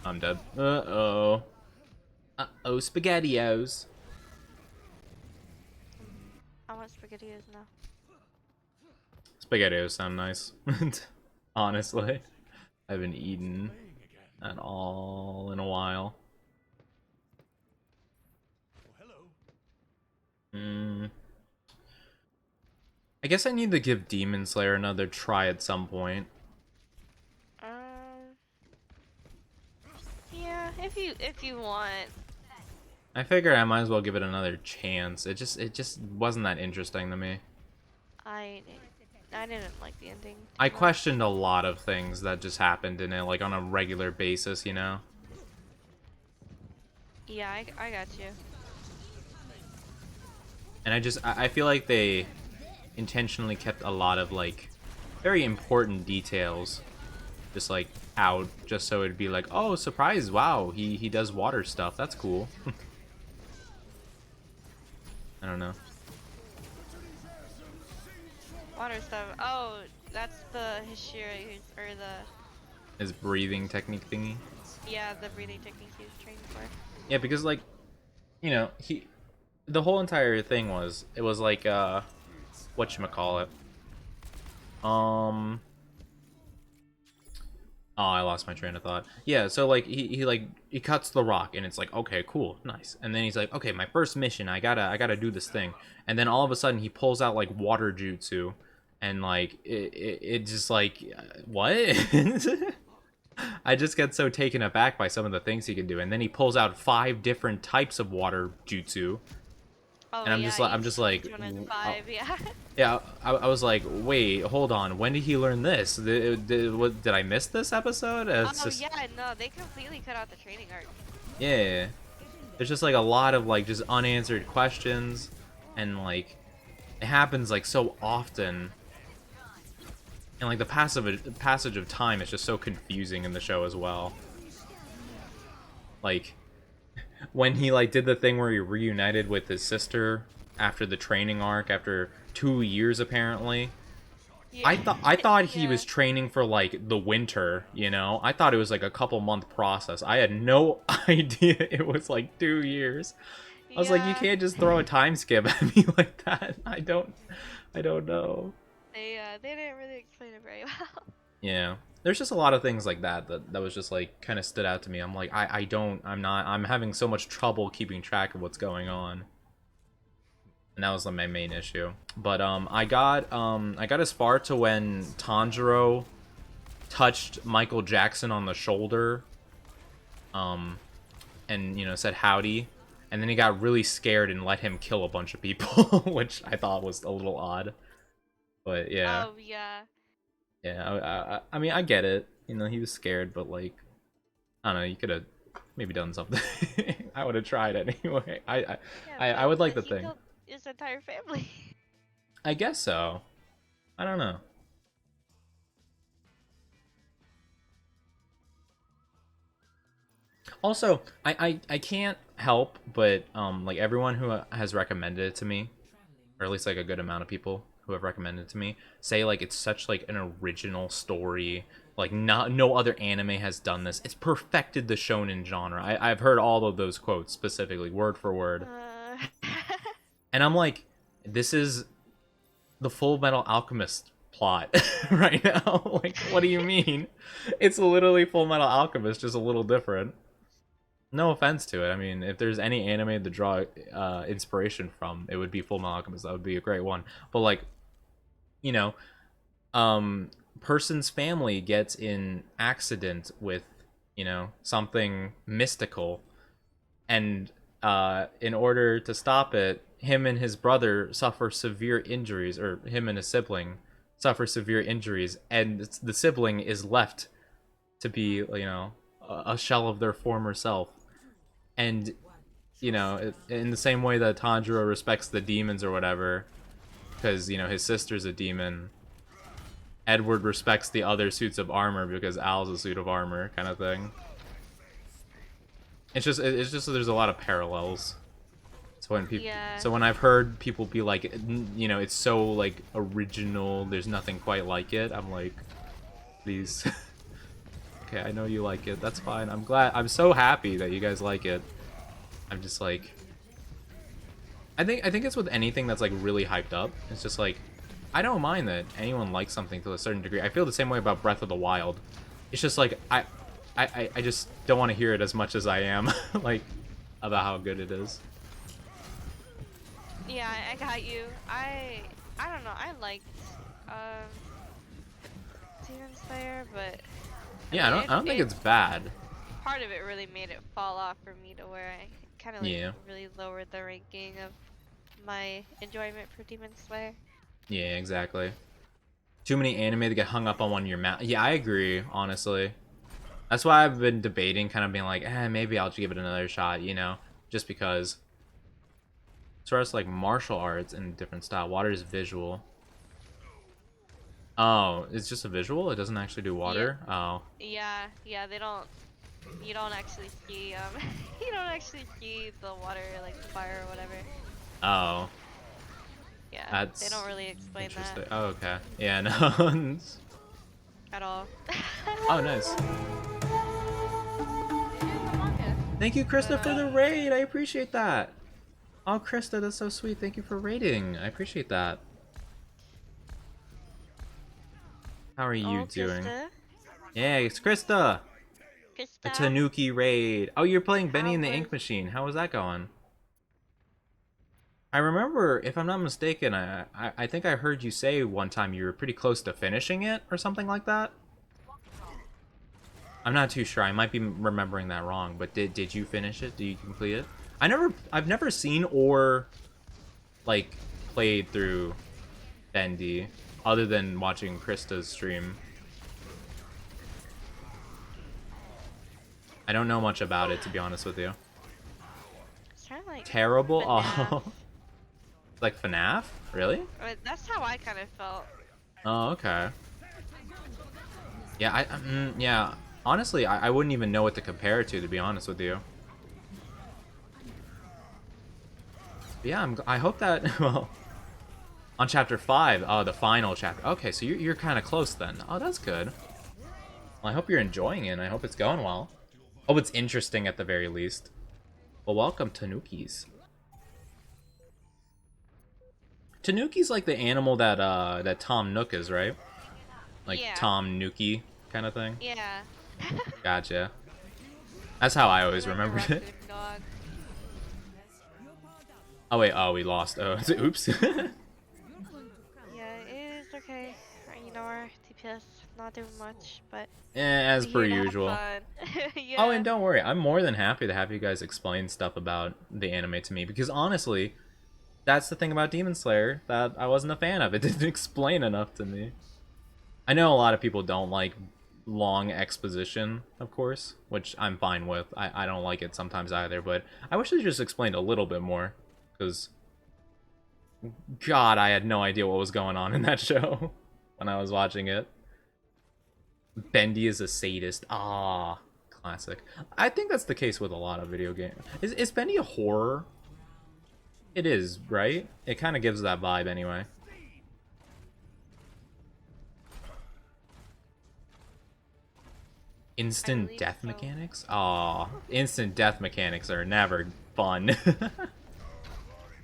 I'm dead. Uh-oh. Uh-oh, SpaghettiOs. I want SpaghettiOs now. SpaghettiOs sound nice. Honestly. I haven't eaten at all in a while. I guess I need to give Demon Slayer another try at some point. Yeah, if you want. I figure I might as well give it another chance. It just wasn't that interesting to me. I didn't like the ending. I questioned a lot of things that just happened in it, like on a regular basis, you know? Yeah, I got you. And I feel like they intentionally kept a lot of like very important details just like out, just so it'd be like, oh, surprise, wow, he does water stuff, that's cool. I don't know. Water stuff. Oh, that's the Hishira, or His breathing technique thingy. yeah, the breathing techniques he was trained for. Yeah, because like, you know, the whole entire thing was, it was like whatchamacallit. Oh, I lost my train of thought. Yeah, so like he cuts the rock and it's like, okay, cool, nice. And then he's like, okay, my first mission, I gotta do this thing. And then all of a sudden he pulls out like water jutsu, and like it just like what? I just get so taken aback by some of the things he can do. And then he pulls out 5 different types of water jutsu. Oh, And I'm yeah, just like, yeah. yeah, I was like, wait, hold on, when did he learn this? Did I miss this episode? It's just, yeah, no, they completely cut out the training arc. yeah, there's just like a lot of like just unanswered questions, and like it happens like so often, and like the passage of time is just so confusing in the show as well. Like when he like did the thing where he reunited with his sister after the training arc after 2 years apparently. Yeah. I thought he was training for like the winter, you know? I thought it was like a couple month process. I had no idea it was like 2 years. I was like, you can't just throw a time skip at me like that. I don't know. They didn't really explain it very well. Yeah. There's just a lot of things like that was just like kind of stood out to me. I'm like, I'm having so much trouble keeping track of what's going on. And that was like my main issue. But I got as far to when Tanjiro touched Michael Jackson on the shoulder, and you know, said howdy, and then he got really scared and let him kill a bunch of people, which I thought was a little odd. But yeah. Oh yeah. Yeah, I mean, I get it. You know, he was scared, but like, I don't know. You could have maybe done something. I would have tried anyway. I would like to think. His entire family. I guess so. I don't know. Also, I can't help but like everyone who has recommended it to me, or at least like a good amount of people who have recommended it to me, say like it's such like an original story. Like no other anime has done this. It's perfected the shonen genre. I've heard all of those quotes specifically, word for word. And I'm like, this is the Full Metal Alchemist plot right now. Like, what do you mean? It's literally Full Metal Alchemist, just a little different. No offense to it. I mean, if there's any anime to draw inspiration from, it would be Full Metal Alchemist. That would be a great one. But like, you know, person's family gets in accident with, you know, something mystical, and in order to stop it, him and his brother suffer severe injuries, or him and his sibling suffer severe injuries, and the sibling is left to be, you know, a shell of their former self. And, you know, in the same way that Tanjiro respects the demons or whatever, because, you know, his sister's a demon, Edward respects the other suits of armor because Al's a suit of armor, kind of thing. It's just there's a lot of parallels. So when people, so when I've heard people be like, you know, it's so like original, there's nothing quite like it, I'm like, please. Okay, I know you like it. That's fine. I'm glad. I'm so happy that you guys like it. I'm just like, I think it's with anything that's like really hyped up. It's just like, I don't mind that anyone likes something to a certain degree. I feel the same way about Breath of the Wild. It's just like I just don't want to hear it as much as I am like about how good it is. Yeah, I got you. I don't know. I liked Demon Slayer, but yeah, I don't think it's bad. Part of it really made it fall off for me to where I kind of like really lowered the ranking of my enjoyment for Demon Slayer. Yeah, exactly. Too many anime to get hung up on when you're mad. Yeah, I agree, honestly. That's why I've been debating, kind of being like, maybe I'll just give it another shot, you know? Just because. As far as like martial arts and different style, water is visual. Oh, it's just a visual? It doesn't actually do water? Yeah. Oh. Yeah, they don't. You don't actually see you don't actually see the water, like the fire or whatever. Oh. Yeah, That's they don't really explain interesting. that Oh, okay. Yeah, no. at all. Oh, nice. Thank you, Krista, for the raid. I appreciate that. Oh, Krista, that's so sweet. Thank you for raiding. I appreciate that. How are you doing? Krista? Yeah, it's Krista. A Krista? Tanuki raid. Oh, you're playing Benny How and the was... Ink Machine. How was that going? I remember, if I'm not mistaken, I think I heard you say one time you were pretty close to finishing it or something like that. I'm not too sure. I might be remembering that wrong, but did you finish it? Did you complete it? I've never seen or like played through Bendy other than watching Krista's stream. I don't know much about it, to be honest with you. It's kind of like Terrible. FNAF. Oh. Like FNAF? Really? That's how I kind of felt. Oh, okay. Yeah, yeah. Honestly, I wouldn't even know what to compare it to be honest with you. But yeah, I hope that, well, on chapter 5, oh, the final chapter. Okay, so you're kind of close then. Oh, that's good. Well, I hope you're enjoying it. I hope it's going well. Hope it's interesting at the very least. Well, welcome, Tanukis. Tanuki's like the animal that that Tom Nook is, right? Like Yeah. Tom Nookie kind of thing. Yeah. Gotcha. That's how I always Like a remembered it. raccoon dog. Oh wait, oh we lost. Oh, oops. Yeah, it is okay. You know, our DPS not doing much, but As per we're here to have usual. fun. Yeah. Oh, and don't worry, I'm more than happy to have you guys explain stuff about the anime to me, because honestly, that's the thing about Demon Slayer that I wasn't a fan of. It didn't explain enough to me. I know a lot of people don't like long exposition, of course, which I'm fine with. I don't like it sometimes either, but I wish they just explained a little bit more, because God, I had no idea what was going on in that show when I was watching it. Bendy is a sadist. Ah, classic. I think that's the case with a lot of video games. Is Bendy a horror? It is, right? It kind of gives that vibe anyway. Instant death mechanics? Aw, instant death mechanics are never fun.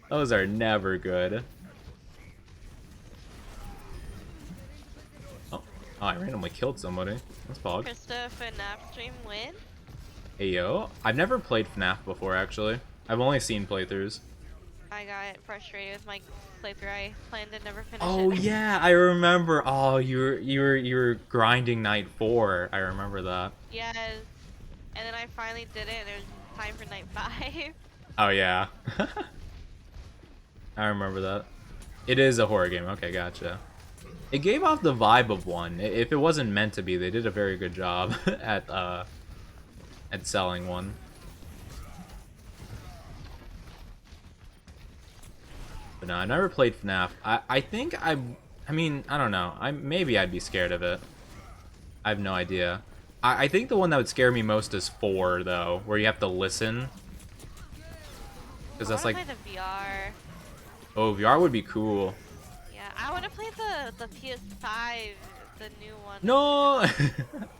Those are never good. Oh, I randomly killed somebody. That's Pog. Krista FNAF stream win? Hey yo, I've never played FNAF before actually. I've only seen playthroughs. I got frustrated with my playthrough. I planned to never finish Oh it. yeah, I remember. Oh, you were grinding night 4. I remember that. Yes. And then I finally did it and it was time for night 5. Oh yeah. I remember that. It is a horror game. Okay, gotcha. It gave off the vibe of one. If it wasn't meant to be, they did a very good job at selling one. But no, I never played FNAF. I think I mean, I don't know. Maybe I'd be scared of it. I have no idea. I think the one that would scare me most is 4 though, where you have to listen. Because that's like, play the VR. oh, VR would be cool. Yeah, I want to play the PS5, the new one. No.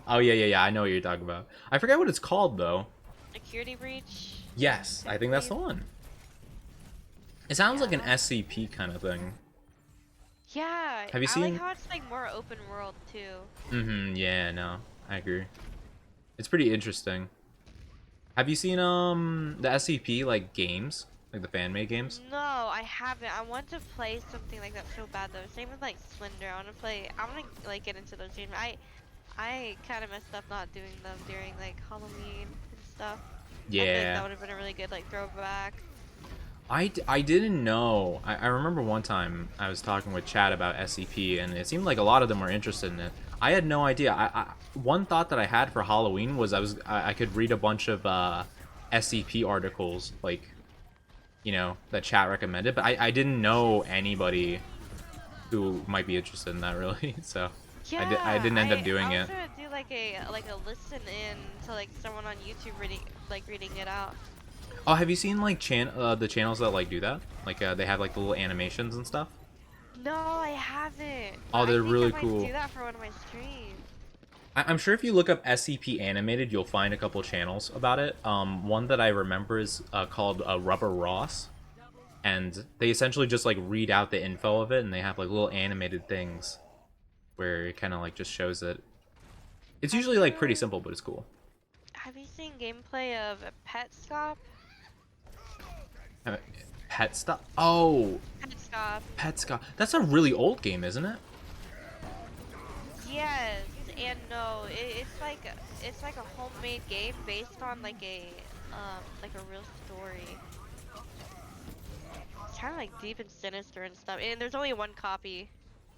Oh yeah. I know what you're talking about. I forget what it's called though. Security Breach. Yes, I think that's the one. It sounds like an SCP kind of thing. Yeah. Have you I seen? like how it's like more open world too. Mm-hmm. Yeah. No, I agree. It's pretty interesting. Have you seen the SCP like games, like the fan-made games? No, I haven't. I want to play something like that so bad though. Same with like Slender. I want to like get into those games. I kind of messed up not doing them during like Halloween and stuff. Yeah. I feel like that would have been a really good like throwback. I didn't know. I remember one time I was talking with Chad about SCP, and it seemed like a lot of them were interested in it. I had no idea. One thought that I had for Halloween was I could read a bunch of SCP articles, like, you know, that chat recommended, but I didn't know anybody who might be interested in that, really. So Yeah, I didn't end up doing I it. was gonna do like a listen in to like someone on YouTube reading it out. Oh, have you seen like the channels that like do that? Like they have like the little animations and stuff. No, I haven't. But Oh, I they're think I really might cool. do that for one of my streams. I'm sure if you look up SCP Animated, you'll find a couple channels about it. One that I remember is called Rubber Ross, and they essentially just like read out the info of it, and they have like little animated things where it kind of like just shows it. It's Have usually like pretty you simple, but it's cool. have you seen gameplay of Petscop? Uh, Pet stuff. Oh, Petscop. Pet Scott. That's a really old game, isn't it? Yes and no. It's like a homemade game based on like a real story. It's kind of like deep and sinister and stuff. And there's only one copy.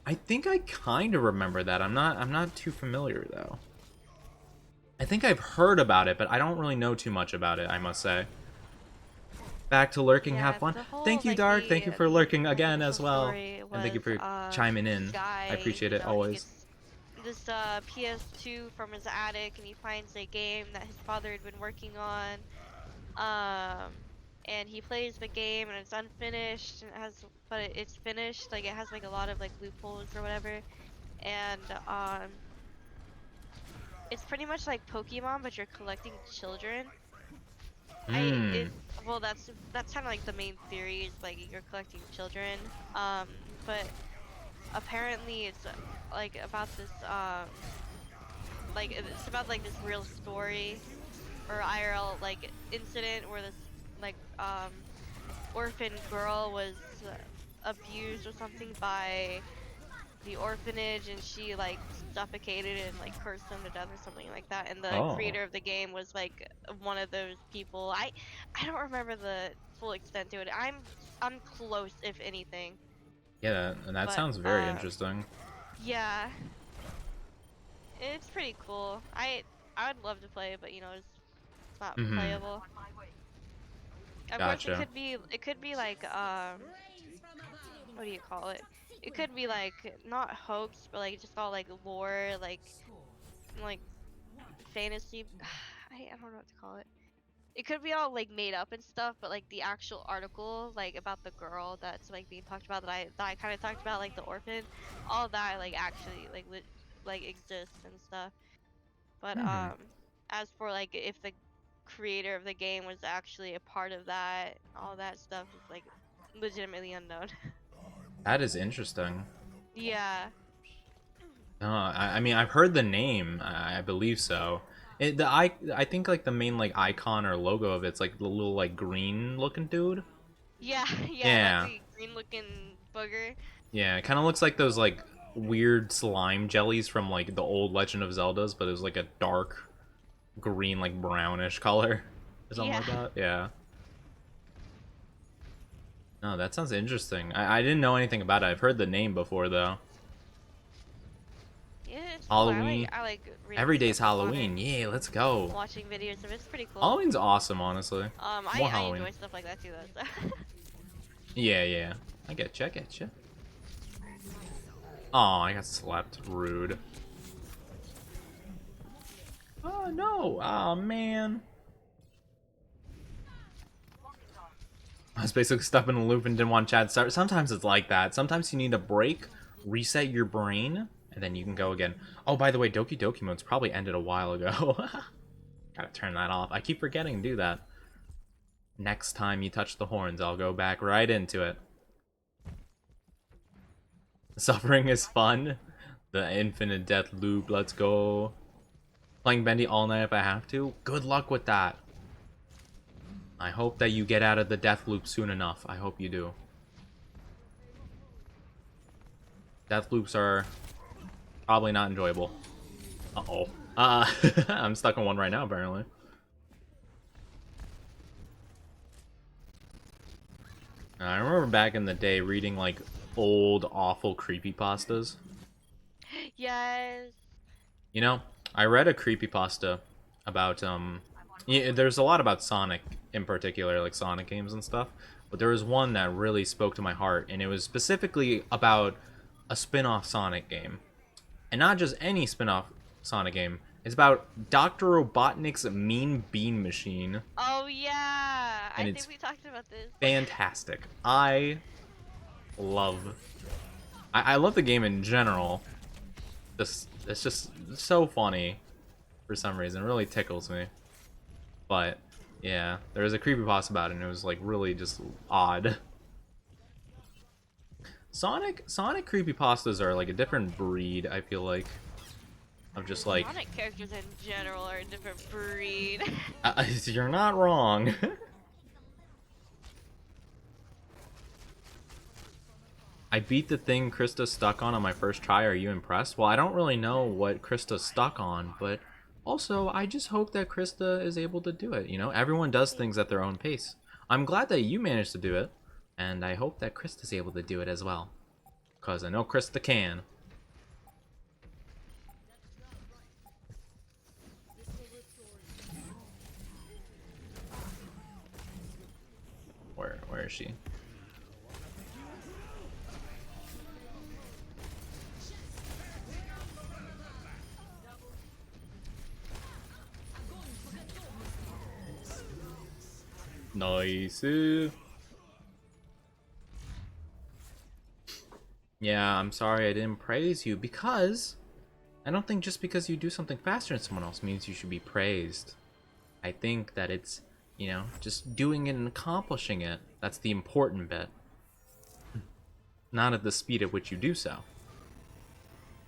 I think I kind of remember that. I'm not too familiar though. I think I've heard about it, but I don't really know too much about it, I must say. Back to lurking, Yeah, have fun. the whole Thank you, like Dark. Thank you for lurking again as initial well. story And thank you was for chiming this in. guy, I appreciate you it know, he always. gets this PS2 from his attic and he finds a game that his father had been working on. And he plays the game and it's unfinished and it has it's finished, like it has like a lot of like loopholes or whatever. And it's pretty much like Pokemon, but you're collecting children. Hmm. Well, that's kind of like the main theory is like you're collecting children. But apparently it's like about this like it's about like this real story or IRL like incident where this like orphan girl was abused or something by the orphanage and she like suffocated and like cursed them to death or something like that, and the Oh. creator of the game was like one of those people. I don't remember the full extent to it. I'm close if anything, Yeah, and that but sounds very interesting. yeah, it's pretty cool. I would love to play it, but you know it's not Mm-hmm. playable. Of course Gotcha. it could be like what do you call it? It could be like not hoax, but like just all like lore, like fantasy. I don't know what to call it. It could be all like made up and stuff, but like the actual article, like about the girl that's like being talked about that I kind of talked about, like the orphan, all that like actually like exists and stuff. But Hmm. as for like if the creator of the game was actually a part of that, all that stuff is like legitimately unknown. That is interesting. Yeah. I mean, I've heard the name. I believe so. I think like the main like icon or logo of it's like the little like green looking dude. Yeah, yeah, that Yeah, big green looking booger. yeah. It kind of looks like those like weird slime jellies from like the old Legend of Zeldas, but it was like a dark green, like brownish color or something Yeah. like that. Yeah. No, that sounds interesting. I didn't know anything about it. I've heard the name before though. Yeah, it's cool. Halloween. I like reading Every day's stuff up on it, Halloween. Yeah, let's go. watching videos of it. It's pretty cool. Halloween's awesome, honestly. More I Halloween. enjoy stuff like that too though. So. Yeah, yeah. I get you, I get you. Oh, I got slapped. Rude. Oh, no. Oh, man. I was basically stuck in a loop and didn't want chat to start. Sometimes it's like that. Sometimes you need a break, reset your brain, and then you can go again. Oh, by the way, Doki Doki Mode's probably ended a while ago. Gotta turn that off. I keep forgetting to do that. Next time you touch the horns, I'll go back right into it. Suffering is fun. The infinite death loop, let's go. Playing Bendy all night if I have to. Good luck with that. I hope that you get out of the death loop soon enough. I hope you do. Death loops are probably not enjoyable. Uh-oh. I'm stuck on one right now, apparently. I remember back in the day reading, like, old, awful creepypastas. Yes. You know, I read a creepypasta about, yeah, there's a lot about Sonic in particular, like Sonic games and stuff, but there was one that really spoke to my heart, and it was specifically about a spin-off Sonic game. And not just any spin-off Sonic game. It's about Dr. Robotnik's Mean Bean Machine. Oh yeah, And I it's think we talked about this. fantastic. I love the game in general. It's just so funny for some reason. It really tickles me. But yeah, there was a creepypasta about it and it was like really just odd. Sonic creepypastas are like a different breed, I feel like. Of just like Sonic characters in general are a different breed. you're not wrong. I beat the thing Krista's stuck on my first try. Are you impressed? Well, I don't really know what Krista's stuck on, but also I just hope that Krista is able to do it. You know, everyone does things at their own pace. I'm glad that you managed to do it, and I hope that Krista's able to do it as well, because I know Krista can. Where is she? Nice. Yeah, I'm sorry I didn't praise you because I don't think just because you do something faster than someone else means you should be praised. I think that it's, you know, just doing it and accomplishing it. That's the important bit. Not at the speed at which you do so.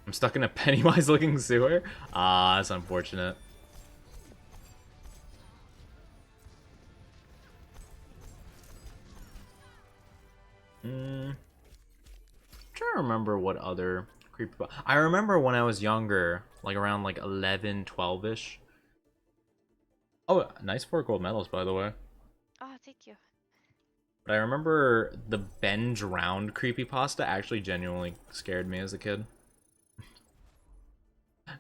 I'm stuck in a Pennywise looking sewer? Ah, that's unfortunate. I'm trying to remember what other creepypasta. I remember when I was younger, like around like 11, 12-ish. Oh, nice 4 gold medals, by the way. Oh, thank you. But I remember the bend round creepypasta actually genuinely scared me as a kid.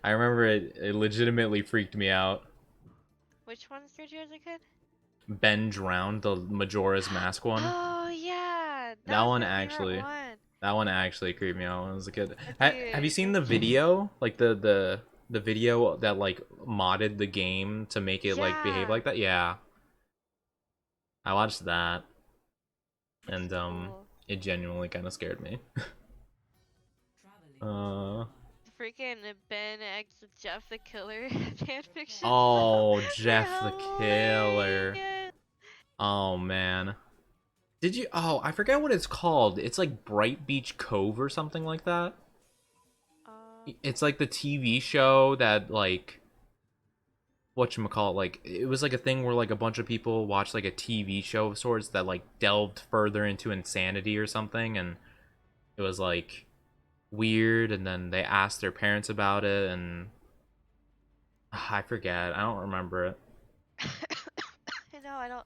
I remember it legitimately freaked me out. Which one scared you as a kid? Bend round, the Majora's Mask one. Oh yeah, That was one my favorite actually. one. That one actually creeped me out when I was a kid. Dude, Have you seen the video? Like the video that like modded the game to make it like behave Yeah. like that? Yeah. I watched that. And Cool. it genuinely kind of scared me. Freaking Ben X Jeff the Killer fanfiction. Oh, Jeff the Killer. Hilarious. Oh man. Did you? Oh, I forget what it's called. It's like Bright Beach Cove or something like that. It's like the TV show that like whatchamacallit, like it was like a thing where like a bunch of people watched like a TV show of sorts that like delved further into insanity or something, and it was like weird, and then they asked their parents about it, and I forget. I don't remember it. I know, I don't.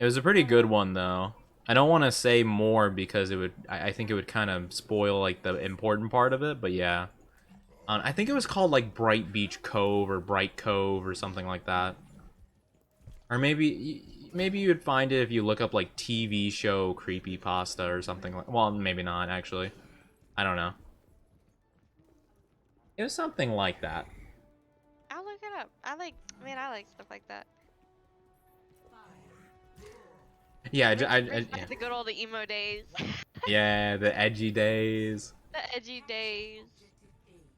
It was a pretty good one though. I don't want to say more because it would. I think it would kind of spoil like the important part of it. But yeah, I think it was called like Bright Beach Cove or Bright Cove or something like that. Or maybe you would find it if you look up like TV show creepypasta or something like. Well, maybe not actually. I don't know. It was something like that. I'll look it up. I like stuff like that. Yeah, Brings back yeah. the good old emo days. Yeah, the edgy days. The edgy days.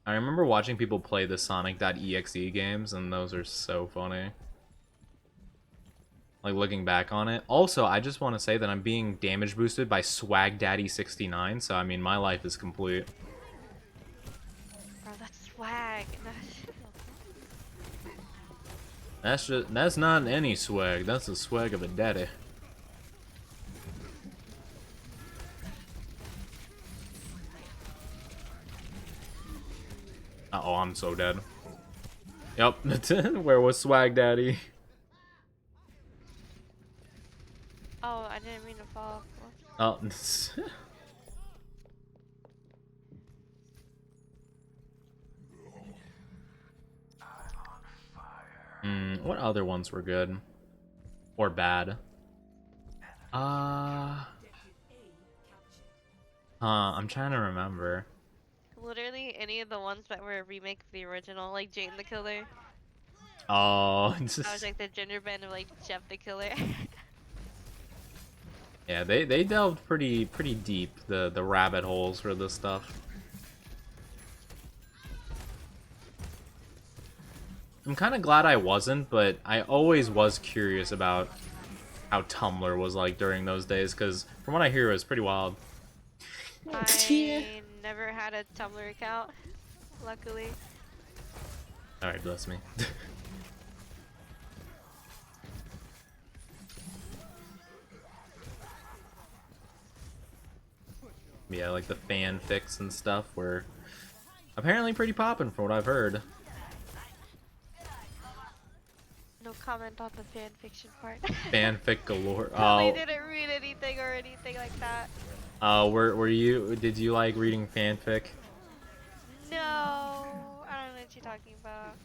I remember watching people play the Sonic.exe games, and those are so funny. Like, looking back on it. Also, I just want to say that I'm being damage boosted by Swag Daddy 69, so I mean, my life is complete. Bro, that's swag. That's not any swag, that's the swag of a daddy. Uh-oh, I'm so dead. Yep, where was Swag Daddy? Oh, I didn't mean to fall. Oh, what other ones were good? Or bad? I'm trying to remember. any of the ones that were a remake of the original, like Jane the Killer. Oh, I was like the gender band of like Jeff the Killer. yeah, they delved pretty deep, the rabbit holes for this stuff. I'm kind of glad I wasn't, but I always was curious about how Tumblr was like during those days, because from what I hear, it was pretty wild. I never had a Tumblr account, luckily. Alright, bless me. Yeah, like the fanfics and stuff were apparently pretty poppin' from what I've heard. No comment on the fanfiction part. Fanfic galore. I Oh, didn't read anything or anything like that. did you like reading fanfic? No, I don't know what you're talking about.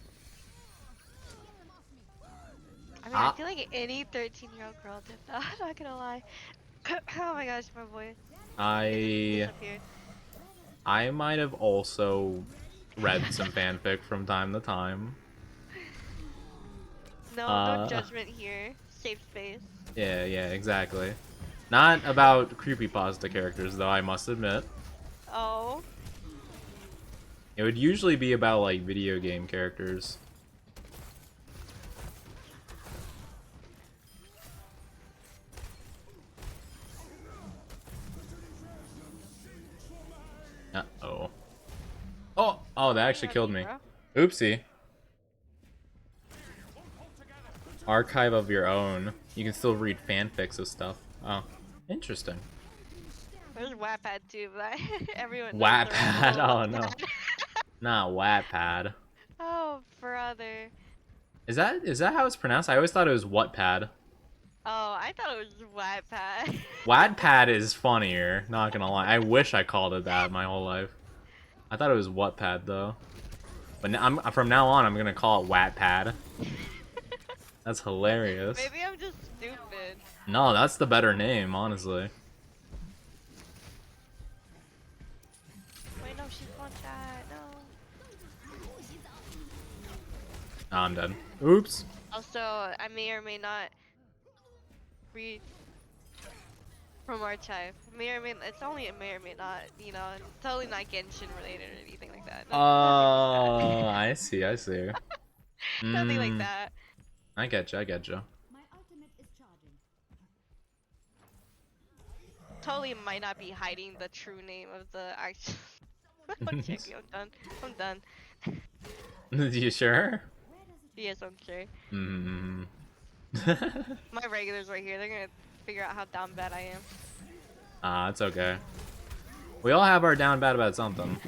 I mean, I feel like any 13-year-old girl did that. I'm not gonna lie. Oh my gosh, my voice. I might have also read some fanfic from time to time. No judgment here. Safe space. Yeah, exactly. Not about creepypasta characters, though, I must admit. Oh. It would usually be about, like, video game characters. Uh-oh. Oh, that actually killed me. Oopsie. Archive of your own. You can still read fanfics of stuff. Oh, interesting. There's Wattpad too, but everyone. Wattpad? Oh no. Not Wattpad. Oh brother. Is that how it's pronounced? I always thought it was Wattpad. Oh, I thought it was Wattpad. Wattpad is funnier, not gonna lie. I wish I called it that my whole life. I thought it was Wattpad though. But from now on, I'm gonna call it Wattpad. That's hilarious. Maybe I'm just stupid. No, that's the better name, honestly. Wait, no, she's one shot. No. Oh, I'm dead. Oops. Also, I may or may not read from archive. May or may. It's only a may or may not. You know, totally not Genshin related or anything like that. Oh, I see. Nothing like that. I get you. My ultimate is charging. Totally might not be hiding the true name of the actual. Okay, I'm done. You sure? Yes, I'm sure. Hmm. My regulars right here. They're gonna figure out how down bad I am. It's okay. We all have our down bad about something.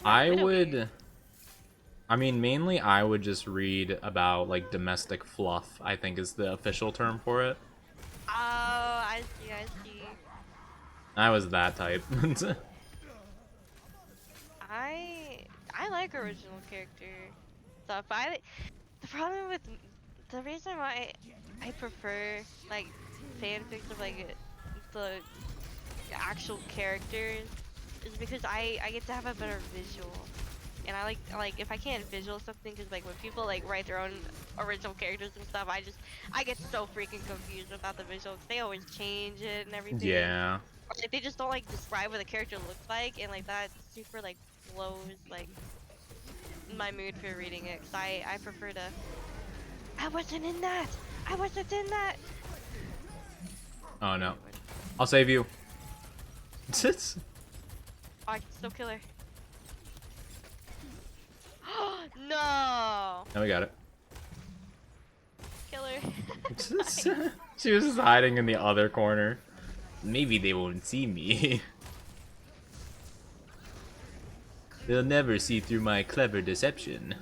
I mean, mainly I would just read about, like, domestic fluff, I think is the official term for it. Oh, I see. I was that type. I like original character stuff. The problem with the reason why I prefer like fanfics of like the actual characters is because I get to have a better visual. And I like if I can't visual something, because like when people like write their own original characters and stuff, I get so freaking confused without the visual, 'cause they always change it and everything. Yeah. Or, like, they just don't like describe what the character looks like, and like that super like blows like my mood for reading it. 'Cause I prefer to. I wasn't in that. Oh no. I'll save you. Oh, I can still kill her. No! Now we got it. Kill her. She was just hiding in the other corner. Maybe they won't see me. They'll never see through my clever deception.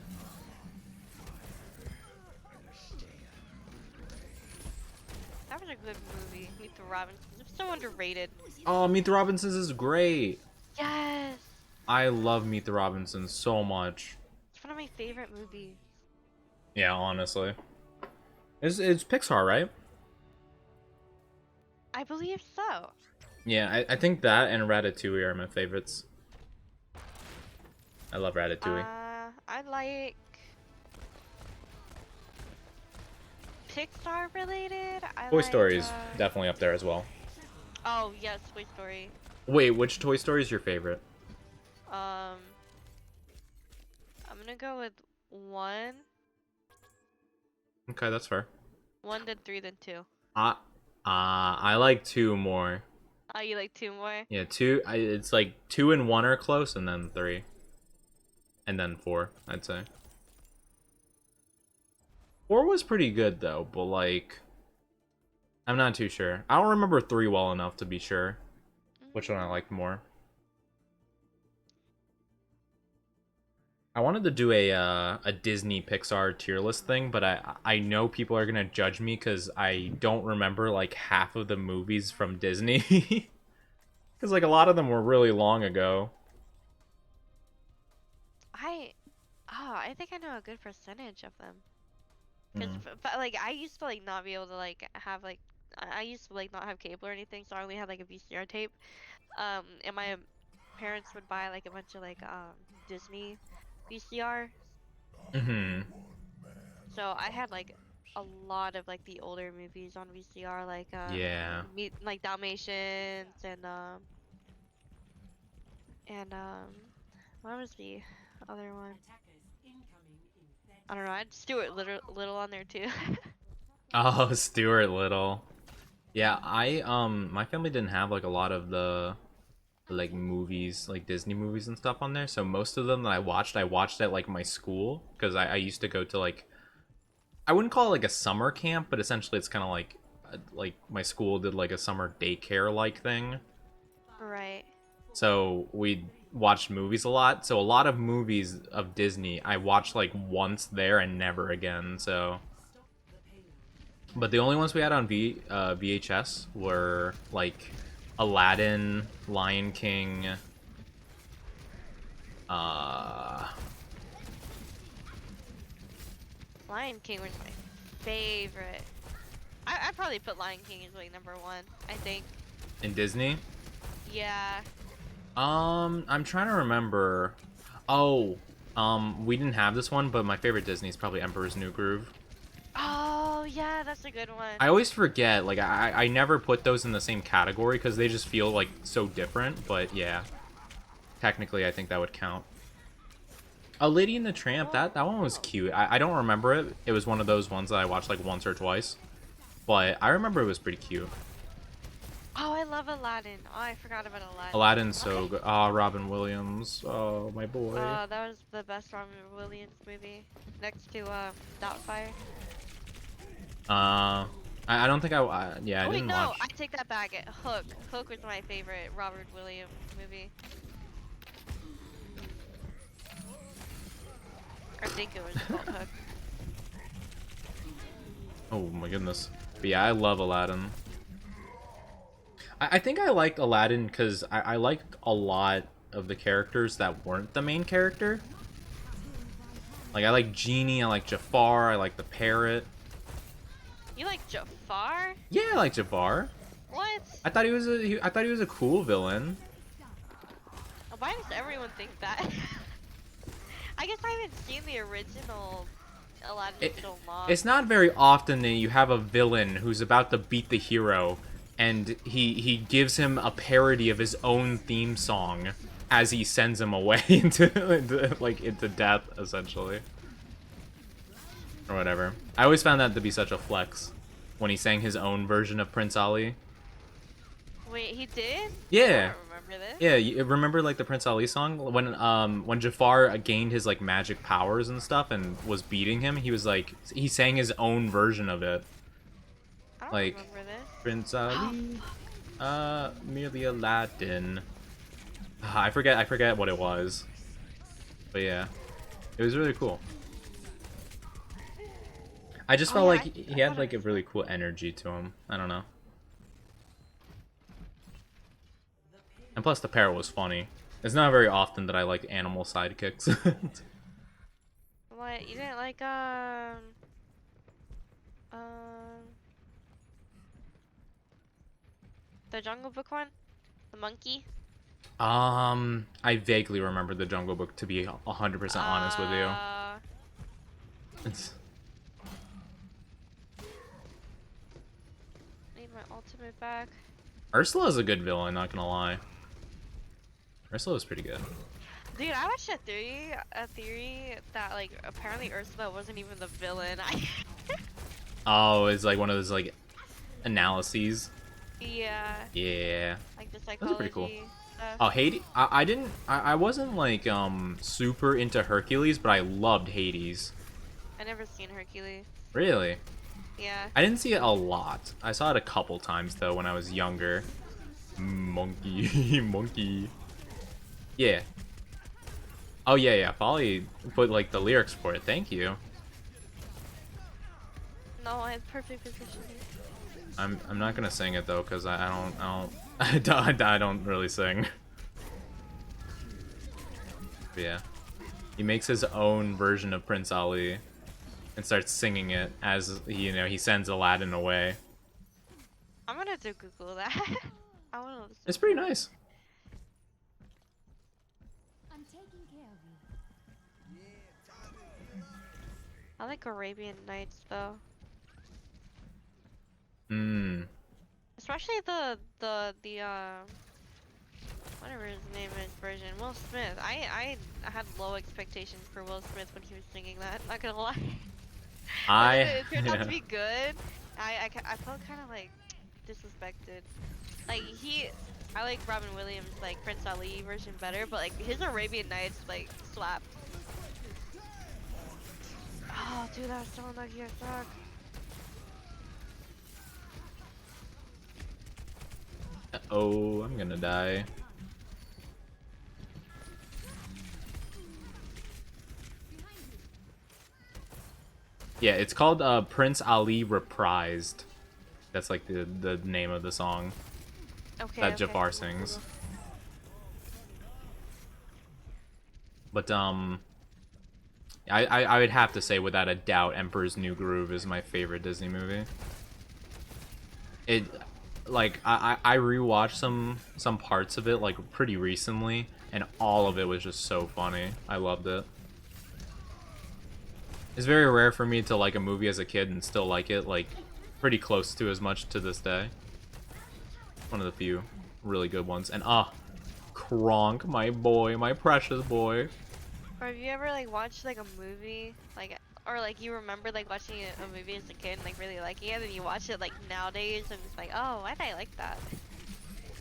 That was a good movie. Meet the Robinsons. It's so underrated. Oh, Meet the Robinsons is great. Yes! I love Meet the Robinsons so much. It's one of my favorite movies. Yeah, honestly. It's Pixar, right? I believe so. Yeah, I think that and Ratatouille are my favorites. I love Ratatouille. I like Pixar related. I Toy like Story is definitely up there as well. oh yes, Toy Story. Wait, which Toy Story is your favorite? I'm gonna go with 1. Okay, that's fair. 1, then 3, then 2. I like 2 more. Oh, you like 2 more? Yeah, 2. It's like 2 and 1 are close, and then 3, and then 4. I'd say 4 was pretty good though, but like I'm not too sure. I don't remember 3 well enough to be sure which one I liked more. I wanted to do a Disney Pixar tier list thing, but I know people are gonna judge me because I don't remember like half of the movies from Disney, because like a lot of them were really long ago. I think I know a good percentage of them. Cause Mm. like I used to like not be able to like have like I used to like not have cable or anything, so I only had like a VCR tape. And my parents would buy like a bunch of like Disney VCR. Hmm. So I had like a lot of like the older movies on VCR, like Yeah. like Dalmatians and what was the other one? I don't know. I had Stuart Little on there too. Oh, Stuart Little. Yeah, my family didn't have like a lot of the like movies, like Disney movies and stuff on there. So most of them that I watched at like my school because I used to go to like, I wouldn't call it like a summer camp, but essentially it's kind of like my school did like a summer daycare like thing. Right. So we watched movies a lot. So a lot of movies of Disney I watched like once there and never again. So, but the only ones we had on VHS were like Aladdin, Lion King, uh, Lion King was my favorite. I'd probably put Lion King as like number 1, I think. in Disney. Yeah. I'm trying to remember. Oh, we didn't have this one, but my favorite Disney is probably Emperor's New Groove. Oh, yeah, that's a good one. I always forget, like, I never put those in the same category because they just feel, like, so different, but yeah. Technically, I think that would count. A Lady and the Tramp, that one was cute. I don't remember it. It was one of those ones that I watched, like, once or twice. But I remember it was pretty cute. Oh, I love Aladdin. Oh, I forgot about Aladdin. Aladdin's so good. Oh, Robin Williams. Oh, my boy. That was the best Robin Williams movie. Next to, Doubtfire. I don't think yeah, I Oh, wait, didn't no, watch. I take that back. Hook. Hook was my favorite Robert Williams movie. I think it was called Hook. Oh my goodness. But yeah, I love Aladdin. I think I liked Aladdin because I liked a lot of the characters that weren't the main character. Like, I like Genie, I like Jafar, I like the parrot. You like Jafar? Yeah, I like Jafar. What? I thought he was a cool villain. Why does everyone think that? I guess I haven't seen the original Aladdin in so long. It's not very often that you have a villain who's about to beat the hero, and he gives him a parody of his own theme song as he sends him away into death, essentially. Or whatever. I always found that to be such a flex when he sang his own version of Prince Ali. Wait, he did? Yeah. I don't remember this. Yeah, you remember like the Prince Ali song when Jafar gained his like magic powers and stuff and was beating him, he sang his own version of it. I don't Like remember this. Prince Ali, merely Aladdin. I forget what it was, but yeah, it was really cool. I just felt like he had like a really cool energy to him. I don't know. And plus the parrot was funny. It's not very often that I like animal sidekicks. What? You didn't like The Jungle Book one, the monkey. I vaguely remember the Jungle Book, to be 100% honest with you. It's... Need my ultimate back. Ursula's a good villain, not gonna lie. Ursula's pretty good. Dude, I watched a theory that like apparently Ursula wasn't even the villain. Oh, it's like one of those like analyses. Yeah. Yeah. Like the Those psychology are pretty cool. stuff. Oh, Hades. I wasn't like super into Hercules, but I loved Hades. I never seen Hercules. Really? Yeah. I didn't see it a lot. I saw it a couple times though when I was younger. Monkey, monkey. Yeah. Oh yeah, yeah. Folly put like the lyrics for it. Thank you. No, I have perfect positioning. I'm not gonna sing it though, cause I don't really sing. But yeah, he makes his own version of Prince Ali, and starts singing it as he sends Aladdin away. I'm gonna have to Google that. I wanna listen. It's pretty nice. I'm taking care of you. I like Arabian Nights though. Especially the whatever his name is version, Will Smith. I had low expectations for Will Smith when he was singing that. Not gonna lie. It turned out to be good. I felt kind of like disrespected. Like I like Robin Williams like Prince Ali version better, but like his Arabian Nights like slapped. Oh dude, that was so unlucky as fuck. Oh, I'm gonna die. Yeah, it's called Prince Ali Reprised. That's like the name of the song that Jafar sings. But I would have to say without a doubt Emperor's New Groove is my favorite Disney movie. Like I rewatched some parts of it like pretty recently, and all of it was just so funny. I loved it. It's very rare for me to like a movie as a kid and still like it like pretty close to as much to this day. One of the few really good ones. And Kronk, my boy, my precious boy. Or have you ever like watched like a movie like, or like you remember like watching a movie as a kid and like really liking it, and you watch it like nowadays and it's like, oh, why did I like that?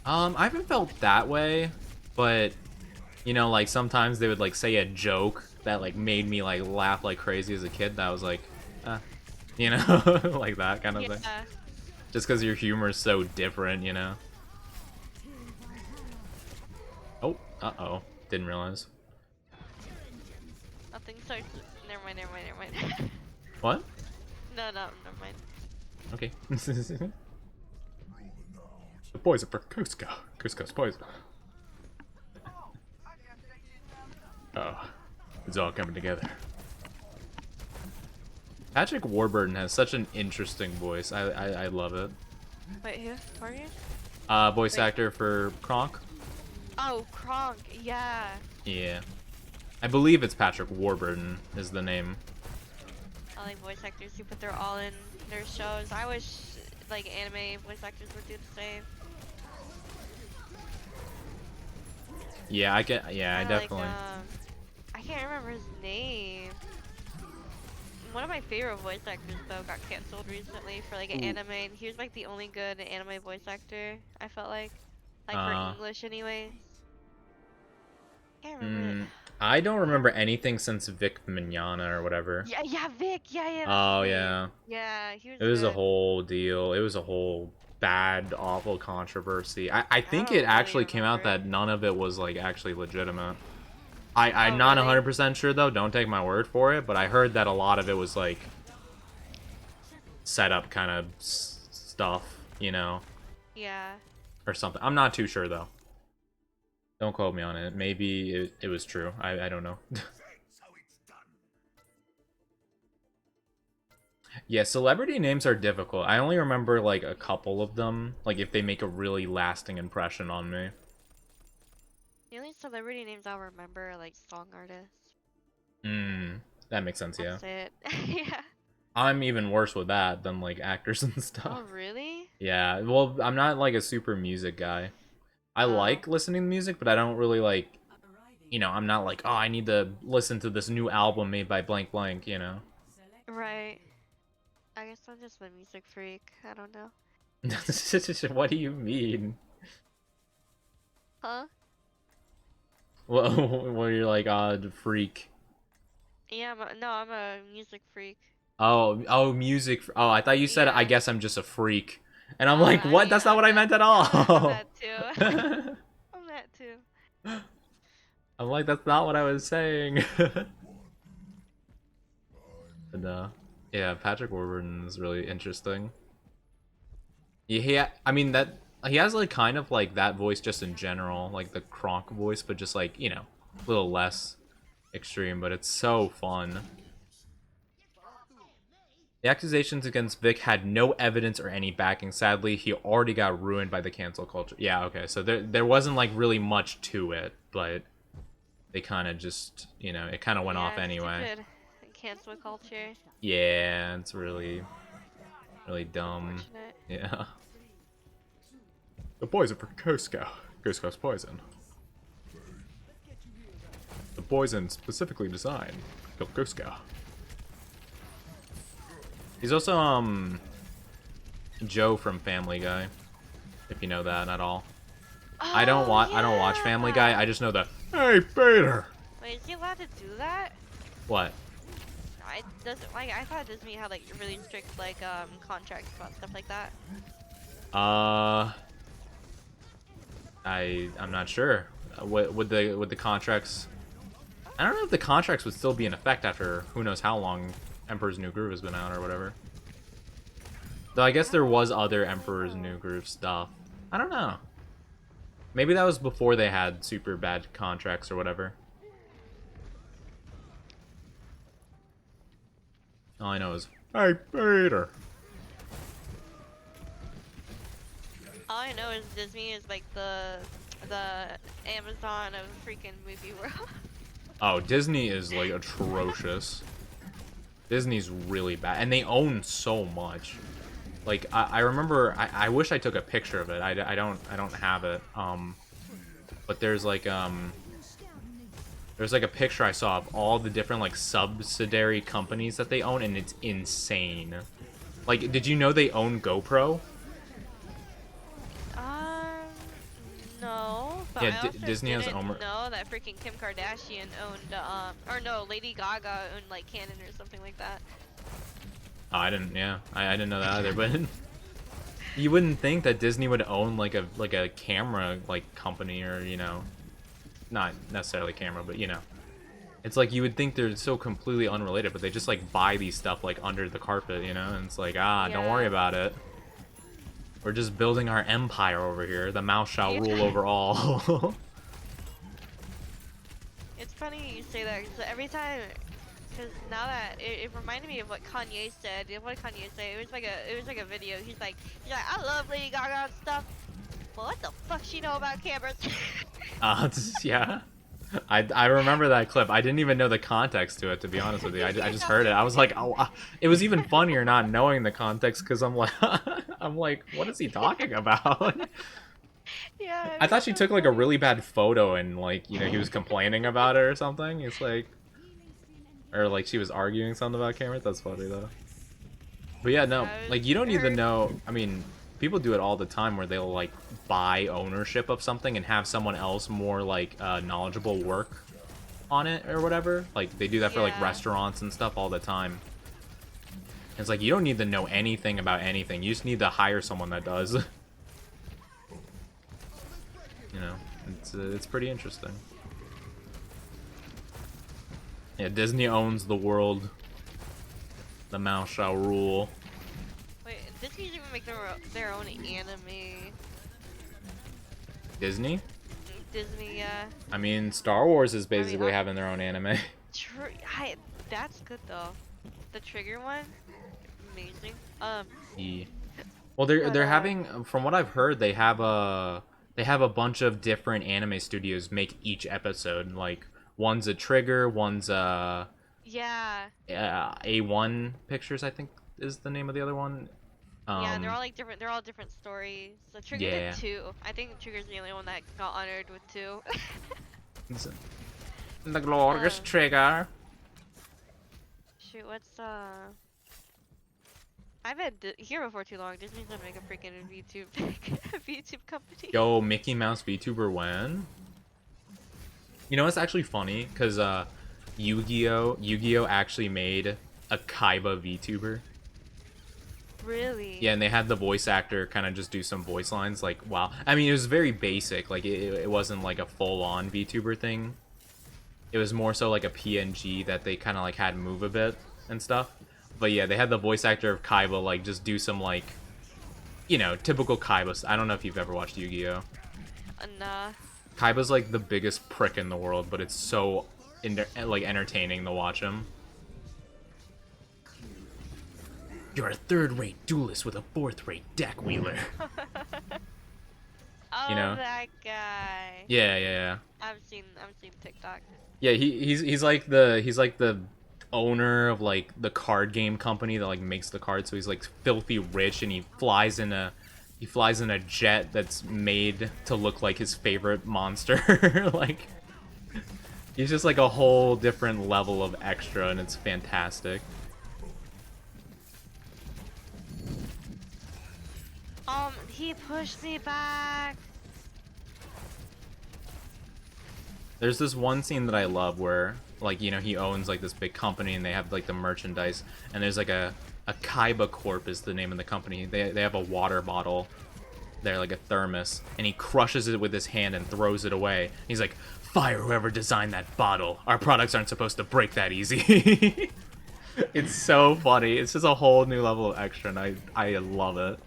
I haven't felt that way, but like sometimes they would like say a joke that like made me like laugh like crazy as a kid. That was like, like that kind of thing. Just because your humor is so different, Oh, uh-oh. Didn't realize. Nothing starts. Never mind. What? No, never mind. Okay. The poison for Cusco. Cusco's poison. Oh, it's all coming together. Patrick Warburton has such an interesting voice. I love it. Wait, who are you? Voice actor for Kronk. Oh, Kronk. Yeah. Yeah. I believe it's Patrick Warburton is the name. I like voice actors who put their all in their shows. I wish like anime voice actors would do the same. Yeah, I definitely. Like, I can't remember his name. One of my favorite voice actors though got canceled recently for like an anime, and he was like the only good anime voice actor. I felt like for English anyway. Can't remember it. I don't remember anything since Vic Mignogna or whatever. Yeah, Vic. Yeah. Oh yeah. Yeah, he was. It was good. a whole deal. It was a whole bad, awful controversy. I think don't it actually really came out remember. that none of it was like actually legitimate. I'm Oh, not really? 100% sure though. Don't take my word for it. But I heard that a lot of it was like set up kind of stuff, Yeah. or something. I'm not too sure though. Don't quote me on it. Maybe it was true. I don't know. Yeah, celebrity names are difficult. I only remember like a couple of them, like if they make a really lasting impression on me. The only celebrity names I'll remember are like song artists. That makes sense, yeah. That's it. Yeah. I'm even worse with that than like actors and stuff. Oh, really? Yeah, well, I'm not like a super music guy. I Oh. like listening to music, but I don't really like, you know, I'm not like, oh, I need to listen to this new album made by blank blank, you know. Right. I guess I'm just a music freak. I don't know. What do you mean? Huh? Well, you're like, freak. Yeah, no, I'm a music freak. Oh, music. Oh, I thought you said, I Yeah. guess I'm just a freak. And I'm like, what? That's not I'm what I that, meant at I'm all. that too. I'm that too. I'm like, that's not what I was saying. But, yeah, Patrick Warburton is really interesting. Yeah, I mean, that he has like kind of like that voice just in general, like the Kronk voice, but just like, you know, a little less extreme, but it's so fun. The accusations against Vic had no evidence or any backing. Sadly, he already got ruined by the cancel culture. Yeah, okay, so there wasn't like really much to it, but they kind of just, you know, it kind of went off anyway. Stupid cancel culture. Yeah, it's really dumb. Unfortunate. Yeah. The poison for Cusco. Cusco's poison. The poison specifically designed to kill Cusco. He's also, Joe from Family Guy, if you know that at all. Oh, I don't watch Family Guy. I just know the hey Peter. Wait, is he allowed to do that? What? I doesn't like. I thought Disney had like really strict like contracts about stuff like that. I'm not sure. Would the contracts? I don't know if the contracts would still be in effect after who knows how long Emperor's New Groove has been out or whatever. Though I guess there was other Emperor's New Groove stuff. I don't know. Maybe that was before they had super bad contracts or whatever. All I know is, hey, Peter. All I know is Disney is like the Amazon of freaking movie world. Oh, Disney is like atrocious. Disney's really bad, and they own so much. Like I remember, I wish I took a picture of it. I don't have it. But there's like a picture I saw of all the different like subsidiary companies that they own, and it's insane. Like, did you know they own GoPro? No. But Yeah, I also Disney has didn't Omer. know that freaking Kim Kardashian owned or no, Lady Gaga owned like Canon or something like that. Oh, I didn't. Yeah, I didn't know that either. But you wouldn't think that Disney would own like a camera like company, or you know, not necessarily camera, but you know, it's like you would think they're so completely unrelated, but they just like buy these stuff like under the carpet, you know, and it's like don't worry about it. We're just building our empire over here. The mouse shall rule over all. It's funny you say that because every time, because now that it reminded me of what Kanye said. What did Kanye say? It was like a video. He's like, I love Lady Gaga and stuff. Well, what the fuck she know about cameras? Yeah. I remember that clip. I didn't even know the context to it, to be honest with you. I just heard it. I was like, oh, it was even funnier not knowing the context, because I'm like, what is he talking about? Yeah. I thought she took like a really bad photo and like, you know, he was complaining about it or something. It's like, or like she was arguing something about cameras. That's funny though. But yeah, no, like you don't need to know. I mean, people do it all the time where they'll like buy ownership of something and have someone else more like knowledgeable work on it or whatever. Like they do that for like restaurants and stuff all the time. It's like you don't need to know anything about anything. You just need to hire someone that does. You know, it's pretty interesting. Yeah, Disney owns the world. The mouse shall rule. Wait, Disney's even make their own anime. Disney? Disney, yeah. I mean, Star Wars is basically having their own anime. That's good though. The Trigger one? amazing. Yeah. Well, they're But, having, from what I've heard, they have a bunch of different anime studios make each episode. Like one's a Trigger, one's yeah, A1 Pictures, I think is the name of the other one. yeah, they're all like different. They're all different stories. So Trigger did Yeah. 2. I think Trigger's the only one that got honored with 2. The glorious Trigger. Shoot, what's I've been here before too long. This means I'm make a freaking VTube VTube company. Yo, Mickey Mouse VTuber when? You know, it's actually funny because Yu-Gi-Oh actually made a Kaiba VTuber. Really? Yeah, and they had the voice actor kind of just do some voice lines. Like, wow. I mean, it was very basic. Like, it wasn't like a full-on VTuber thing. It was more so like a PNG that they kind of like had move a bit and stuff. But yeah, they had the voice actor of Kaiba like just do some like, you know, typical Kaiba. I don't know if you've ever watched Yu-Gi-Oh. Nah. Kaiba's like the biggest prick in the world, but it's so like entertaining to watch him. You're a third-rate duelist with a fourth-rate deck wheeler. Oh, You know? that guy. Yeah. I've seen TikTok. Yeah, he's like the owner of like the card game company that like makes the cards. So he's like filthy rich, and he flies in a jet that's made to look like his favorite monster. Like, he's just like a whole different level of extra, and it's fantastic. He pushed me back. There's this one scene that I love where, like, you know, he owns like this big company and they have like the merchandise, and there's like a Kaiba Corp is the name of the company. They have a water bottle. They're like a thermos, and he crushes it with his hand and throws it away. He's like, "Fire whoever designed that bottle. Our products aren't supposed to break that easy." It's so funny. It's just a whole new level of extra, and I love it.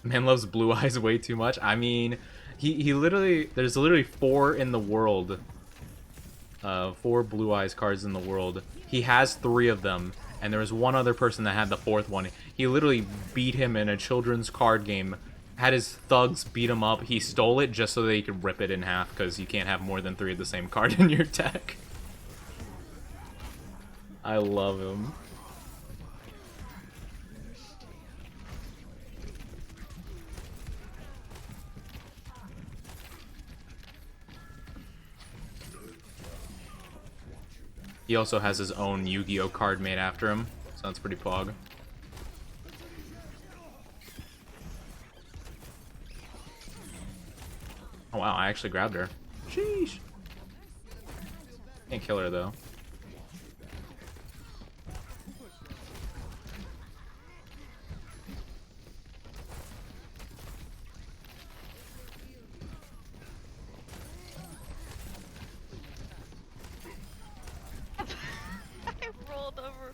Man loves Blue Eyes way too much. I mean, he literally, there's literally 4 in the world. 4 Blue Eyes cards in the world. He has 3 of them, and there was one other person that had the 4th one. He literally beat him in a children's card game, had his thugs beat him up. He stole it just so that he could rip it in half, because you can't have more than 3 of the same card in your deck. I love him. He also has his own Yu-Gi-Oh card made after him, so that's pretty pog. Oh wow, I actually grabbed her. Sheesh. Can't kill her though. I rolled over.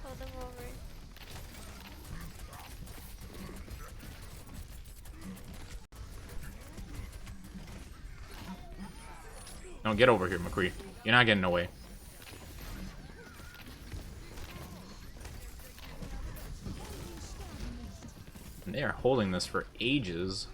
Rolled him over. No, get over here, McCree. You're not getting away. And they are holding this for ages.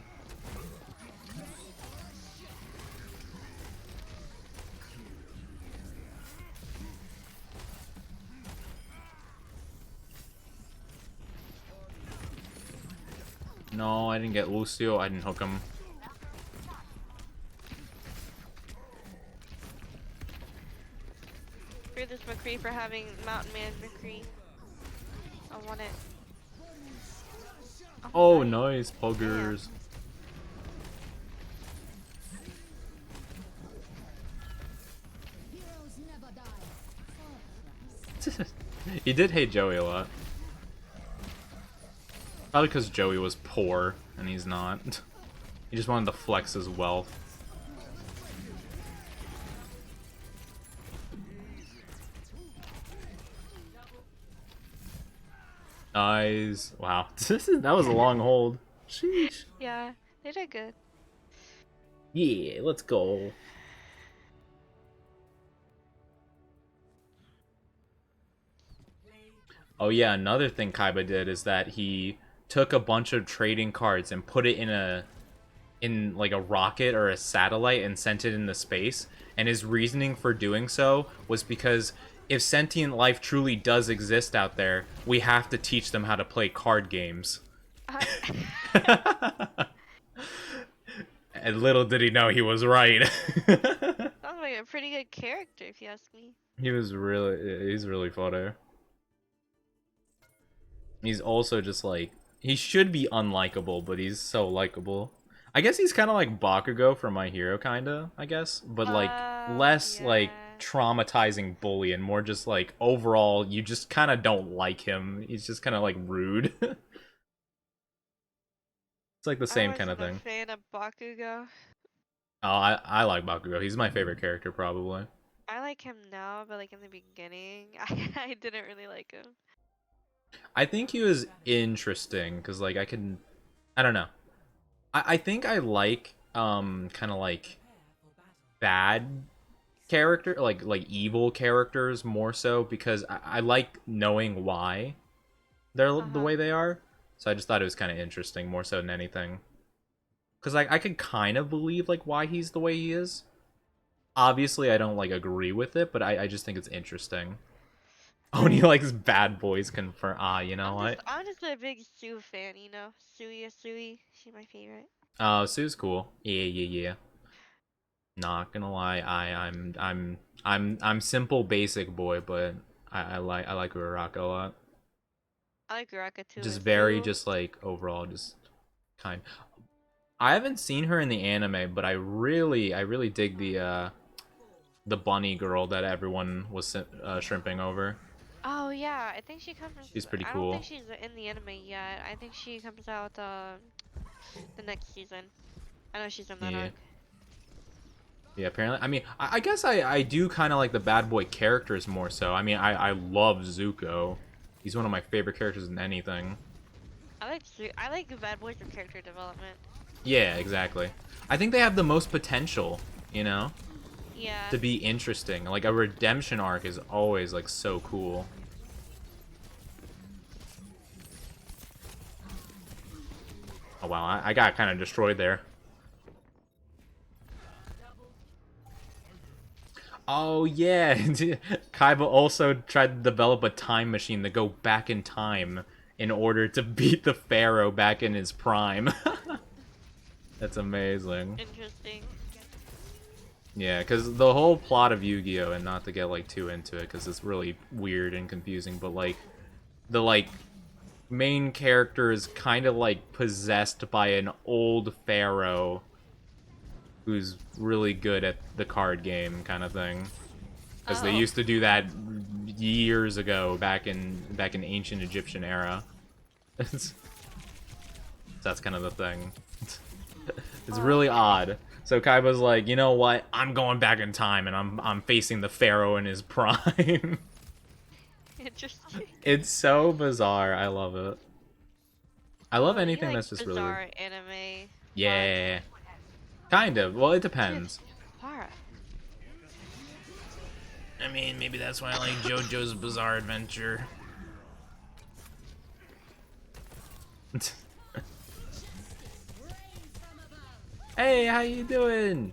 No, I didn't get Lucio. I didn't hook him. Screw this McCree for having Mountain Man McCree. I want it. Oh, nice. Puggers. He did hate Joey a lot. Probably because Joey was poor, and he's not. He just wanted to flex his wealth. Nice. Wow. That was a long hold. Sheesh. Yeah, they did good. Yeah, let's go. Oh yeah, another thing Kaiba did is that he took a bunch of trading cards and put it in like a rocket or a satellite and sent it into space. And his reasoning for doing so was because if sentient life truly does exist out there, we have to teach them how to play card games. And little did he know he was right. Sounds like a pretty good character, if you ask me. He's really funny. He's also just like, he should be unlikable, but he's so likable. I guess he's kind of like Bakugo from My Hero, kind of, I guess. But like, less Yeah. like traumatizing bully and more just like, overall, you just kind of don't like him. He's just kind of like rude. It's like the same kind of I wasn't thing. a fan of Bakugo. Oh, I like Bakugo. He's my favorite character, probably. I like him now, but like in the beginning, I didn't really like him. I think he was interesting, because like, I don't know. I think I like, kind of like, bad character, like evil characters more so, because I like knowing why they're the way they are. So I just thought it was kind of interesting more so than anything. Because like I could kind of believe like why he's the way he is. Obviously, I don't like agree with it, but I just think it's interesting. Oni likes bad boys confirm. Ah, you know what? I'm just a big Sue fan, you know. Sui, she's my favorite. Oh, Sue's cool. Yeah. Not gonna lie, I'm simple basic boy, but I like Uraraka a lot. I like Uraka too. Just But very Sue, just like overall just kind. I haven't seen her in the anime, but I really dig the bunny girl that everyone was shrimping over. oh yeah, I think she comes. She's pretty I don't think cool. she's in the anime yet. I think she comes out the next season. I know she's in that Yeah. arc. Yeah, apparently. I mean, I guess I do kind of like the bad boy characters more so. I mean, I love Zuko. He's one of my favorite characters in anything. I like the bad boys with character development. Yeah, exactly. I think they have the most potential, you know, Yeah. to be interesting. Like, a redemption arc is always, like, so cool. Oh, wow, I got kind of destroyed there. Oh, yeah. Kaiba also tried to develop a time machine to go back in time in order to beat the Pharaoh back in his prime. That's amazing. Interesting. Yeah, because the whole plot of Yu-Gi-Oh! And not to get, like, too into it, because it's really weird and confusing, but, like, the, like, main character is kind of, like, possessed by an old pharaoh who's really good at the card game kind of thing. Because they used to do that years ago, back in ancient Egyptian era. That's kind of the thing. It's really odd. So Kaiba's like, you know what? I'm going back in time, and I'm facing the pharaoh in his prime. Interesting. It's so bizarre. I love it. I love anything like that's just really bizarre weird. anime. Yeah. Kind of. Well, it depends. Quara. I mean, maybe that's why I like JoJo's Bizarre Adventure. Hey, how you doing?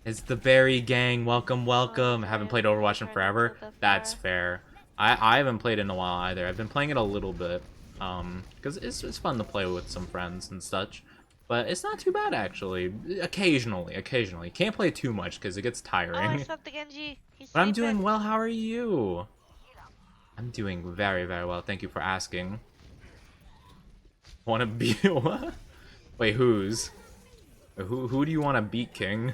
It's the Berry Gang. Welcome, welcome. I haven't played Overwatch in forever. That's fair. I haven't played in a while either. I've been playing it a little bit. Because it's fun to play with some friends and such. But it's not too bad, actually. Occasionally. Can't play too much because it gets tiring. Oh, I slept the Genji. But I'm doing well. How are you? I'm doing very, very well. Thank you for asking. Wanna be what? Wait, whose? Who do you want to beat, King?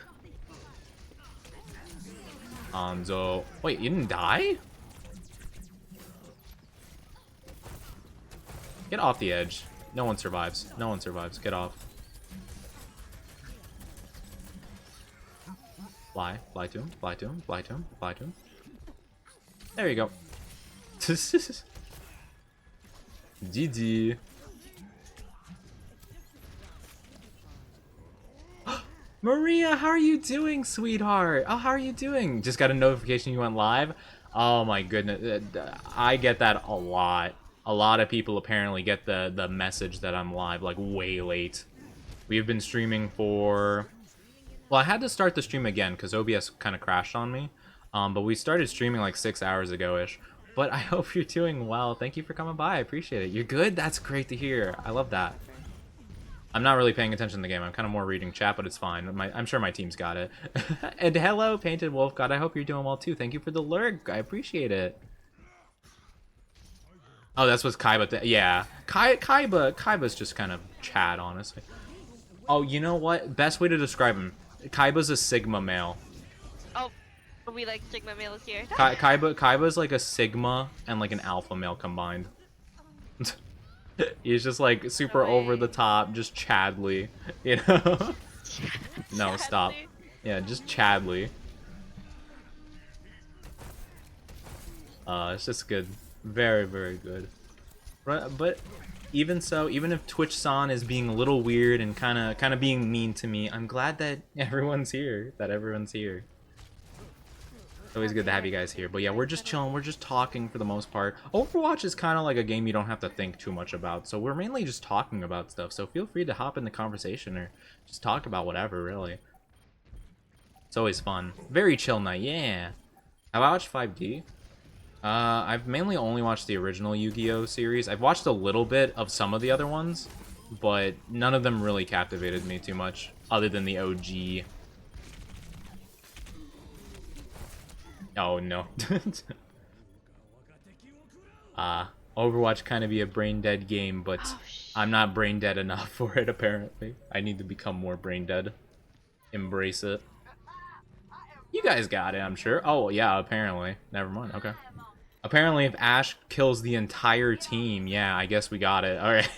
Anzo. Wait, you didn't die? Get off the edge. No one survives. No one survives. Get off. Fly. Fly to him. Fly to him. Fly to him. Fly to him. There you go. GG. Maria, how are you doing, sweetheart? Oh, how are you doing? Just got a notification you went live? Oh my goodness. I get that a lot. A lot of people apparently get the message that I'm live, like, way late. We've been streaming for... Well, I had to start the stream again because OBS kind of crashed on me. But we started streaming like 6 hours ago-ish. But I hope you're doing well. Thank you for coming by. I appreciate it. You're good? That's great to hear. I love that. I'm not really paying attention to the game. I'm kind of more reading chat, but it's fine. I'm sure my team's got it. And hello, Painted Wolf God. I hope you're doing well too. Thank you for the lurk. I appreciate it. Oh, that's what's Kaiba. Yeah, Kaiba's just kind of Chad, honestly. Oh, you know what? Best way to describe him. Kaiba's a Sigma male. Oh, we like Sigma males here. Kaiba's like a Sigma and like an Alpha male combined. He's just like super over the top, just Chadly, you know? No, stop. Yeah, just Chadly. It's just good. Very, very good. But even so, even if Twitch-san is being a little weird and kind of being mean to me, I'm glad that everyone's here. It's always good to have you guys here. But yeah, we're just chilling. We're just talking for the most part. Overwatch is kind of like a game you don't have to think too much about. So we're mainly just talking about stuff. So feel free to hop in the conversation or just talk about whatever, really. It's always fun. Very chill night, yeah. Have I watched 5D? I've mainly only watched the original Yu-Gi-Oh! Series. I've watched a little bit of some of the other ones, but none of them really captivated me too much, other than the OG. Oh, no. Overwatch kind of be a brain-dead game, but I'm not brain-dead enough for it, apparently. I need to become more brain-dead. Embrace it. You guys got it, I'm sure. Oh, yeah, apparently. Never mind, okay. Apparently, if Ash kills the entire team, yeah, I guess we got it. Alright,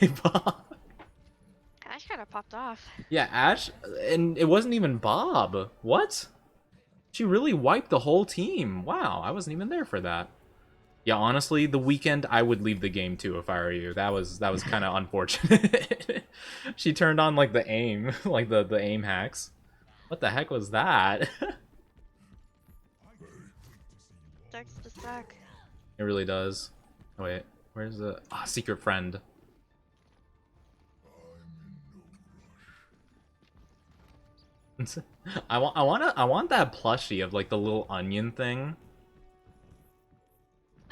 Ash kind of popped off. Yeah, Ash, and it wasn't even Bob. What? She really wiped the whole team. Wow, I wasn't even there for that. Yeah, honestly, the weekend I would leave the game too if I were you. That was kind of unfortunate. She turned on like the aim, like the aim hacks. What the heck was that? Sucks to suck. It really does. Oh, wait, where's the secret friend? I want that plushie of like the little onion thing.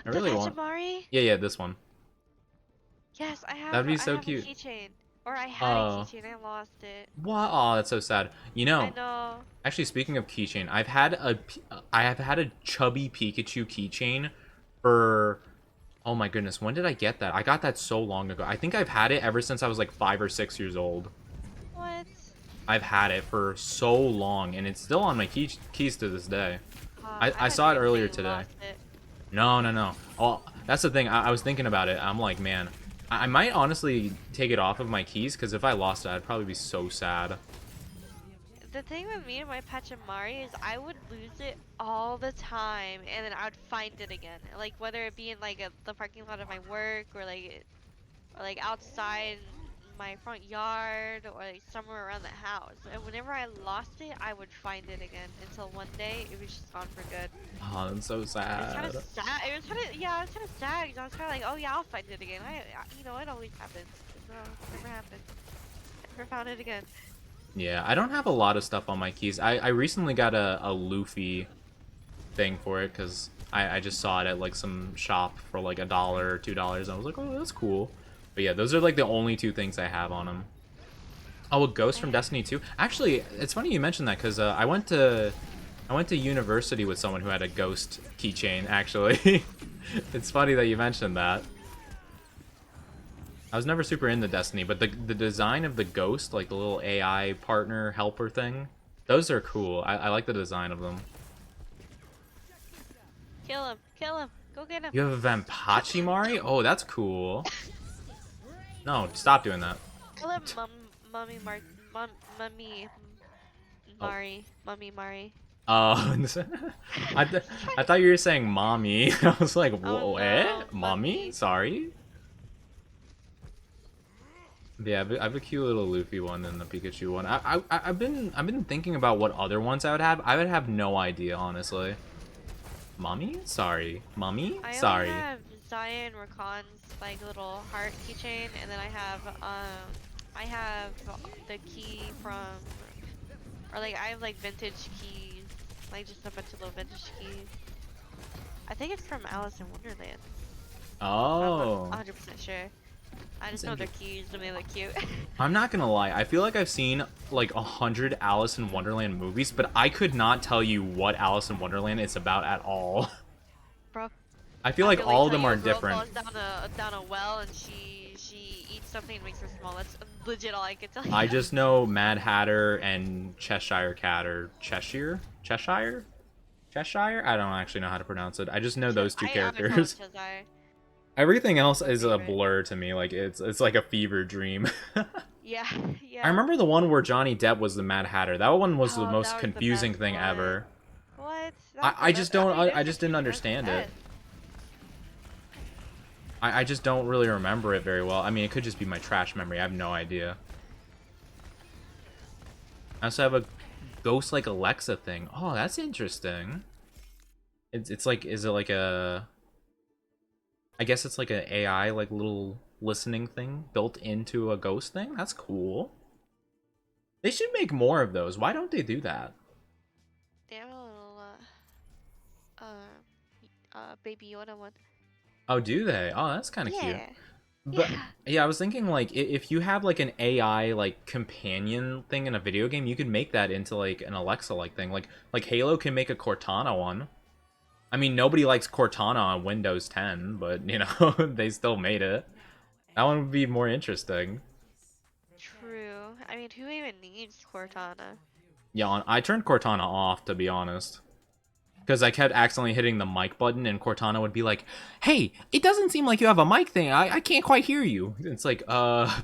I really want. Yeah, this one. Yes, I have. That'd be so cute. A keychain, or I had a keychain. I lost it. What? Oh, that's so sad. You know. I know. Actually, speaking of keychain, I have had a chubby Pikachu keychain for. Oh my goodness, when did I get that? I got that so long ago. I think I've had it ever since I was like 5 or 6 years old. What? I've had it for so long, and it's still on my keys to this day. I saw it earlier today. No. Oh, that's the thing. I was thinking about it. I'm like, man, I might honestly take it off of my keys, because if I lost it, I'd probably be so sad. The thing with me and my Pachimari is I would lose it all the time, and then I would find it again. Like, whether it be in like the parking lot of my work, or like outside my front yard, or like somewhere around the house. And whenever I lost it, I would find it again until one day it was just gone for good. Oh, that's so sad. It was kind of sad. It was kind of sad because I was kind of like, oh yeah, I'll find it again. You know, it always happens. No, it never happened. Never found it again. Yeah, I don't have a lot of stuff on my keys. I recently got a Luffy thing for it because I just saw it at like some shop for like $1 or $2, and I was like, oh, that's cool. But yeah, those are like the only 2 things I have on them. Oh, a ghost from Destiny 2. Actually, it's funny you mentioned that because I went to university with someone who had a ghost keychain. Actually, it's funny that you mentioned that. I was never super into Destiny, but the design of the ghost, like the little AI partner helper thing, those are cool. I like the design of them. Kill him! Kill him! Go get him! You have a Vampachimari? Oh, that's cool. No, stop doing that. Kill him, Mummy Mari. Mummy Mari. Oh, I thought you were saying mommy. I was like, whoa, oh, no. Mommy? Sorry? Yeah, I have a cute little Luffy one and the Pikachu one. I've been thinking about what other ones I would have. I would have no idea, honestly. Mommy? Sorry. Mommy? I Sorry. only have Zaya and Rakan's like little heart keychain, and then I have the key from, or like I have like vintage keys, like just a bunch of little vintage keys. I think it's from Alice in Wonderland. Oh. I'm not 100% sure. I just know they're keys and they look cute. I'm not gonna lie, I feel like I've seen like 100 Alice in Wonderland movies, but I could not tell you what Alice in Wonderland is about at all. Bro, I feel like all of them are a girl different. falls down a well and she eats something and makes her small. That's legit all I can tell you. I just know Mad Hatter and Cheshire Cat, or Cheshire? Cheshire? Cheshire? I don't actually know how to pronounce it. I just know those two characters. Everything else is a blur to me. Like it's like a fever dream. Yeah. I remember the one where Johnny Depp was the Mad Hatter. That one was the most confusing thing ever. What? I just didn't understand it. I just don't really remember it very well. I mean, it could just be my trash memory. I have no idea. I also have a ghost like Alexa thing. Oh, that's interesting. It's like, is it like a... I guess it's like an AI, like little listening thing built into a ghost thing. That's cool. They should make more of those. Why don't they do that? They have a little, Baby Yoda one. Oh, do they? Oh, that's kind of cute. Yeah. But yeah, I was thinking like if you have like an AI like companion thing in a video game, you could make that into like an Alexa like thing. Like Halo can make a Cortana one. I mean, nobody likes Cortana on Windows 10, but you know, they still made it. That one would be more interesting. True. I mean, who even needs Cortana? Yeah, I turned Cortana off, to be honest. Because I kept accidentally hitting the mic button, and Cortana would be like, "Hey, it doesn't seem like you have a mic thing. I can't quite hear you." It's like,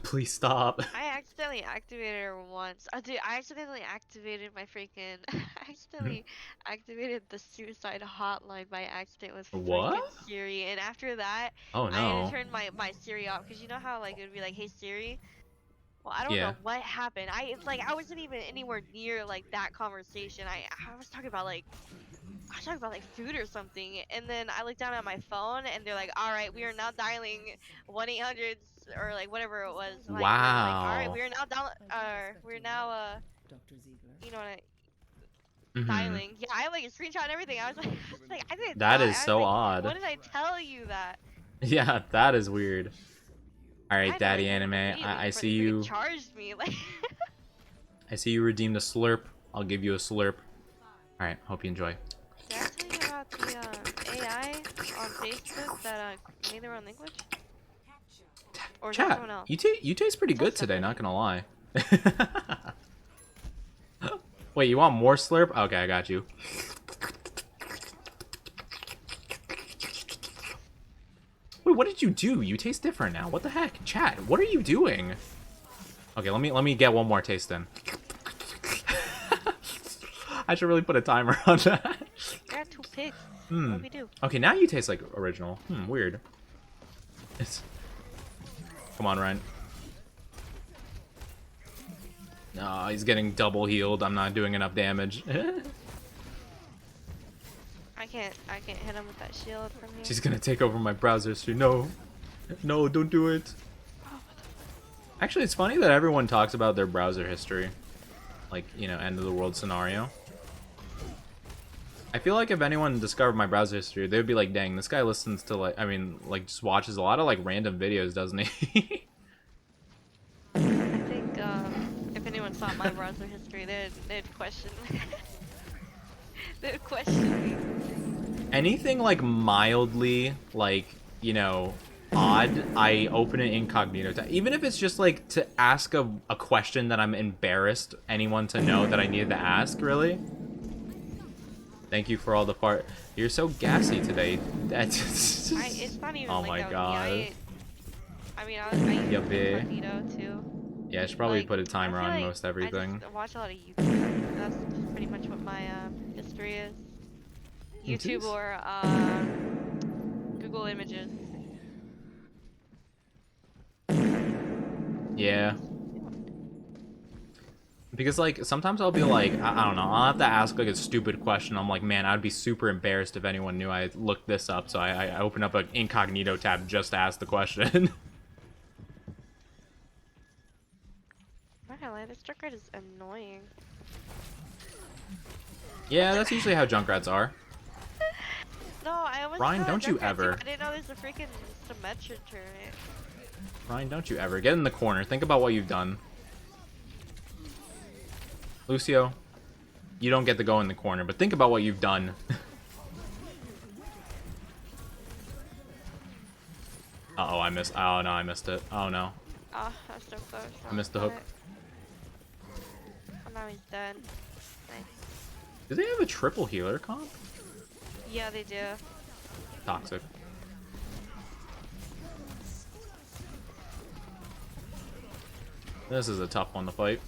please stop. I accidentally activated her once. Dude, I accidentally activated my freaking... I accidentally activated the suicide hotline by accident with freaking Siri, and after that, oh, no. I had to turn my Siri off, because you know how like it would be like, "Hey Siri?" Well, I don't know what happened. It's like I wasn't even anywhere near like that conversation. I was talking about like food or something, and then I looked down at my phone and they're like, "All right, we are now dialing 1-800 or like whatever it was." Like, wow. All right, we are now you know what dialing. Yeah, I have like a screenshot and everything. I was like, I didn't. That is so odd. When did I tell you that? Yeah, that is weird. All right, Daddy Anime, I see you. Charged me like. I see you redeemed a slurp. I'll give you a slurp. All right, hope you enjoy. Did I tell you about the AI on Facebook that made their own language? Or is that someone else? You taste pretty good today, not gonna lie. Wait, you want more slurp? Okay, I got you. Wait, what did you do? You taste different now. What the heck? Chat, what are you doing? Okay, let me get one more taste then. I should really put a timer on that. I got 2 pigs. What we do? Okay, now you taste like original. Weird. Come on, Ryan. No, he's getting double healed. I'm not doing enough damage. I can't hit him with that shield from here. She's gonna take over my browser history. No, don't do it. Actually, it's funny that everyone talks about their browser history, like, you know, end of the world scenario. I feel like if anyone discovered my browser history, they'd be like, "Dang, this guy listens to like, I mean, like, just watches a lot of like random videos, doesn't he?" I think if anyone saw my browser history, they'd question. They'd question me. Anything like mildly, like, you know, odd, I open an incognito tab. Even if it's just like to ask a question that I'm embarrassed anyone to know that I needed to ask, really. Thank you for all the fart. You're so gassy today. That's it's not even oh like my that god. I mean, I use incognito too. Yeah, I should probably like, put a timer on most everything. I just watch a lot of YouTube. That's pretty much what my history is. YouTube or Google Images. Yeah. Because, like, sometimes I'll be like, I don't know, I'll have to ask, like, a stupid question. I'm like, man, I'd be super embarrassed if anyone knew I looked this up, so I open up an incognito tab just to ask the question. I'm not gonna lie, this Junkrat is annoying. Yeah, that's usually how Junkrats are. No, I almost Ryan, killed a don't you Junkrat ever. too. I didn't know there's a freaking Symmetra turret. Ryan, don't you ever. Get in the corner. Think about what you've done. Lucio, you don't get to go in the corner, but think about what you've done. Uh-oh, I missed. Oh, no, I missed it. Oh, no. Oh, that's so close. I missed the hook. Oh, now he's dead. Nice. Do they have a triple healer comp? Yeah, they do. Toxic. This is a tough one to fight.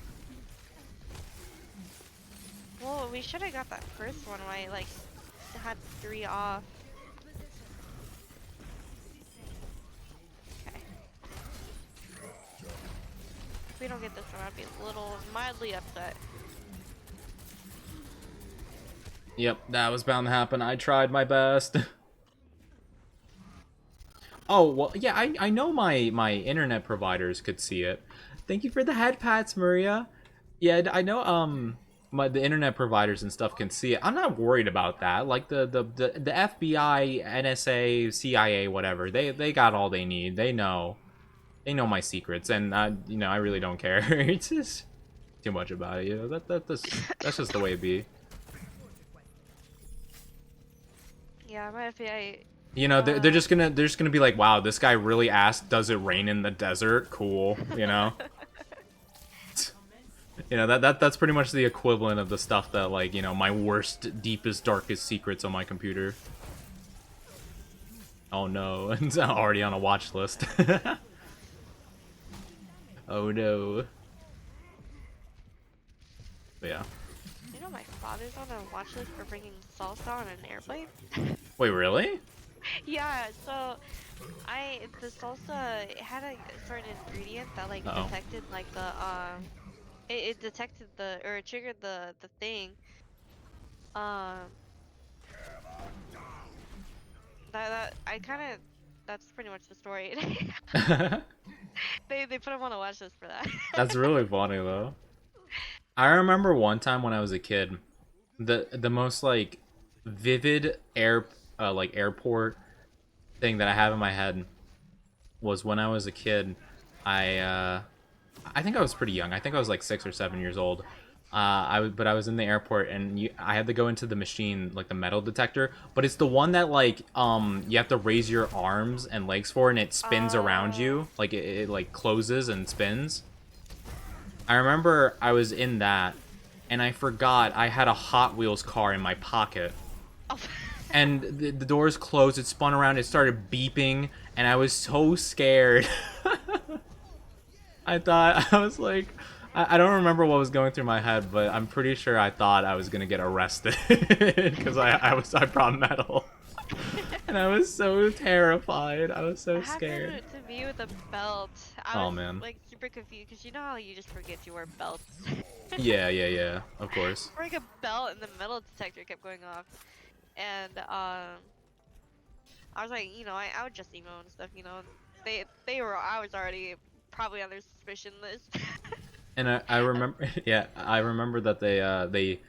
Well, we should have got that first one when I, like, had 3 off. Okay. If we don't get this one, I'd be a little mildly upset. Yep, that was bound to happen. I tried my best. Oh, well, yeah, I know my internet providers could see it. Thank you for the head pats, Maria. Yeah, I know the internet providers and stuff can see it. I'm not worried about that. Like the FBI, NSA, CIA, whatever. They got all they need. They know my secrets, and you know, I really don't care. It's just too much about it. You know, that's just the way it be. Yeah, my FBI. You know, they're just gonna be like, wow, this guy really asked, does it rain in the desert? Cool, you know. You know, that's pretty much the equivalent of the stuff that, like, you know, my worst, deepest, darkest secrets on my computer. Oh no, it's already on a watch list. Oh no. But yeah. You know, my father's on a watch list for bringing salsa on an airplane. Wait, really? Yeah, so the salsa, it had a certain ingredient that like Uh-oh. detected like the it detected or it triggered the thing. Um that I kind of that's pretty much the story. They put him on a watch list for that. That's really funny though. I remember one time when I was a kid, the most like vivid airport thing that I have in my head was when I was a kid. I think I was pretty young. I think I was like 6 or 7 years old. But I was in the airport and I had to go into the machine, like the metal detector. But it's the one that like you have to raise your arms and legs for, and it spins around you, like it like closes and spins. I remember I was in that, and I forgot I had a Hot Wheels car in my pocket. Oh. And the doors closed, it spun around, it started beeping, and I was so scared. I was like, I don't remember what was going through my head, but I'm pretty sure I thought I was gonna get arrested because I brought metal. And I was so terrified. I was so scared. Happened to me with a belt. I was like super confused because you know how you just forget you wear belts. Yeah, of course. Wearing a belt and the metal detector kept going off, and I was like, you know, I would just email and stuff, you know. I was already probably on their suspicion list. And I remember, yeah, I remember that they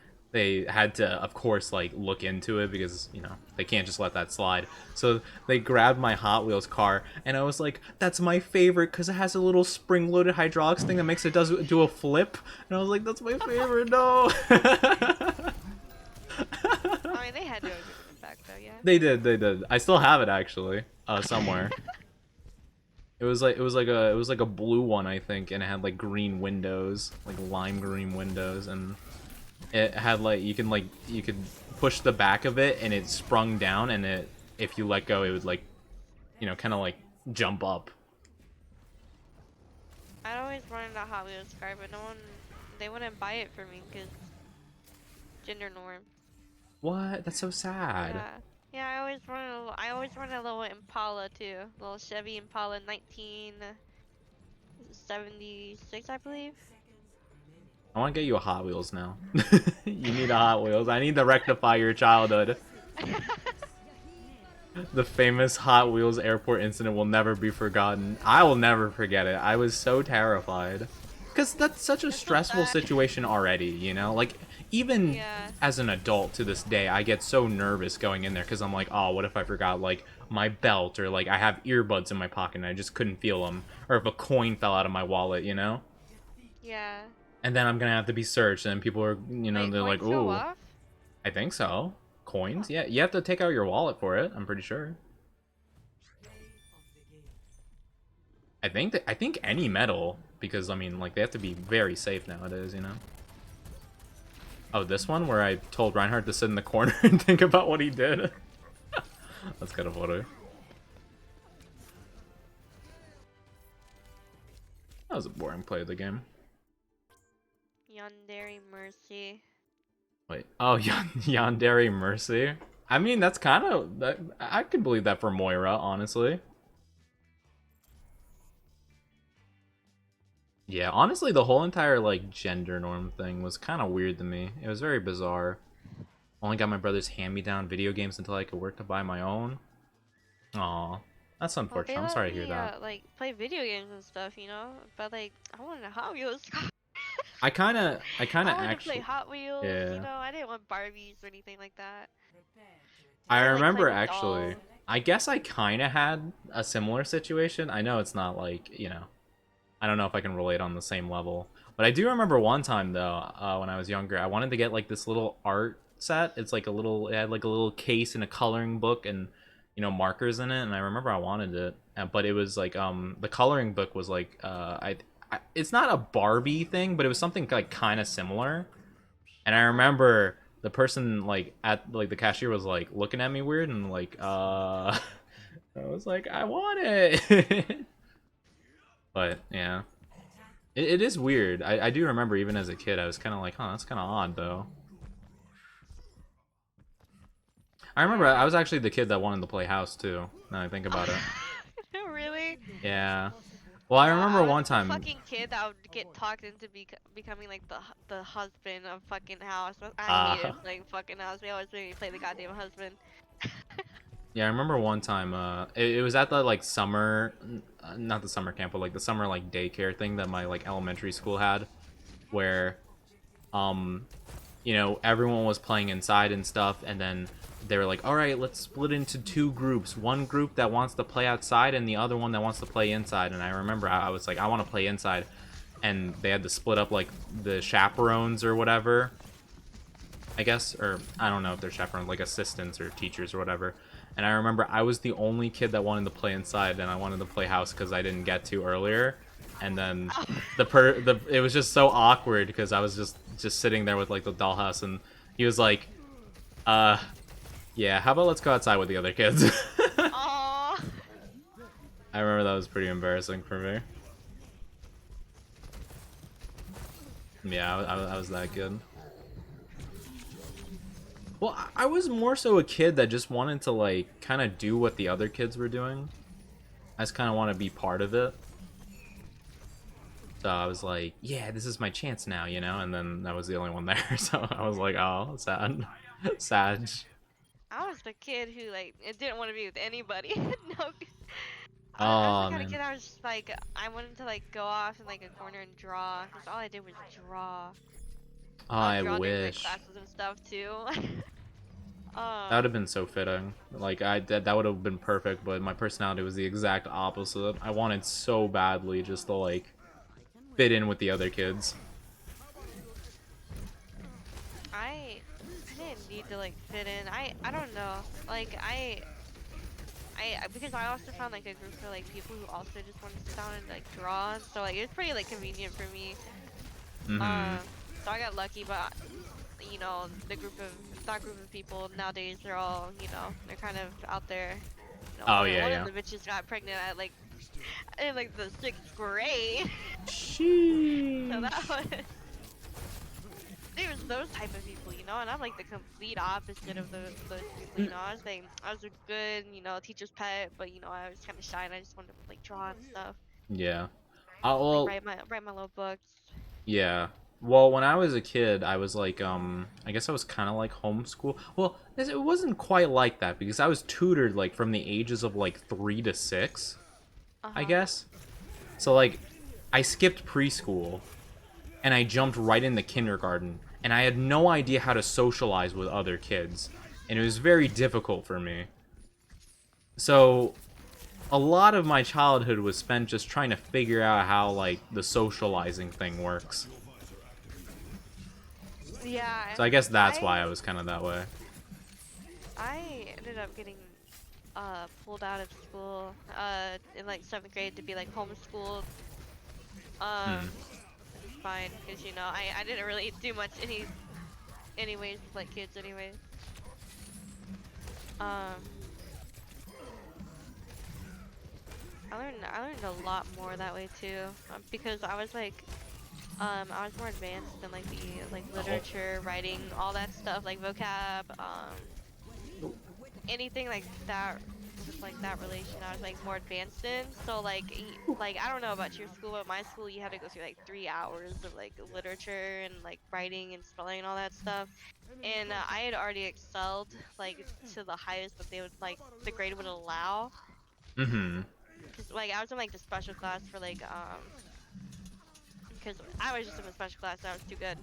had to, of course, like look into it because, you know, they can't just let that slide. So they grabbed my Hot Wheels car, and I was like, that's my favorite because it has a little spring-loaded hydraulics thing that makes it do a flip. And I was like, that's my favorite. No. I mean, they had to give it back though, yeah. They did. I still have it actually, somewhere. It was like a blue one, I think, and it had like green windows, like lime green windows, and it had like you could push the back of it and it sprung down, and if you let go it would like, you know, kind of like jump up. I'd always wanted a Hot Wheels car, but they wouldn't buy it for me because gender norm. What? That's so sad. Yeah, I always wanted a little Impala too, a little Chevy Impala 19. 76, I believe. I want to get you a Hot Wheels now. You need a Hot Wheels. I need to rectify your childhood. The famous Hot Wheels airport incident will never be forgotten. I will never forget it. I was so terrified. Because that's such a stressful situation already, you know? Like, even as an adult to this day, I get so nervous going in there because I'm like, oh, what if I forgot, like, my belt? Or, like, I have earbuds in my pocket and I just couldn't feel them. Or if a coin fell out of my wallet, you know? Yeah. And then I'm going to have to be searched and people are, you know, Wait, they're like, coins go ooh. off? I think so. Coins? Yeah, you have to take out your wallet for it, I'm pretty sure. I think any metal, because I mean, like, they have to be very safe nowadays, you know. Oh, this one where I told Reinhardt to sit in the corner and think about what he did. That's kind of funny. That was a boring play of the game. Yandere Mercy. Wait, oh, Yandere Mercy. I mean, that's kind of I could believe that for Moira, honestly. Yeah, honestly, the whole entire, like, gender norm thing was kind of weird to me. It was very bizarre. Only got my brother's hand-me-down video games until I could work to buy my own. Aw, that's Well, unfortunate. they I'm let sorry to me, hear that. like, play video games and stuff, you know? But, like, I wanted a Hot Wheels. I kind of I wanted to play actually, Hot Wheels, you yeah. know? I didn't want Barbies or anything like that. I I like remember playing with actually. dolls. I guess I kind of had a similar situation. I know it's not like, you know, I don't know if I can relate on the same level. But I do remember one time though, when I was younger, I wanted to get like this little art set. It's like it had like a little case and a coloring book and, you know, markers in it. And I remember I wanted it, but it was like the coloring book was like it's not a Barbie thing, but it was something like kind of similar. And I remember the person like at like the cashier was like looking at me weird and like I was like, I want it. But yeah. It is weird. I do remember even as a kid I was kinda like, huh, that's kinda odd though. I remember I was actually the kid that wanted to play house too, now I think about it. Really? Yeah. Well, I remember I was one the time. fucking kid that would get talked into becoming like the husband of fucking house. I hated Uh, playing fucking house. They always made me play the goddamn husband. yeah, I remember one time. It was at the like summer, not the summer camp, but like the summer like daycare thing that my like elementary school had, where, um, you know, everyone was playing inside and stuff, and then they were like, all right, let's split into two groups. One group that wants to play outside, and the other one that wants to play inside. And I remember I was like, I want to play inside, and they had to split up like the chaperones or whatever. I guess, or I don't know if they're chaperones, like assistants or teachers or whatever. And I remember I was the only kid that wanted to play inside, and I wanted to play house because I didn't get to earlier. And then it was just so awkward because I was just sitting there with like the dollhouse, and he was like, yeah, how about let's go outside with the other kids? Aww. I remember that was pretty embarrassing for me. Yeah, I was that kid. Well, I was more so a kid that just wanted to, like, kind of do what the other kids were doing. I just kind of want to be part of it. So I was like, yeah, this is my chance now, you know? And then I was the only one there, so I was like, oh, sad. Sad. I was the kid who like it didn't want to be with anybody. No. I was the Oh, kind of man. kid I was just like I wanted to like go off in like a corner and draw because all I did was draw. Oh, I I would draw during like wish. classes and stuff too. That would have been so fitting. Like, that would have been perfect, but my personality was the exact opposite. I wanted so badly just to, like, fit in with the other kids. I didn't need to like fit in. I don't know. Like because I also found like a group of like people who also just wanted to sit down and like draw. So like it was pretty like convenient for me. Mm-hmm. So I got lucky, but you know that group of people nowadays they're all they're kind of out there. You know, Oh, one yeah. of the bitches got pregnant at like in like the 6th grade. So that Sheesh. was. It was those type of people, you know, and I'm like the complete opposite of those people, you know. I was a good, teacher's pet, but I was kind of shy and I just wanted to like draw and stuff. Yeah. Well, Like write my little books. yeah. Well, when I was a kid, I was like, I guess I was kind of like homeschool. Well, it wasn't quite like that because I was tutored like from the ages of like 3 to 6, I guess. So like, I skipped preschool, and I jumped right into kindergarten, and I had no idea how to socialize with other kids, and it was very difficult for me. So a lot of my childhood was spent just trying to figure out how like the socializing thing works. Yeah, So I guess that's why I was kind of that way. I ended up getting pulled out of school in like 7th grade to be like homeschooled. It's fine because you know I didn't really do much anyways with like kids anyways. I learned a lot more that way too because I was like I was more advanced in like the literature, writing, all that stuff, like vocab, anything like that, just like that relation. I was like more advanced in. So like I don't know about your school, but my school you had to go through like 3 hours of like literature and like writing and spelling and all that stuff. And I had already excelled like to the highest that they would like the grade would allow. Cause like I was in like the special class for like because I was just in the special class, I was too good.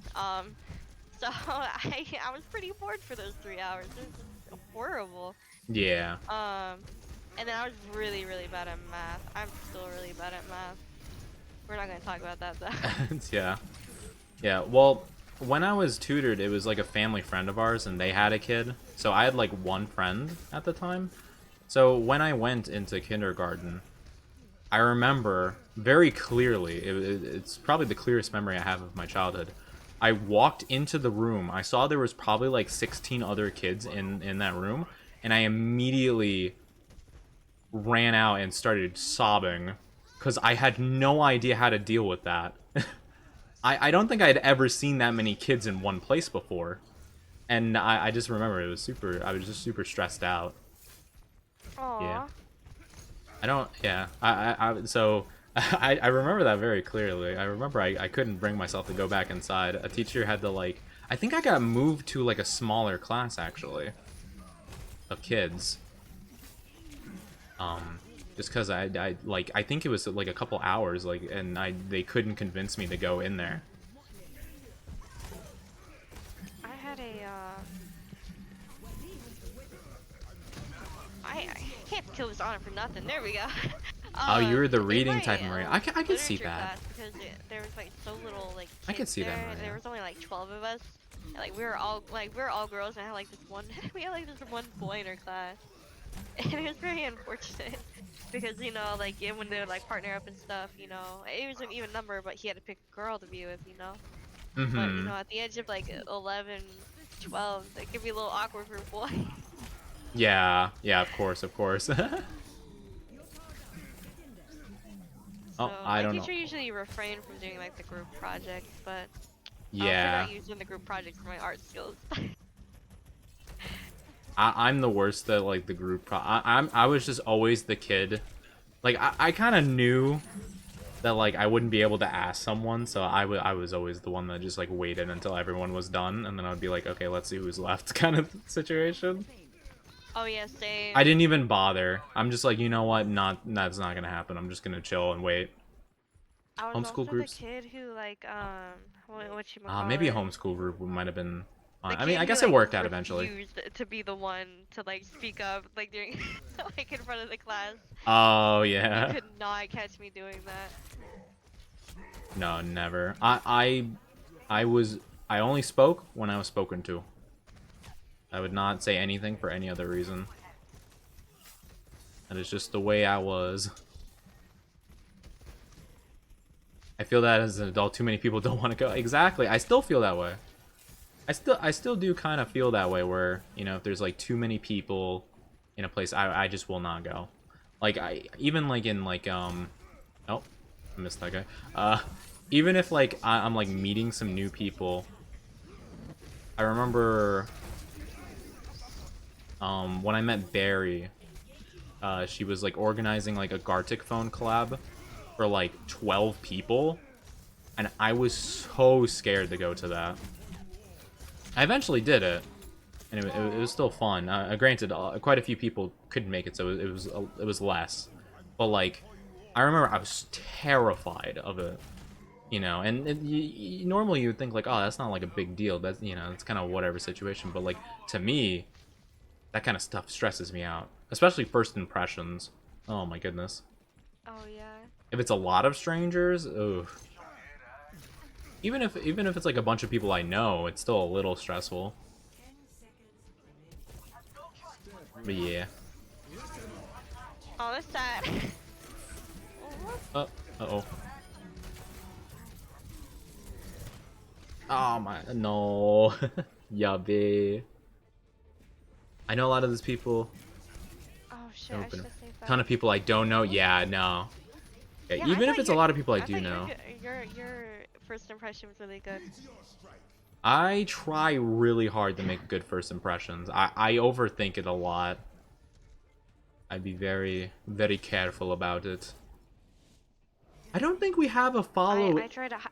So I was pretty bored for those 3 hours. It was just horrible. Yeah. And then I was really bad at math. I'm still really bad at math. We're not gonna talk about that though. Yeah. Yeah. Well, when I was tutored, it was like a family friend of ours, and they had a kid. So I had like one friend at the time. So when I went into kindergarten, I remember very clearly, it's probably the clearest memory I have of my childhood. I walked into the room, I saw there was probably like 16 other kids in that room, and I immediately ran out and started sobbing because I had no idea how to deal with that. I don't think I'd ever seen that many kids in one place before. And I just remember I was just super stressed out. Aww. Yeah. So I remember that very clearly. I remember I couldn't bring myself to go back inside. A teacher had to like, I think I got moved to like a smaller class actually of kids. Just cause I think it was like a couple hours like, and they couldn't convince me to go in there. I had a I can't kill this honor for nothing. There we go. Oh, you were the in reading my, type, Maria. I could see literature that. class, because there was like so little like kids I could see that, there. Maria. There was only like 12 of us. And, like we were all girls, and I had like this one we had like this one boy in our class. And it was very unfortunate because you know like when they would like partner up and stuff, you know, it was an even number, but he had to pick a girl to be with, you know. But you know, at the age of like 11, 12, it could be a little awkward for boys. Yeah, of course. Oh, I don't know. My teacher usually refrained from doing like the group projects, but yeah, I'm not using the group projects for my art skills. I'm the worst at like the group I was just always the kid. Like I kind of knew that like I wouldn't be able to ask someone, so I was always the one that just like waited until everyone was done, and then I would be like, okay, let's see who's left, kind of situation. Oh yeah, same. I didn't even bother. I'm just like, you know what? That's not gonna happen. I'm just gonna chill and wait. I was Homeschool also groups? the kid who like what you Maybe a homeschool group might have been. The I mean, kid I guess who, it like, worked out eventually. refused to be the one to like speak up like during like in front of the class. Oh You yeah. could not catch me doing that. No, never. I only spoke when I was spoken to. I would not say anything for any other reason. That is just the way I was. I feel that as an adult, too many people don't want to go. Exactly. I still feel that way. I still do kind of feel that way where, you know, if there's like too many people in a place, I just will not go. Like even like in like oh, I missed that guy. Even if like I'm like meeting some new people, I remember when I met Barry, she was like organizing like a Gartic phone collab, for like 12 people, and I was so scared to go to that. I eventually did it, and it was still fun. Granted, quite a few people couldn't make it, so it was less. But like, I remember I was terrified of it, you know. And normally you would think like, oh, that's not like a big deal. That's, you know, it's kind of whatever situation. But like, to me, that kind of stuff stresses me out, especially first impressions. Oh my goodness. Oh yeah. If it's a lot of strangers, ugh. Even if it's like a bunch of people I know, it's still a little stressful. But yeah. Oh, that's sad. Uh-oh. Oh my, no. Yabe. I know a lot of these people. Oh shit, I should have saved that. Ton of people I don't know. Yeah, no. Yeah, Yeah, even if it's a lot of people I do know. Your first impression was really good. I try really hard to make good first impressions. I overthink it a lot. I'd be very, very careful about it. I don't think we have a follow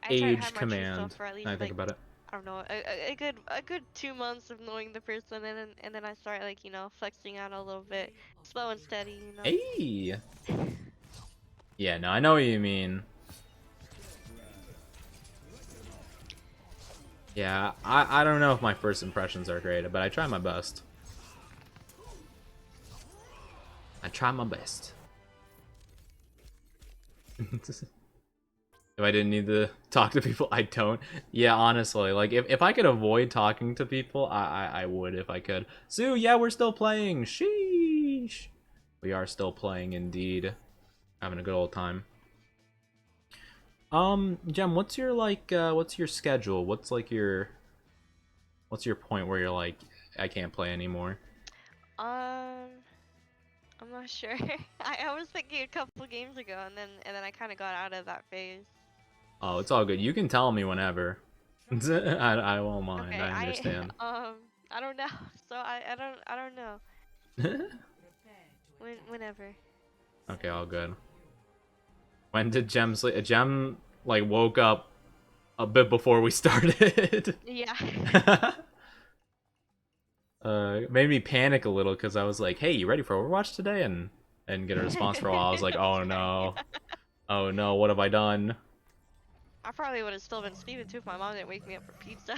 age command. For at least, I think about it. I don't know, a good 2 months of knowing the person, and then I start, like, you know, flexing out a little bit, slow and steady, you know. Hey. Yeah, no, I know what you mean. Yeah, I don't know if my first impressions are great, but I try my best. I try my best. If I didn't need to talk to people, I don't. Yeah, honestly, like, if I could avoid talking to people, I would if I could. Sue, yeah, we're still playing. Sheesh. We are still playing, indeed. Having a good old time. Jem, what's your, like, what's your schedule? What's your point where you're like, I can't play anymore? I'm not sure. I was thinking a couple games ago, and then I kind of got out of that phase. Oh, it's all good. You can tell me whenever. I won't mind. Okay, I understand. I don't know. So I don't know. Whenever. Okay, all good. When did Jem sleep? Jem, like, woke up a bit before we started. Yeah. Made me panic a little because I was like, "Hey, you ready for Overwatch today?" And get a response for a while. I was like, "Oh no, oh no, what have I done?" I probably would have still been sleeping too if my mom didn't wake me up for pizza.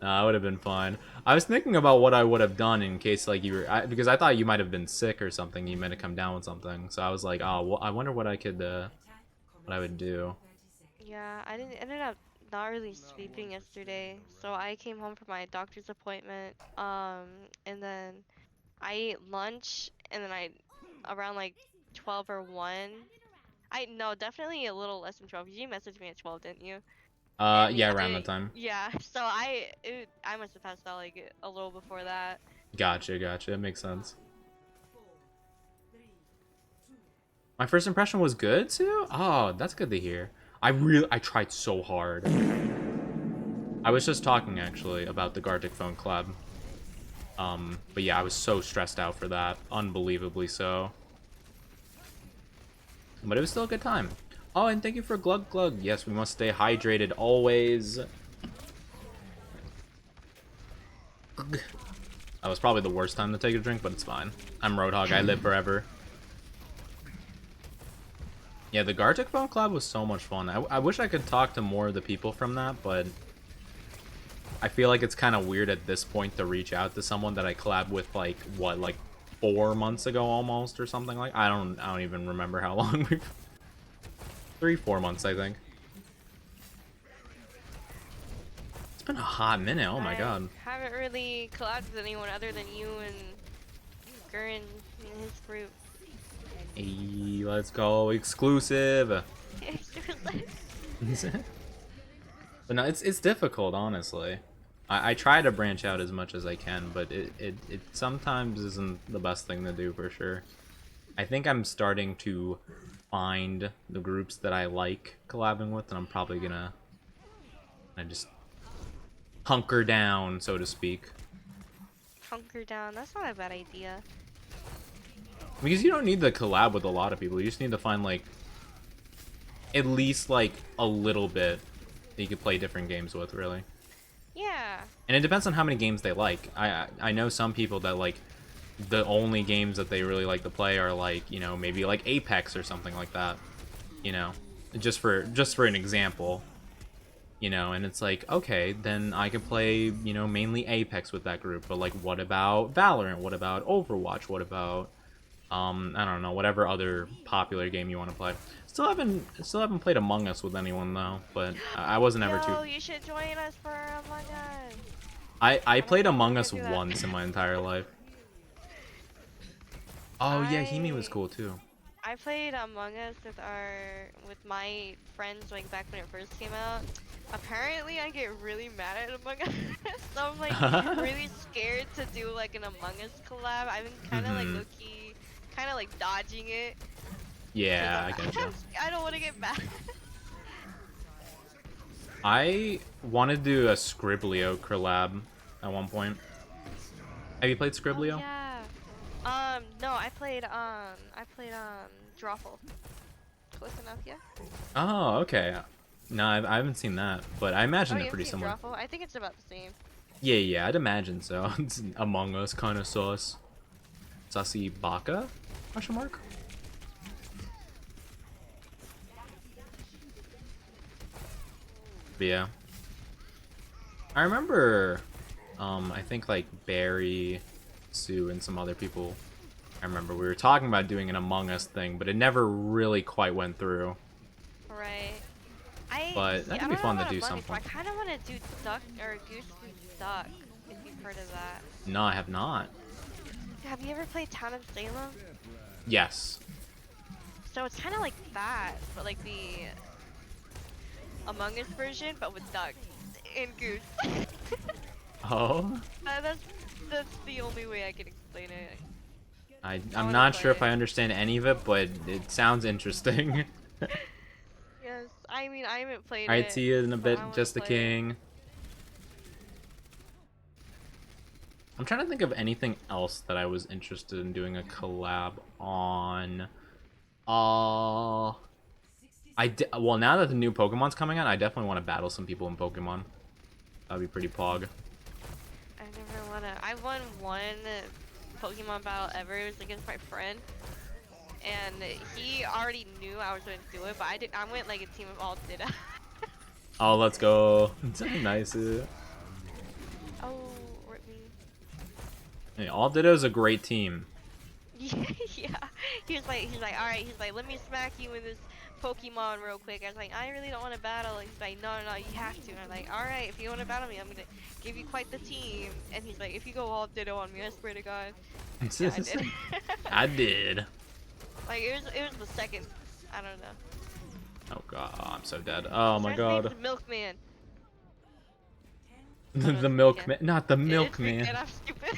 That would have been fun. I was thinking about what I would have done in case, like, you were, because I thought you might have been sick or something. You might have come down with something. So I was like, oh, well, I wonder what I could, what I would do. Yeah, I ended up not really sleeping yesterday. So I came home from my doctor's appointment. And then I ate lunch, and then around like 12 or 1. No, definitely a little less than 12. You messaged me at 12, didn't you? Yeah, around that time. Yeah, so I must have passed out like a little before that. Gotcha. It makes sense. My first impression was good too? Oh, that's good to hear. I tried so hard. I was just talking actually about the Gartic phone collab. But yeah, I was so stressed out for that. Unbelievably so. But it was still a good time. Oh, and thank you for Glug Glug. Yes, we must stay hydrated always. That was probably the worst time to take a drink, but it's fine. I'm Roadhog, I live forever. Yeah, the Gartic phone collab was so much fun. I wish I could talk to more of the people from that, but I feel like it's kind of weird at this point to reach out to someone that I collabed with, like, what, like 4 months ago almost, or something like. I don't even remember how long we've. 3-4 months, I think. It's been a hot minute. Oh my god. I haven't really collabed with anyone other than you and Gurren and his group. Hey, let's go exclusive. But no, it's difficult, honestly. I try to branch out as much as I can, but it sometimes isn't the best thing to do, for sure. I think I'm starting to find the groups that I like collabing with, and I'm probably gonna just hunker down, so to speak. Hunker down, that's not a bad idea. Because you don't need to collab with a lot of people. You just need to find, like, at least, like, a little bit that you could play different games with, really. Yeah. And it depends on how many games they like. I know some people that, like, the only games that they really like to play are, like, you know, maybe, like, Apex or something like that. You know? Just for an example. You know, and it's like, okay, then I can play, you know, mainly Apex with that group. But, like, what about Valorant? What about Overwatch? What about, I don't know, whatever other popular game you want to play. Still haven't played Among Us with anyone, though. But I wasn't ever too... Yo, you should join us for Among Us. I don't played think Among we're Us gonna do that. once in my entire life. Oh, yeah, Himi was cool, too. I played Among Us with my friends like back when it first came out. Apparently I get really mad at Among Us, so I'm like really scared to do like an Among Us collab. I've been kind of like low-key, kind of like dodging it. Yeah, I gotcha. I don't want to get mad. I wanted to do a Scriblio collab at one point. Have you played Scriblio? Oh, yeah. No, I played Drawful. Close enough, yeah. Oh, okay. No, I haven't seen that, but I imagine they're pretty similar. Drawful? I think it's about the same. Yeah, yeah, I'd imagine so. It's Among Us kind of sauce. Sussy Baka? Question mark? But yeah. I remember, I think like Barry, Sue, and some other people. I remember we were talking about doing an Among Us thing, but it never really quite went through. Right. But that could be fun to do I something. kind of want to do Duck or Goose Food Duck, if you've heard of that. No, I have not. Have you ever played Town of Salem? Yes. So it's kind of like that, but like the Among Us version, but with duck and goose. Oh? That's the only way I can explain it. I'm not sure if I understand any of it, but it sounds interesting. Yes, I mean I haven't played it. Alright, see you in a bit, Just the play King. I'm trying to think of anything else that I was interested in doing a collab on. Well, now that the new Pokemon's coming out, I definitely want to battle some people in Pokemon. That'd be pretty pog. I never wanna. I won one Pokemon battle ever. It was against my friend, and he already knew I was going to do it, but I didn't. I went like a team of all Ditto. Oh, let's go. Nice. Oh, rip me. Hey, all Ditto's a great team. Yeah. He's like, all right. He's like, let me smack you in this Pokemon real quick. I was like, I really don't want to battle. He's like, no, you have to. And I'm like, all right, if you want to battle me, I'm gonna give you quite the team. And he's like, if you go all Ditto on me, I swear to God. Yeah, I did. I did. Like it was the second. I don't know. Oh god, I'm so dead. Oh my god. The Milkman. The Milkman, not the Milkman. I'm stupid.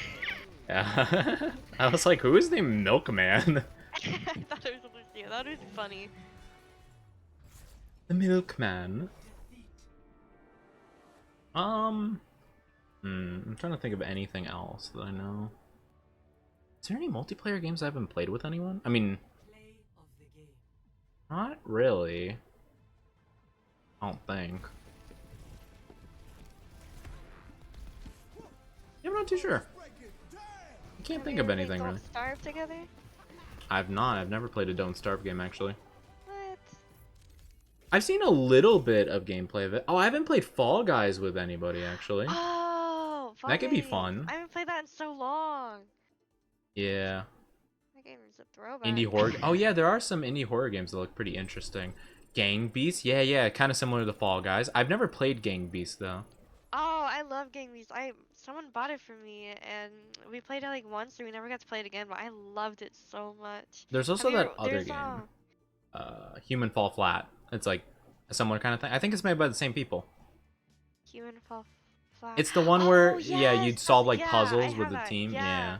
Yeah. I was like, who is the Milkman? I thought it was Lucy. I thought it was funny. The Milkman. I'm trying to think of anything else that I know. Is there any multiplayer games I haven't played with anyone? I mean, not really. I don't think. Yeah, I'm not too sure. I can't think of anything really. Don't Starve together? I've not. I've never played a Don't Starve game actually. What? I've seen a little bit of gameplay of it. Oh, I haven't played Fall Guys with anybody actually. Oh, that could be fun. I haven't played that in so long. Yeah. That game is a throwback. Indie horror. Oh yeah, there are some indie horror games that look pretty interesting. Gang Beasts. Yeah, kind of similar to Fall Guys. I've never played Gang Beasts though. Oh, I love Gang Beasts. Someone bought it for me, and we played it like once, and we never got to play it again. But I loved it so much. There's also that other game, Human Fall Flat. It's like a similar kind of thing. I think it's made by the same people. Human Fall Flat. It's the one where yes, you'd solve like yeah, puzzles with the that. team. Yeah.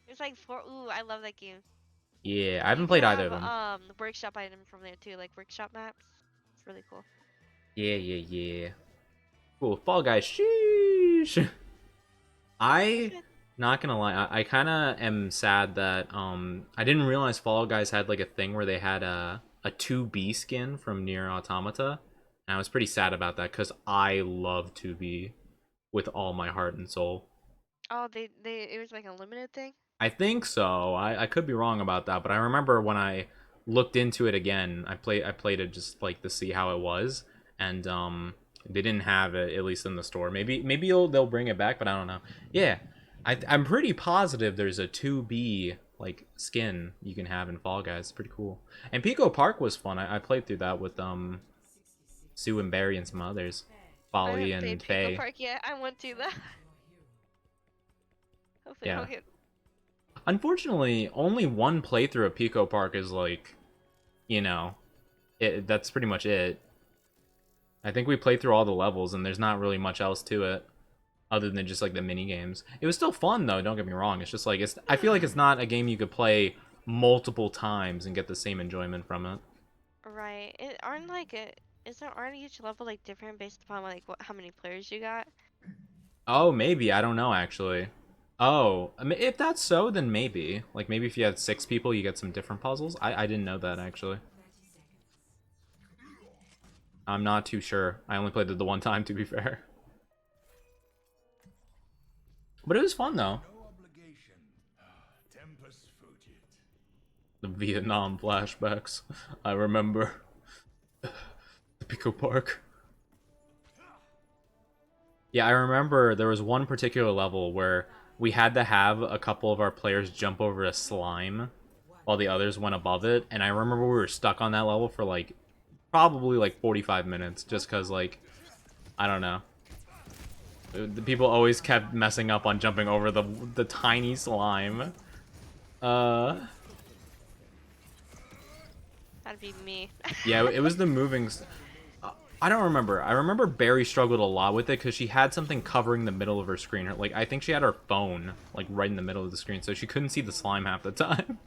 It's like ooh, I love that game. Yeah, I haven't played either of them. The workshop items from there too, like workshop maps. It's really cool. Yeah. Cool. Fall Guys. Sheesh. Not gonna lie, I kind of am sad that I didn't realize Fall Guys had like a thing where they had a 2B skin from Nier Automata, and I was pretty sad about that because I love 2B with all my heart and soul. Oh, it was like a limited thing? I think so. I could be wrong about that, but I remember when I looked into it again, I played it just like to see how it was, and they didn't have it, at least in the store. Maybe they'll bring it back, but I don't know. Yeah, I'm pretty positive there's a 2B like skin you can have in Fall Guys. It's pretty cool. And Pico Park was fun. I played through that with Sue and Barry and some others, I Folly haven't and played Pico Faye. Park yet. I want to though. Hopefully Yeah. I'll get. Unfortunately, only one playthrough of Pico Park is like, you know, that's pretty much it. I think we played through all the levels, and there's not really much else to it, other than just like the mini games. It was still fun though. Don't get me wrong. It's just like I feel like it's not a game you could play multiple times and get the same enjoyment from it. Right. Aren't each level like different based upon like how many players you got? Oh, maybe. I don't know actually. Oh, I mean, if that's so, then maybe. Like maybe if you had 6 people, you get some different puzzles. I didn't know that actually. I'm not too sure. I only played it the one time, to be fair. But it was fun, though. The Vietnam flashbacks. I remember. The Pico Park. Yeah, I remember there was one particular level where we had to have a couple of our players jump over a slime while the others went above it. And I remember we were stuck on that level for like probably like 45 minutes just because like I don't know, the people always kept messing up on jumping over the tiny slime. That'd be me. Yeah, it was the moving I don't remember. I remember Barry struggled a lot with it because she had something covering the middle of her screen. Like I think she had her phone like right in the middle of the screen, so she couldn't see the slime half the time.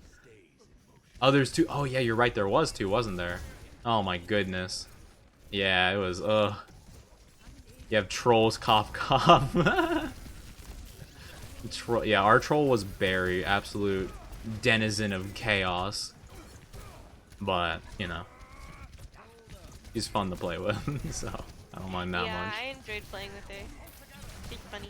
Others too. Oh yeah, you're right. There was two, wasn't there? Oh my goodness. Yeah, it was. You have trolls, cough, cough. Yeah, our troll was Barry, absolute denizen of chaos. But you know, he's fun to play with, so I don't mind that much. Yeah, I enjoyed playing with her. She's funny.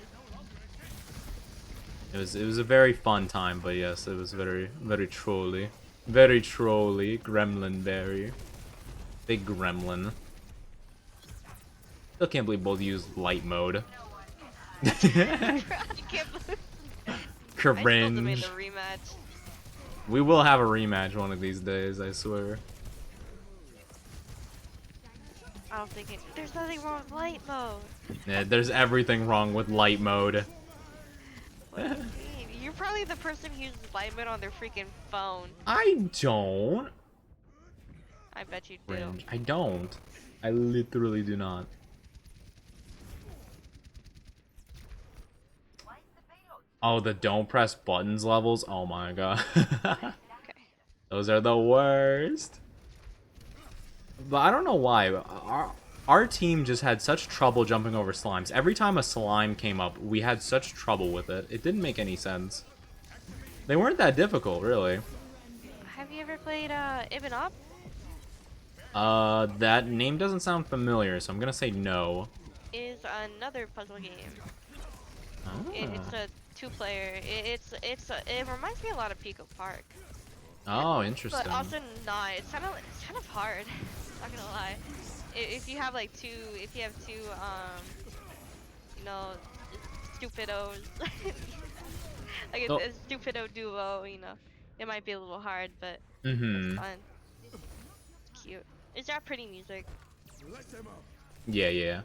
It was a very fun time, but yes, it was very trolly. Very trolly, Gremlin Barry. Big gremlin. Still can't believe both used light mode. I can't believe Cringe. I made the rematch. We will have a rematch one of these days, I swear. I don't think there's nothing wrong with light mode. Yeah, there's everything wrong with light mode. What do you mean? You're probably the person who uses light mode on their freaking phone. I don't. I bet you do. Cringe. I don't. I literally do not. Oh, the don't press buttons levels? Oh my god. Okay. Those are the worst. But I don't know why. Our team just had such trouble jumping over slimes. Every time a slime came up, we had such trouble with it. It didn't make any sense. They weren't that difficult, really. Have you ever played Ibn Op? That name doesn't sound familiar, so I'm gonna say no. Is another puzzle game. Oh. It's a 2-player. It reminds me a lot of Pico Park. Oh, interesting. But also not. It's kind of hard. Not gonna lie. If you have two, you know, stupidos, like a stupido duo, you know, it might be a little hard, but it's fun. It's cute. Is that pretty music? Yeah, yeah.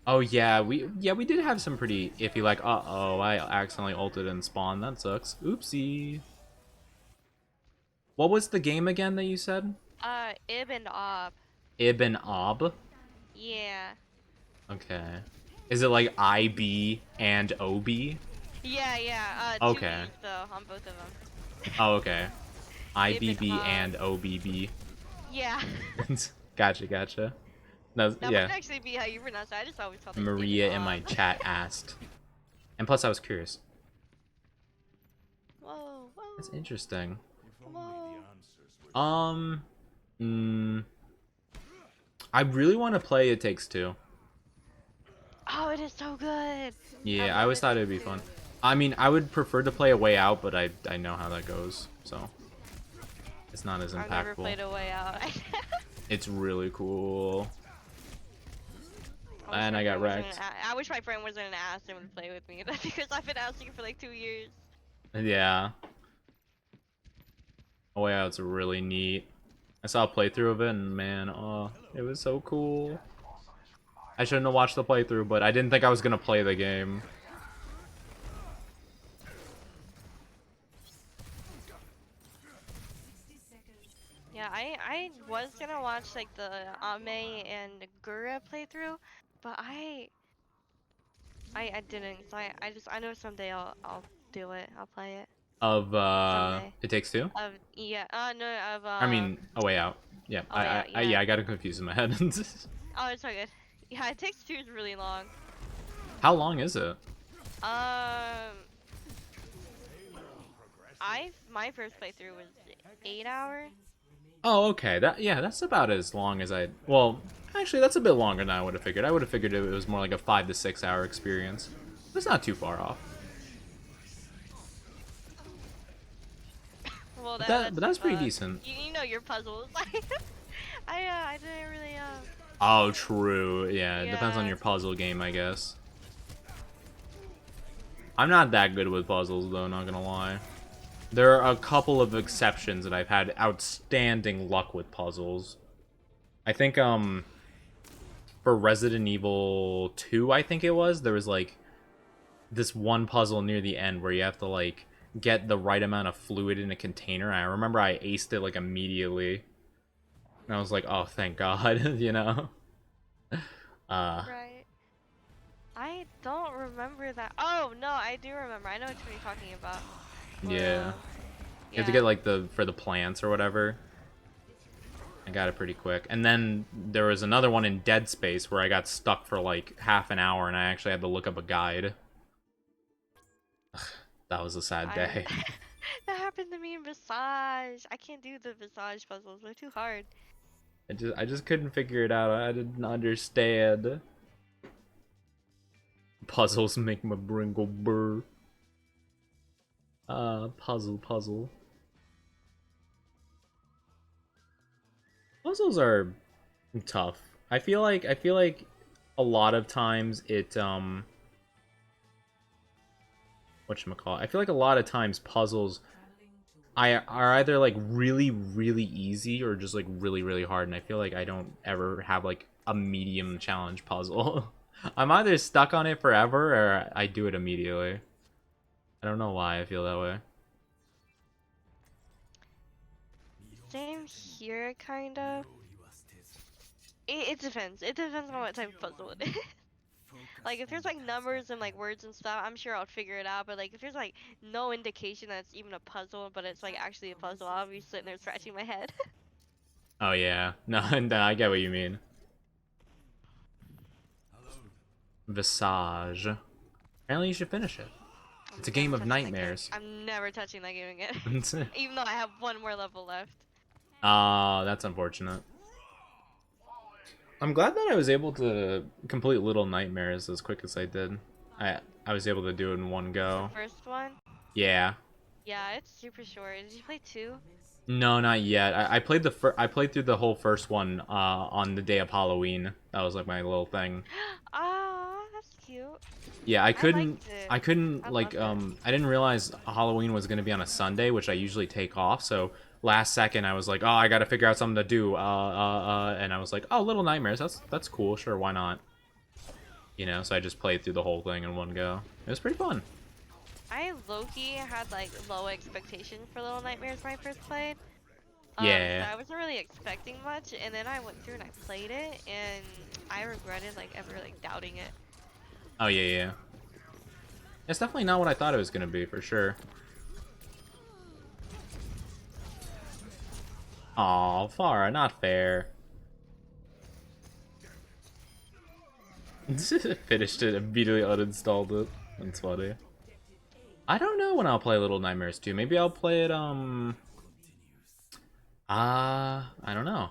Oh yeah, we did have some pretty iffy, like, uh-oh, I accidentally ulted and spawned. That sucks. Oopsie. What was the game again that you said? Ibn Ob. Ibn Ob? Yeah. Okay. Is it like IB and OB? Yeah. Okay. 2 B's though, on both of them. Oh, okay. IBB and OBB. Yeah. Gotcha. No, That yeah. might actually be how you pronounce it. I just always called it Maria Ibn in Ob. my chat asked. And plus I was curious. Whoa, whoa. That's interesting. Whoa. I really want to play It Takes Two. Oh, it is so good. Yeah, I always thought it would be fun. I mean, I would prefer to play A Way Out, but I know how that goes, so it's not as impactful. I've never played A Way Out. It's really cool. And I got wrecked. I wish my friend wasn't an ass and would play with me. That's because I've been asking for like 2 years. Yeah. A Way Out's really neat. I saw a playthrough of it, and man, oh, it was so cool. I shouldn't have watched the playthrough, but I didn't think I was gonna play the game. Yeah, I was gonna watch like the Ame and Gura playthrough, but I didn't. So I know someday I'll do it. I'll play it. Of Someday. It Takes Two? Of yeah. No. Of I mean, A Way Out. Yeah. Yeah. I got it confused in my head. Oh, it's so good. Yeah, It Takes Two is really long. How long is it? My first playthrough was 8 hours. Oh, okay. That's about as long as I. Well, actually, that's a bit longer than I would have figured. I would have figured it was more like a 5 to 6 hour experience. It's not too far off. Well, but that's pretty decent. You know your puzzles. I didn't really Oh, true. Yeah, it depends on your puzzle game, I guess. I'm not that good with puzzles, though, not gonna lie. There are a couple of exceptions that I've had outstanding luck with puzzles. I think, for Resident Evil 2, I think it was, there was, like, this one puzzle near the end where you have to, like, get the right amount of fluid in a container. I remember I aced it, like, immediately. And I was like, oh, thank God, you know? Right. I don't remember that. Oh, no, I do remember. I know what you're talking about. Yeah. You have to get, like, for the plants or whatever. I got it pretty quick. And then there was another one in Dead Space where I got stuck for, like, half an hour and I actually had to look up a guide. Ugh, that was a sad day. That happened to me in Visage. I can't do the Visage puzzles. They're too hard. I just couldn't figure it out. I didn't understand. Puzzles make my brain go burr. Puzzle. Puzzles are tough. I feel like a lot of times it whatchamacallit? I feel like a lot of times puzzles are either like really easy or just like really hard, and I feel like I don't ever have like a medium challenge puzzle. I'm either stuck on it forever or I do it immediately. I don't know why I feel that way. Same here, kind of. It depends. It depends on what type of puzzle it is. Like, if there's, like, numbers and, like, words and stuff, I'm sure I'll figure it out. But, like, if there's, like, no indication that it's even a puzzle, but it's, like, actually a puzzle, I'll be sitting there scratching my head. Oh, yeah. No, I get what you mean. Visage. Apparently you should finish it. It's a game of nightmares. I'm never touching that game again. Even though I have one more level left. That's unfortunate. I'm glad that I was able to complete Little Nightmares as quick as I did. I was able to do it in one go. The first one? Yeah. Yeah, it's super short. Did you play 2? No, not yet. I played I played through the whole first one on the day of Halloween. That was like my little thing. Oh, that's cute. Yeah, I couldn't I didn't realize Halloween was going to be on a Sunday, which I usually take off. So last second I was like, "Oh, I got to figure out something to do." And I was like, "Oh, Little Nightmares. That's cool. Sure, why not?" You know, so I just played through the whole thing in one go. It was pretty fun. I low-key had like low expectations for Little Nightmares when I first played. Yeah. So I wasn't really expecting much, and then I went through and I played it, and I regretted like ever like doubting it. Oh yeah. It's definitely not what I thought it was gonna be, for sure. Aw, Farah, not fair. Finished it, immediately uninstalled it. That's funny. I don't know when I'll play Little Nightmares 2. Maybe I'll play it, I don't know.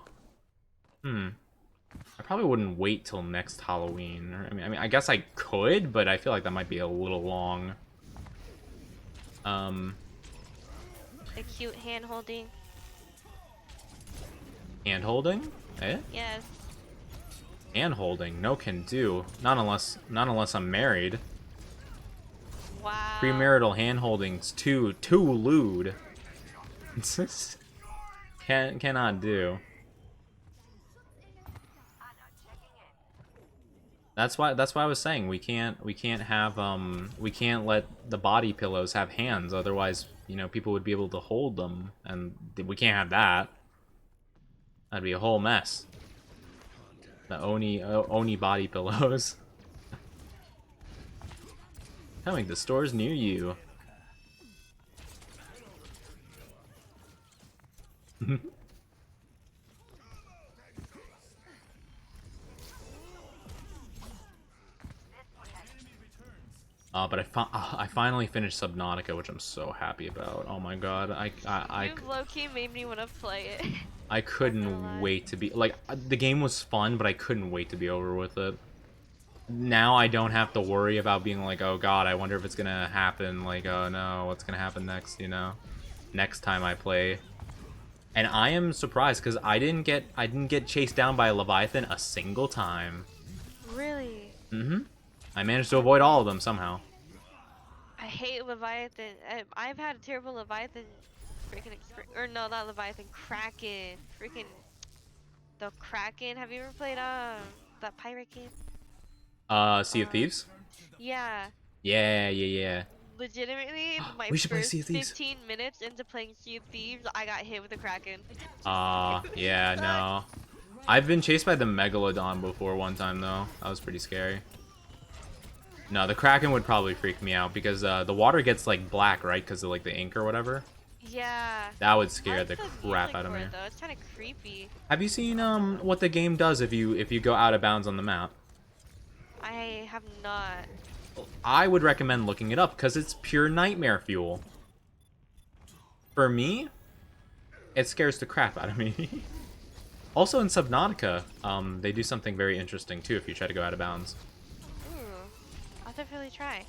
I probably wouldn't wait till next Halloween. I guess I could, but I feel like that might be a little long. A cute hand holding. Hand holding? Eh? Yes. Hand holding? No can do. Not unless I'm married. Wow. Premarital hand holdings too lewd. Cannot do. That's why I was saying we can't let the body pillows have hands, otherwise, you know, people would be able to hold them, and we can't have that. That'd be a whole mess. The Oni body pillows. Coming to stores near you. But I finally finished Subnautica, which I'm so happy about. Oh my god, You low-key made me want to play it. I couldn't wait to be like, the game was fun, but I couldn't wait to be over with it. Now I don't have to worry about being like, oh god, I wonder if it's gonna happen. Like, oh no, what's gonna happen next? You know, next time I play. And I am surprised because I didn't get chased down by a Leviathan a single time. Really? I managed to avoid all of them somehow. I hate Leviathan. I've had a terrible Leviathan freaking or no, not Leviathan, Kraken. Freaking the Kraken. Have you ever played that pirate game? Sea of Thieves? Yeah. Yeah. Legitimately, my We should play first Sea of Thieves. 15 minutes into playing Sea of Thieves, I got hit with a Kraken. Yeah, no. I've been chased by the Megalodon before one time, though. That was pretty scary. No, the Kraken would probably freak me out because the water gets like black, right? Because of like the ink or whatever. Yeah. That would scare the crap out of me. Though. It's kind of creepy. Have you seen what the game does if you go out of bounds on the map? I have not. I would recommend looking it up because it's pure nightmare fuel. For me, it scares the crap out of me. Also in Subnautica, they do something very interesting too if you try to go out of bounds. I'll definitely try.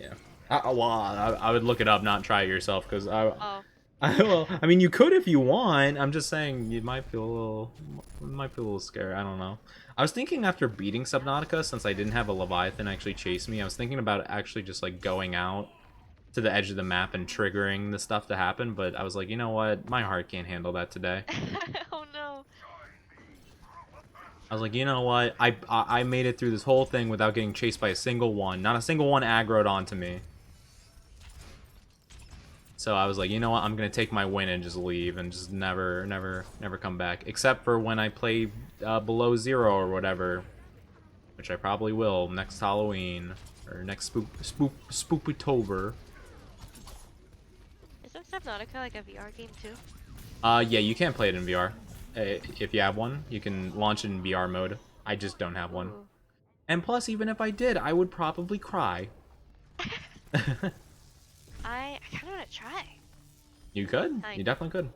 Yeah. I would look it up, not try it yourself, because Oh. well, I mean, you could if you want. I'm just saying you might feel a little scared. I don't know. I was thinking after beating Subnautica, since I didn't have a Leviathan actually chase me, I was thinking about actually just like going out to the edge of the map and triggering the stuff to happen. But I was like, you know what? My heart can't handle that today. Oh no. I was like, you know what? I made it through this whole thing without getting chased by a single one. Not a single one aggroed onto me. So I was like, you know what? I'm gonna take my win and just leave and just never come back. Except for when I play below 0 or whatever, which I probably will next Halloween or next Spooktober. Isn't Subnautica like a VR game too? Yeah, you can't play it in VR. If you have one, you can launch it in VR mode. I just don't have one. Ooh. And plus, even if I did, I would probably cry. I kind of want to try. You could. You definitely could.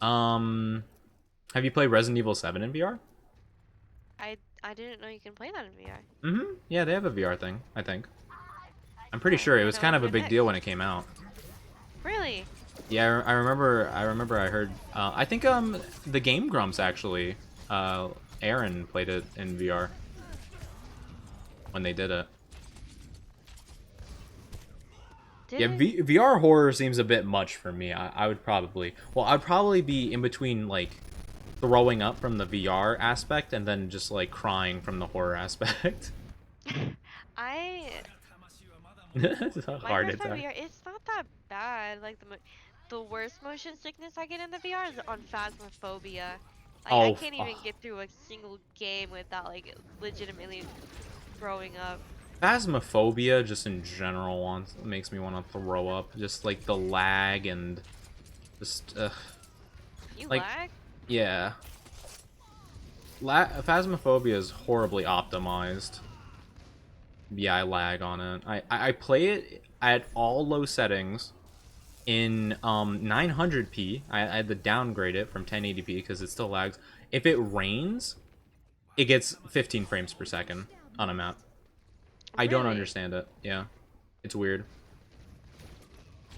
Have you played Resident Evil 7 in VR? I didn't know you can play that in VR. Mm-hmm. Yeah, they have a VR thing, I think. I'm pretty sure it was kind of a big deal when it came out. Really? Yeah, I remember I heard I think the Game Grumps actually Aaron played it in VR when they did it. Yeah, VR horror seems a bit much for me. I'd probably be in between like throwing up from the VR aspect and then just like crying from the horror aspect. It's a hard attack. VR, it's not that bad. Like the worst motion sickness I get in the VR is on Phasmophobia. Like I can't even get through a single game without like legitimately throwing up. Phasmophobia, just in general, makes me want to throw up. Just like the lag and just You like, lag? Yeah. Phasmophobia is horribly optimized. Yeah, I lag on it. I play it at all low settings in 900p. I had to downgrade it from 1080p because it still lags. If it rains, it gets 15 frames per second on a map. I don't Really? understand it. Yeah, it's weird.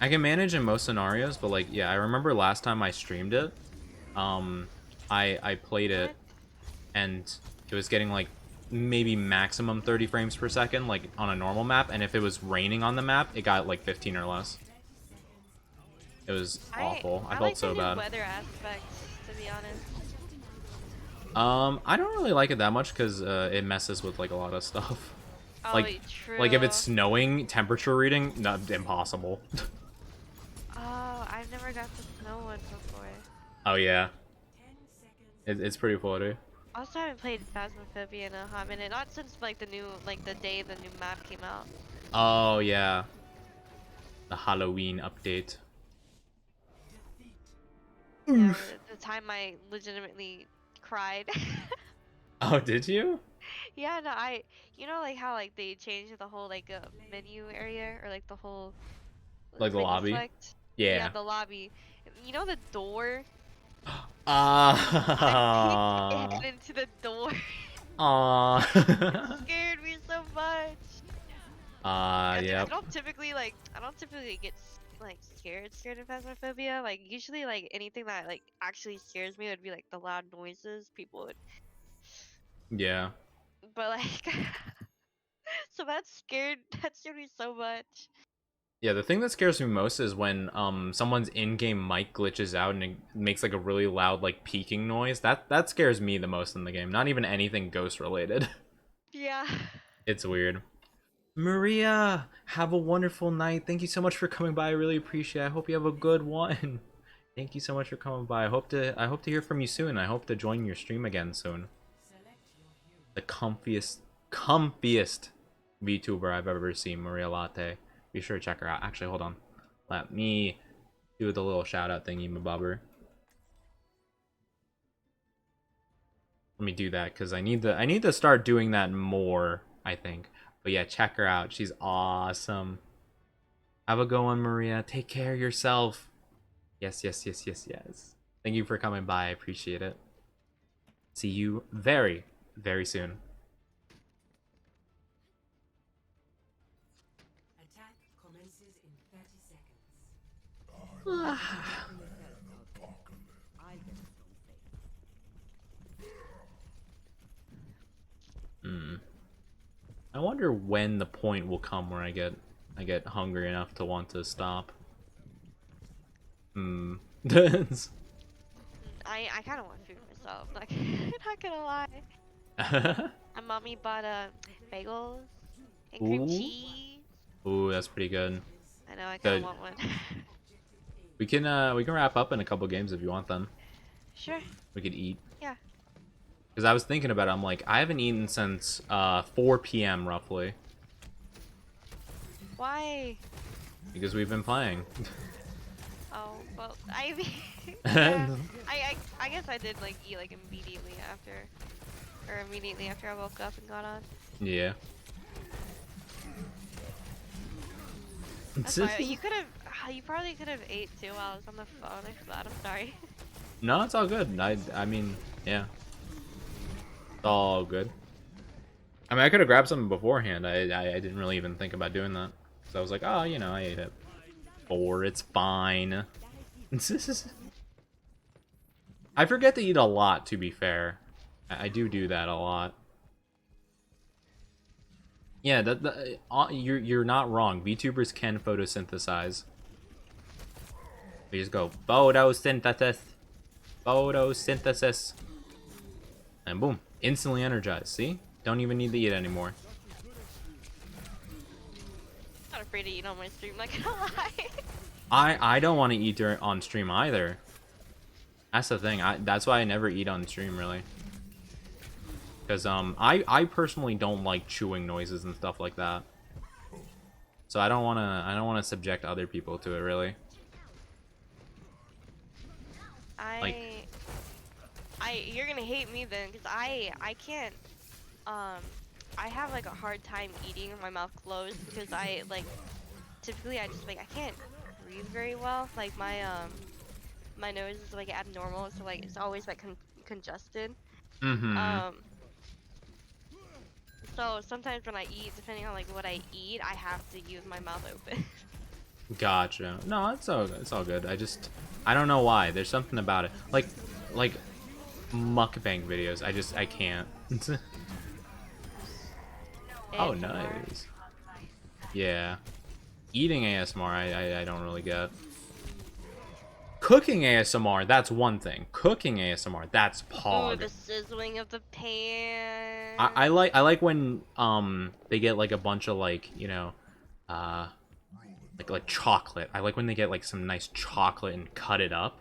I can manage in most scenarios, but like, yeah, I remember last time I streamed it, I played it What? and it was getting like maybe maximum 30 frames per second, like on a normal map, and if it was raining on the map, it got like 15 or less. It was awful. I I felt like the so new bad. weather aspect, to be honest. I don't really like it that much because it messes with like a lot of stuff. Oh, Like, like if it's true. snowing, temperature reading, not impossible. Oh, I've never got the snow one before. Oh yeah, it's pretty floaty. Also, haven't played Phasmophobia in a hot minute. Not since like the new, like the day the new map came out. Oh yeah, the Halloween update. Yeah, Oof. the time I legitimately cried. Oh, did you? Yeah, no, you know, like how like they changed the whole like menu area or like the whole Like the menu lobby? select. Yeah, Yeah. the lobby. You know the door? I peeked my head Ah. into the door. It Ah. scared me so much. Dude, Yep. I don't typically get like scared of Phasmophobia. Like usually like anything that like actually scares me would be like the loud noises people would. Yeah. But like, so that scared me so much. Yeah, the thing that scares me most is when someone's in-game mic glitches out and it makes like a really loud like peaking noise. That scares me the most in the game. Not even anything ghost related. Yeah. It's weird. Maria, have a wonderful night. Thank you so much for coming by. I really appreciate it. I hope you have a good one. Thank you so much for coming by. I hope to hear from you soon. I hope to join your stream again soon. The comfiest VTuber I've ever seen, Maria Latte. Be sure to check her out. Actually, hold on. Let me do the little shout out thingy, mabobber. Let me do that because I need to start doing that more, I think. But yeah, check her out. She's awesome. Have a good one, Maria. Take care of yourself. Yes, yes, yes, yes, yes. Thank you for coming by. I appreciate it. See you very, very soon. Attack commences in 30 seconds. Hmm. I wonder when the point will come where I get hungry enough to want to stop. Hmm. I kind of want food myself. Like, not gonna lie. My mommy bought bagels and cream Ooh. cheese. Ooh, that's pretty good. I know, I kind of Good. want one. We can wrap up in a couple games if you want them. Sure. We could eat. Yeah. Because I was thinking about it, I'm like, I haven't eaten since 4 p.m. roughly. Why? Because we've been playing. Oh, well, I mean, yeah. I guess I did like eat like immediately after I woke up and got on. Yeah. That's why you could have. You probably could have ate too while I was on the phone. I forgot. I'm sorry. No, it's all good. I mean, yeah. It's all good. I mean, I could have grabbed something beforehand. I didn't really even think about doing that. So I was like, oh, I ate it. Or it's fine. I forget to eat a lot, to be fair. I do that a lot. Yeah, you're not wrong. VTubers can photosynthesize. We just go photosynthesis, photosynthesis, and boom, instantly energized. See? Don't even need to eat anymore. I'm not afraid to eat on my stream. Not gonna lie. I don't want to eat on stream either. That's the thing. That's why I never eat on stream really. Because I personally don't like chewing noises and stuff like that. So I don't wanna subject other people to it really. Like, You're gonna hate me then, cause I can't, I have like a hard time eating with my mouth closed because I like typically I just like I can't breathe very well. Like my nose is like abnormal, so like it's always like congested. Mm-hmm. So sometimes when I eat, depending on like what I eat, I have to use my mouth open. Gotcha. No, it's all good. I don't know why. There's something about it. Like mukbang videos. I can't. Oh, ASMR. nice. Yeah. Eating ASMR, I don't really get. Cooking ASMR, that's one thing. Cooking ASMR, that's Ooh, pog. the sizzling of the pan. I like when they get like a bunch of like, you know, like chocolate. I like when they get like some nice chocolate and cut it up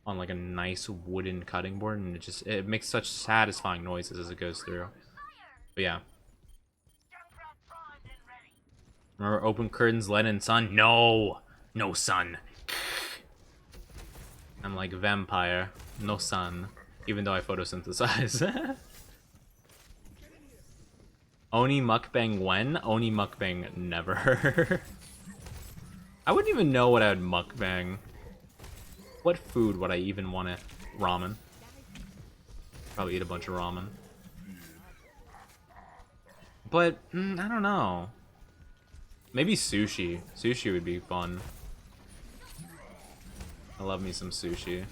on like a nice wooden cutting board, and it makes such satisfying noises as it goes through. But yeah. Remember open curtains, let in sun? No! No sun. I'm like vampire. No sun. Even though I photosynthesize. Oni mukbang when? Oni mukbang never. I wouldn't even know what I would mukbang. What food would I even want to... Ramen. Probably eat a bunch of ramen. But, I don't know. Maybe sushi. Sushi would be fun. I love me some sushi.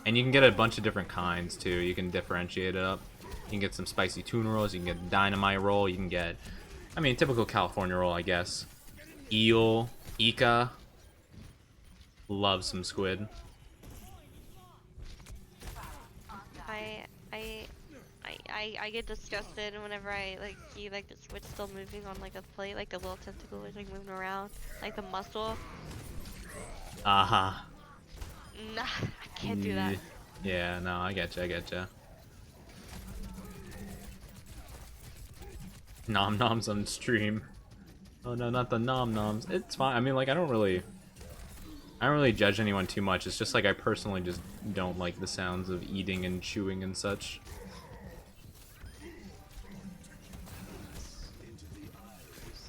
And you can get a bunch of different kinds, too. You can differentiate it up. You can get some spicy tuna rolls. You can get dynamite roll. You can get... I mean, typical California roll, I guess. Eel. Ika. Love some squid. I get disgusted whenever I like see like the squid still moving on like a plate, like the little tentacle is like moving around, like the muscle. Uh-huh. Nah, I can't do that. Yeah, no, I getcha. Nom noms on stream. Oh no, not the nom noms. It's fine. I mean, like, I don't really judge anyone too much. It's just like I personally just don't like the sounds of eating and chewing and such.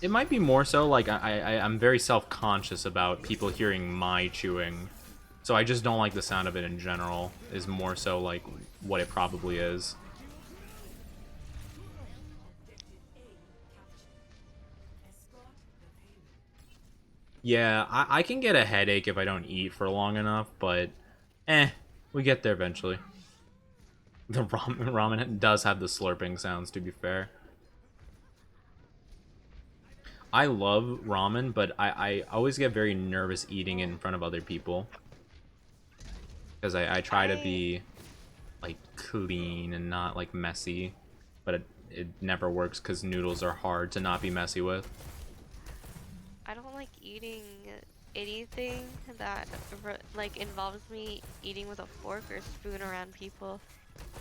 It might be more so like I'm very self-conscious about people hearing my chewing. So I just don't like the sound of it in general, is more so like what it probably is. Yeah, I can get a headache if I don't eat for long enough, but we get there eventually. The ramen does have the slurping sounds, to be fair. I love ramen, but I always get very nervous eating it in front of other people. Because I try to be, like, clean and not, like, messy. But it never works because noodles are hard to not be messy with. I don't like eating anything that like involves me eating with a fork or spoon around people.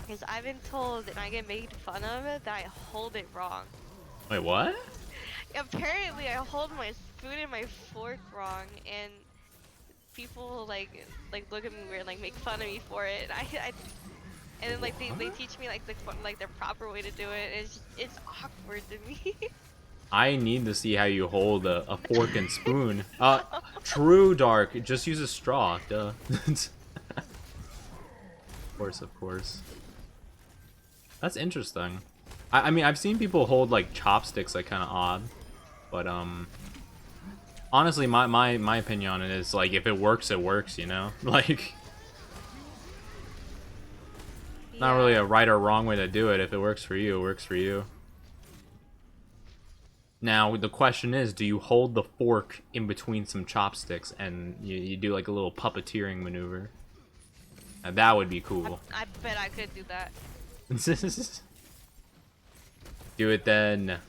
Because I've been told, and I get made fun of it, that I hold it wrong. Wait, what? Apparently, I hold my spoon and my fork wrong, and people like look at me weird, like make fun of me for it. And then like they teach me like the proper way to do it. It's awkward to me. I need to see how you hold a fork and spoon. True, Dark. Just use a straw. Duh. Of course. That's interesting. I mean, I've seen people hold like chopsticks, like kind of odd, but honestly, my opinion on it is like if it works, it works. You know, like not really a right or wrong way to do it. If it works for you, it works for you. Now, the question is, do you hold the fork in between some chopsticks and you do like a little puppeteering maneuver? Now, that would be cool. I bet I could do that. Do it then.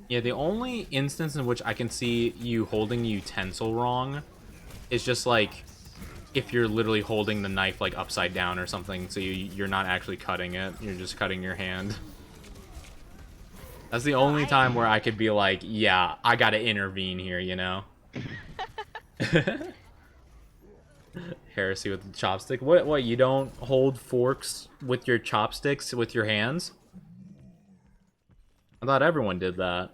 Yeah, the only instance in which I can see you holding the utensil wrong is just like if you're literally holding the knife like upside down or something, so you're not actually cutting it, you're just cutting your hand. That's the only time where I could be like, yeah, I gotta intervene here, you know? Heresy with the chopstick. What, you don't hold forks with your chopsticks with your hands? I thought everyone did that.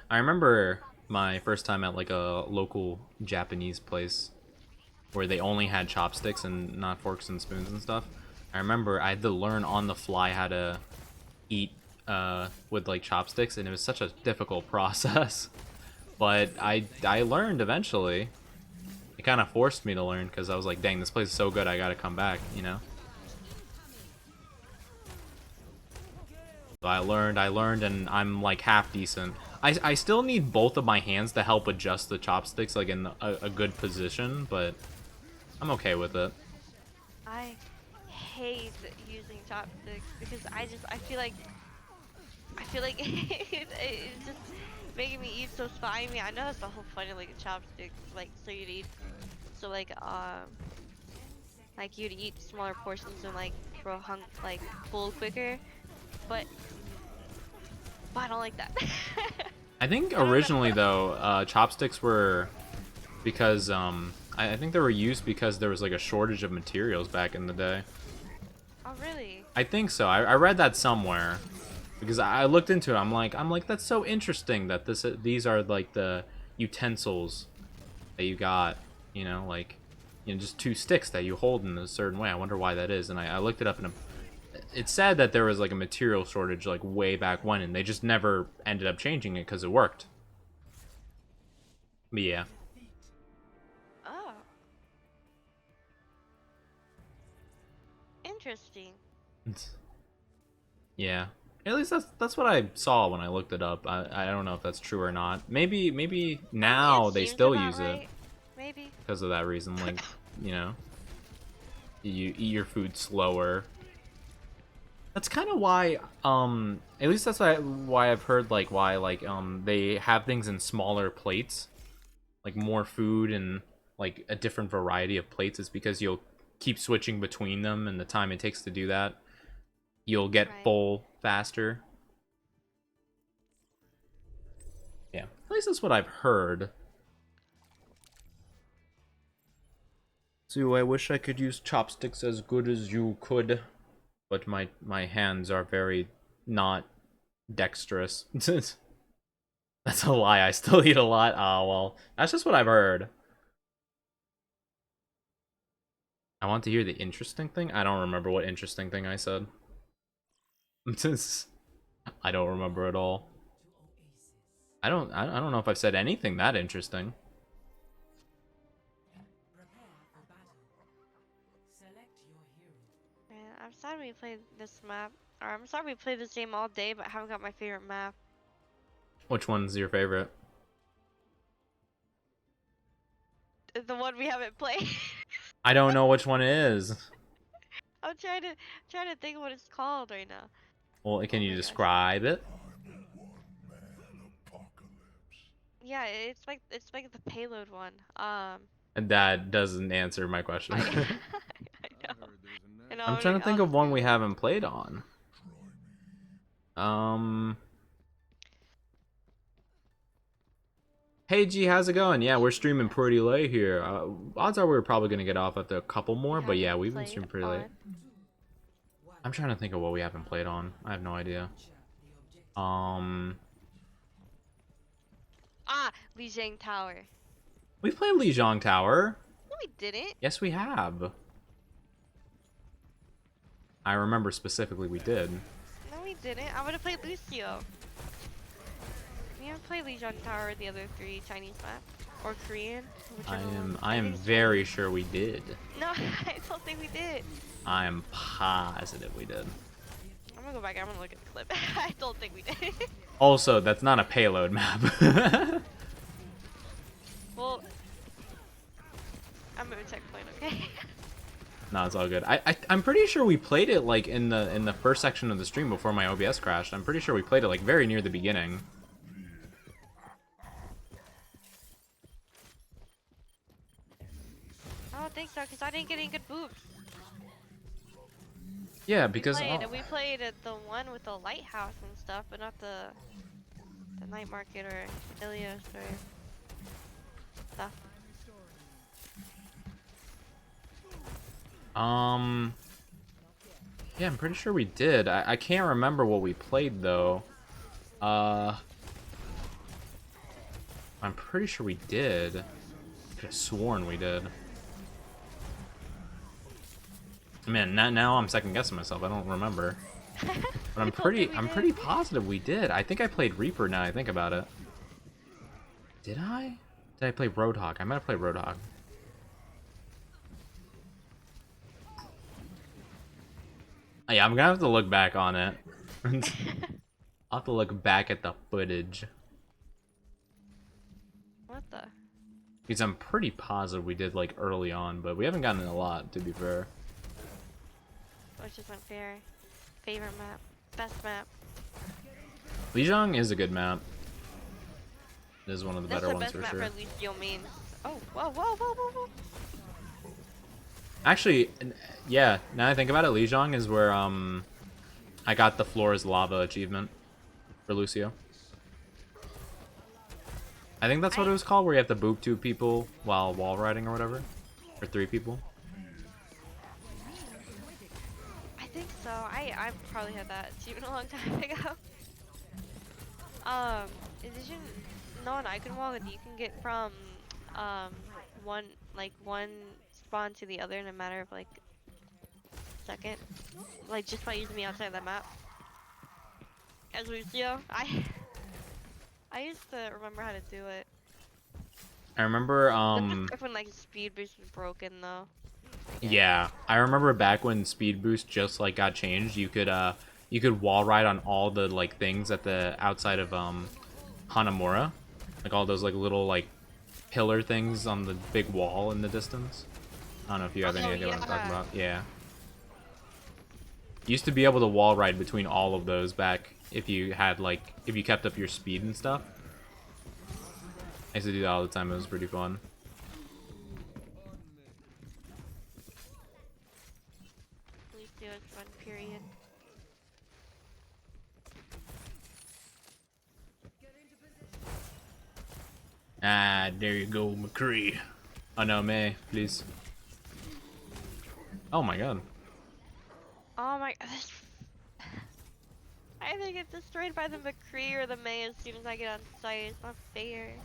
I remember my first time at like a local Japanese place where they only had chopsticks and not forks and spoons and stuff. I remember I had to learn on the fly how to eat with like chopsticks, and it was such a difficult process. But I learned eventually. It kind of forced me to learn because I was like, dang, this place is so good, I gotta come back, you know? So I learned, and I'm like half decent. I still need both of my hands to help adjust the chopsticks like in a good position, but I'm okay with it. I hate using chopsticks because I feel like it's just making me eat so slimy. I know that's the whole point of like a chopstick, like so you'd eat, so like you'd eat smaller portions and like grow like full quicker, but I don't like that. I think originally though, chopsticks were because I think they were used because there was like a shortage of materials back in the day. Oh really? I think so. I read that somewhere because I looked into it. I'm like that's so interesting that these are like the utensils that you got, you know, like just two sticks that you hold in a certain way. I wonder why that is. And I looked it up, and it said that there was like a material shortage like way back when, and they just never ended up changing it because it worked. But yeah. Oh. Interesting. Yeah. At least that's what I saw when I looked it up. I don't know if that's true or not. Maybe now they still use it. Maybe. Because of that reason, like, you know, you eat your food slower. That's kind of why, at least that's why I've heard, like, why, like, they have things in smaller plates, like more food and like a different variety of plates, is because you'll keep switching between them, and the time it takes to do that, you'll get full faster. Yeah, at least that's what I've heard. So I wish I could use chopsticks as good as you could, but my hands are very not dexterous. That's a lie. I still eat a lot. Oh, well, that's just what I've heard. I want to hear the interesting thing. I don't remember what interesting thing I said. I don't remember at all. I don't know if I've said anything that interesting. Man, I'm sorry we played this map. Or I'm sorry we played this game all day, but haven't got my favorite map. Which one's your favorite? The one we haven't played. I don't know which one it is. I'm trying to think of what it's called right now. Well, can you describe it? Yeah, it's like the payload one. And that doesn't answer my question. I know, I'm trying to think of one we haven't played on. Hey G, how's it going? Yeah, we're streaming pretty late here. Odds are we're probably gonna get off after a couple more, but yeah, we've been streaming pretty late. I'm trying to think of what we haven't played on. I have no idea. Lijiang Tower. We played Lijiang Tower. No, we didn't. Yes, we have. I remember specifically we did. No, we didn't. I would have played Lucio. We haven't played Lijiang Tower or the other 3 Chinese maps. Or Korean. I am very sure we did. No, I don't think we did. I am positive we did. I'm gonna go back. I'm gonna look at the clip. I don't think we did. Also, that's not a payload map. Well, I'm at a checkpoint, okay? No, it's all good. I'm pretty sure we played it like in the first section of the stream before my OBS crashed. I'm pretty sure we played it like very near the beginning. I don't think so, because I didn't get any good boobs. Yeah, because we played at the one with the lighthouse and stuff, but not the night market or Ilios or stuff. Yeah, I'm pretty sure we did. I can't remember what we played though. I'm pretty sure we did. I could have sworn we did. Man, now I'm second guessing myself. I don't remember. But I'm pretty positive we did. I think I played Reaper now I think about it. Did I? Did I play Roadhog? I might have played Roadhog. Oh, yeah, I'm gonna have to look back on it. I'll have to look back at the footage. What the? Because I'm pretty positive we did like early on, but we haven't gotten a lot to be fair. Which is unfair. Favorite map. Best map. Lijiang is a good map. It is one of the better ones for sure. That's the best map for Lijiang main. Oh, whoa, whoa, whoa, whoa, whoa. Actually, yeah, now I think about it, Lijiang is where I got the floor is lava achievement for Lucio. I think that's what it was called, where you have to boop 2 people while wall riding or whatever. Or 3 people. I think so. I probably had that achievement a long time ago. Did you know on Icon Wall that you can get from one spawn to the other in a matter of like a second? Like just by using the outside of the map. As Lucio, I used to remember how to do it. I remember That's when like speed boost was broken though. yeah, I remember back when speed boost just like got changed, you could wall ride on all the like things at the outside of Hanamura. Like all those like little like pillar things on the big wall in the distance. I don't know if you have any idea what I'm talking about. Yeah. You used to be able to wall ride between all of those back if you had like if you kept up your speed and stuff. I used to do that all the time. It was pretty fun. Lucio is fun, period. Ah, there you go, McCree. Oh no, May, please. Oh my god. Oh my god. I think it's destroyed by the McCree or the May as soon as I get on site. It's not fair.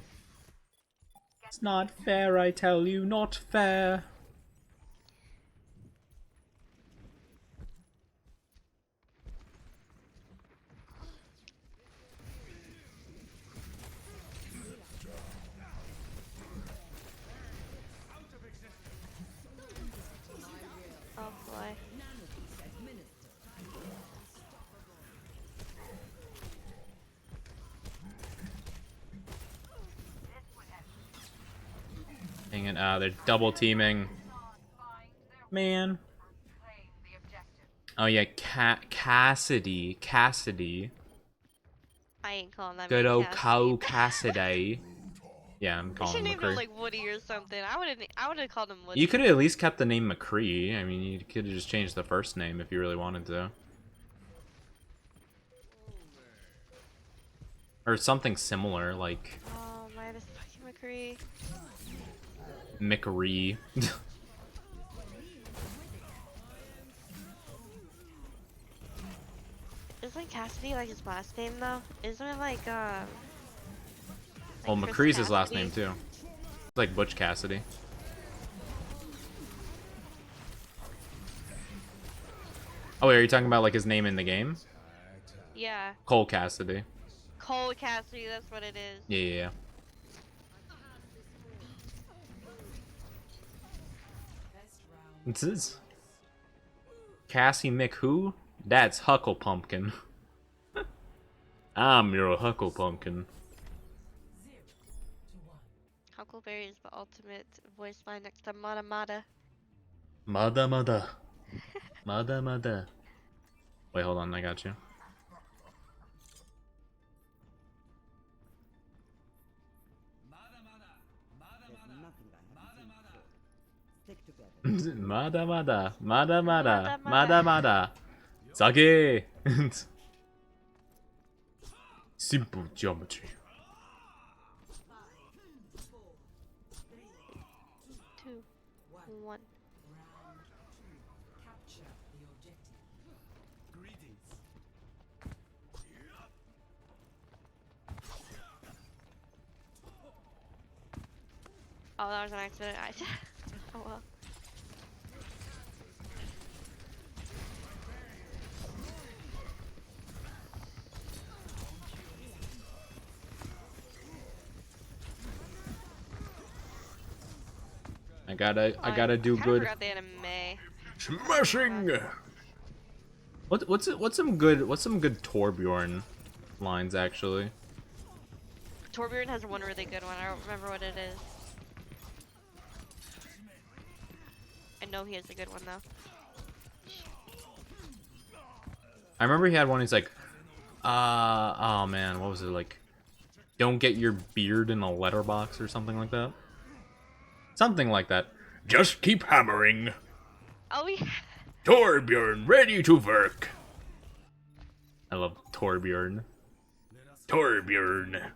It's not fair, I tell you, not fair. Oh boy. Dang it, they're double teaming. Man. Oh yeah, Cassidy. I ain't calling that Good man old Cassidy. Cassidy. Yeah, I'm They calling should him name him McCree. like Woody or something. I would have called him Woody. You could have at least kept the name McCree. I mean, you could have just changed the first name if you really wanted to. Or something similar, like Oh my, this fucking McCree. McCree. Isn't Cassidy like his last name though? Isn't it like Well, Chris McCree's his last Cassidy? name too. It's like Butch Cassidy. Oh wait, are you talking about like his name in the game? Yeah. Cole Cassidy. Cole Cassidy, that's what it is. Yeah. This is Cassie McWho? That's Huckle Pumpkin. I'm your Huckle Pumpkin. Huckleberry is the ultimate voice line next to Mada Mada. Mada. Mada. Wait, hold on, I got you. Mada. Sake! Simple geometry. 2, 1. Capture the objective. Oh, that was an accident. Oh well. I gotta do I good. forgot they had a May. Smashing. What's some good Torbjorn lines actually? Torbjorn has one really good one. I don't remember what it is. I know he has a good one though. I remember he had one. He's like, oh man, what was it like? Don't get your beard in a letterbox or something like that. Something like that. Just keep hammering. Oh yeah. Torbjorn, ready to work. I love Torbjorn. Torbjorn.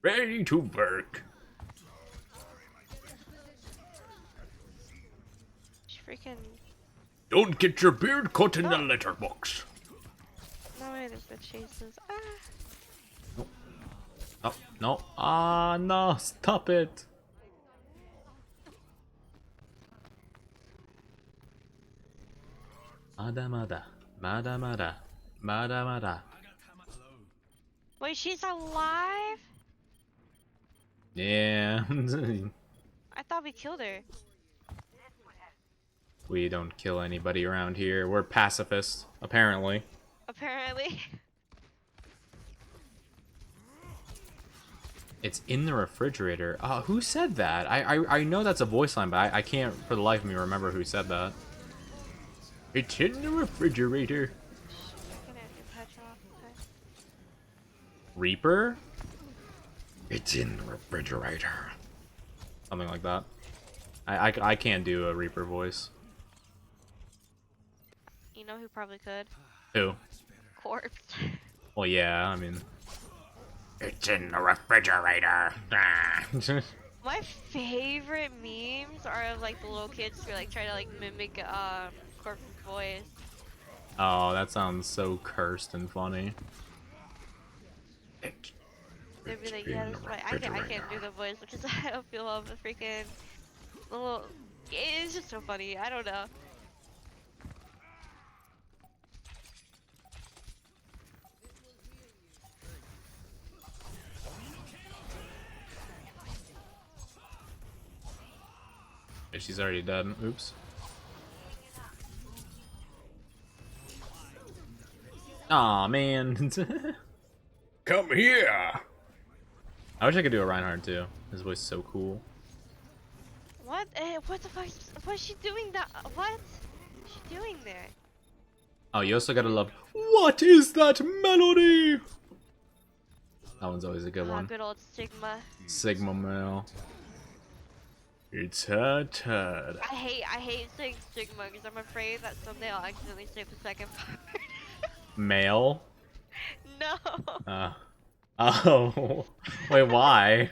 Ready to work. Freaking. Don't get your beard caught in the letterbox. No way, there's the chases. Ah. Oh, no. Ah, no, stop it. Mada mada. Mada mada. Mada mada. Wait, she's alive? Yeah. I thought we killed her. We don't kill anybody around here. We're pacifists, apparently. Apparently. It's in the refrigerator. Who said that? I know that's a voice line, but I can't for the life of me remember who said that. It's in the refrigerator. Reaper? It's in the refrigerator. Something like that. I can't do a Reaper voice. You know who probably could? Who? Corpse. Well, yeah, I mean... It's in the refrigerator. My favorite memes are of like the little kids who are like trying to like mimic Corpse's voice. Oh, that sounds so cursed and funny. They'd be like, yeah, that's right. I can't do the voice because I don't feel all the freaking little. It's just so funny. I don't know. She's already dead. Oops. Aw, man. Come here. I wish I could do a Reinhardt too. His voice is so cool. What? What the fuck? What's she doing that? What? What's she doing there? Oh, you also gotta love. What is that melody? That one's always a good one. Good old Sigma. Sigma male. It's her turd. I hate saying Sigma because I'm afraid that someday I'll accidentally say the second part. Male? No. Oh. Wait, why?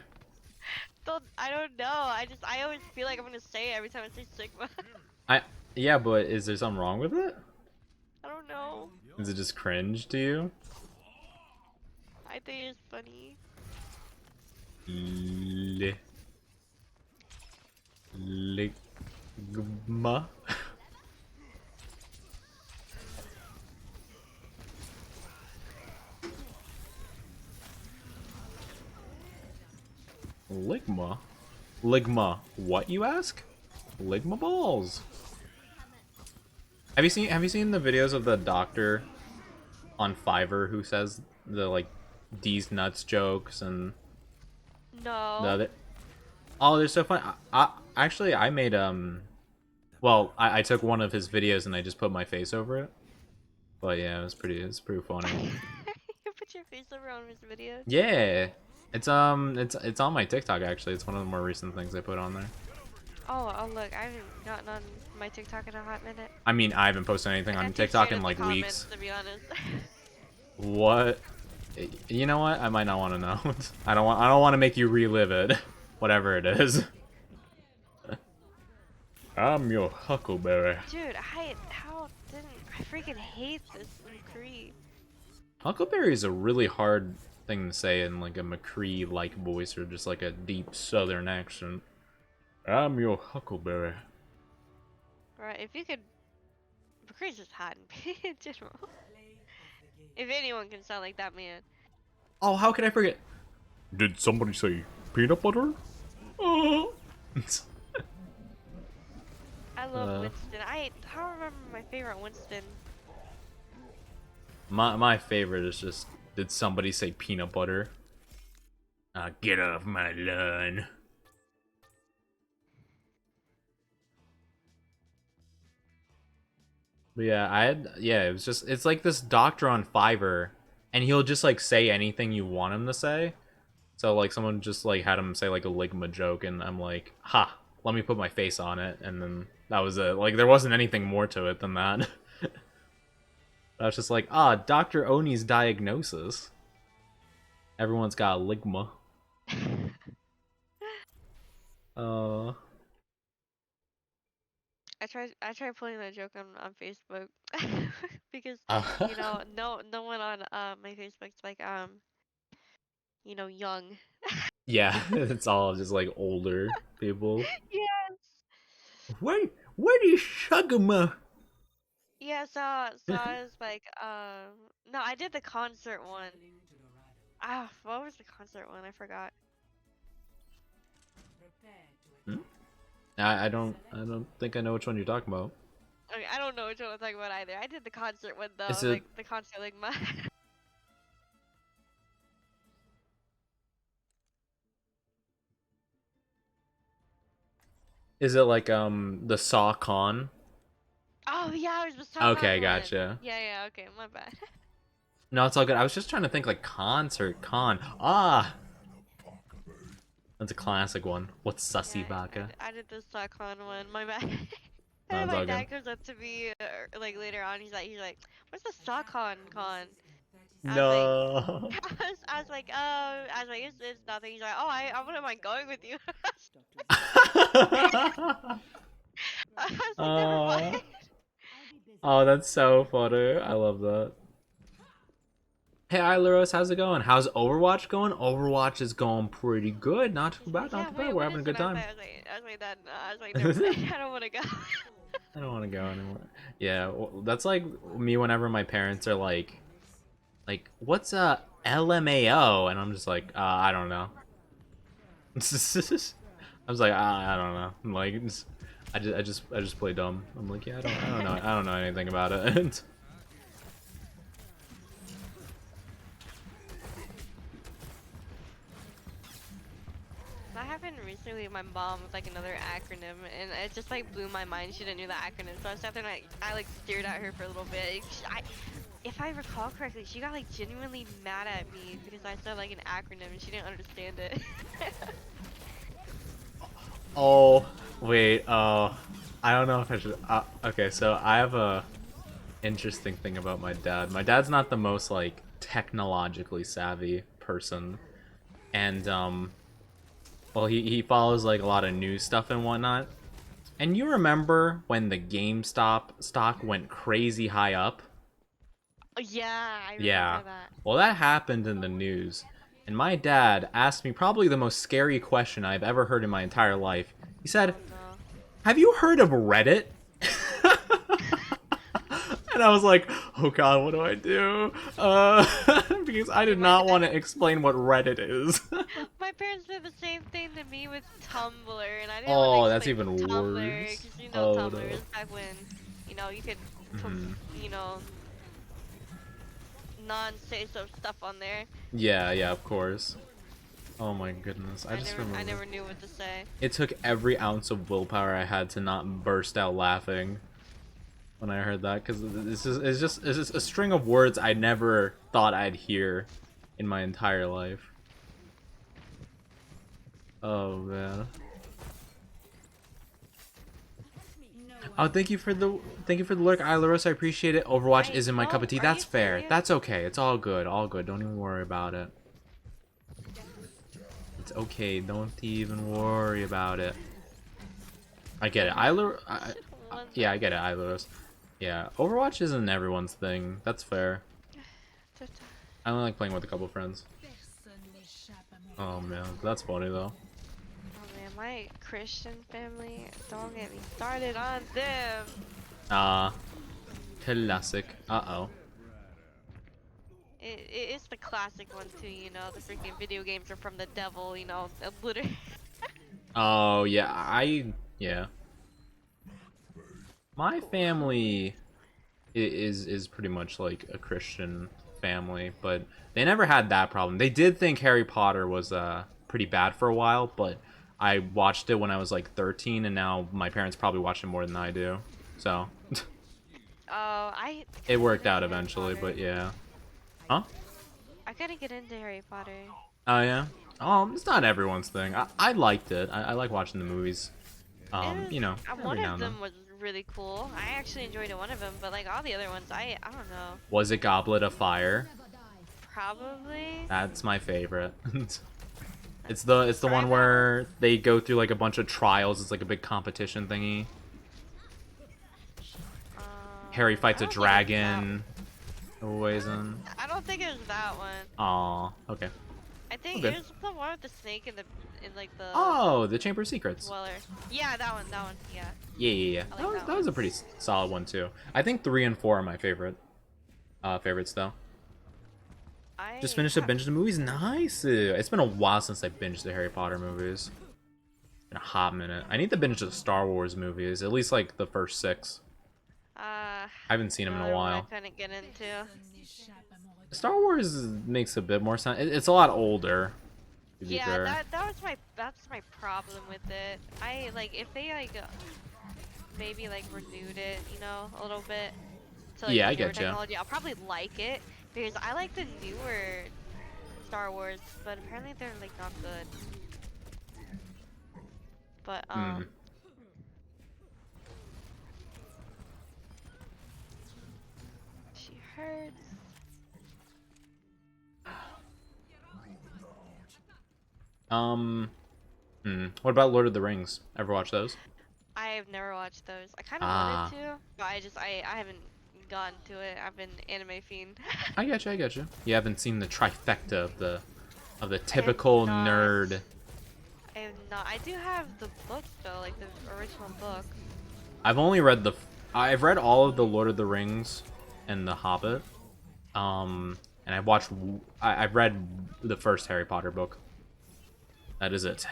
I don't know. I always feel like I'm gonna say it every time I say Sigma. Yeah, but is there something wrong with it? I don't know. Is it just cringe to you? I think it's funny. Ligma? Ligma? Ligma what, you ask? Ligma balls. Have you seen the videos of the doctor on Fiverr who says the like D's nuts jokes and No. the other? Oh, they're so fun. Actually I made well, I took one of his videos and I just put my face over it. But yeah, it's pretty funny. You put your face over on his videos? Yeah. It's on my TikTok actually. It's one of the more recent things I put on there. Oh look, I haven't gotten on my TikTok in a hot minute. I mean, I haven't posted anything on TikTok in like weeks. To be honest. What? You know what? I might not want to know. I don't want to make you relive it. Whatever it is. I'm your Huckleberry. Dude, I freaking hate this McCree. Huckleberry is a really hard thing to say in like a McCree-like voice or just like a deep southern accent. I'm your Huckleberry. Right, if you could... McCree's just hot in general. If anyone can sound like that man. Oh, how could I forget? Did somebody say peanut butter? Oh. I love Winston. I don't remember my favorite Winston. My favorite is just, did somebody say peanut butter? Get off my lawn. But yeah, it was just, it's like this doctor on Fiverr, and he'll just like say anything you want him to say. So like someone just like had him say like a Ligma joke, and I'm like, ha, let me put my face on it, and then that was it. Like there wasn't anything more to it than that. I was just like, Dr. Oni's diagnosis. Everyone's got a Ligma. I tried pulling that joke on Facebook because you know no one on my Facebook's like you know, young. Yeah, it's all just like older people. Yes. Where is Shugama? Yeah, so I was like no, I did the concert one. Ah, what was the concert one? I forgot. Hmm? I don't think I know which one you're talking about. Okay, I don't know which one I'm talking about either. I did the concert one though, Is it- like the concert like my Is it like the Saw Con? Oh yeah, I was just talking Okay, about one. gotcha. Yeah, okay, my bad. No, it's all good. I was just trying to think like concert con. That's a classic one. What's Sussy Yeah, Baka? I did the StockCon one. My bad. No, And it's my all dad good. comes up to me like later on. He's like, "What's the StockCon con?" I was like, No. I was like, it's nothing. He's like, "Oh, I wouldn't mind going with you." I was like, "Never mind." Oh, that's so funny. I love that. Hey, Ileros, how's it going? How's Overwatch going? Overwatch is going pretty good. Not too He's bad, like, not "Yeah, too bad. wait, We're when having a is good it?" time. I was like, "Never mind. I don't want to go." I don't want to go anymore. Yeah, that's like me whenever my parents are like, what's a LMAO? And I'm just like, I don't know. I was like, I don't know. I'm like, I just play dumb. I'm like, yeah, I don't know anything about it. That happened recently with my mom with like another acronym, and it just like blew my mind. She didn't know the acronym, so I sat there and I like stared at her for a little bit. If I recall correctly, she got like genuinely mad at me because I said like an acronym and she didn't understand it. Oh, wait. Oh, I don't know if I should. Okay, so I have a interesting thing about my dad. My dad's not the most like technologically savvy person, and well, he follows like a lot of news stuff and whatnot. And you remember when the GameStop stock went crazy high up? Yeah, I Yeah. remember that. Well, that happened in the news. And my dad asked me probably the most scary question I've ever heard in my entire life. He said, Oh no. "Have you heard of Reddit?" And I was like, "Oh god, what do I do?" Because I did not want to explain what Reddit is. My parents did the same thing to me with Tumblr, and I didn't Oh, want to that's explain even Tumblr worse. because you know Oh Tumblr no. is back when, you know, you could put, Mhm. you know, non-say so stuff on there. Yeah, of course. Oh my goodness, I just I remember. never knew what to say. It took every ounce of willpower I had to not burst out laughing when I heard that, because it's just a string of words I never thought I'd hear in my entire life. Oh man. Oh, thank you for the lurk, Ilaros. I appreciate it. Overwatch Wait, isn't my cup no, of tea. are That's you fair. serious? That's okay. It's all good. All good. Don't even worry about it. It's okay. Don't even worry about it. I get it. Yeah, I get it, Ilaros. Yeah, Overwatch isn't everyone's thing. That's fair. I only like playing with a couple friends. Oh man, that's funny though. Oh man, my Christian family, don't get me started on them. Classic. Uh-oh. It's the classic one too, you know, the freaking video games are from the devil, you know, literally. Oh, yeah, yeah. My family is pretty much like a Christian family, but they never had that problem. They did think Harry Potter was pretty bad for a while, but I watched it when I was like 13, and now my parents probably watch it more than I do. So Oh, it worked out Harry eventually, Potter. but yeah. Huh? I couldn't get into Harry Potter. Oh yeah. It's not everyone's thing. I liked it. I like watching the movies. You know, One every now of and then. them was really cool. I actually enjoyed one of them, but like all the other ones, I don't know. Was it Goblet of Fire? Probably. That's my favorite. It's the one where they go through like a bunch of trials. It's like a big competition thingy. Harry fights a dragon. Always in. I don't think it was that one. Aw, okay. I think Okay. it was the one with the snake in like the. Oh, the Chamber of Secrets. Dweller. Yeah, that one. Yeah. Yeah. I like that That was a pretty solid one too. I think 3 and 4 are my favorites though. Just finished a binge of the movies. Nice. It's been a while since I binged the Harry Potter movies. In a hot minute. I need to binge the Star Wars movies. At least like the first 6. I haven't seen them in a while. I couldn't get into. Star Wars makes a bit more sense. It's a lot older. To be fair. That's my problem with it. I like if they like maybe like renewed it, you know, a little bit. To, like, Yeah, I newer get you. technology. I'll probably like it because I like the newer Star Wars, but apparently they're like not good. But she hurts. What about Lord of the Rings? Ever watch those? I've never watched those. I kind of wanted to, but I haven't gotten to it. I've been anime fiend. I get you. You haven't seen the trifecta of the typical nerd. I have not. I do have the book though, like the original book. I've read all of the Lord of the Rings and the Hobbit. And I've read the first Harry Potter book. That is it.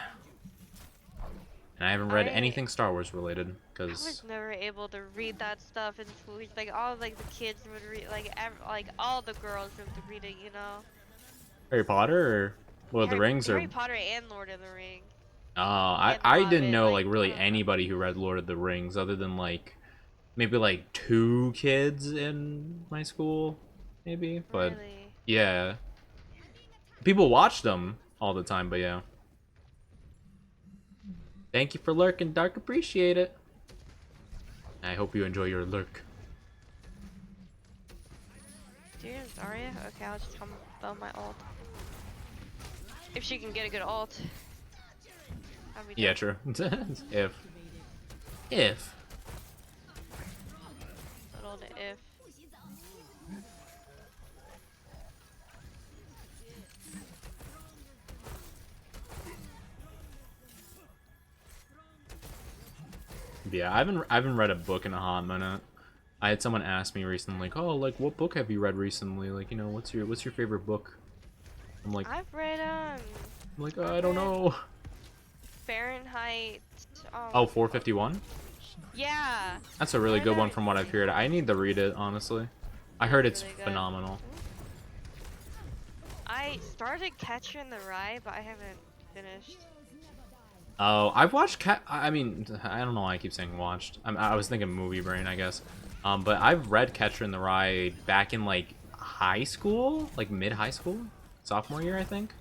And I haven't read anything Star Wars related I because was never able to read that stuff in school. Like all like the kids would read, like all the girls would read it, you know. Harry Potter or Lord of the Rings or Harry Potter and Lord of the Rings. I didn't know like really anybody who read Lord of the Rings other than like maybe like 2 kids in my school, maybe. But Really? yeah, people watch them all the time. But yeah, thank you for lurking, Dark. Appreciate it. I hope you enjoy your lurk. Dude, Zarya? Okay, I'll just come build my ult. If she can get a good ult. Yeah, true. If. Little if. Yeah, I haven't read a book in a hot minute. I had someone ask me recently, like, oh, like, what book have you read recently? Like, you know, what's your favorite book? I'm like, I've read I don't know. Fahrenheit. Oh, 451? Yeah. That's a really good one from what I've heard. I need to read it, honestly. I heard it's really good. phenomenal. I started Catcher in the Rye, but I haven't finished. Oh, I've watched I mean, I don't know why I keep saying watched. I was thinking movie brain, I guess. But I've read Catcher in the Rye back in like high school, like mid-high school, sophomore year, I think.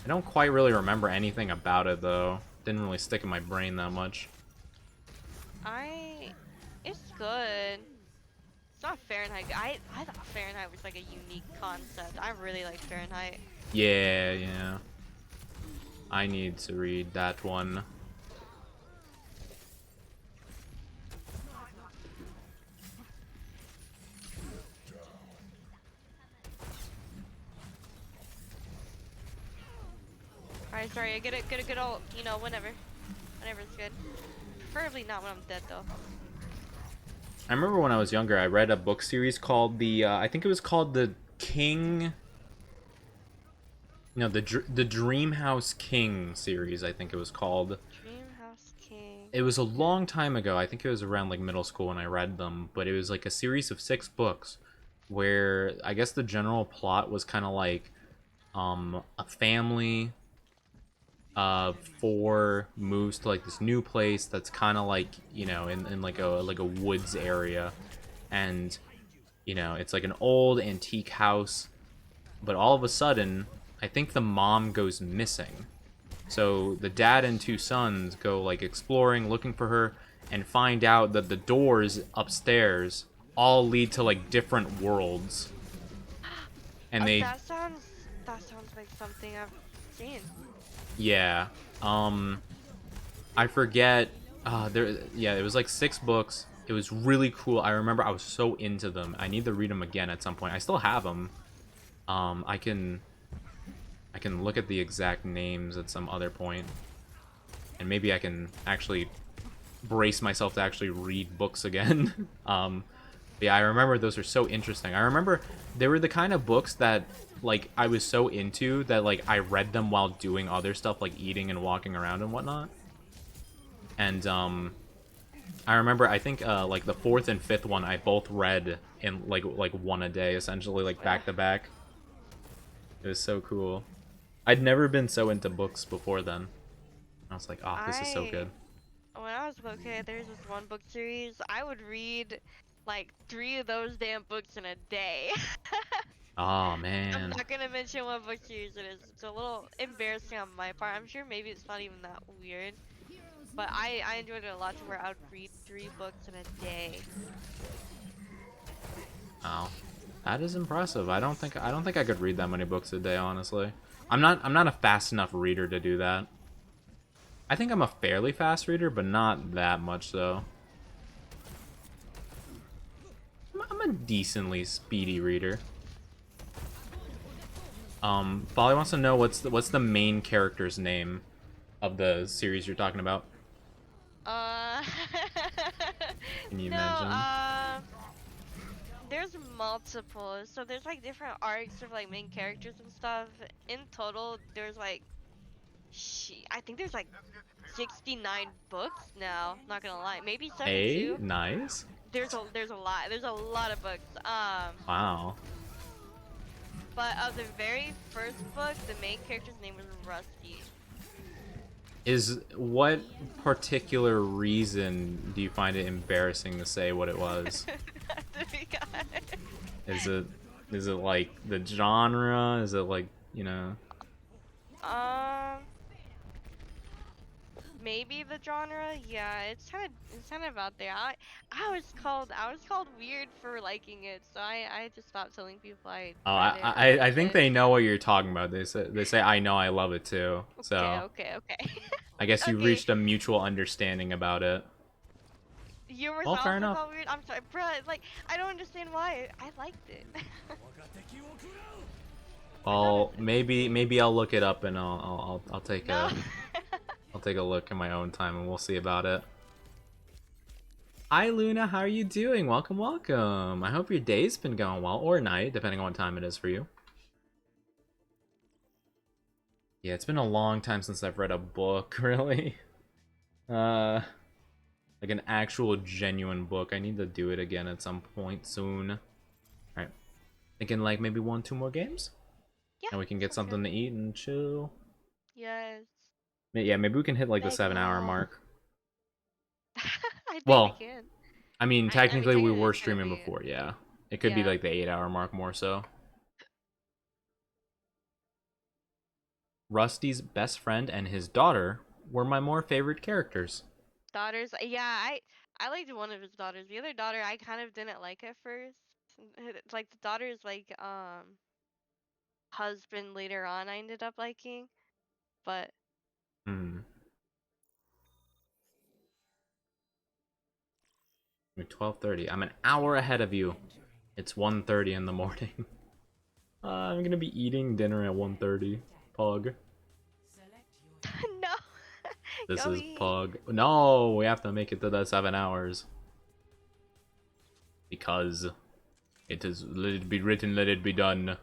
I don't quite really remember anything about it though. Didn't really stick in my brain that much. good. It's not Fahrenheit. I thought Fahrenheit was like a unique concept. I really like Fahrenheit. Yeah. I need to read that one. Alright, sorry, I get a good old, you know, whenever. Whenever's good. Preferably not when I'm dead, though. I remember when I was younger, I read a book series called I think it was called the King... No, the Dreamhouse King series, I think it was called. Dreamhouse King. It was a long time ago. I think it was around like middle school when I read them, but it was like a series of 6 books where I guess the general plot was kind of like a family of 4 moves to like this new place that's kind of like, you know, in like a woods area, and you know, it's like an old antique house, but all of a sudden I think the mom goes missing. So the dad and 2 sons go like exploring, looking for her, and find out that the doors upstairs all lead to like different worlds. And that sounds like something I've seen. Yeah. I forget. Yeah, it was like 6 books. It was really cool. I remember I was so into them. I need to read them again at some point. I still have them. I can look at the exact names at some other point, and maybe I can actually brace myself to actually read books again. Yeah, I remember those are so interesting. I remember they were the kind of books that like I was so into that like I read them while doing other stuff like eating and walking around and whatnot. And I remember I think like the 4th and 5th one I both read in like one a day, essentially, like back to back. It was so cool. I'd never been so into books before then. I was like, oh, this is so good. When I was a little kid, there's this one book series. I would read like 3 of those damn books in a day. Oh man. I'm not gonna mention what book series it is. It's a little embarrassing on my part. I'm sure maybe it's not even that weird. But I enjoyed it a lot to where I would read 3 books in a day. Wow. That is impressive. I don't think I could read that many books a day, honestly. I'm not a fast enough reader to do that. I think I'm a fairly fast reader, but not that much so. I'm a decently speedy reader. Folly wants to know what's the main character's name of the series you're talking about. Can you mention? There's multiple. So there's like different arcs of like main characters and stuff. In total, there's like, I think there's like 69 books now. Not gonna lie, maybe 72. Hey, nice. There's a lot. There's a lot of books. Wow. But of the very first book, the main character's name was Rusty. What particular reason do you find it embarrassing to say what it was? Is it like the genre? Is it like, you know? Maybe the genre. Yeah, it's kind of out there. I was called weird for liking it, so I just stopped telling people I. Oh, I think they know what you're talking about. They say I know I love it too. So okay. I guess you reached a mutual understanding about it. You were well, fair enough. weird. I'm sorry, bro. Like, I don't understand why. I liked it. Well, maybe I'll look it up and I'll take no. I'll take a look in my own time and we'll see about it. Hi Luna, how are you doing? Welcome, welcome. I hope your day's been going well, or night, depending on what time it is for you. Yeah, it's been a long time since I've read a book, really. Like an actual genuine book. I need to do it again at some point soon. Alright. Thinking like maybe 1-2 more games? Yeah. And we can get something to eat and chill. Yes. Yeah, maybe we can hit like the 7-hour mark. I think well, we can. I mean, technically we were it's gonna streaming be- before, yeah. It could be like the 8-hour mark more so. Rusty's best friend and his daughter were my more favorite characters. Daughters, yeah, I liked one of his daughters. The other daughter I kind of didn't like at first. It's like the daughter's like husband later on I ended up liking, but Hmm. 12:30. I'm an hour ahead of you. It's 1:30 in the morning. I'm gonna be eating dinner at 1:30. Pug. no. This Go is eat. Pug. No, we have to make it to the 7 hours. Because it is, let it be written, let it be done.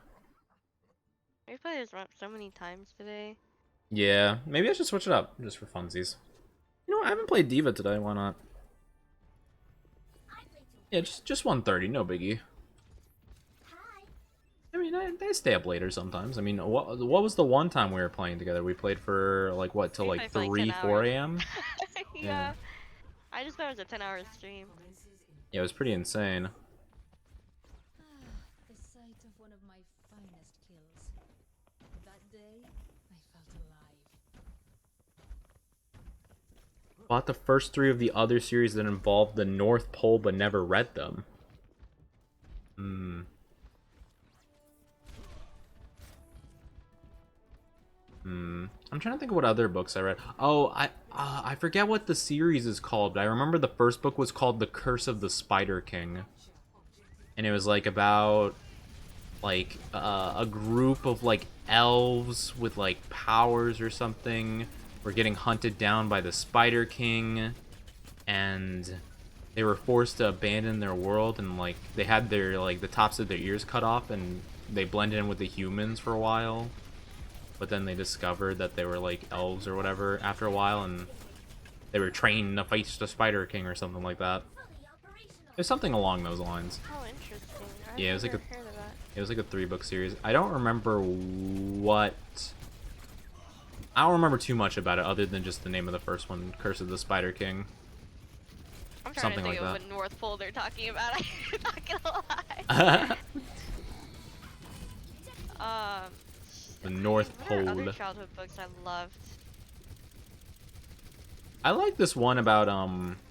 We played this so many times today. Yeah, maybe I should switch it up, just for funsies. You know what, I haven't played Diva today, why not? Yeah, just 1:30, no biggie. I mean, I stay up later sometimes. I mean, what was the one time we were playing together? We played for, like, what, till We like played for, 3, 4 a.m.? Yeah. I just thought it was a 10-hour stream. Yeah, it was pretty insane. The sight of one of my finest kills. That day, I felt alive. Bought the first 3 of the other series that involved the North Pole, but never read them. I'm trying to think of what other books I read. Oh, I forget what the series is called, but I remember the first book was called The Curse of the Spider King. And it was like about like a group of like elves with like powers or something were getting hunted down by the Spider King, and they were forced to abandon their world, and like they had their like the tops of their ears cut off, and they blended in with the humans for a while. But then they discovered that they were like elves or whatever after a while, and they were trained to fight the Spider King or something like that. It was something along those lines. Oh, interesting. Yeah, it was like heard of that. it was like a 3-book series. I don't remember what. I don't remember too much about it other than just the name of the first one, Curse of the Spider King. I'm trying Something to think like of that. what North Pole they're talking about. I'm not gonna lie. The North What are Pole. other childhood books I loved? I like this one about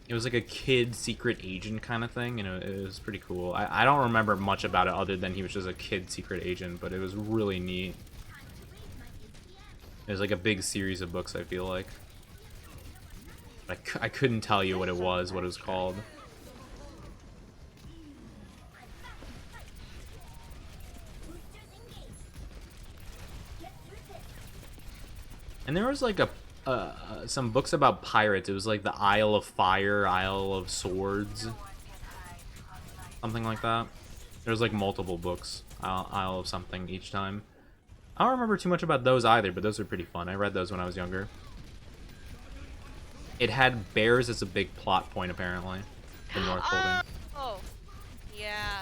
it was like a kid secret agent kind of thing, and it was pretty cool. I don't remember much about it other than he was just a kid secret agent, but it was really neat. It was like a big series of books, I feel like. I couldn't tell you what it was called. And there was like some books about pirates. It was like the Isle of Fire, Isle of Swords, something like that. There was like multiple books, Isle of something each time. I don't remember too much about those either, but those are pretty fun. I read those when I was younger. It had bears as a big plot point, apparently. The North Pole. Oh, yeah.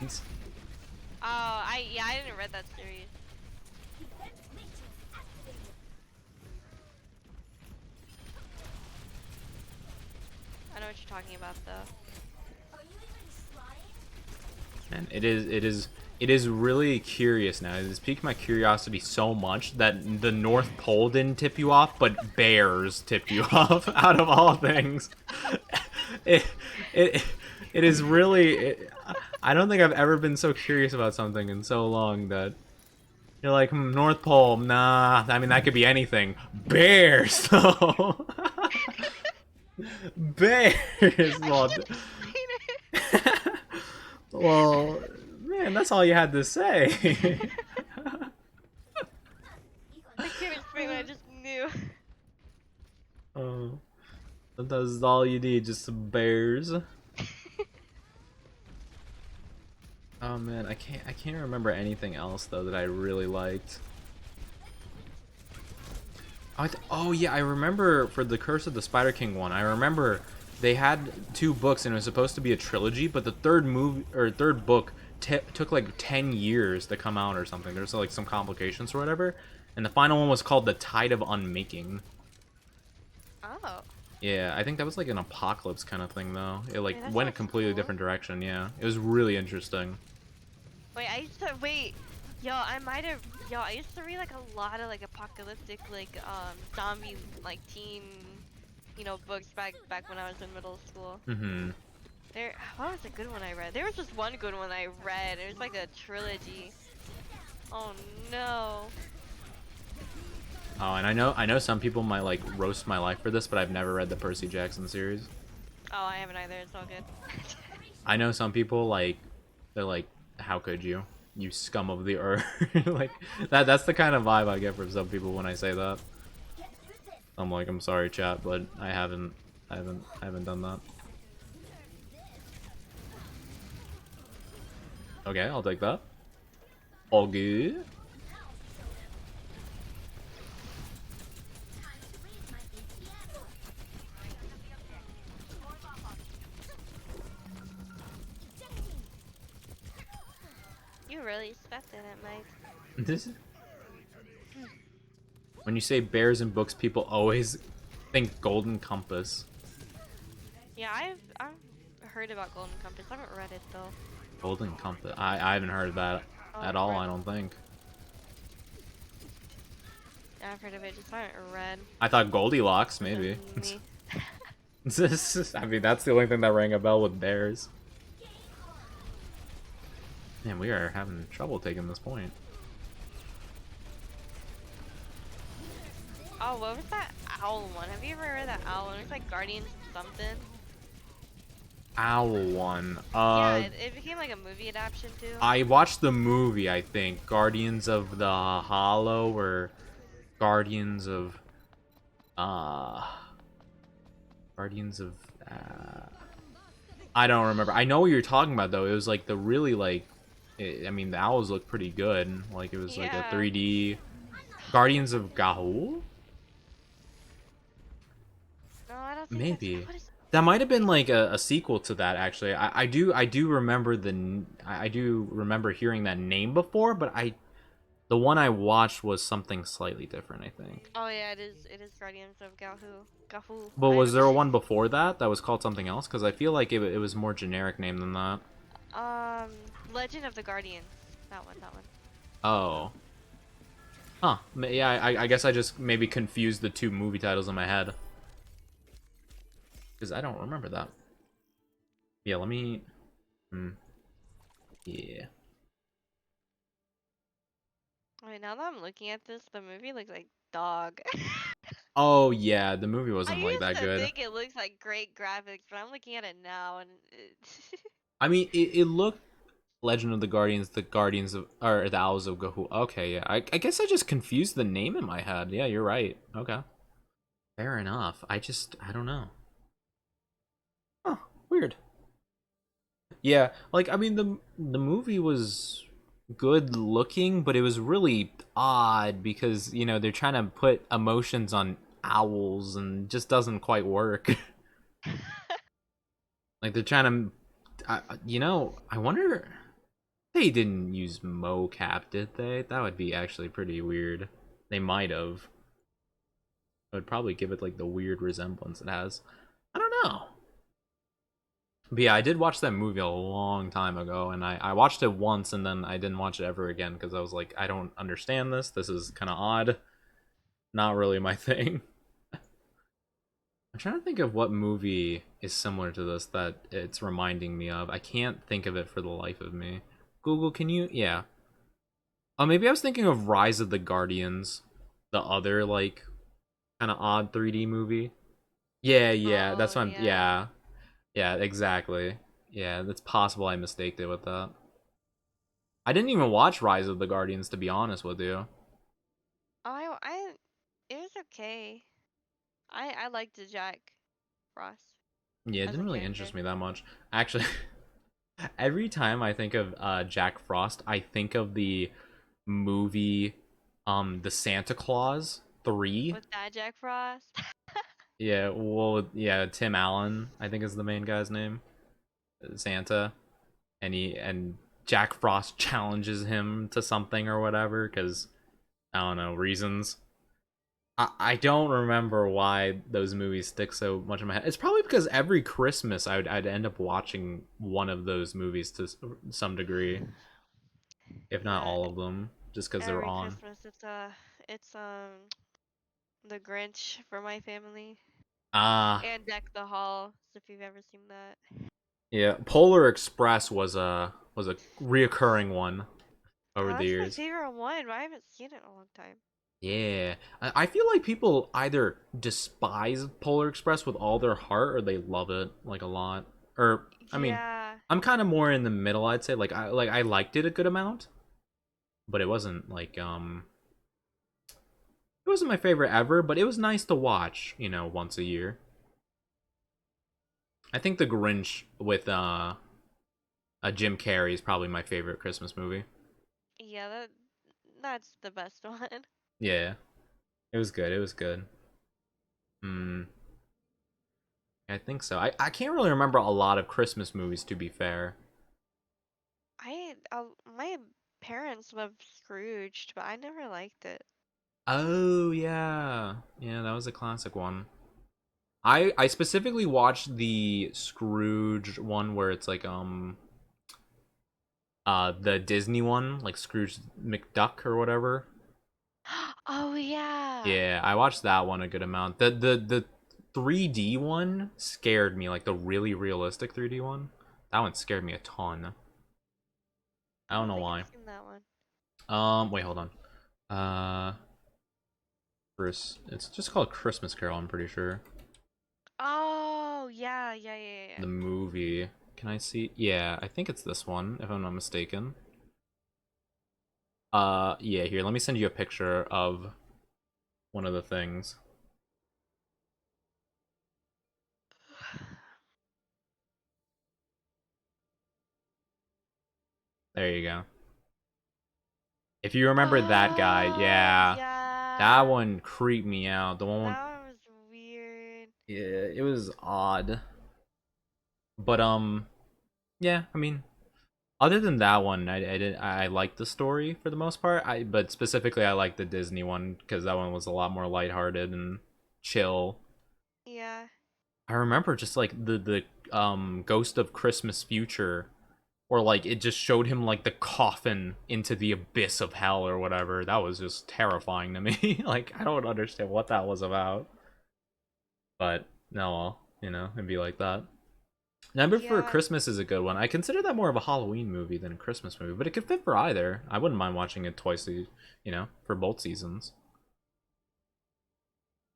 It's... Oh, I didn't read that series. I know what you're talking about, though. And it is really curious now. It has piqued my curiosity so much that the North Pole didn't tip you off, but bears tipped you off, out of all things. It is really... I don't think I've ever been so curious about something in so long that... You're like, North Pole, nah, I mean, that could be anything. Bears, though! Bears! Well, man, that's all you had to say. I can't explain it, I just knew. Oh, that's all you need, just some bears. Oh man, I can't remember anything else though that I really liked. Oh yeah, I remember for the Curse of the Spider King one. I remember they had 2 books and it was supposed to be a trilogy, but the third book took like 10 years to come out or something. There's like some complications or whatever, and the final one was called The Tide of Unmaking. Oh. Yeah, I think that was like an apocalypse kind of thing though. It like That went a sounds completely cool. different direction. Yeah, it was really interesting. Wait, yo, I used to read like a lot of like apocalyptic like zombie like teen you know, books back when I was in middle school. Mm-hmm. What was a good one I read? There was this one good one I read. It was like a trilogy. Oh no. Oh, and I know some people might like roast my life for this, but I've never read the Percy Jackson series. Oh, I haven't either. It's all good. I know some people like they're like, how could you? You scum of the earth. Like that's the kind of vibe I get from some people when I say that. I'm like, I'm sorry, chat, but I haven't done that. Okay, I'll take that. All good. You really expected it, Mike. This. When you say bears and books, people always think Golden Compass. Yeah, I've heard about Golden Compass. I haven't read it though. Golden Compass. I haven't heard of that at all. I don't think. Yeah, I've heard of it. Just haven't read. I thought Goldilocks maybe. I mean, that's the only thing that rang a bell with bears. Man, we are having trouble taking this point. Oh, what was that owl one? Have you ever read that owl one? It's like Guardians something. Owl one. Yeah, it became like a movie adaptation too. I watched the movie, I think. Guardians of the Hollow or Guardians of Guardians of I don't remember. I know what you're talking about though. It was like the really like I mean, the owls look pretty good. Like it was like a 3D Guardians of Gahul? No, I don't think Maybe. What is That might have been like a sequel to that actually. I do remember I do remember hearing that name before, but the one I watched was something slightly different, I think. Oh yeah, it is Guardians of Gahu. But was there one before that that was called something else? Because I feel like it was more generic name than that. Legend of the Guardians. That one. Oh. Huh. Yeah, I guess I just maybe confused the two movie titles in my head. Because I don't remember that. Yeah, let me... Yeah. Wait, now that I'm looking at this, the movie looks like dog. Oh, yeah, the movie wasn't I like used that to good. think it looks like great graphics, but I'm looking at it now and I mean, it looked Legend of the Guardians of... Or the Owls of Gahul. Okay, yeah. I guess I just confused the name in my head. Yeah, you're right. Okay. Fair enough. I don't know. Huh. Weird. Yeah, like, I mean, the movie was good looking, but it was really odd because, you know, they're trying to put emotions on owls and it just doesn't quite work. Like, they're trying to... you know, I wonder... They didn't use mocap, did they? That would be actually pretty weird. They might have. It would probably give it, like, the weird resemblance it has. I don't know. But yeah, I did watch that movie a long time ago, and I watched it once, and then I didn't watch it ever again, because I was like, I don't understand this. This is kind of odd. Not really my thing. I'm trying to think of what movie is similar to this that it's reminding me of. I can't think of it for the life of me. Google, can you? Yeah. Oh, maybe I was thinking of Rise of the Guardians. The other, like, kind of odd 3D movie. Yeah, that's what I'm... Yeah. Yeah, exactly. Yeah, it's possible I mistaked it with that. I didn't even watch Rise of the Guardians, to be honest with you. it was okay. I liked the Jack Frost Yeah, it as didn't a really character. interest me that much. Actually, every time I think of Jack Frost, I think of the movie The Santa Claus 3. With that Jack Frost. Yeah, well, yeah, Tim Allen, I think is the main guy's name. Santa. And Jack Frost challenges him to something or whatever, because, I don't know, reasons. I don't remember why those movies stick so much in my head. It's probably because every Christmas I'd end up watching one of those movies to some degree, if not Yeah, all of them, just because they're every on. Christmas it's the Grinch for my family. And Deck the Halls, if you've ever seen that. Yeah, Polar Express was a reoccurring one Oh, over the that's my years. favorite one, but I haven't seen it in a long time. Yeah, I feel like people either despise Polar Express with all their heart, or they love it like a lot. Or I mean, Yeah. I'm kind of more in the middle. I'd say I liked it a good amount, but it wasn't like it wasn't my favorite ever. But it was nice to watch, once a year. I think The Grinch with Jim Carrey is probably my favorite Christmas movie. Yeah, that's the best one. Yeah, it was good. It was good. Hmm. I think so. I can't really remember a lot of Christmas movies, to be fair. My parents loved Scrooged, but I never liked it. Oh yeah, yeah, that was a classic one. I specifically watched the Scrooge one where it's like the Disney one, like Scrooge McDuck or whatever. Oh yeah. Yeah, I watched that one a good amount. The 3D one scared me, like the really realistic 3D one. That one scared me a ton. I I don't don't know think why. I've seen that one. Wait, hold on. First, it's just called Christmas Carol, I'm pretty sure. Oh yeah, yeah, yeah, yeah. The movie. Can I see? Yeah, I think it's this one, if I'm not mistaken. Yeah, here, let me send you a picture of one of the things. There you go. If you remember that guy, Oh yeah, that yeah. one creeped me out. The one, That one was weird. yeah, it was odd. But yeah, I mean, other than that one, I liked the story for the most part. But specifically, I liked the Disney one because that one was a lot more lighthearted and chill. Yeah. I remember just like the Ghost of Christmas Future, or like it just showed him like the coffin into the abyss of hell or whatever. That was just terrifying to me. Like I don't understand what that was about. But no, well, it'd be like that. Nightmare Before Yeah. Christmas is a good one. I consider that more of a Halloween movie than a Christmas movie, but it could fit for either. I wouldn't mind watching it twice, for both seasons.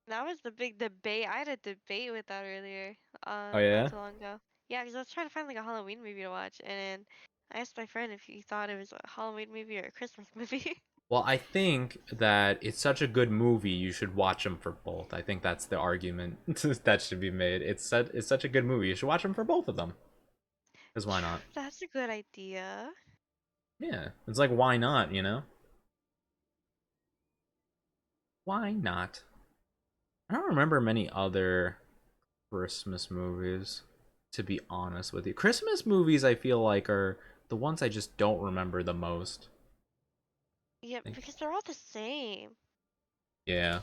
That was the big debate. I had a debate with that earlier, Oh not yeah. too long ago. Yeah, because I was trying to find like a Halloween movie to watch, and I asked my friend if he thought it was a Halloween movie or a Christmas movie. Well, I think that it's such a good movie, you should watch them for both. I think that's the argument that should be made. It's such a good movie, you should watch them for both of them. Because why not? That's a good idea. Yeah, it's like why not? Why not? I don't remember many other Christmas movies, to be honest with you. Christmas movies, I feel like, are the ones I just don't remember the most. Yeah, I think- because they're all the same. Yeah.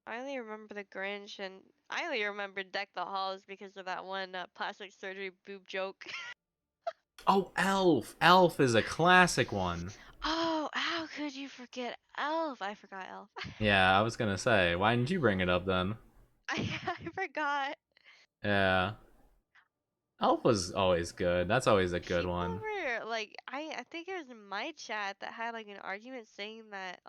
I only remember the Grinch, and I only remember Deck the Halls because of that one plastic surgery boob joke. Oh, Elf. Elf is a classic one. Oh, how could you forget Elf? I forgot Elf. Yeah, I was gonna say, why didn't you bring it up then? I forgot. Yeah. Elf was always good. That's always a good People one. were like, I think it was in my chat that had like an argument saying that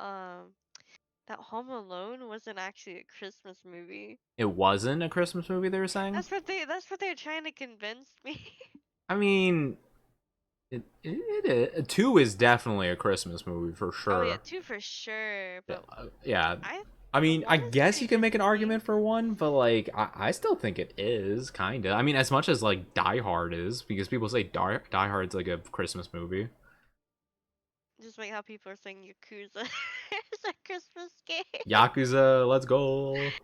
that Home Alone wasn't actually a Christmas movie. It wasn't a Christmas movie, they were saying? That's what they're trying to convince me. I mean, two is definitely a Christmas movie for Oh yeah, sure. two for sure, Yeah, but yeah. I I mean, I one is a guess pretty you can make an Christmassy. argument for one, but like, I still think it is kinda. I mean, as much as like Die Hard is, because people say Die Hard's like a Christmas movie. Just like how people are saying Yakuza is a Christmas game. Yakuza, let's go.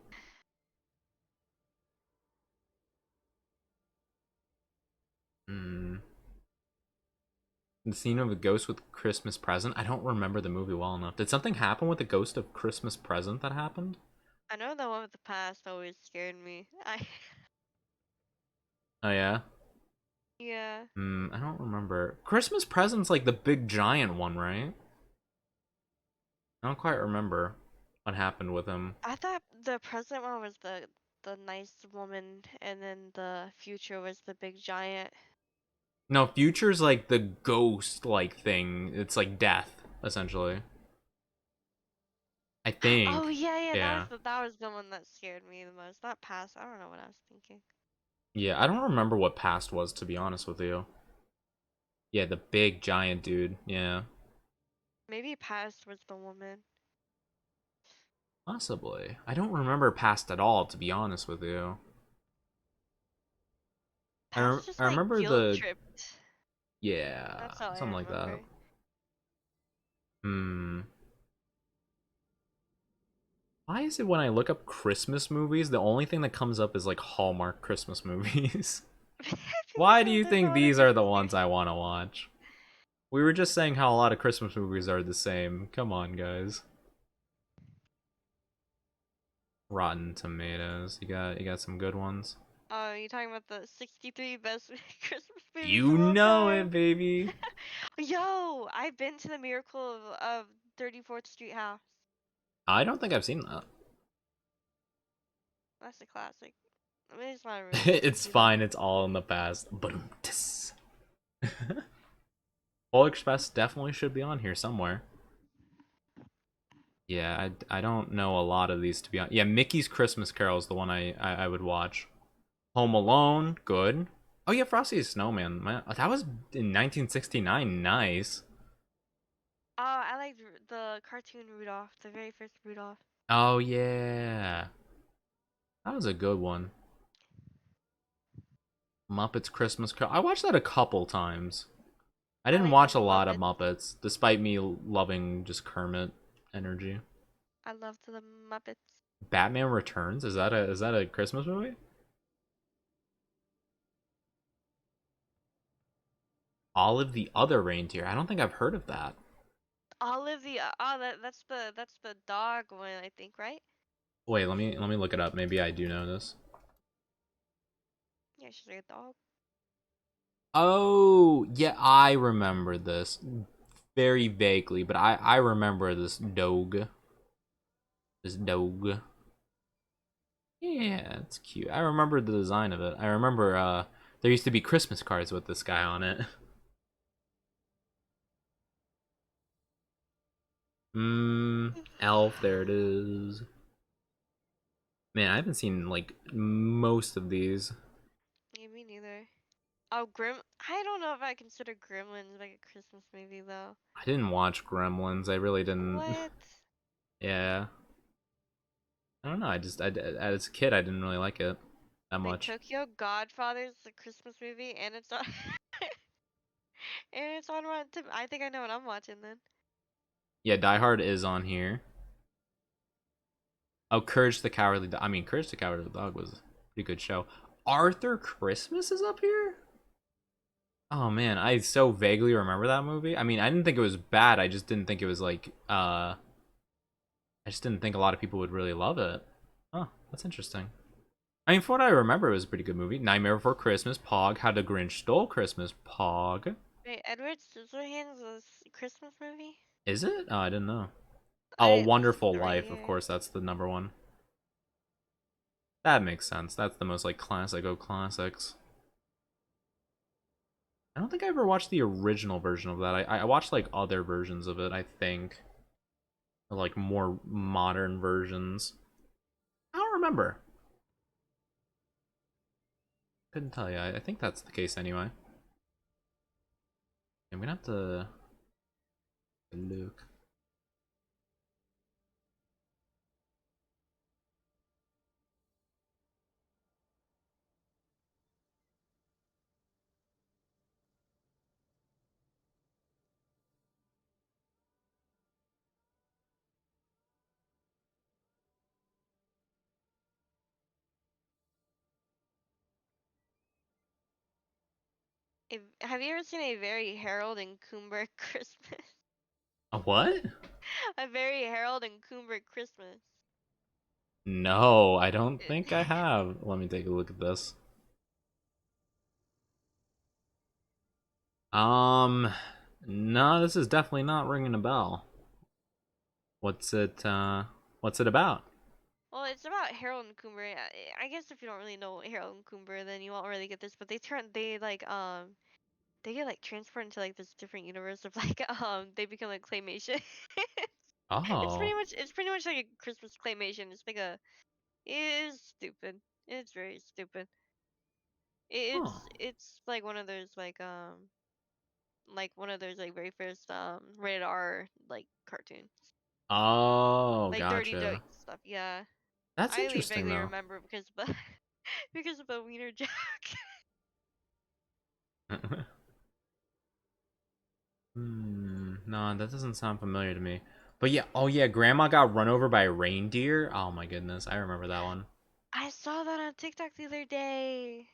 Hmm. The scene of the ghost with Christmas present. I don't remember the movie well enough. Did something happen with the ghost of Christmas present that happened? I know the one with the past always scared me. Oh yeah. Yeah. I don't remember. Christmas present's like the big giant one, right? I don't quite remember. what happened with him. I thought the present one was the nice woman, and then the future was the big giant. No, Future's like the ghost like thing. It's like death, essentially. I Oh think. yeah, Yeah. that was the one that scared me the most. Not past. I don't know what I was thinking. Yeah, I don't remember what Past was, to be honest with you. Yeah, the big giant dude. Yeah. Maybe past was the woman. Possibly. I don't remember Past at all, to be honest with you. Past just I like remember guilt the... tripped. Yeah, That's all I something like that. remember. Hmm. Why is it when I look up Christmas movies, the only thing that comes up is like Hallmark Christmas movies? Why do Because you there's a think lot of these are the Christmas ones movies. I want to watch? We were just saying how a lot of Christmas movies are the same. Come on, guys. Rotten Tomatoes. You got some good ones. Oh, you talking about the 63 best Christmas movies You of all know time? it, baby. Yo, I've been to the Miracle of 34th Street house. I don't think I've seen that. That's a classic. I mean, it's not really It's creepy though. fine. It's all in the past. But Polar Express definitely should be on here somewhere. Yeah, I don't know a lot of these to be honest. Yeah, Mickey's Christmas Carol is the one I would watch. Home Alone, good. Oh yeah, Frosty the Snowman. Man, that was in 1969. Nice. Oh, I liked the cartoon Rudolph, the very first Rudolph. Oh yeah, that was a good one. Muppets Christmas Carol. I watched that a couple times. I I didn't like the watch a lot of Muppets. Muppets, despite me loving just Kermit energy. I loved the Muppets. Batman Returns, is that a Christmas movie? Olive the Other Reindeer. I don't think I've heard of that. Olive the that's the dog one, I think, right? Wait, let me look it up. Maybe I do know this. Yeah, she's like a dog. Oh, yeah, I remember this very vaguely, but I remember this dog. This dog. Yeah, it's cute. I remember the design of it. I remember there used to be Christmas cards with this guy on it. Elf, there it is. Man, I haven't seen like most of these. Yeah, me neither. Oh, I don't know if I consider Gremlins like a Christmas movie though. I didn't watch Gremlins. I really didn't. What? Yeah. I don't know. As a kid I didn't really like it that Like much. Tokyo Godfather's a Christmas movie, and it's on and it's on Rotten I think I know what I'm watching then. Yeah, Die Hard is on here. Oh, Courage the Cowardly Dog. I mean, Courage the Cowardly Dog was a pretty good show. Arthur Christmas is up here? Oh man, I so vaguely remember that movie. I mean, I didn't think it was bad. I just didn't think it was like I just didn't think a lot of people would really love it. Oh, that's interesting. I mean, for what I remember, it was a pretty good movie. Nightmare Before Christmas, Pog, How the Grinch Stole Christmas, Pog. Wait, Edward Scissorhands was a Christmas movie? Is it? Oh, I didn't know. Oh, A I this is Wonderful right Life, of here. course, that's the number one. That makes sense. That's the most like classic of classics. I don't think I ever watched the original version of that. I watched like other versions of it, I think. Like more modern versions. I don't remember. Couldn't tell you. I think that's the case anyway. I'm gonna have to look. Have you ever seen a very Harold and Kumber Christmas? A what? A very Harold and Kumber Christmas. No, I don't think I have. Let me take a look at this. Um, no, this is definitely not ringing a bell. What's it? What's it about? Well, it's about Harold and Coomer. I guess if you don't really know Harold and Coomer, then you won't really get this. But they get like transported into like this different universe of like they become like claymation. Oh. It's pretty much like a Christmas claymation. It's like a it is stupid. It's very stupid. Huh. It's like one of those like very first rated R like cartoons. Oh, Like Dirty gotcha. Dope stuff, yeah. That's I only interesting vaguely though. remember because of the because of the Wiener Jack. No, that doesn't sound familiar to me. But yeah, oh yeah, Grandma got run over by a reindeer. Oh my goodness, I remember that one. I saw that on TikTok the other day.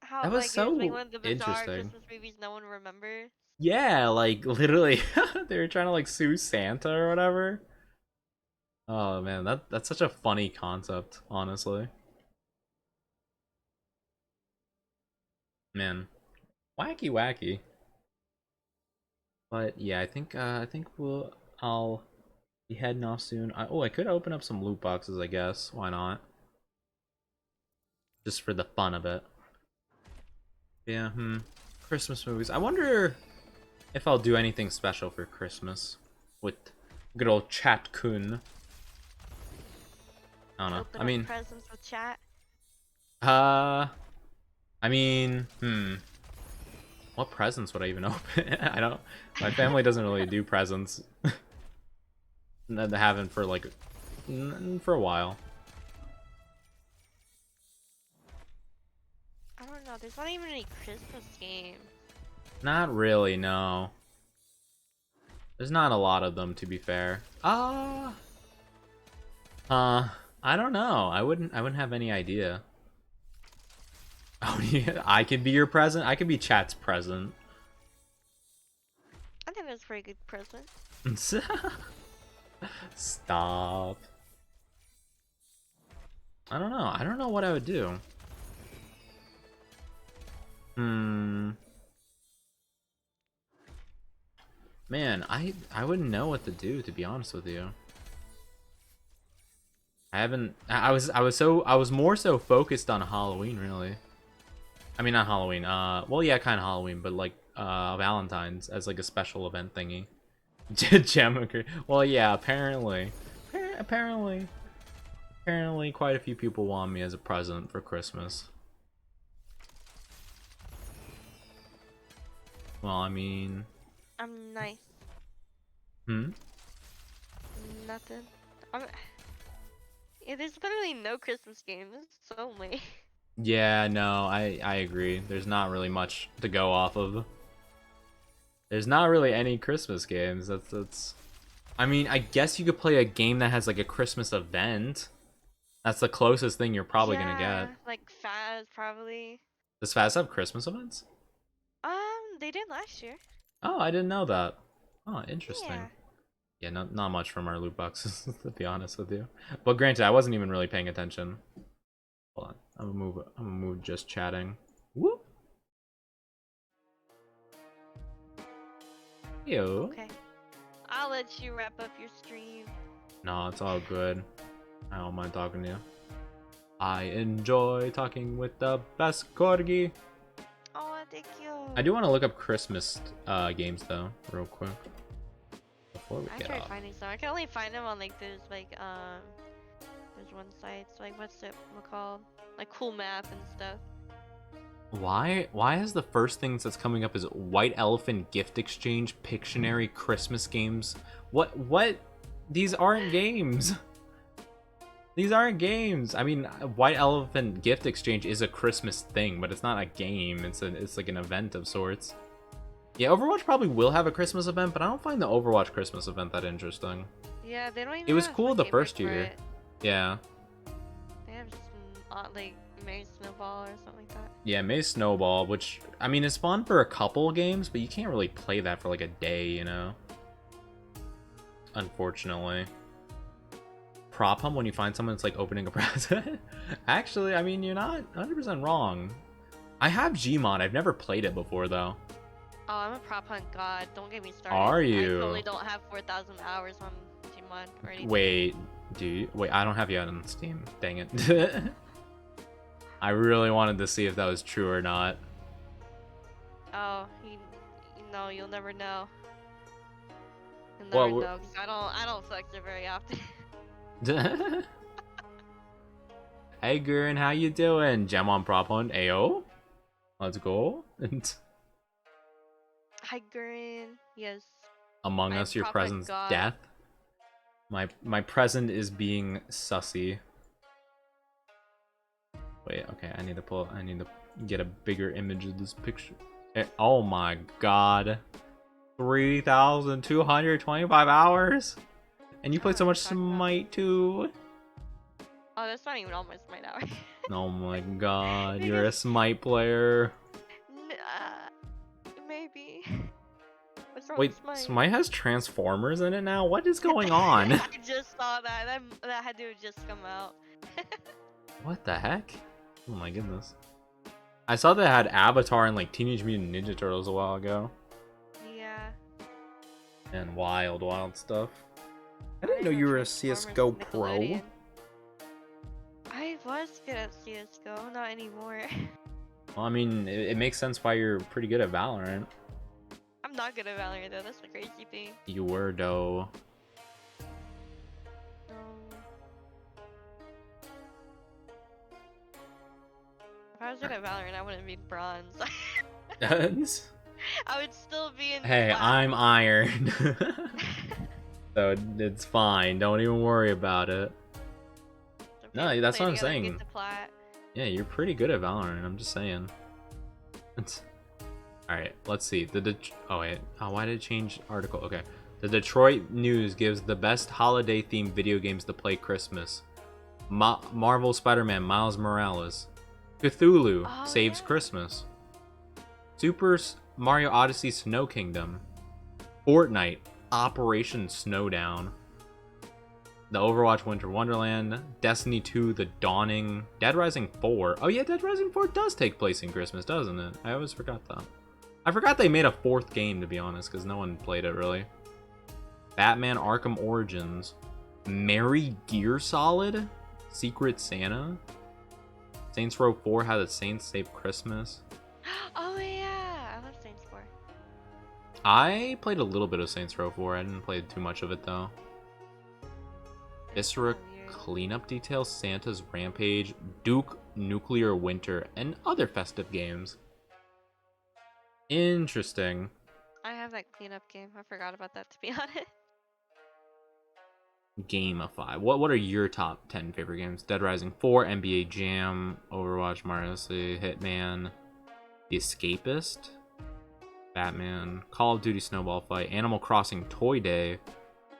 How That was like it was like so one of the bizarre interesting. Christmas movies no one remembers. Yeah, like literally, they were trying to like sue Santa or whatever. Oh man, that's such a funny concept, honestly. Man, wacky wacky. But yeah, I think I'll be heading off soon. I could open up some loot boxes, I guess. Why not? Just for the fun of it. Yeah, Christmas movies. I wonder if I'll do anything special for Christmas with good old Chat Kun. I don't know. Open I up mean, presents with chat. uh, I mean, what presents would I even open? I don't. My family doesn't really do presents. They haven't for like for a while. I don't know. There's not even any Christmas games. Not really, no. There's not a lot of them, to be fair. I don't know. I wouldn't have any idea. Oh yeah, I could be your present. I could be Chat's present. I think that's a pretty good present. Stop. I don't know. I don't know what I would do. Man, I wouldn't know what to do, to be honest with you. I was more so focused on Halloween, really. I mean, not Halloween. Well, yeah, kind of Halloween, but like Valentine's as like a special event thingy. Gem. Well, yeah, apparently, quite a few people want me as a present for Christmas. Well, I mean, I'm nice. Nothing. Yeah, there's literally no Christmas games. It's so lame. Yeah, no, I agree. There's not really much to go off of. There's not really any Christmas games. That's. I mean, I guess you could play a game that has like a Christmas event. That's the closest thing you're probably gonna get. Like Faz probably. Does Fast have Christmas events? They did last year. Oh, I didn't know that. Oh, interesting. Yeah. Yeah, not much from our loot boxes, to be honest with you. But granted, I wasn't even really paying attention. Hold on, I'm gonna move just chatting. Whoop. Yo. Okay. I'll let you wrap up your stream. No, it's all good. I don't mind talking to you. I enjoy talking with the best Corgi. Oh, thank you. I do want to look up Christmas games though, real quick. Before we I get tried off. finding some. I can only find them on like there's one site. Like what's it called? Like Cool Map and stuff. Why is the first things that's coming up is White Elephant Gift Exchange, Pictionary, Christmas games? What? These aren't games. These aren't games. I mean, White Elephant Gift Exchange is a Christmas thing, but it's not a game. It's like an event of sorts. Yeah, Overwatch probably will have a Christmas event, but I don't find the Overwatch Christmas event that interesting. Yeah, they don't even. It was have a cool the game first for year. it. Yeah. They have just like Mary Snowball or something like that. Yeah, May Snowball, which, I mean, it's fun for a couple games, but you can't really play that for like a day, you know? Unfortunately. Prop hum when you find someone that's like opening a present? Actually, I mean, you're not 100% wrong. I have Gmod, I've never played it before though. Oh, I'm a prop hunt god. Don't get me started. Are I you? totally don't have 4,000 hours on Gmod or anything. Wait, Dude, wait, I don't have you out on Steam. Dang it. I really wanted to see if that was true or not. Oh, no, you'll never know. You'll Well, never know, 'cause I don't flex it very often. Hey, Gurren, how you doing? Gem on prop hunt. Ayo. Let's go. Hi, Gurren. Yes. Among I am Us, your Prophet presence, God. death. My present is being sussy. Wait, okay, I need to get a bigger image of this picture. Oh my god. 3,225 hours? And you played so much Smite too? Oh, that's not even all my Smite hours. Oh my god, you're a Smite player. Maybe. What's wrong Wait, with Smite? Smite has Transformers in it now? What is going on? I just saw that. That had to have just come out. What the heck? Oh my goodness. I saw they had Avatar and like Teenage Mutant Ninja Turtles a while ago. Yeah. And wild stuff. I didn't know you were a CSGO pro. I was good at CSGO, not anymore. Well, I mean, it makes sense why you're pretty good at Valorant. I'm not good at Valorant though, that's the crazy thing. You were, though. No. If I was good at Valorant, I wouldn't be bronze. I would still be in Hey, plat. I'm iron. So it's fine. Don't even worry about it. So if No, we that's play what I'm together, saying. get to plat. Yeah, you're pretty good at Valorant. I'm just saying. Alright, let's see. Oh, wait. Oh, why did it change article? Okay. The Detroit News gives the best holiday-themed video games to play Christmas. Marvel Spider-Man Miles Morales. Cthulhu saves Christmas. Super Mario Odyssey Snow Kingdom. Fortnite Operation Snowdown. The Overwatch Winter Wonderland. Destiny 2 The Dawning. Dead Rising 4. Oh yeah, Dead Rising 4 does take place in Christmas, doesn't it? I always forgot that. I forgot they made a 4th game, to be honest, because no one played it really. Batman Arkham Origins. Merry Gear Solid. Secret Santa. Saints Row 4 How the Saints Save Christmas. Oh yeah, I love Saints 4. I played a little bit of Saints Row 4. I didn't play too much of it though. Viscera Cleanup Details, Santa's Rampage, Duke Nuclear Winter, and other festive games. Interesting. I have that cleanup game. I forgot about that, to be honest. Gamify. What are your top 10 favorite games? Dead Rising 4, NBA Jam, Overwatch, Mario Odyssey, Hitman, The Escapist, Batman, Call of Duty Snowball Fight, Animal Crossing Toy Day,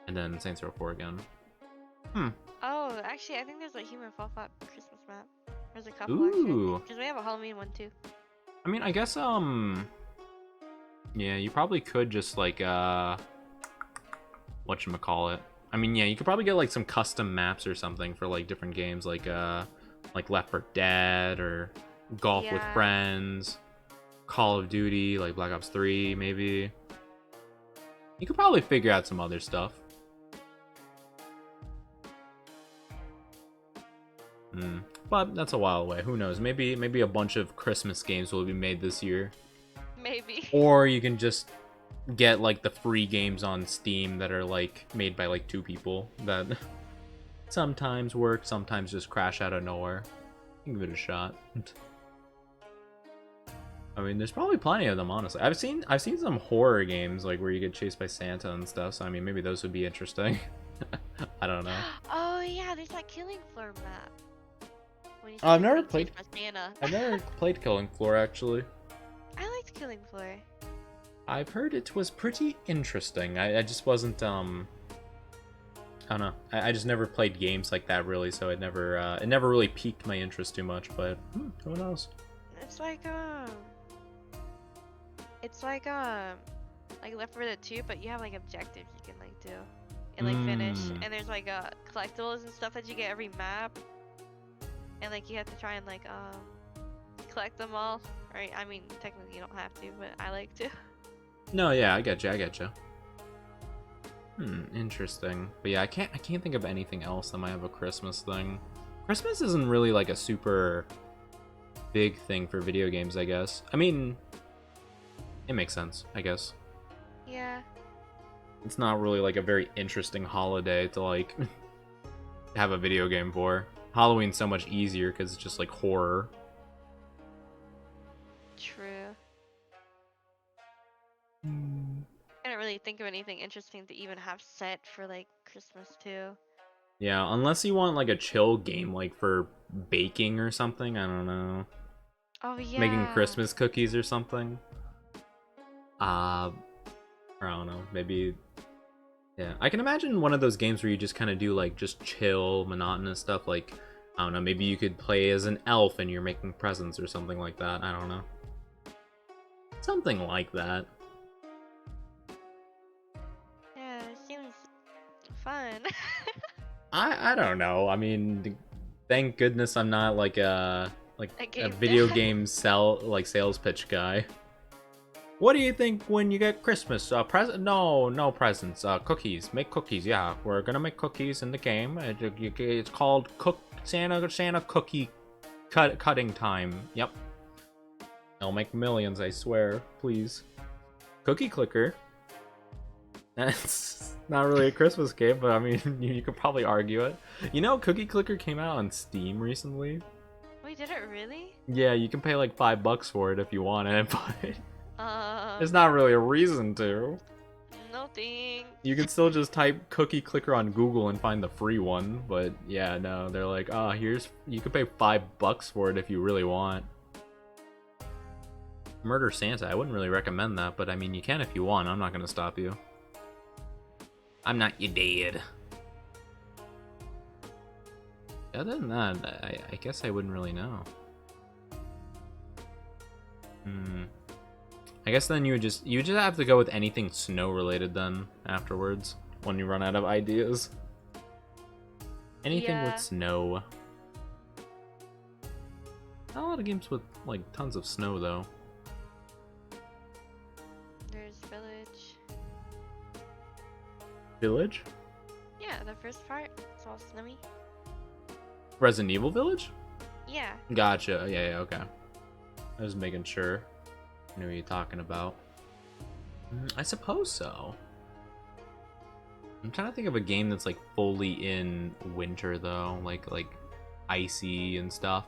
and then Saints Row 4 again. Oh, actually, I think there's a Human Fall Flat Christmas map. There's a couple Ooh. actually. Because we have a Halloween one too. I mean, I guess, yeah, you probably could just, like, whatchamacallit. I mean, yeah, you could probably get, like, some custom maps or something for, like, different games, like Left 4 Dead, or Golf with Friends, Call of Duty, like Black Ops 3, maybe. You could probably figure out some other stuff. But that's a while away. Who knows? Maybe a bunch of Christmas games will be made this year. Maybe. Or you can just get like the free games on Steam that are like made by like 2 people that sometimes work, sometimes just crash out of nowhere. Give it a shot. I mean, there's probably plenty of them, honestly. I've seen some horror games like where you get chased by Santa and stuff. So I mean, maybe those would be interesting. I don't know. Oh yeah, there's that Killing Floor map. I've never played. Santa. I've never played Killing Floor actually. I liked Killing Floor. I've heard it was pretty interesting. I just wasn't I don't know. I just never played games like that really, so it never really piqued my interest too much. But who knows? It's like Left 4 Dead 2, but you have like objectives you can like do and like finish, and there's like collectibles and stuff that you get every map, and like you have to try and like collect them all. Right? I mean, technically you don't have to, but I like to. No, yeah, I get you. Interesting. But yeah, I can't think of anything else that might have a Christmas thing. Christmas isn't really like a super big thing for video games, I guess. I mean, it makes sense, I guess. Yeah. It's not really like a very interesting holiday to like have a video game for. Halloween's so much easier because it's just like horror. True. I don't really think of anything interesting to even have set for like Christmas too. Yeah, unless you want like a chill game like for baking or something, I don't know. Oh yeah. Making Christmas cookies or something. I don't know, maybe. Yeah, I can imagine one of those games where you just kind of do like just chill, monotonous stuff. Like, I don't know, maybe you could play as an elf and you're making presents or something like that. I don't know. Something like that. Yeah, it seems fun. I don't know. I mean, thank goodness I'm not like a video game sales pitch guy. What do you think when you get Christmas? Present? No presents. Cookies. Make cookies. Yeah, we're gonna make cookies in the game. It's called Santa cookie cutting time. Yep. I'll make millions, I swear. Please. Cookie Clicker. That's not really a Christmas game, but I mean, you could probably argue it. You know, Cookie Clicker came out on Steam recently. Wait, did it really? Yeah, you can pay like $5 for it if you want it, but there's not really a reason to. No thanks. You can still just type Cookie Clicker on Google and find the free one, but yeah, no, they're like, oh, you can pay $5 for it if you really want. Murder Santa, I wouldn't really recommend that, but I mean, you can if you want. I'm not gonna stop you. I'm not your dad. Other than that, I guess I wouldn't really know. I guess then you would just have to go with anything snow related then afterwards when you run out of ideas. Anything with snow. Not a lot of games with like tons of snow though. There's Village. Village? Yeah, the first part. It's all snowy. Resident Evil Village? Yeah. Gotcha. Yeah, okay. I was making sure I knew what you're talking about. I suppose so. I'm trying to think of a game that's like fully in winter though, like icy and stuff.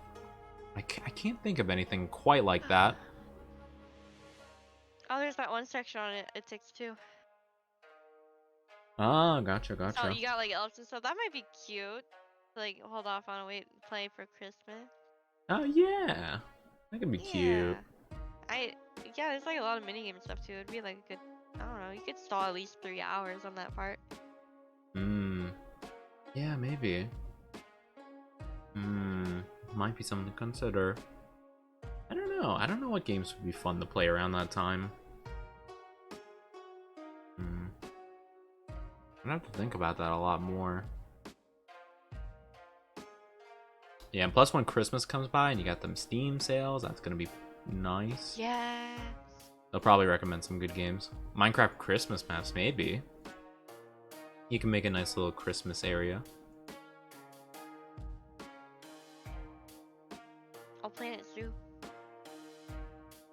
I can't think of anything quite like that. Oh, there's that one section on it. It Takes Two. Ah, gotcha. So you got like elves and stuff. That might be cute. Like, hold off on wait, play for Christmas. Oh yeah, that could be cute. Yeah, there's like a lot of minigame and stuff too. It'd be like a good, I don't know, you could stall at least 3 hours on that part. Yeah, maybe. Might be something to consider. I don't know. I don't know what games would be fun to play around that time. I'd have to think about that a lot more. Yeah, and plus when Christmas comes by and you got them Steam sales, that's gonna be nice. Yes. They'll probably recommend some good games. Minecraft Christmas maps, maybe. You can make a nice little Christmas area. Oh, Planet Zoo.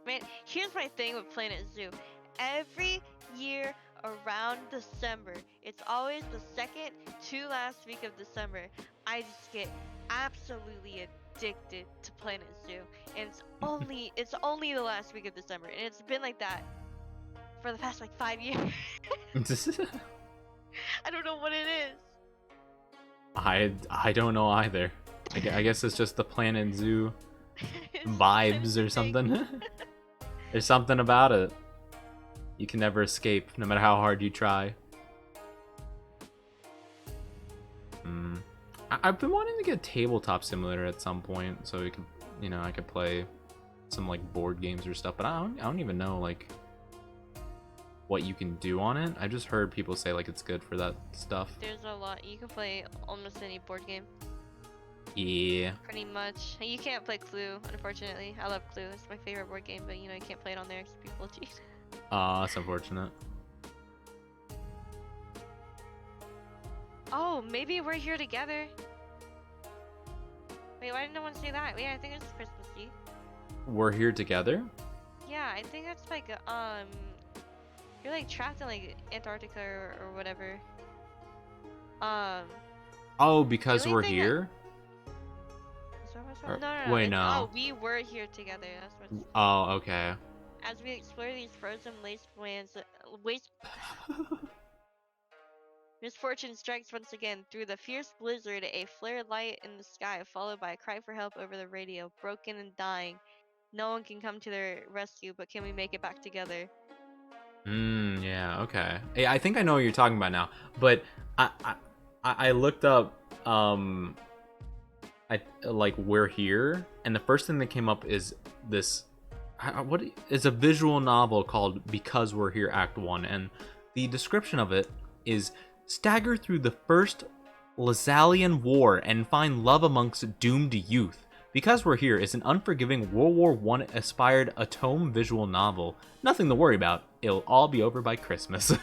Man, here's my thing with Planet Zoo. Every year around December, it's always the second to last week of December, I just get absolutely addicted to Planet Zoo. And it's only the last week of December, and it's been like that for the past like 5 years. I don't know what it is. I don't know either. I guess it's just the Planet Zoo vibes or something. There's something about it. You can never escape, no matter how hard you try. I've been wanting to get a tabletop simulator at some point, so we could, I could play some like board games or stuff. But I don't even know like what you can do on it. I just heard people say like it's good for that stuff. There's a lot. You can play almost any board game. Yeah. Pretty much. You can't play Clue, unfortunately. I love Clue. It's my favorite board game, but you can't play it on there because people cheat. That's unfortunate. Oh, maybe we're here together. Wait, why didn't no one say that? Yeah, I think it's Christmassy. We're here together? Yeah, I think that's like you're like trapped in like Antarctica or whatever. Oh, the because only we're thing here? is that what's Or- wrong? No, wait, it's, no. oh, we were here together. That's what. It's, Oh, okay. as we explore these frozen waste misfortune strikes once again. Through the fierce blizzard, a flare light in the sky, followed by a cry for help over the radio. Broken and dying. No one can come to their rescue, but can we make it back together? Yeah, okay. Yeah, I think I know what you're talking about now. But I looked up I like we're here, and the first thing that came up is this what is a visual novel called Because We're Here Act 1, and the description of it is stagger through the first Lasallian War and find love amongst doomed youth. Because We're Here is an unforgiving World War I inspired atome visual novel. Nothing to worry about. It'll all be over by Christmas.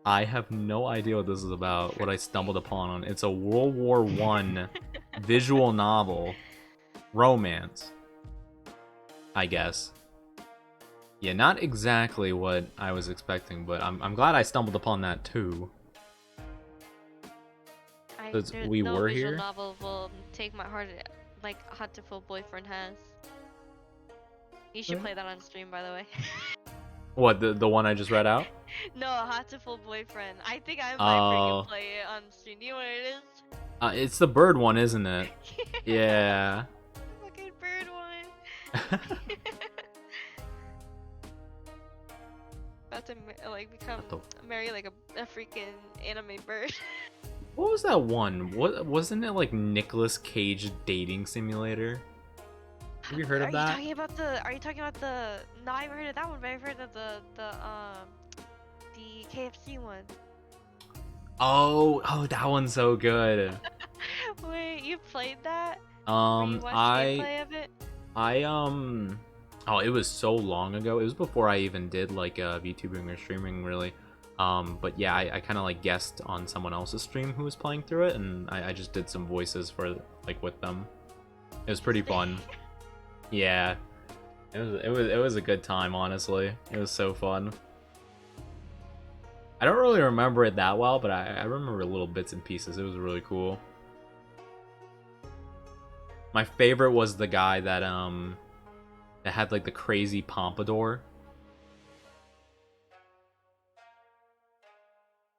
I have no idea what this is about, what I stumbled upon. It's a World War I visual novel. Romance, I guess. Yeah, not exactly what I was expecting, but I'm glad I stumbled upon that too. Because we no were visual here? novel will take my heart like Hot to Full Boyfriend has. You should play that on stream, by the way. What, the one I just read out? No, Hot to Full Boyfriend. I think I might Oh. freaking play it on stream. Do you know what it is? It's the bird one, isn't it? Yeah. Fucking bird one. About to like become marry like a freaking anime bird. What was that one? What wasn't it like Nicolas Cage dating simulator? Have you heard of that? Are you talking about the? No, I haven't heard of that one, but I've heard of the KFC one. Oh, that one's so good. Wait, you played that? Or you watched gameplay of it? Oh, it was so long ago. It was before I even did like VTubing or streaming, really. But yeah, I kind of like guessed on someone else's stream who was playing through it, and I just did some voices for like with them. It was pretty fun. Yeah, it was a good time, honestly. It was so fun. I don't really remember it that well, but I remember little bits and pieces. It was really cool. My favorite was the guy that had like the crazy pompadour.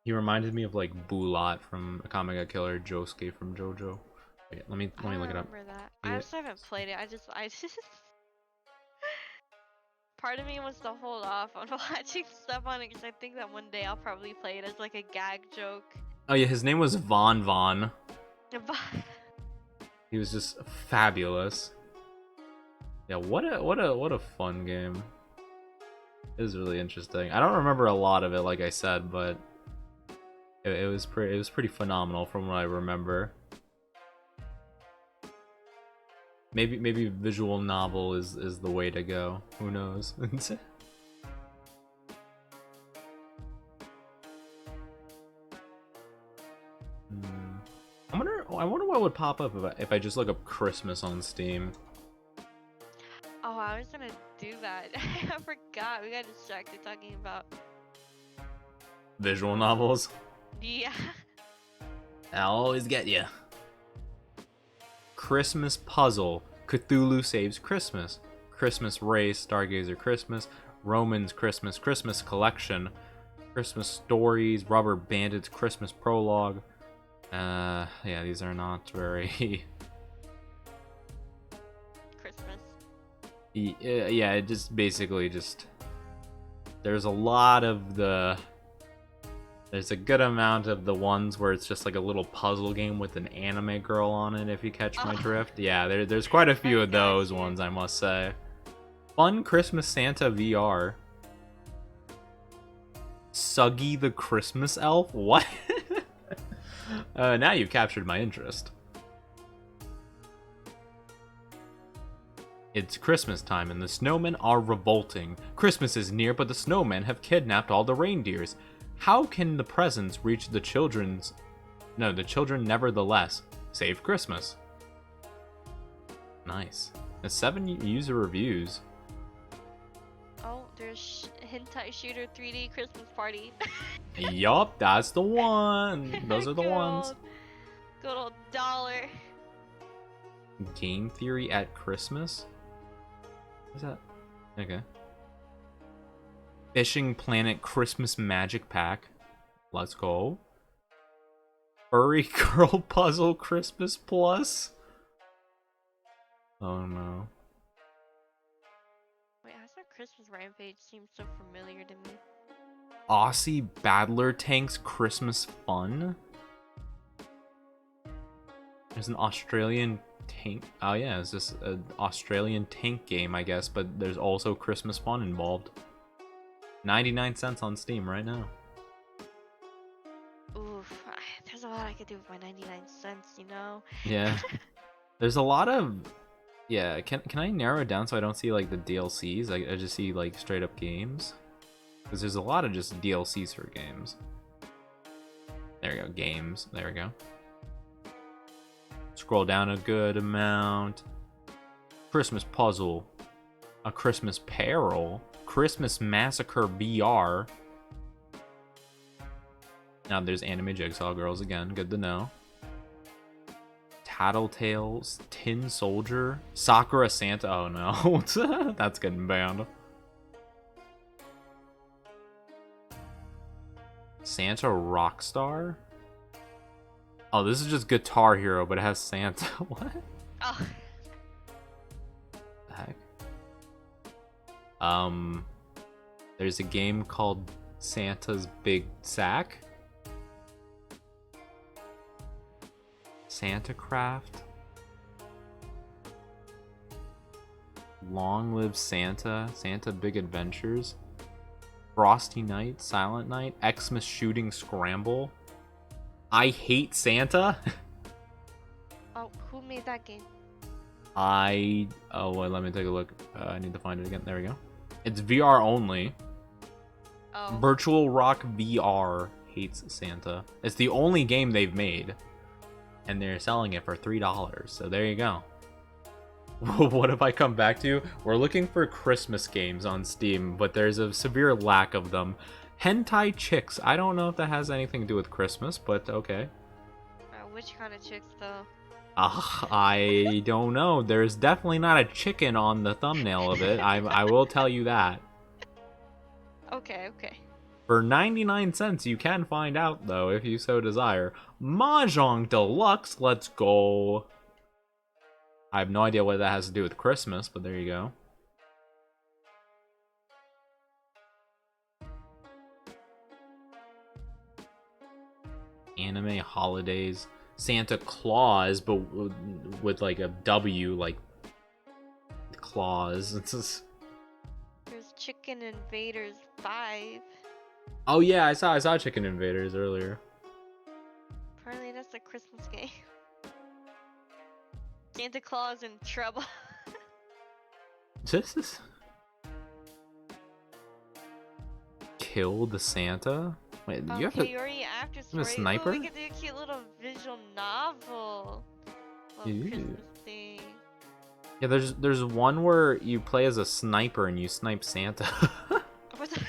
He reminded me of like Bulat from Akame Killer, Josuke from JoJo. Wait, let me look it up. I remember that. I also haven't played it. I just part of me wants to hold off on watching stuff on it because I think that one day I'll probably play it as like a gag joke. Oh yeah, his name was Von Von. But He was just fabulous. Yeah, what a fun game. It was really interesting. I don't remember a lot of it, like I said, but it was pretty phenomenal from what I remember. Maybe visual novel is the way to go. Who knows? I wonder what would pop up if I just look up Christmas on Steam. oh, I was gonna do that. I forgot. We got distracted talking about Visual novels. yeah. I'll always get you. Christmas Puzzle. Cthulhu Saves Christmas. Christmas Race. Stargazer Christmas. Romans Christmas. Christmas Collection. Christmas Stories. Rubber Bandits Christmas Prologue. Yeah, these are not very... Christmas. Yeah, it just basically just... There's a lot of the... There's a good amount of the ones where it's just like a little puzzle game with an anime girl on it, if you catch my drift. Yeah, there's quite a few of those ones, I must say. Fun Christmas Santa VR. Suggy the Christmas Elf? What? Now you've captured my interest. It's Christmas time and the snowmen are revolting. Christmas is near, but the snowmen have kidnapped all the reindeers. How can the presents reach the children's... No, the children nevertheless. Save Christmas. Nice. There's 7 user reviews. Oh, there's Hentai Shooter 3D Christmas Party. Yup, that's the one. Those are the ones. Good old dollar. Game Theory at Christmas? What's that? Okay. Fishing Planet Christmas Magic Pack. Let's go. Furry Girl Puzzle Christmas Plus. Oh no. Wait, how's that Christmas Rampage seem so familiar to me? Aussie Battler Tanks Christmas Fun. There's an Australian tank. Oh yeah, it's just an Australian tank game, I guess, but there's also Christmas fun involved. 99 cents on Steam right now. Oof, there's a lot I could do with my 99 cents, you know? Yeah. There's a lot of... Yeah, can I narrow it down so I don't see like the DLCs? I just see like straight up games? Because there's a lot of just DLCs for games. There we go, games. There we go. Scroll down a good amount. Christmas Puzzle. A Christmas Peril. Christmas Massacre VR. Now there's Anime Jigsaw Girls again. Good to know. Tattletales. Tin Soldier. Sakura Santa. Oh no. That's getting banned. Santa Rockstar? Oh, this is just Guitar Hero, but it has Santa. What? Oh. The heck? There's a game called Santa's Big Sack. Santa Craft. Long Live Santa. Santa Big Adventures. Frosty Night. Silent Night. Xmas Shooting Scramble. I Hate Santa. Oh, who made that game? Oh, wait, let me take a look. I need to find it again. There we go. It's VR only. Oh. Virtual Rock VR Hates Santa. It's the only game they've made. And they're selling it for $3. So there you go. What have I come back to? We're looking for Christmas games on Steam, but there's a severe lack of them. Hentai Chicks. I don't know if that has anything to do with Christmas, but okay. Which kind of chicks, though? I don't know. There's definitely not a chicken on the thumbnail of it. I will tell you that. Okay, okay. For 99 cents, you can find out, though, if you so desire. Mahjong Deluxe, let's go. I have no idea what that has to do with Christmas, but there you go. Anime holidays. Santa Claus, but with like a W, like claws. It's just... There's Chicken Invaders 5. Oh yeah, I saw Chicken Invaders earlier. Apparently that's a Christmas game. Santa Claus in trouble. This is... Kill the Santa? Wait, you have Okay, already after story. a sniper? Ooh, we could do a cute little visual novel. Christmas thing. Yeah, there's one where you play as a sniper and you snipe Santa. What's that?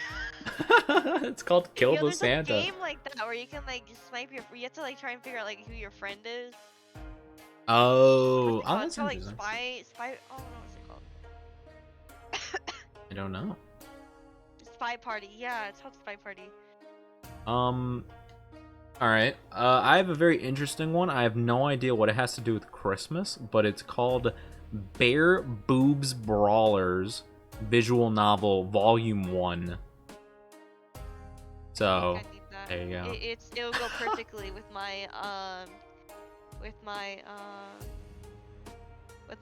It's called Kill the There's Santa. a game like that where you can like snipe your. You have to like try and figure out like who your friend is. Oh, What's it called? that's It's called, like interesting. spy. Oh no, what's it called? I don't know. Spy Party. Yeah, it's called Spy Party. Alright. I have a very interesting one. I have no idea what it has to do with Christmas, but it's called Bare Boobs Brawlers Visual Novel Volume 1. So, I need that. there you go. It'll go perfectly with my with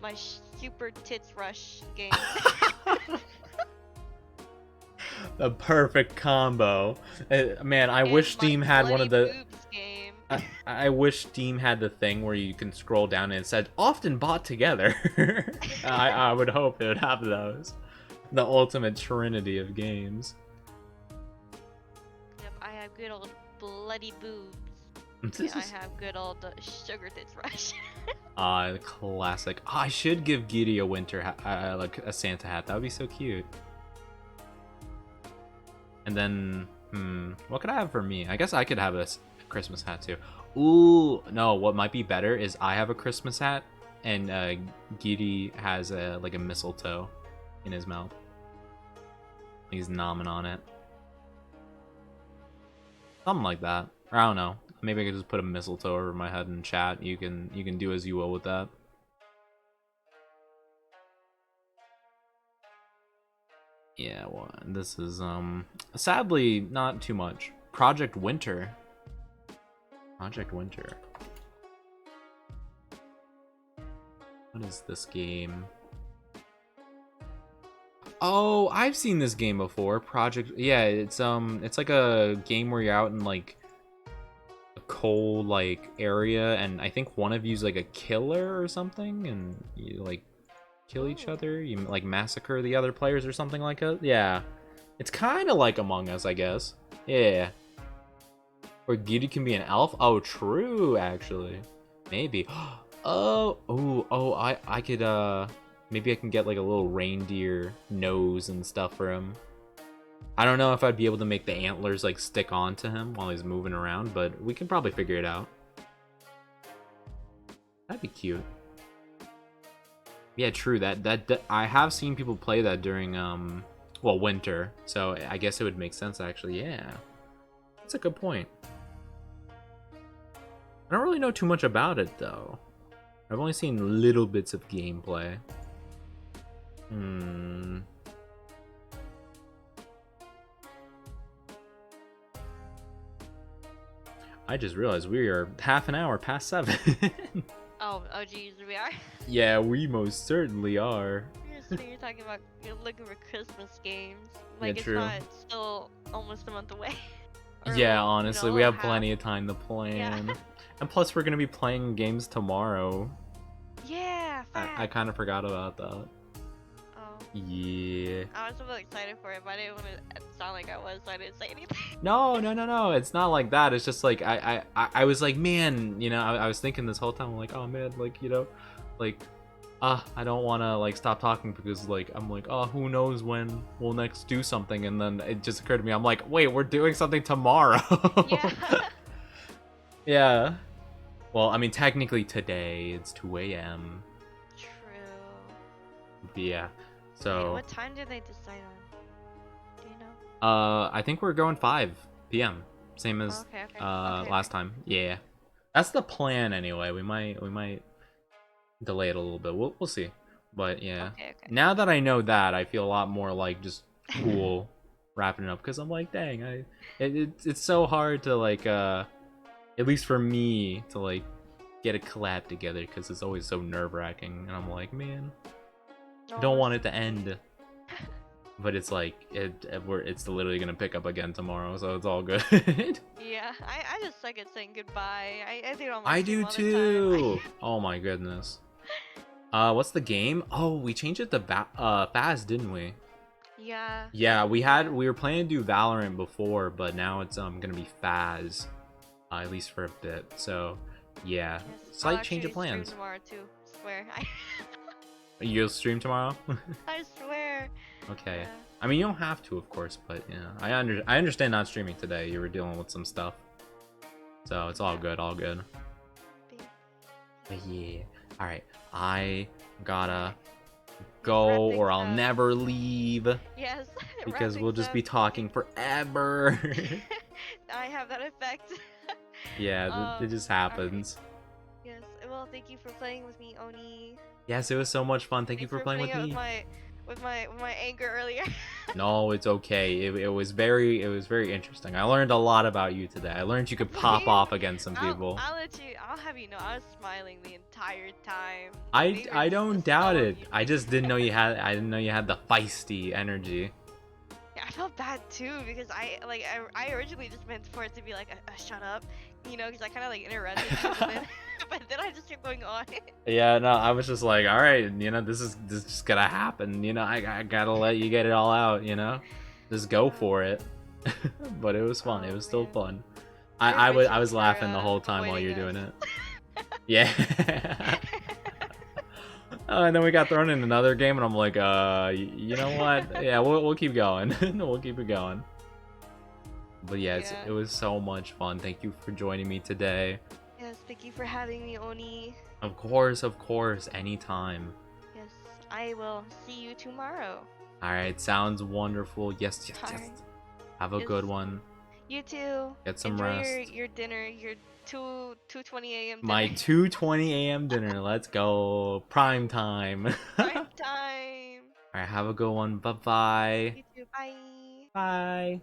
my Super Tits Rush game. The perfect combo. Man, I And wish my Steam had one of the... Bloody Boobs game. I wish Steam had the thing where you can scroll down and it said, often bought together. I would hope it would have those. The ultimate trinity of games. Yep, I have good old bloody boobs. And I have good old sugar tits rush. Classic. Oh, I should give Giddy a winter like a Santa hat. That would be so cute. And then, what could I have for me? I guess I could have a Christmas hat too. Ooh, no. What might be better is I have a Christmas hat, and Giddy has like a mistletoe in his mouth. He's nomming on it. Something like that. I don't know. Maybe I could just put a mistletoe over my head and chat. You can do as you will with that. Yeah, well, this is sadly not too much. Project Winter. Project Winter. What is this game? Oh, I've seen this game before. Project, yeah, it's like a game where you're out in like a cold like area, and I think one of you's like a killer or something, and you like kill each other. You like massacre the other players or something like that. Yeah, it's kind of like Among Us, I guess. Yeah. Or Giddy can be an elf. Oh, true, actually. Maybe. I could maybe I can get like a little reindeer nose and stuff for him. I don't know if I'd be able to make the antlers like stick onto him while he's moving around, but we can probably figure it out. That'd be cute. Yeah, true. That I have seen people play that during well, winter. So I guess it would make sense actually. Yeah. That's a good point. I don't really know too much about it though. I've only seen little bits of gameplay. I just realized we are half an hour past 7. Oh geez, we are. Yeah, we most certainly are. You're talking about you're looking for Christmas games. Like Yeah, it's true. not still almost a month away. Or, Yeah, like, honestly, you know, we have half. plenty of time to plan. Yeah. And plus, we're gonna be playing games tomorrow. Yeah, I fact. kind of forgot about that. Oh, Yeah. I was really excited for it, but I didn't want to sound like I was, so I didn't say anything. No. It's not like that. It's just like I was like, man, you know, I was thinking this whole time, I'm like, oh man, like, you know, like, I don't want to like stop talking because like I'm like, oh, who knows when we'll next do something, and then it just occurred to me, I'm like, wait, we're doing something tomorrow. Yeah. Yeah. Well, I mean, technically today it's 2 a.m. True. Yeah. Wait, So. what time did they decide on? Do you know? I think we're going 5 p.m. Same as Okay. last time. Yeah. That's the plan anyway. We might delay it a little bit. We'll see. But yeah. Okay. Now that I know that, I feel a lot more like just cool wrapping it up, because I'm like, dang, it's so hard to like at least for me to like get a collab together, because it's always so nerve-wracking, and I'm like, man, I don't want it to end. But it's like it's literally gonna pick up again tomorrow, so it's all good. Yeah, I just suck at saying goodbye. I do it on my I stream do all the too. time. Oh my goodness. What's the game? Oh, we changed it to Faz, didn't we? Yeah. Yeah, we were planning to do Valorant before, but now it's gonna be Faz, at least for a bit. So yeah, Yes, slight I'll change of actually stream plans. tomorrow too. Swear. You'll stream tomorrow? I swear. Okay. Yeah. I mean, you don't have to, of course, but yeah, I understand not streaming today. You were dealing with some stuff, so it's all good, all good. But yeah. All right, I gotta go, or I'll never leave, Yes. because wrap we'll things just be up. talking forever. I have that effect. Yeah, it just happens. Yes. Well, thank you for playing with me, Oni. Yes, it was so much fun. Thank you Thanks for playing with putting me. up with my anger earlier. No, it's okay. It was very interesting. I learned a lot about you today. I learned you could pop off against some people. I'll have you know, I was smiling the entire time. I don't doubt so it. I just didn't know you had the feisty energy. Yeah, I felt bad too, because I originally just meant for it to be like a shut up, you know, because I kind of like interrupted you, but then I just kept going on. Yeah, no, I was just like, all right, you know, this is just gonna happen. You know, I gotta let you get it all out. You know, just go for it. but it was fun. Oh, It was still man. fun. Your I was wishes laughing for, the whole time while avoiding you're doing us. it. Yeah. And then we got thrown in another game, and I'm like, you know what? Yeah, we'll keep going. We'll keep it going. But yes, Yeah. it was so much fun. Thank you for joining me today. Yes, thank you for having me, Oni. Of course, anytime. Yes, I will see you tomorrow. All right, sounds wonderful. Yes. Alright. Have a Yes. good one. You too. Get some Enjoy rest. your dinner, your 2:20 a.m. dinner. My 2:20 a.m. dinner. Let's go. Prime time. Prime time. All right, have a good one. Bye-bye. You too. Bye. Bye.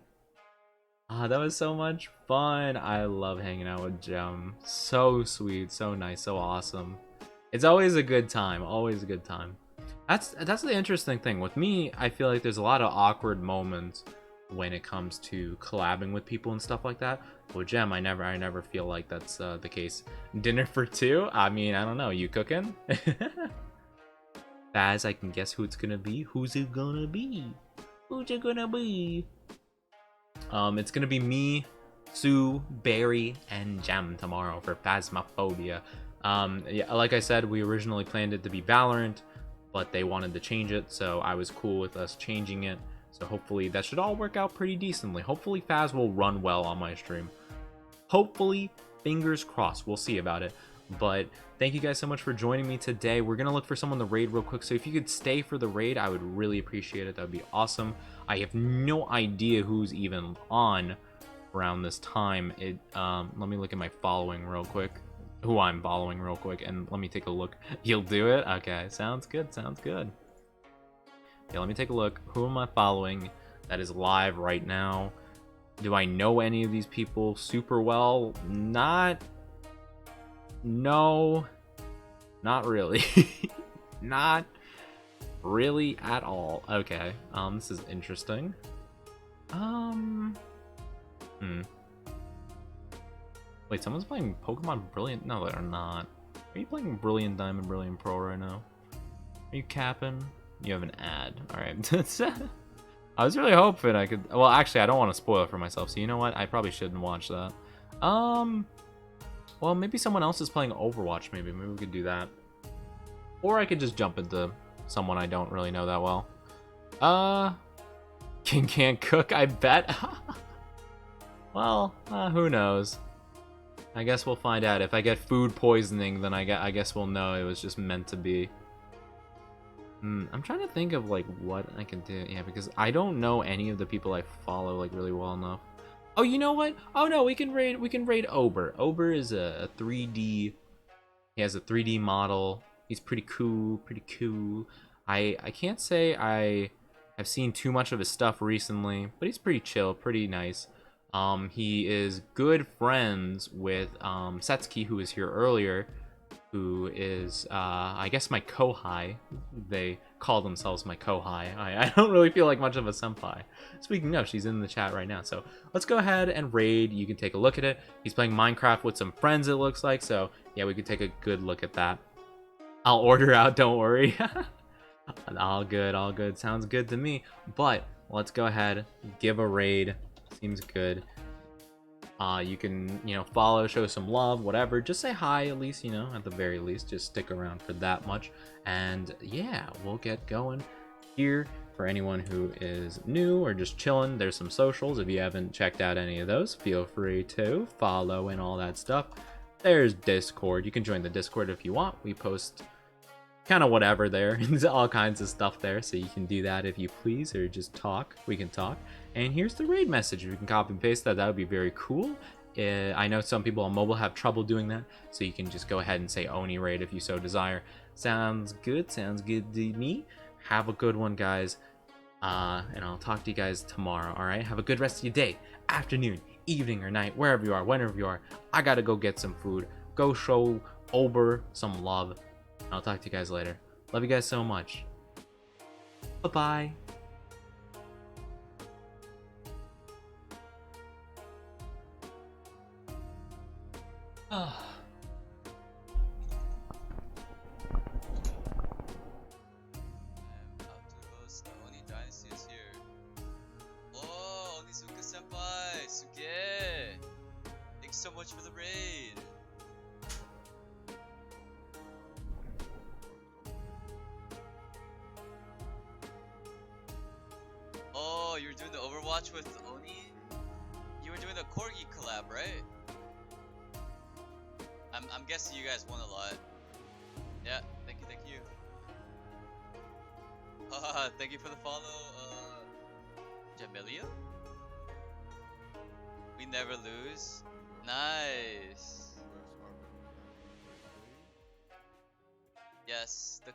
Ah, that was so much fun. I love hanging out with Gem. So sweet, so nice, so awesome. It's always a good time. Always a good time. That's the interesting thing. With me, I feel like there's a lot of awkward moments when it comes to collabing with people and stuff like that. With Gem, I never feel like that's the case. Dinner for two? I mean, I don't know. You cooking? Baz, I can guess who it's gonna be. Who's it gonna be? Who's it gonna be? It's gonna be me, Sue, Barry, and Gem tomorrow for Phasmophobia. Yeah, like I said, we originally planned it to be Valorant, but they wanted to change it, so I was cool with us changing it. So hopefully that should all work out pretty decently. Hopefully Phas will run well on my stream. Hopefully, fingers crossed. We'll see about it. But thank you guys so much for joining me today. We're gonna look for someone to raid real quick, so if you could stay for the raid, I would really appreciate it. That would be awesome. I have no idea who's even on around this time. Let me look at my following real quick, who I'm following real quick, and let me take a look. You'll do it? Okay, sounds good. Okay, let me take a look. Who am I following that is live right now? Do I know any of these people super well? No, not really. Not really at all. Okay, this is interesting. Wait, someone's playing Pokemon Brilliant? No, they're not. Are you playing Brilliant Diamond, Brilliant Pro right now? Are you capping? You have an ad. Alright. I was really hoping I could... Well, actually, I don't want to spoil it for myself, so you know what? I probably shouldn't watch that. Well, maybe someone else is playing Overwatch, maybe. Maybe we could do that. Or I could just jump into someone I don't really know that well. King can't cook, I bet. Well, who knows? I guess we'll find out. If I get food poisoning, then I guess we'll know it was just meant to be. I'm trying to think of like what I can do. Yeah, because I don't know any of the people I follow like really well enough. Oh, you know what? Oh no, we can raid Ober. Ober is a 3D. He has a 3D model. He's pretty cool. I can't say I've seen too much of his stuff recently, but he's pretty chill, pretty nice. He is good friends with Setsuki, who was here earlier, who is I guess my kohai. They call themselves my kohai. I don't really feel like much of a senpai. Speaking of, she's in the chat right now, so let's go ahead and raid. You can take a look at it. He's playing Minecraft with some friends, it looks like, so yeah, we could take a good look at that. I'll order out, don't worry. All good, sounds good to me. But let's go ahead, give a raid. Seems good. You can, follow, show some love, whatever. Just say hi at least, at the very least. Just stick around for that much. And yeah, we'll get going here. For anyone who is new or just chilling, there's some socials. If you haven't checked out any of those, feel free to follow and all that stuff. There's Discord. You can join the Discord if you want. We post kind of whatever there. There's all kinds of stuff there, so you can do that if you please, or just talk. We can talk. And here's the raid message. If you can copy and paste that, that would be very cool. I know some people on mobile have trouble doing that, so you can just go ahead and say Oni raid if you so desire. Sounds good to me. Have a good one, guys. And I'll talk to you guys tomorrow, alright? Have a good rest of your day, afternoon, evening, or night, wherever you are, whenever you are. I gotta go get some food. Go show Ober some love. I'll talk to you guys later. Love you guys so much. Bye-bye. Up to host the Oni Dynasty is here. Oh, Onizuka senpai! so much for the raid. Oh, you were doing the Overwatch with Oni? You were doing the Corgi collab, right? I'm guessing you guys won a lot. Yeah, thank you. Thank you for the follow, Jamilio? We never lose. Nice. Yes, the